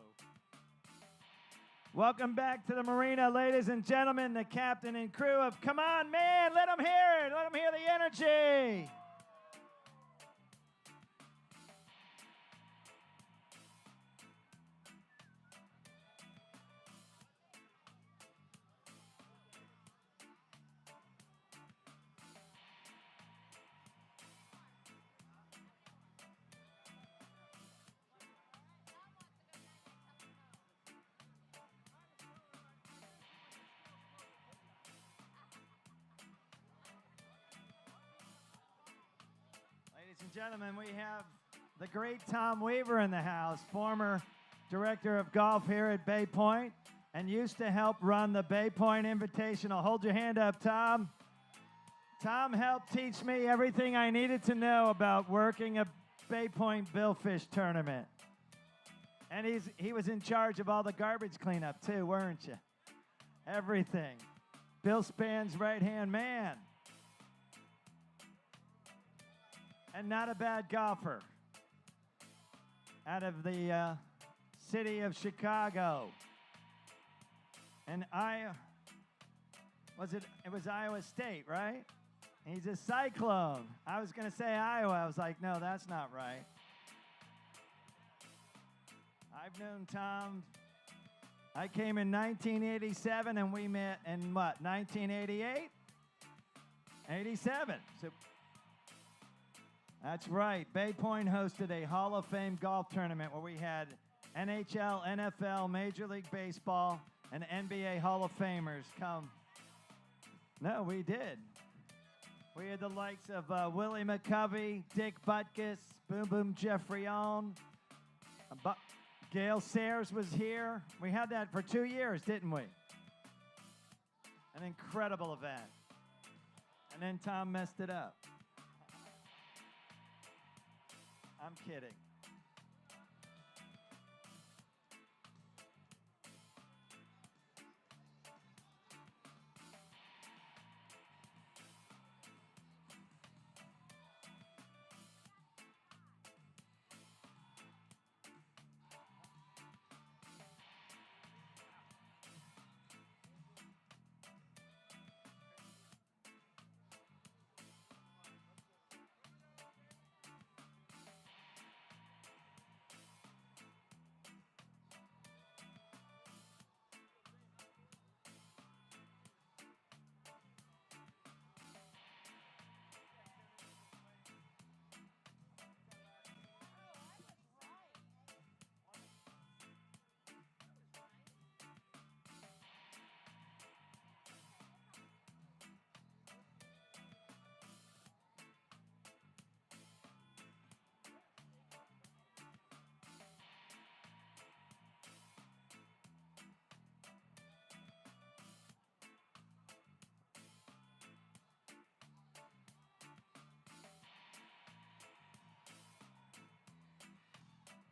Welcome back to the marina, ladies and gentlemen, the captain and crew of Come On Man. Let them hear it. Let them hear the energy. Ladies and gentlemen, we have the great Tom Weaver in the house, former director of golf here at Bay Point, and used to help run the Bay Point Invitational. Hold your hand up, Tom. Tom helped teach me everything I needed to know about working a Bay Point Billfish tournament. And he was in charge of all the garbage cleanup too, weren't you? Everything. Bill Span's right-hand man. And not a bad golfer. Out of the city of Chicago. And it was Iowa State, right? He's a Cyclone. I was going to say Iowa. I was like, no, that's not right. I've known Tom. I came in 1987, and we met in what, 1988? 87. So that's right. Bay Point hosted a Hall of Fame golf tournament where we had NHL, NFL, Major League Baseball, and NBA Hall of Famers come. No, we did. We had the likes of Willie McCovey, Dick Butkus, Boom Boom Jeffrion. Gail Sayers was here. We had that for 2 years, didn't we? An incredible event. And then Tom messed it up. I'm kidding.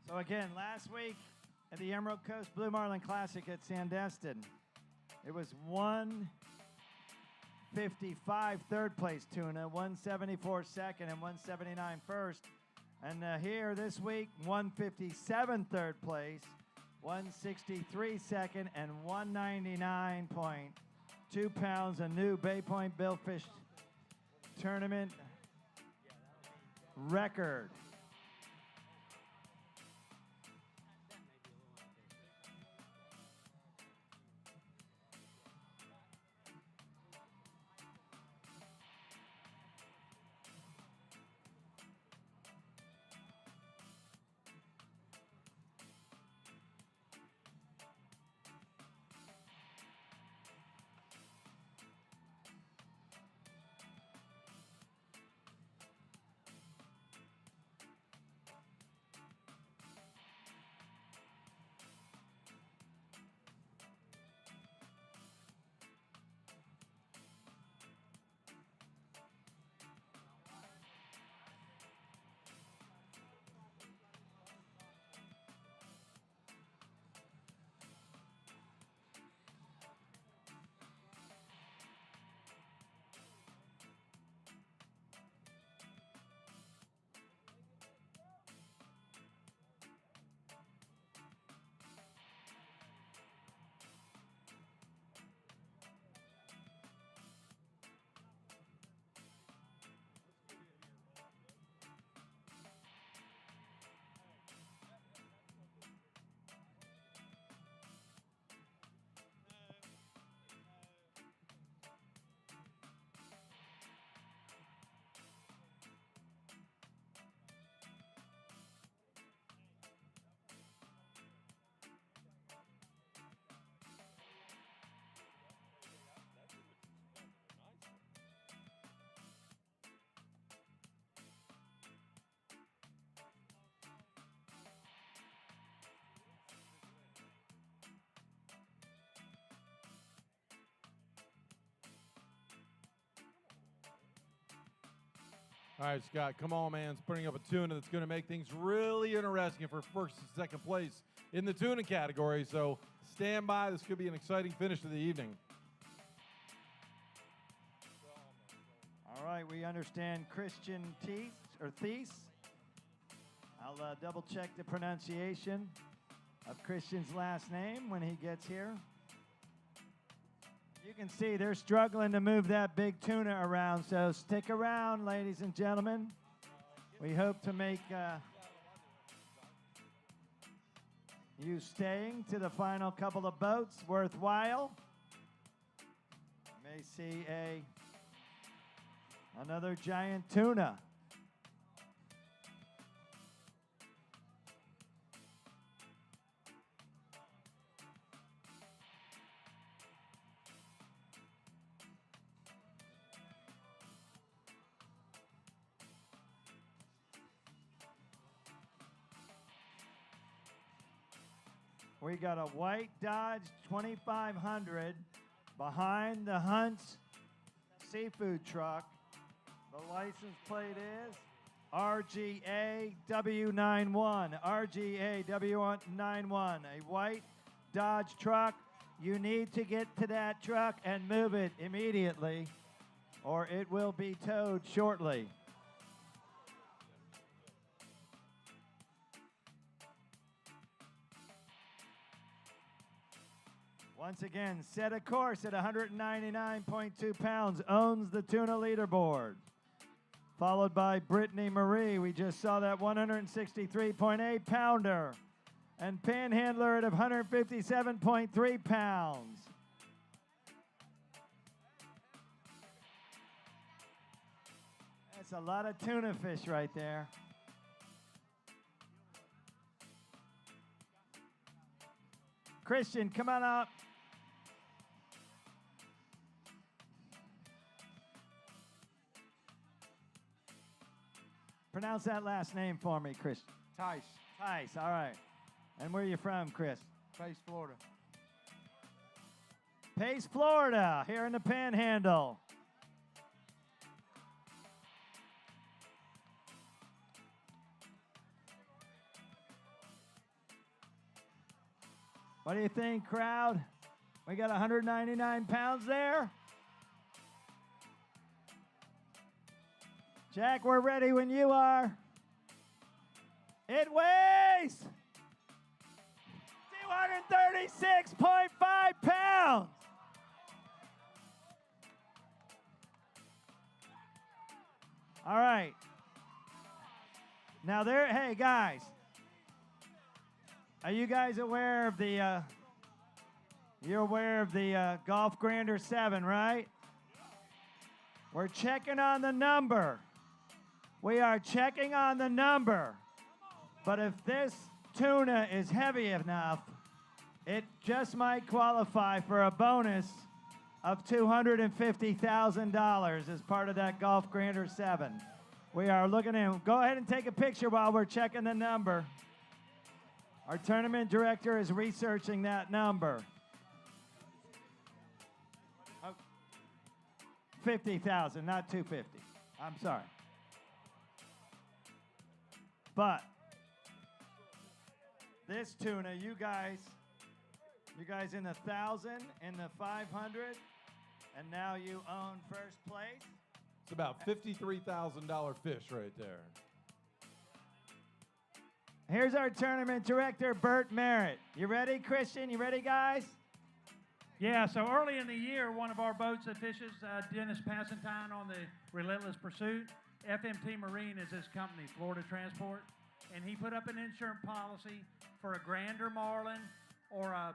So again, last week at the Emerald Coast Blue Marlin Classic at Sandestin, it was 155 third place tuna, 174 second, and 179 first. And here this week, 157 third place, 163 second, and 199.2 pounds, a new Bay Point Billfish tournament record. All right, Scott, come on, man. It's putting up a tuna that's going to make things really interesting for first and second place in the tuna category. So stand by. This could be an exciting finish to the evening. All right, we understand Christian Thies. I'll double check the pronunciation of Christian's last name when he gets here. You can see they're struggling to move that big tuna around, so stick around, ladies and gentlemen. We hope to make you staying to the final couple of boats worthwhile. You may see another giant tuna. We got a white Dodge 2500 behind the Hunt's seafood truck. The license plate is RGA W91. RGA W91, a white Dodge truck. You need to get to that truck and move it immediately, or it will be towed shortly. Once again, set a course at 199.2 pounds, owns the tuna leaderboard. Followed by Brittany Marie. We just saw that 163.8 pounder. And Panhandler at 157.3 pounds. That's a lot of tuna fish right there. Christian, come on up. Pronounce that last name for me, Chris. Tice. Tice, all right. And where are you from, Chris? Pace, Florida. Pace, Florida, here in the Panhandle. What do you think, crowd? We got 199 pounds there. Jack, we're ready when you are. It weighs 236.5 pounds. All right. Now there, hey guys, are you guys aware of the, you're aware of the Golf Grander 7, right? We're checking on the number. We are checking on the number. But if this tuna is heavy enough, it just might qualify for a bonus of $250,000 as part of that Golf Grander 7. We are looking in. Go ahead and take a picture while we're checking the number. Our tournament director is researching that number. 50,000, not 250. I'm sorry. But this tuna, you guys in the 1,000, in the 500, and now you own first place. It's about $53,000 fish right there. Here's our tournament director, Bert Merritt. You ready, Christian? You ready, guys? Yeah, so early in the year, one of our boats that fishes, Dennis Passantine on the Relentless Pursuit, FMT Marine is his company, Florida Transport, and he put up an insurance policy for a Grander Marlin or a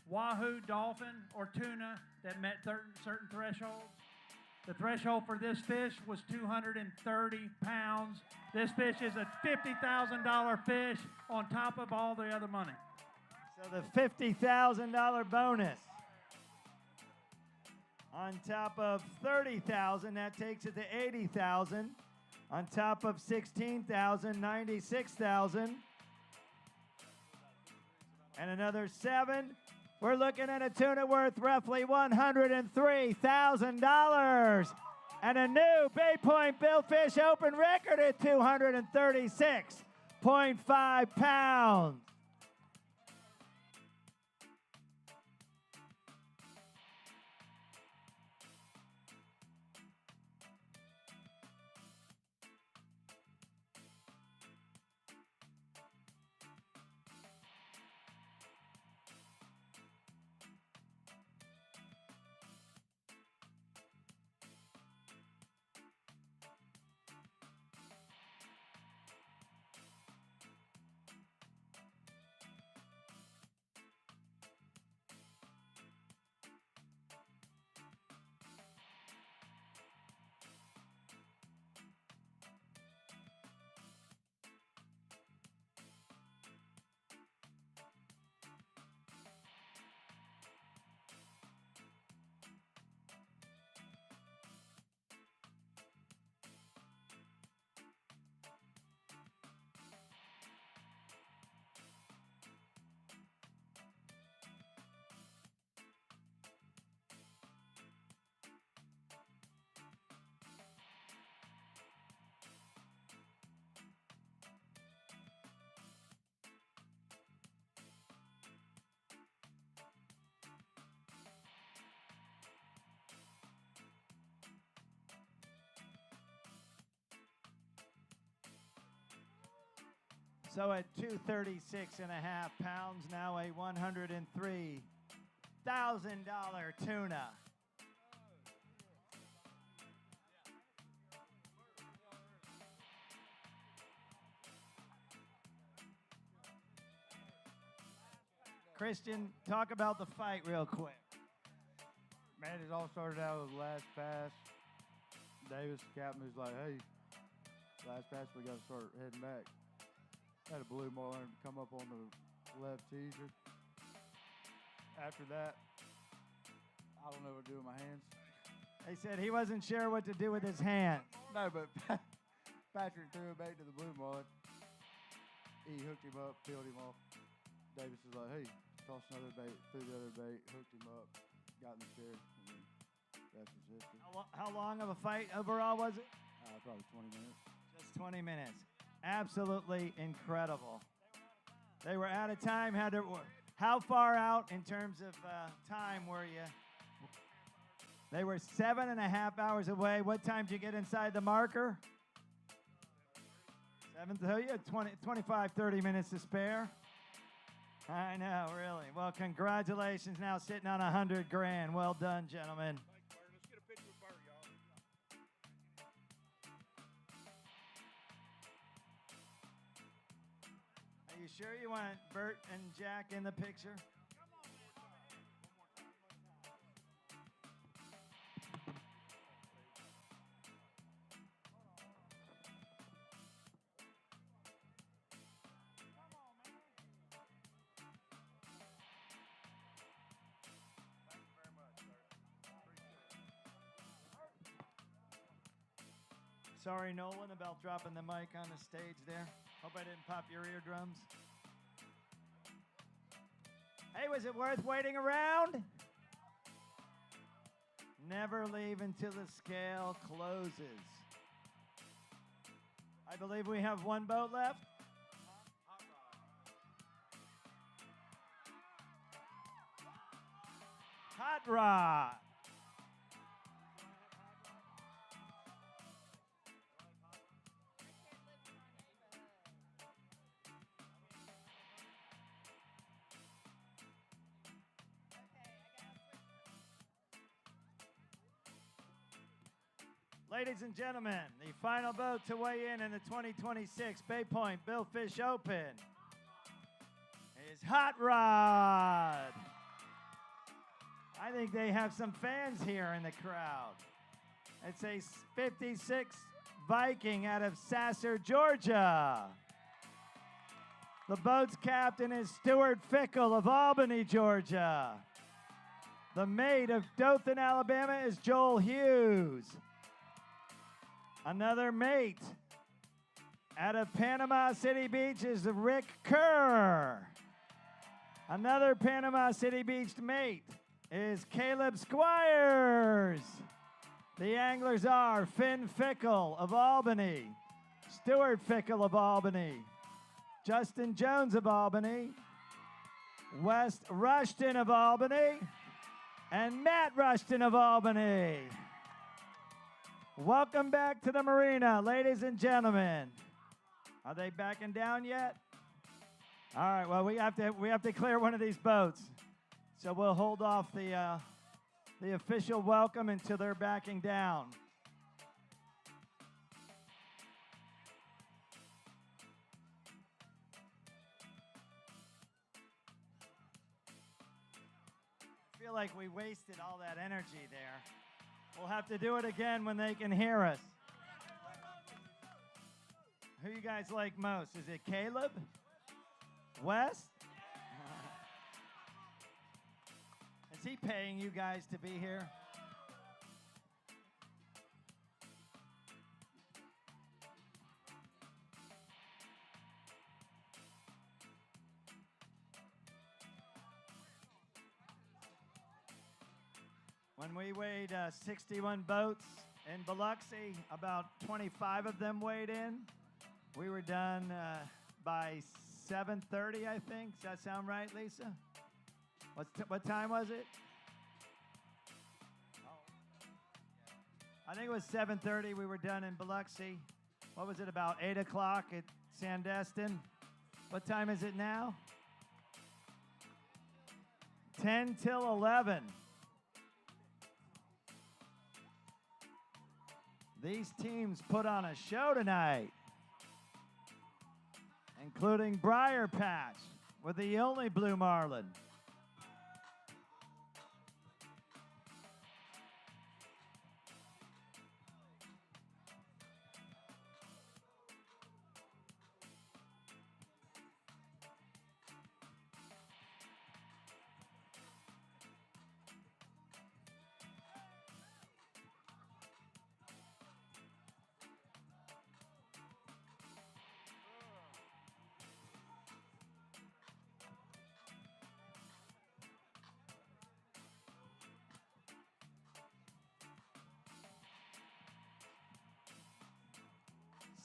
Wahoo Dolphin or tuna that met certain thresholds. The threshold for this fish was 230 pounds. This fish is a $50,000 fish on top of all the other money. So the $50,000 bonus on top of $30,000, that takes it to $80,000. On top of $16,000, $96,000. And another $7,000. We're looking at a tuna worth roughly $103,000. And a new Bay Point Billfish Open record at 236.5 pounds. So at 236.5 pounds, now a $103,000 tuna. Christian, talk about the fight real quick. Man, it all started out with last pass. Davis, captain, was like, hey, last pass, we got to start heading back. Had a blue marlin come up on the left teaser. After that, I don't know what to do with my hands. They said he wasn't sure what to do with his hand. No, but Patrick threw a bait to the blue marlin. He hooked him up, peeled him off. Davis was like, hey, toss another bait, threw the other bait, hooked him up, got in the chair, and then that's his history. How long of a fight overall was it? Probably 20 minutes. Just 20 minutes. Absolutely incredible. They were out of time. How far out in terms of time were you? They were 7.5 hours away. What time did you get inside the marker? 7. So you had 25, 30 minutes to spare. I know, really. Well, congratulations. Now sitting on $100,000. Well done, gentlemen. Are you sure you want Bert and Jack in the picture? Sorry, Nolan, about dropping the mic on the stage there. Hope I didn't pop your eardrums. Hey, was it worth waiting around? Never leave until the scale closes. I believe we have one boat left. Hot Rod. Ladies and gentlemen, the final boat to weigh in the 2026 Bay Point Billfish Open is Hot Rod. I think they have some fans here in the crowd. It's a 56 Viking out of Sasser, Georgia. The boat's captain is Stuart Fickle of Albany, Georgia. The mate of Dothan, Alabama is Joel Hughes. Another mate out of Panama City Beach is Rick Kerr. Another Panama City Beach mate is Caleb Squires. The anglers are Finn Fickle of Albany, Stuart Fickle of Albany, Justin Jones of Albany, West Rushton of Albany, and Matt Rushton of Albany. Welcome back to the marina, ladies and gentlemen. Are they backing down yet? All right, well, we have to clear one of these boats. So we'll hold off the official welcome until they're backing down. I feel like we wasted all that energy there. We'll have to do it again when they can hear us. Who you guys like most? Is it Caleb? Wes? Is he paying you guys to be here? When we weighed 61 boats in Biloxi, about 25 of them weighed in. We were done by 7:30, I think. Does that sound right, Lisa? What time was it? I think it was 7:30. We were done in Biloxi. What was it, about 8 o'clock at Sandestin? What time is it now? 10 till 11. These teams put on a show tonight, including Briar Patch with the only Blue Marlin.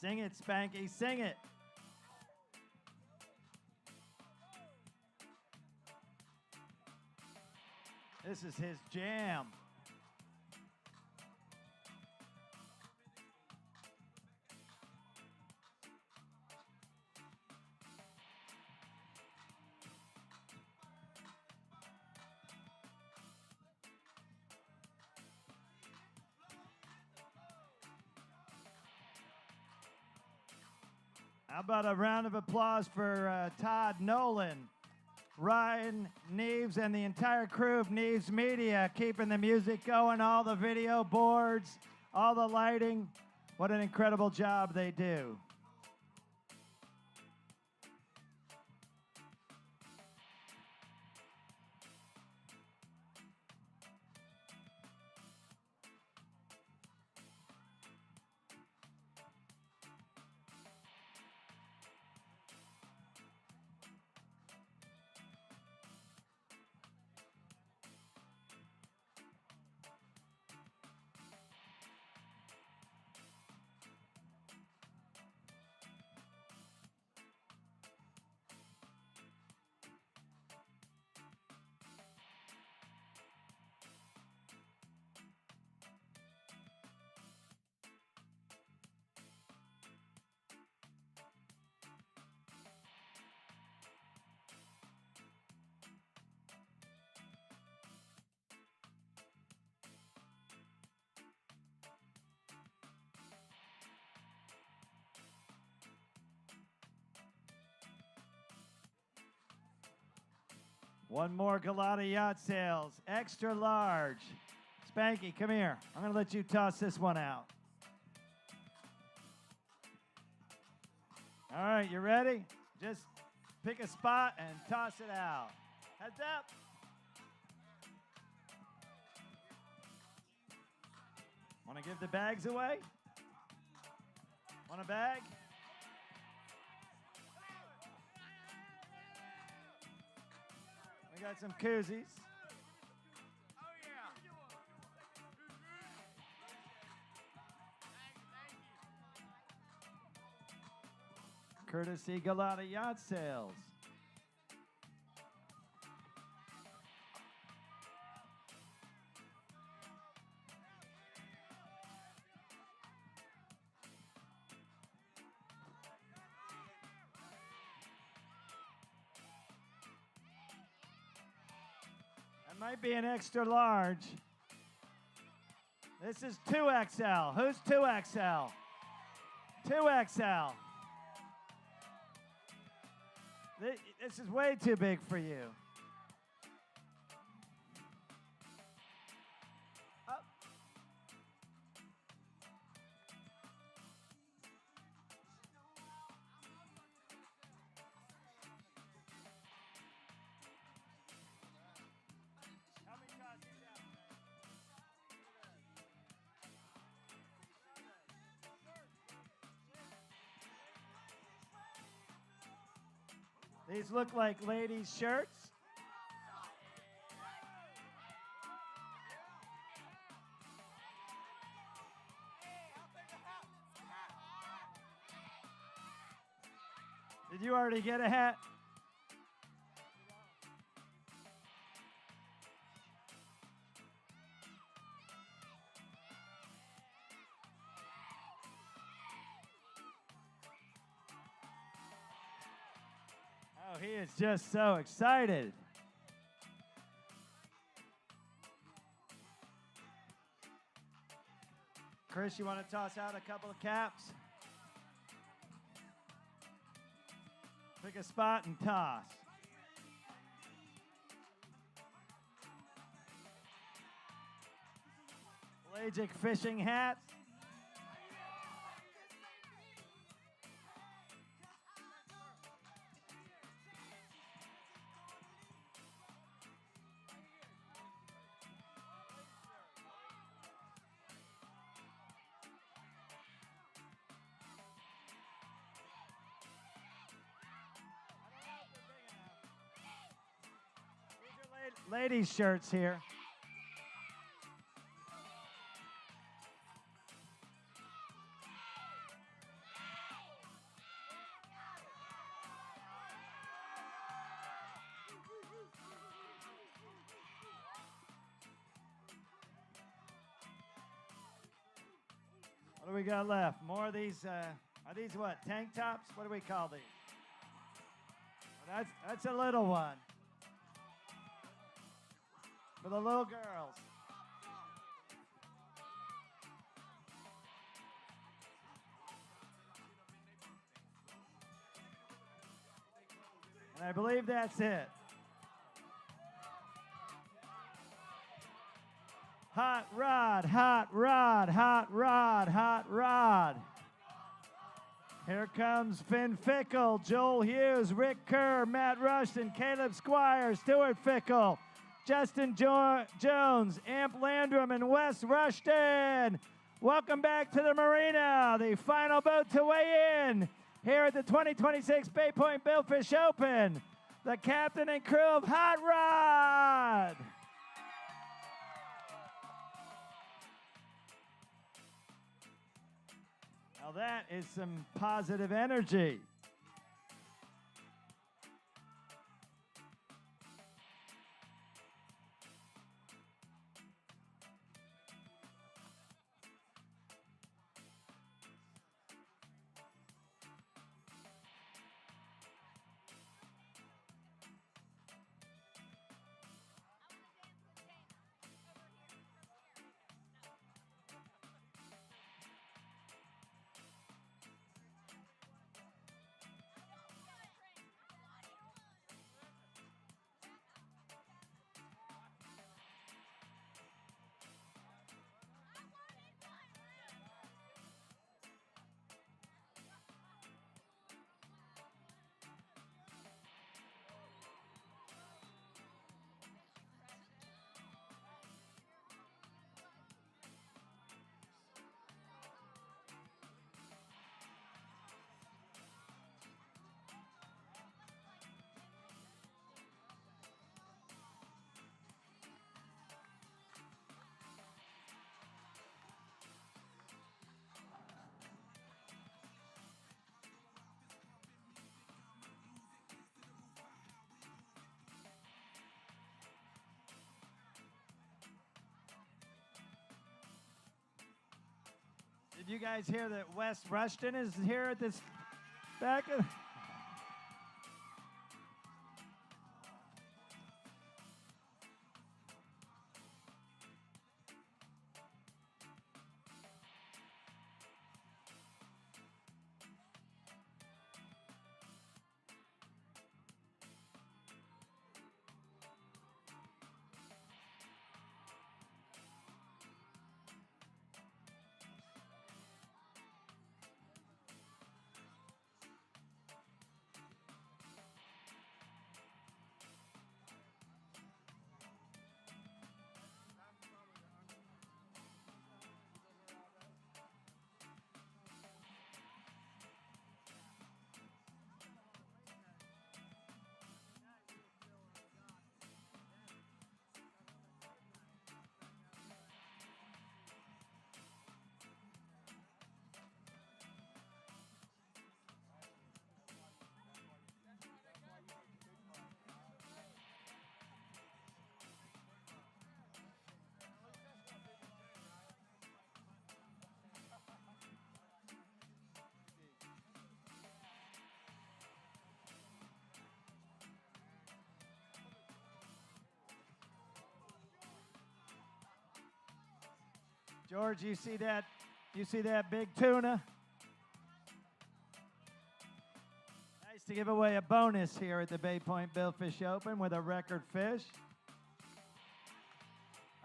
Sing it, Spanky, sing it. This is his jam. How about a round of applause for Todd Nolan, Ryan Neves, and the entire crew of Neves Media, keeping the music going, all the video boards, all the lighting. What an incredible job they do. One more Galata Yacht Sales, extra large. Spanky, come here. I'm going to let you toss this one out. All right, you ready? Just pick a spot and toss it out. Heads up. Want to give the bags away? Want a bag? We got some koozies. courtesy Galata Yacht Sales. That might be an extra large. This is 2XL. Who's 2XL? 2XL. This is way too big for you. These look like ladies' shirts. Did you already get a hat? Oh, he is just so excited. Chris, you want to toss out a couple of caps? Pick a spot and toss. Pelagic fishing hats. Ladies' shirts here. What do we got left? More of these, are these what, tank tops? What do we call these? Well, that's a little one. For the little girls. And I believe that's it. Hot rod, hot rod, hot rod, hot rod. Here comes Finn Fickle, Joel Hughes, Rick Kerr, Matt Rushton, Caleb Squire, Stuart Fickle, Justin Jones, Amp Landrum, and Wes Rushton. Welcome back to the marina, the final boat to weigh in here at the 2026 Bay Point Billfish Open. The captain and crew of Hot Rod. Now that is some positive energy. you guys hear that Wes Rushton is here at this back of... George, you see that? You see that big tuna? Nice to give away a bonus here at the Bay Point Billfish Open with a record fish.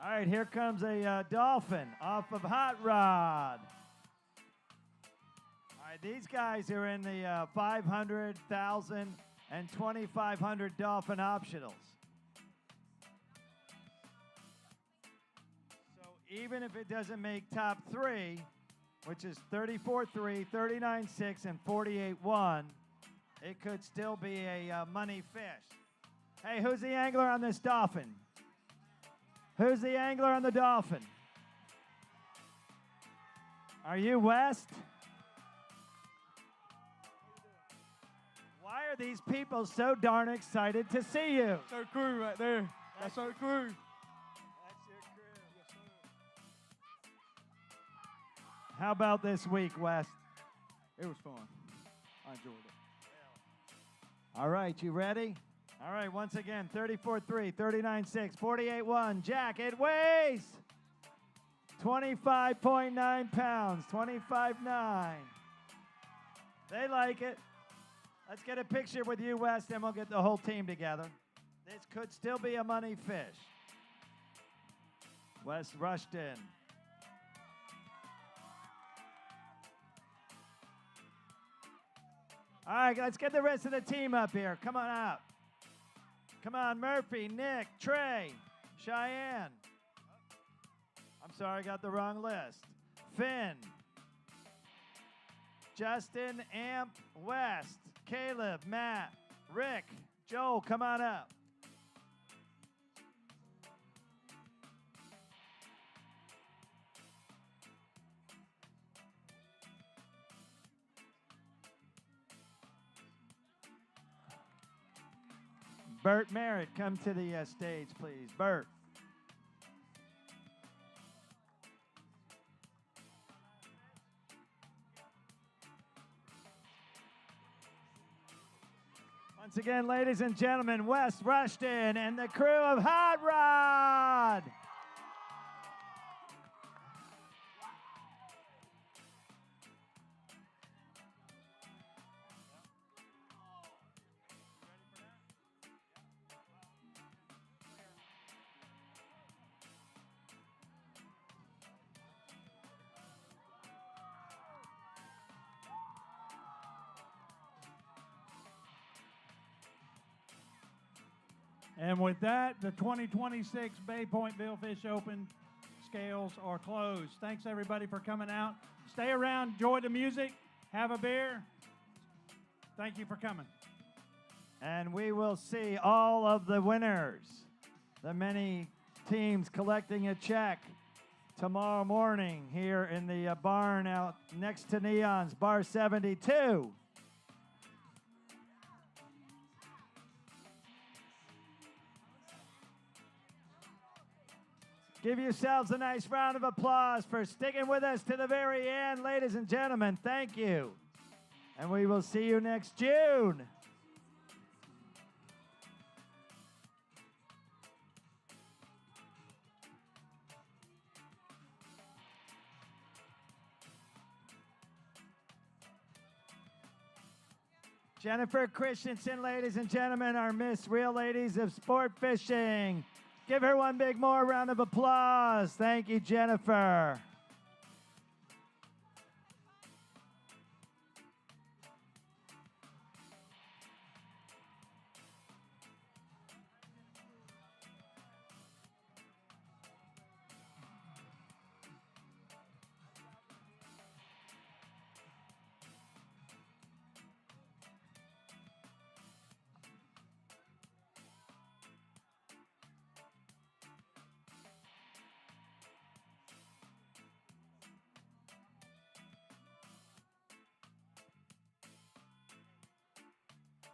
All right, here comes a dolphin off of Hot Rod. All right, these guys are in the 500, 1,000, and 2,500 dolphin optionals. Even if it doesn't make top 3, which is 34-3, 39-6, and 48-1, it could still be a money fish. Hey, who's the angler on this dolphin? Who's the angler on the dolphin? Are you West? Why are these people so darn excited to see you? That's our crew right there. That's our crew. How about this week, West? It was fun. I enjoyed it. All right, you ready? All right, once again, 34-3, 39-6, 48-1. Jack, it weighs 25.9 pounds, 25.9. They like it. Let's get a picture with you, West, and we'll get the whole team together. This could still be a money fish. West Rushton. All right, let's get the rest of the team up here. Come on out. Come on, Murphy, Nick, Trey, Cheyenne. I'm sorry, I got the wrong list. Finn, Justin, Amp, West, Caleb, Matt, Rick, Joel, come on up. Bert Merritt, come to the stage, please. Bert. Once again, ladies and gentlemen, Wes Rushton and the crew of Hot Rod. And with that, the 2026 Bay Point Billfish Open scales are closed. Thanks, everybody, for coming out. Stay around, enjoy the music, have a beer. Thank you for coming. And we will see all of the winners, the many teams collecting a check tomorrow morning here in the barn out next to Neon's, Bar 72. Give yourselves a nice round of applause for sticking with us to the very end, ladies and gentlemen. Thank you. And we will see you next June. Jennifer Christensen, ladies and gentlemen, our Miss Real Ladies of Sport Fishing. Give her one big more round of applause. Thank you, Jennifer.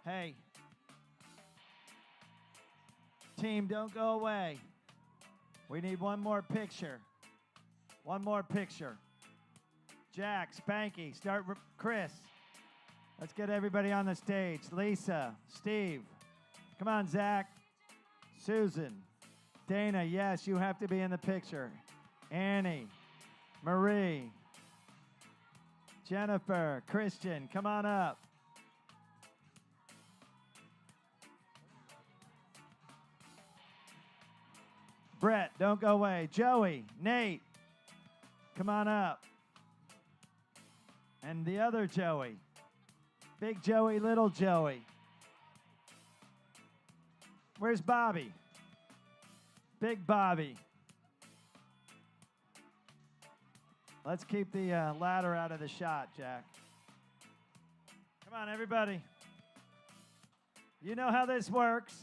Hey, team, don't go away. We need one more picture. One more picture. Jack, Spanky, start with Chris. Let's get everybody on the stage. Lisa, Steve. Come on, Zach. Susan. Dana, yes, you have to be in the picture. Annie. Marie. Jennifer. Christian, come on up. Brett, don't go away. Joey, Nate, come on up. And the other Joey. Big Joey, little Joey. Where's Bobby? Big Bobby. Let's keep the ladder out of the shot, Jack. Come on, everybody. You know how this works.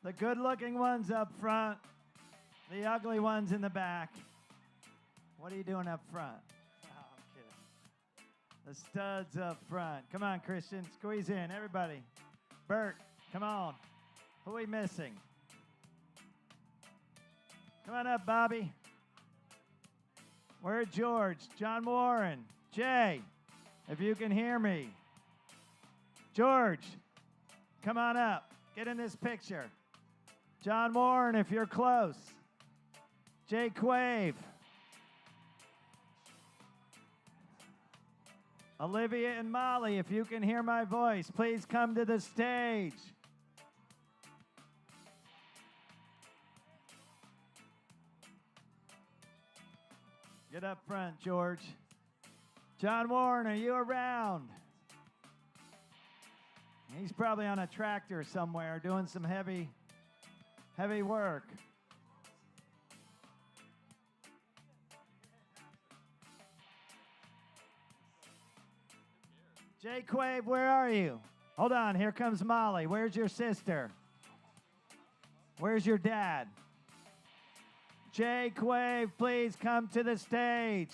The good-looking ones up front. The ugly ones in the back. What are you doing up front? Oh, I'm kidding. The studs up front. Come on, Christian. Squeeze in, everybody. Bert, come on. Who are we missing? Come on up, Bobby. Where's George? John Warren. Jay, if you can hear me. George, come on up. Get in this picture. John Warren, if you're close. Jay Quave. Olivia and Molly, if you can hear my voice, please come to the stage. Get up front, George. John Warren, are you around? He's probably on a tractor somewhere doing some heavy work. Jay Quave, where are you? Hold on, here comes Molly. Where's your sister? Where's your dad? Jay Quave, please come to the stage.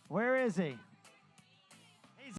Where is he?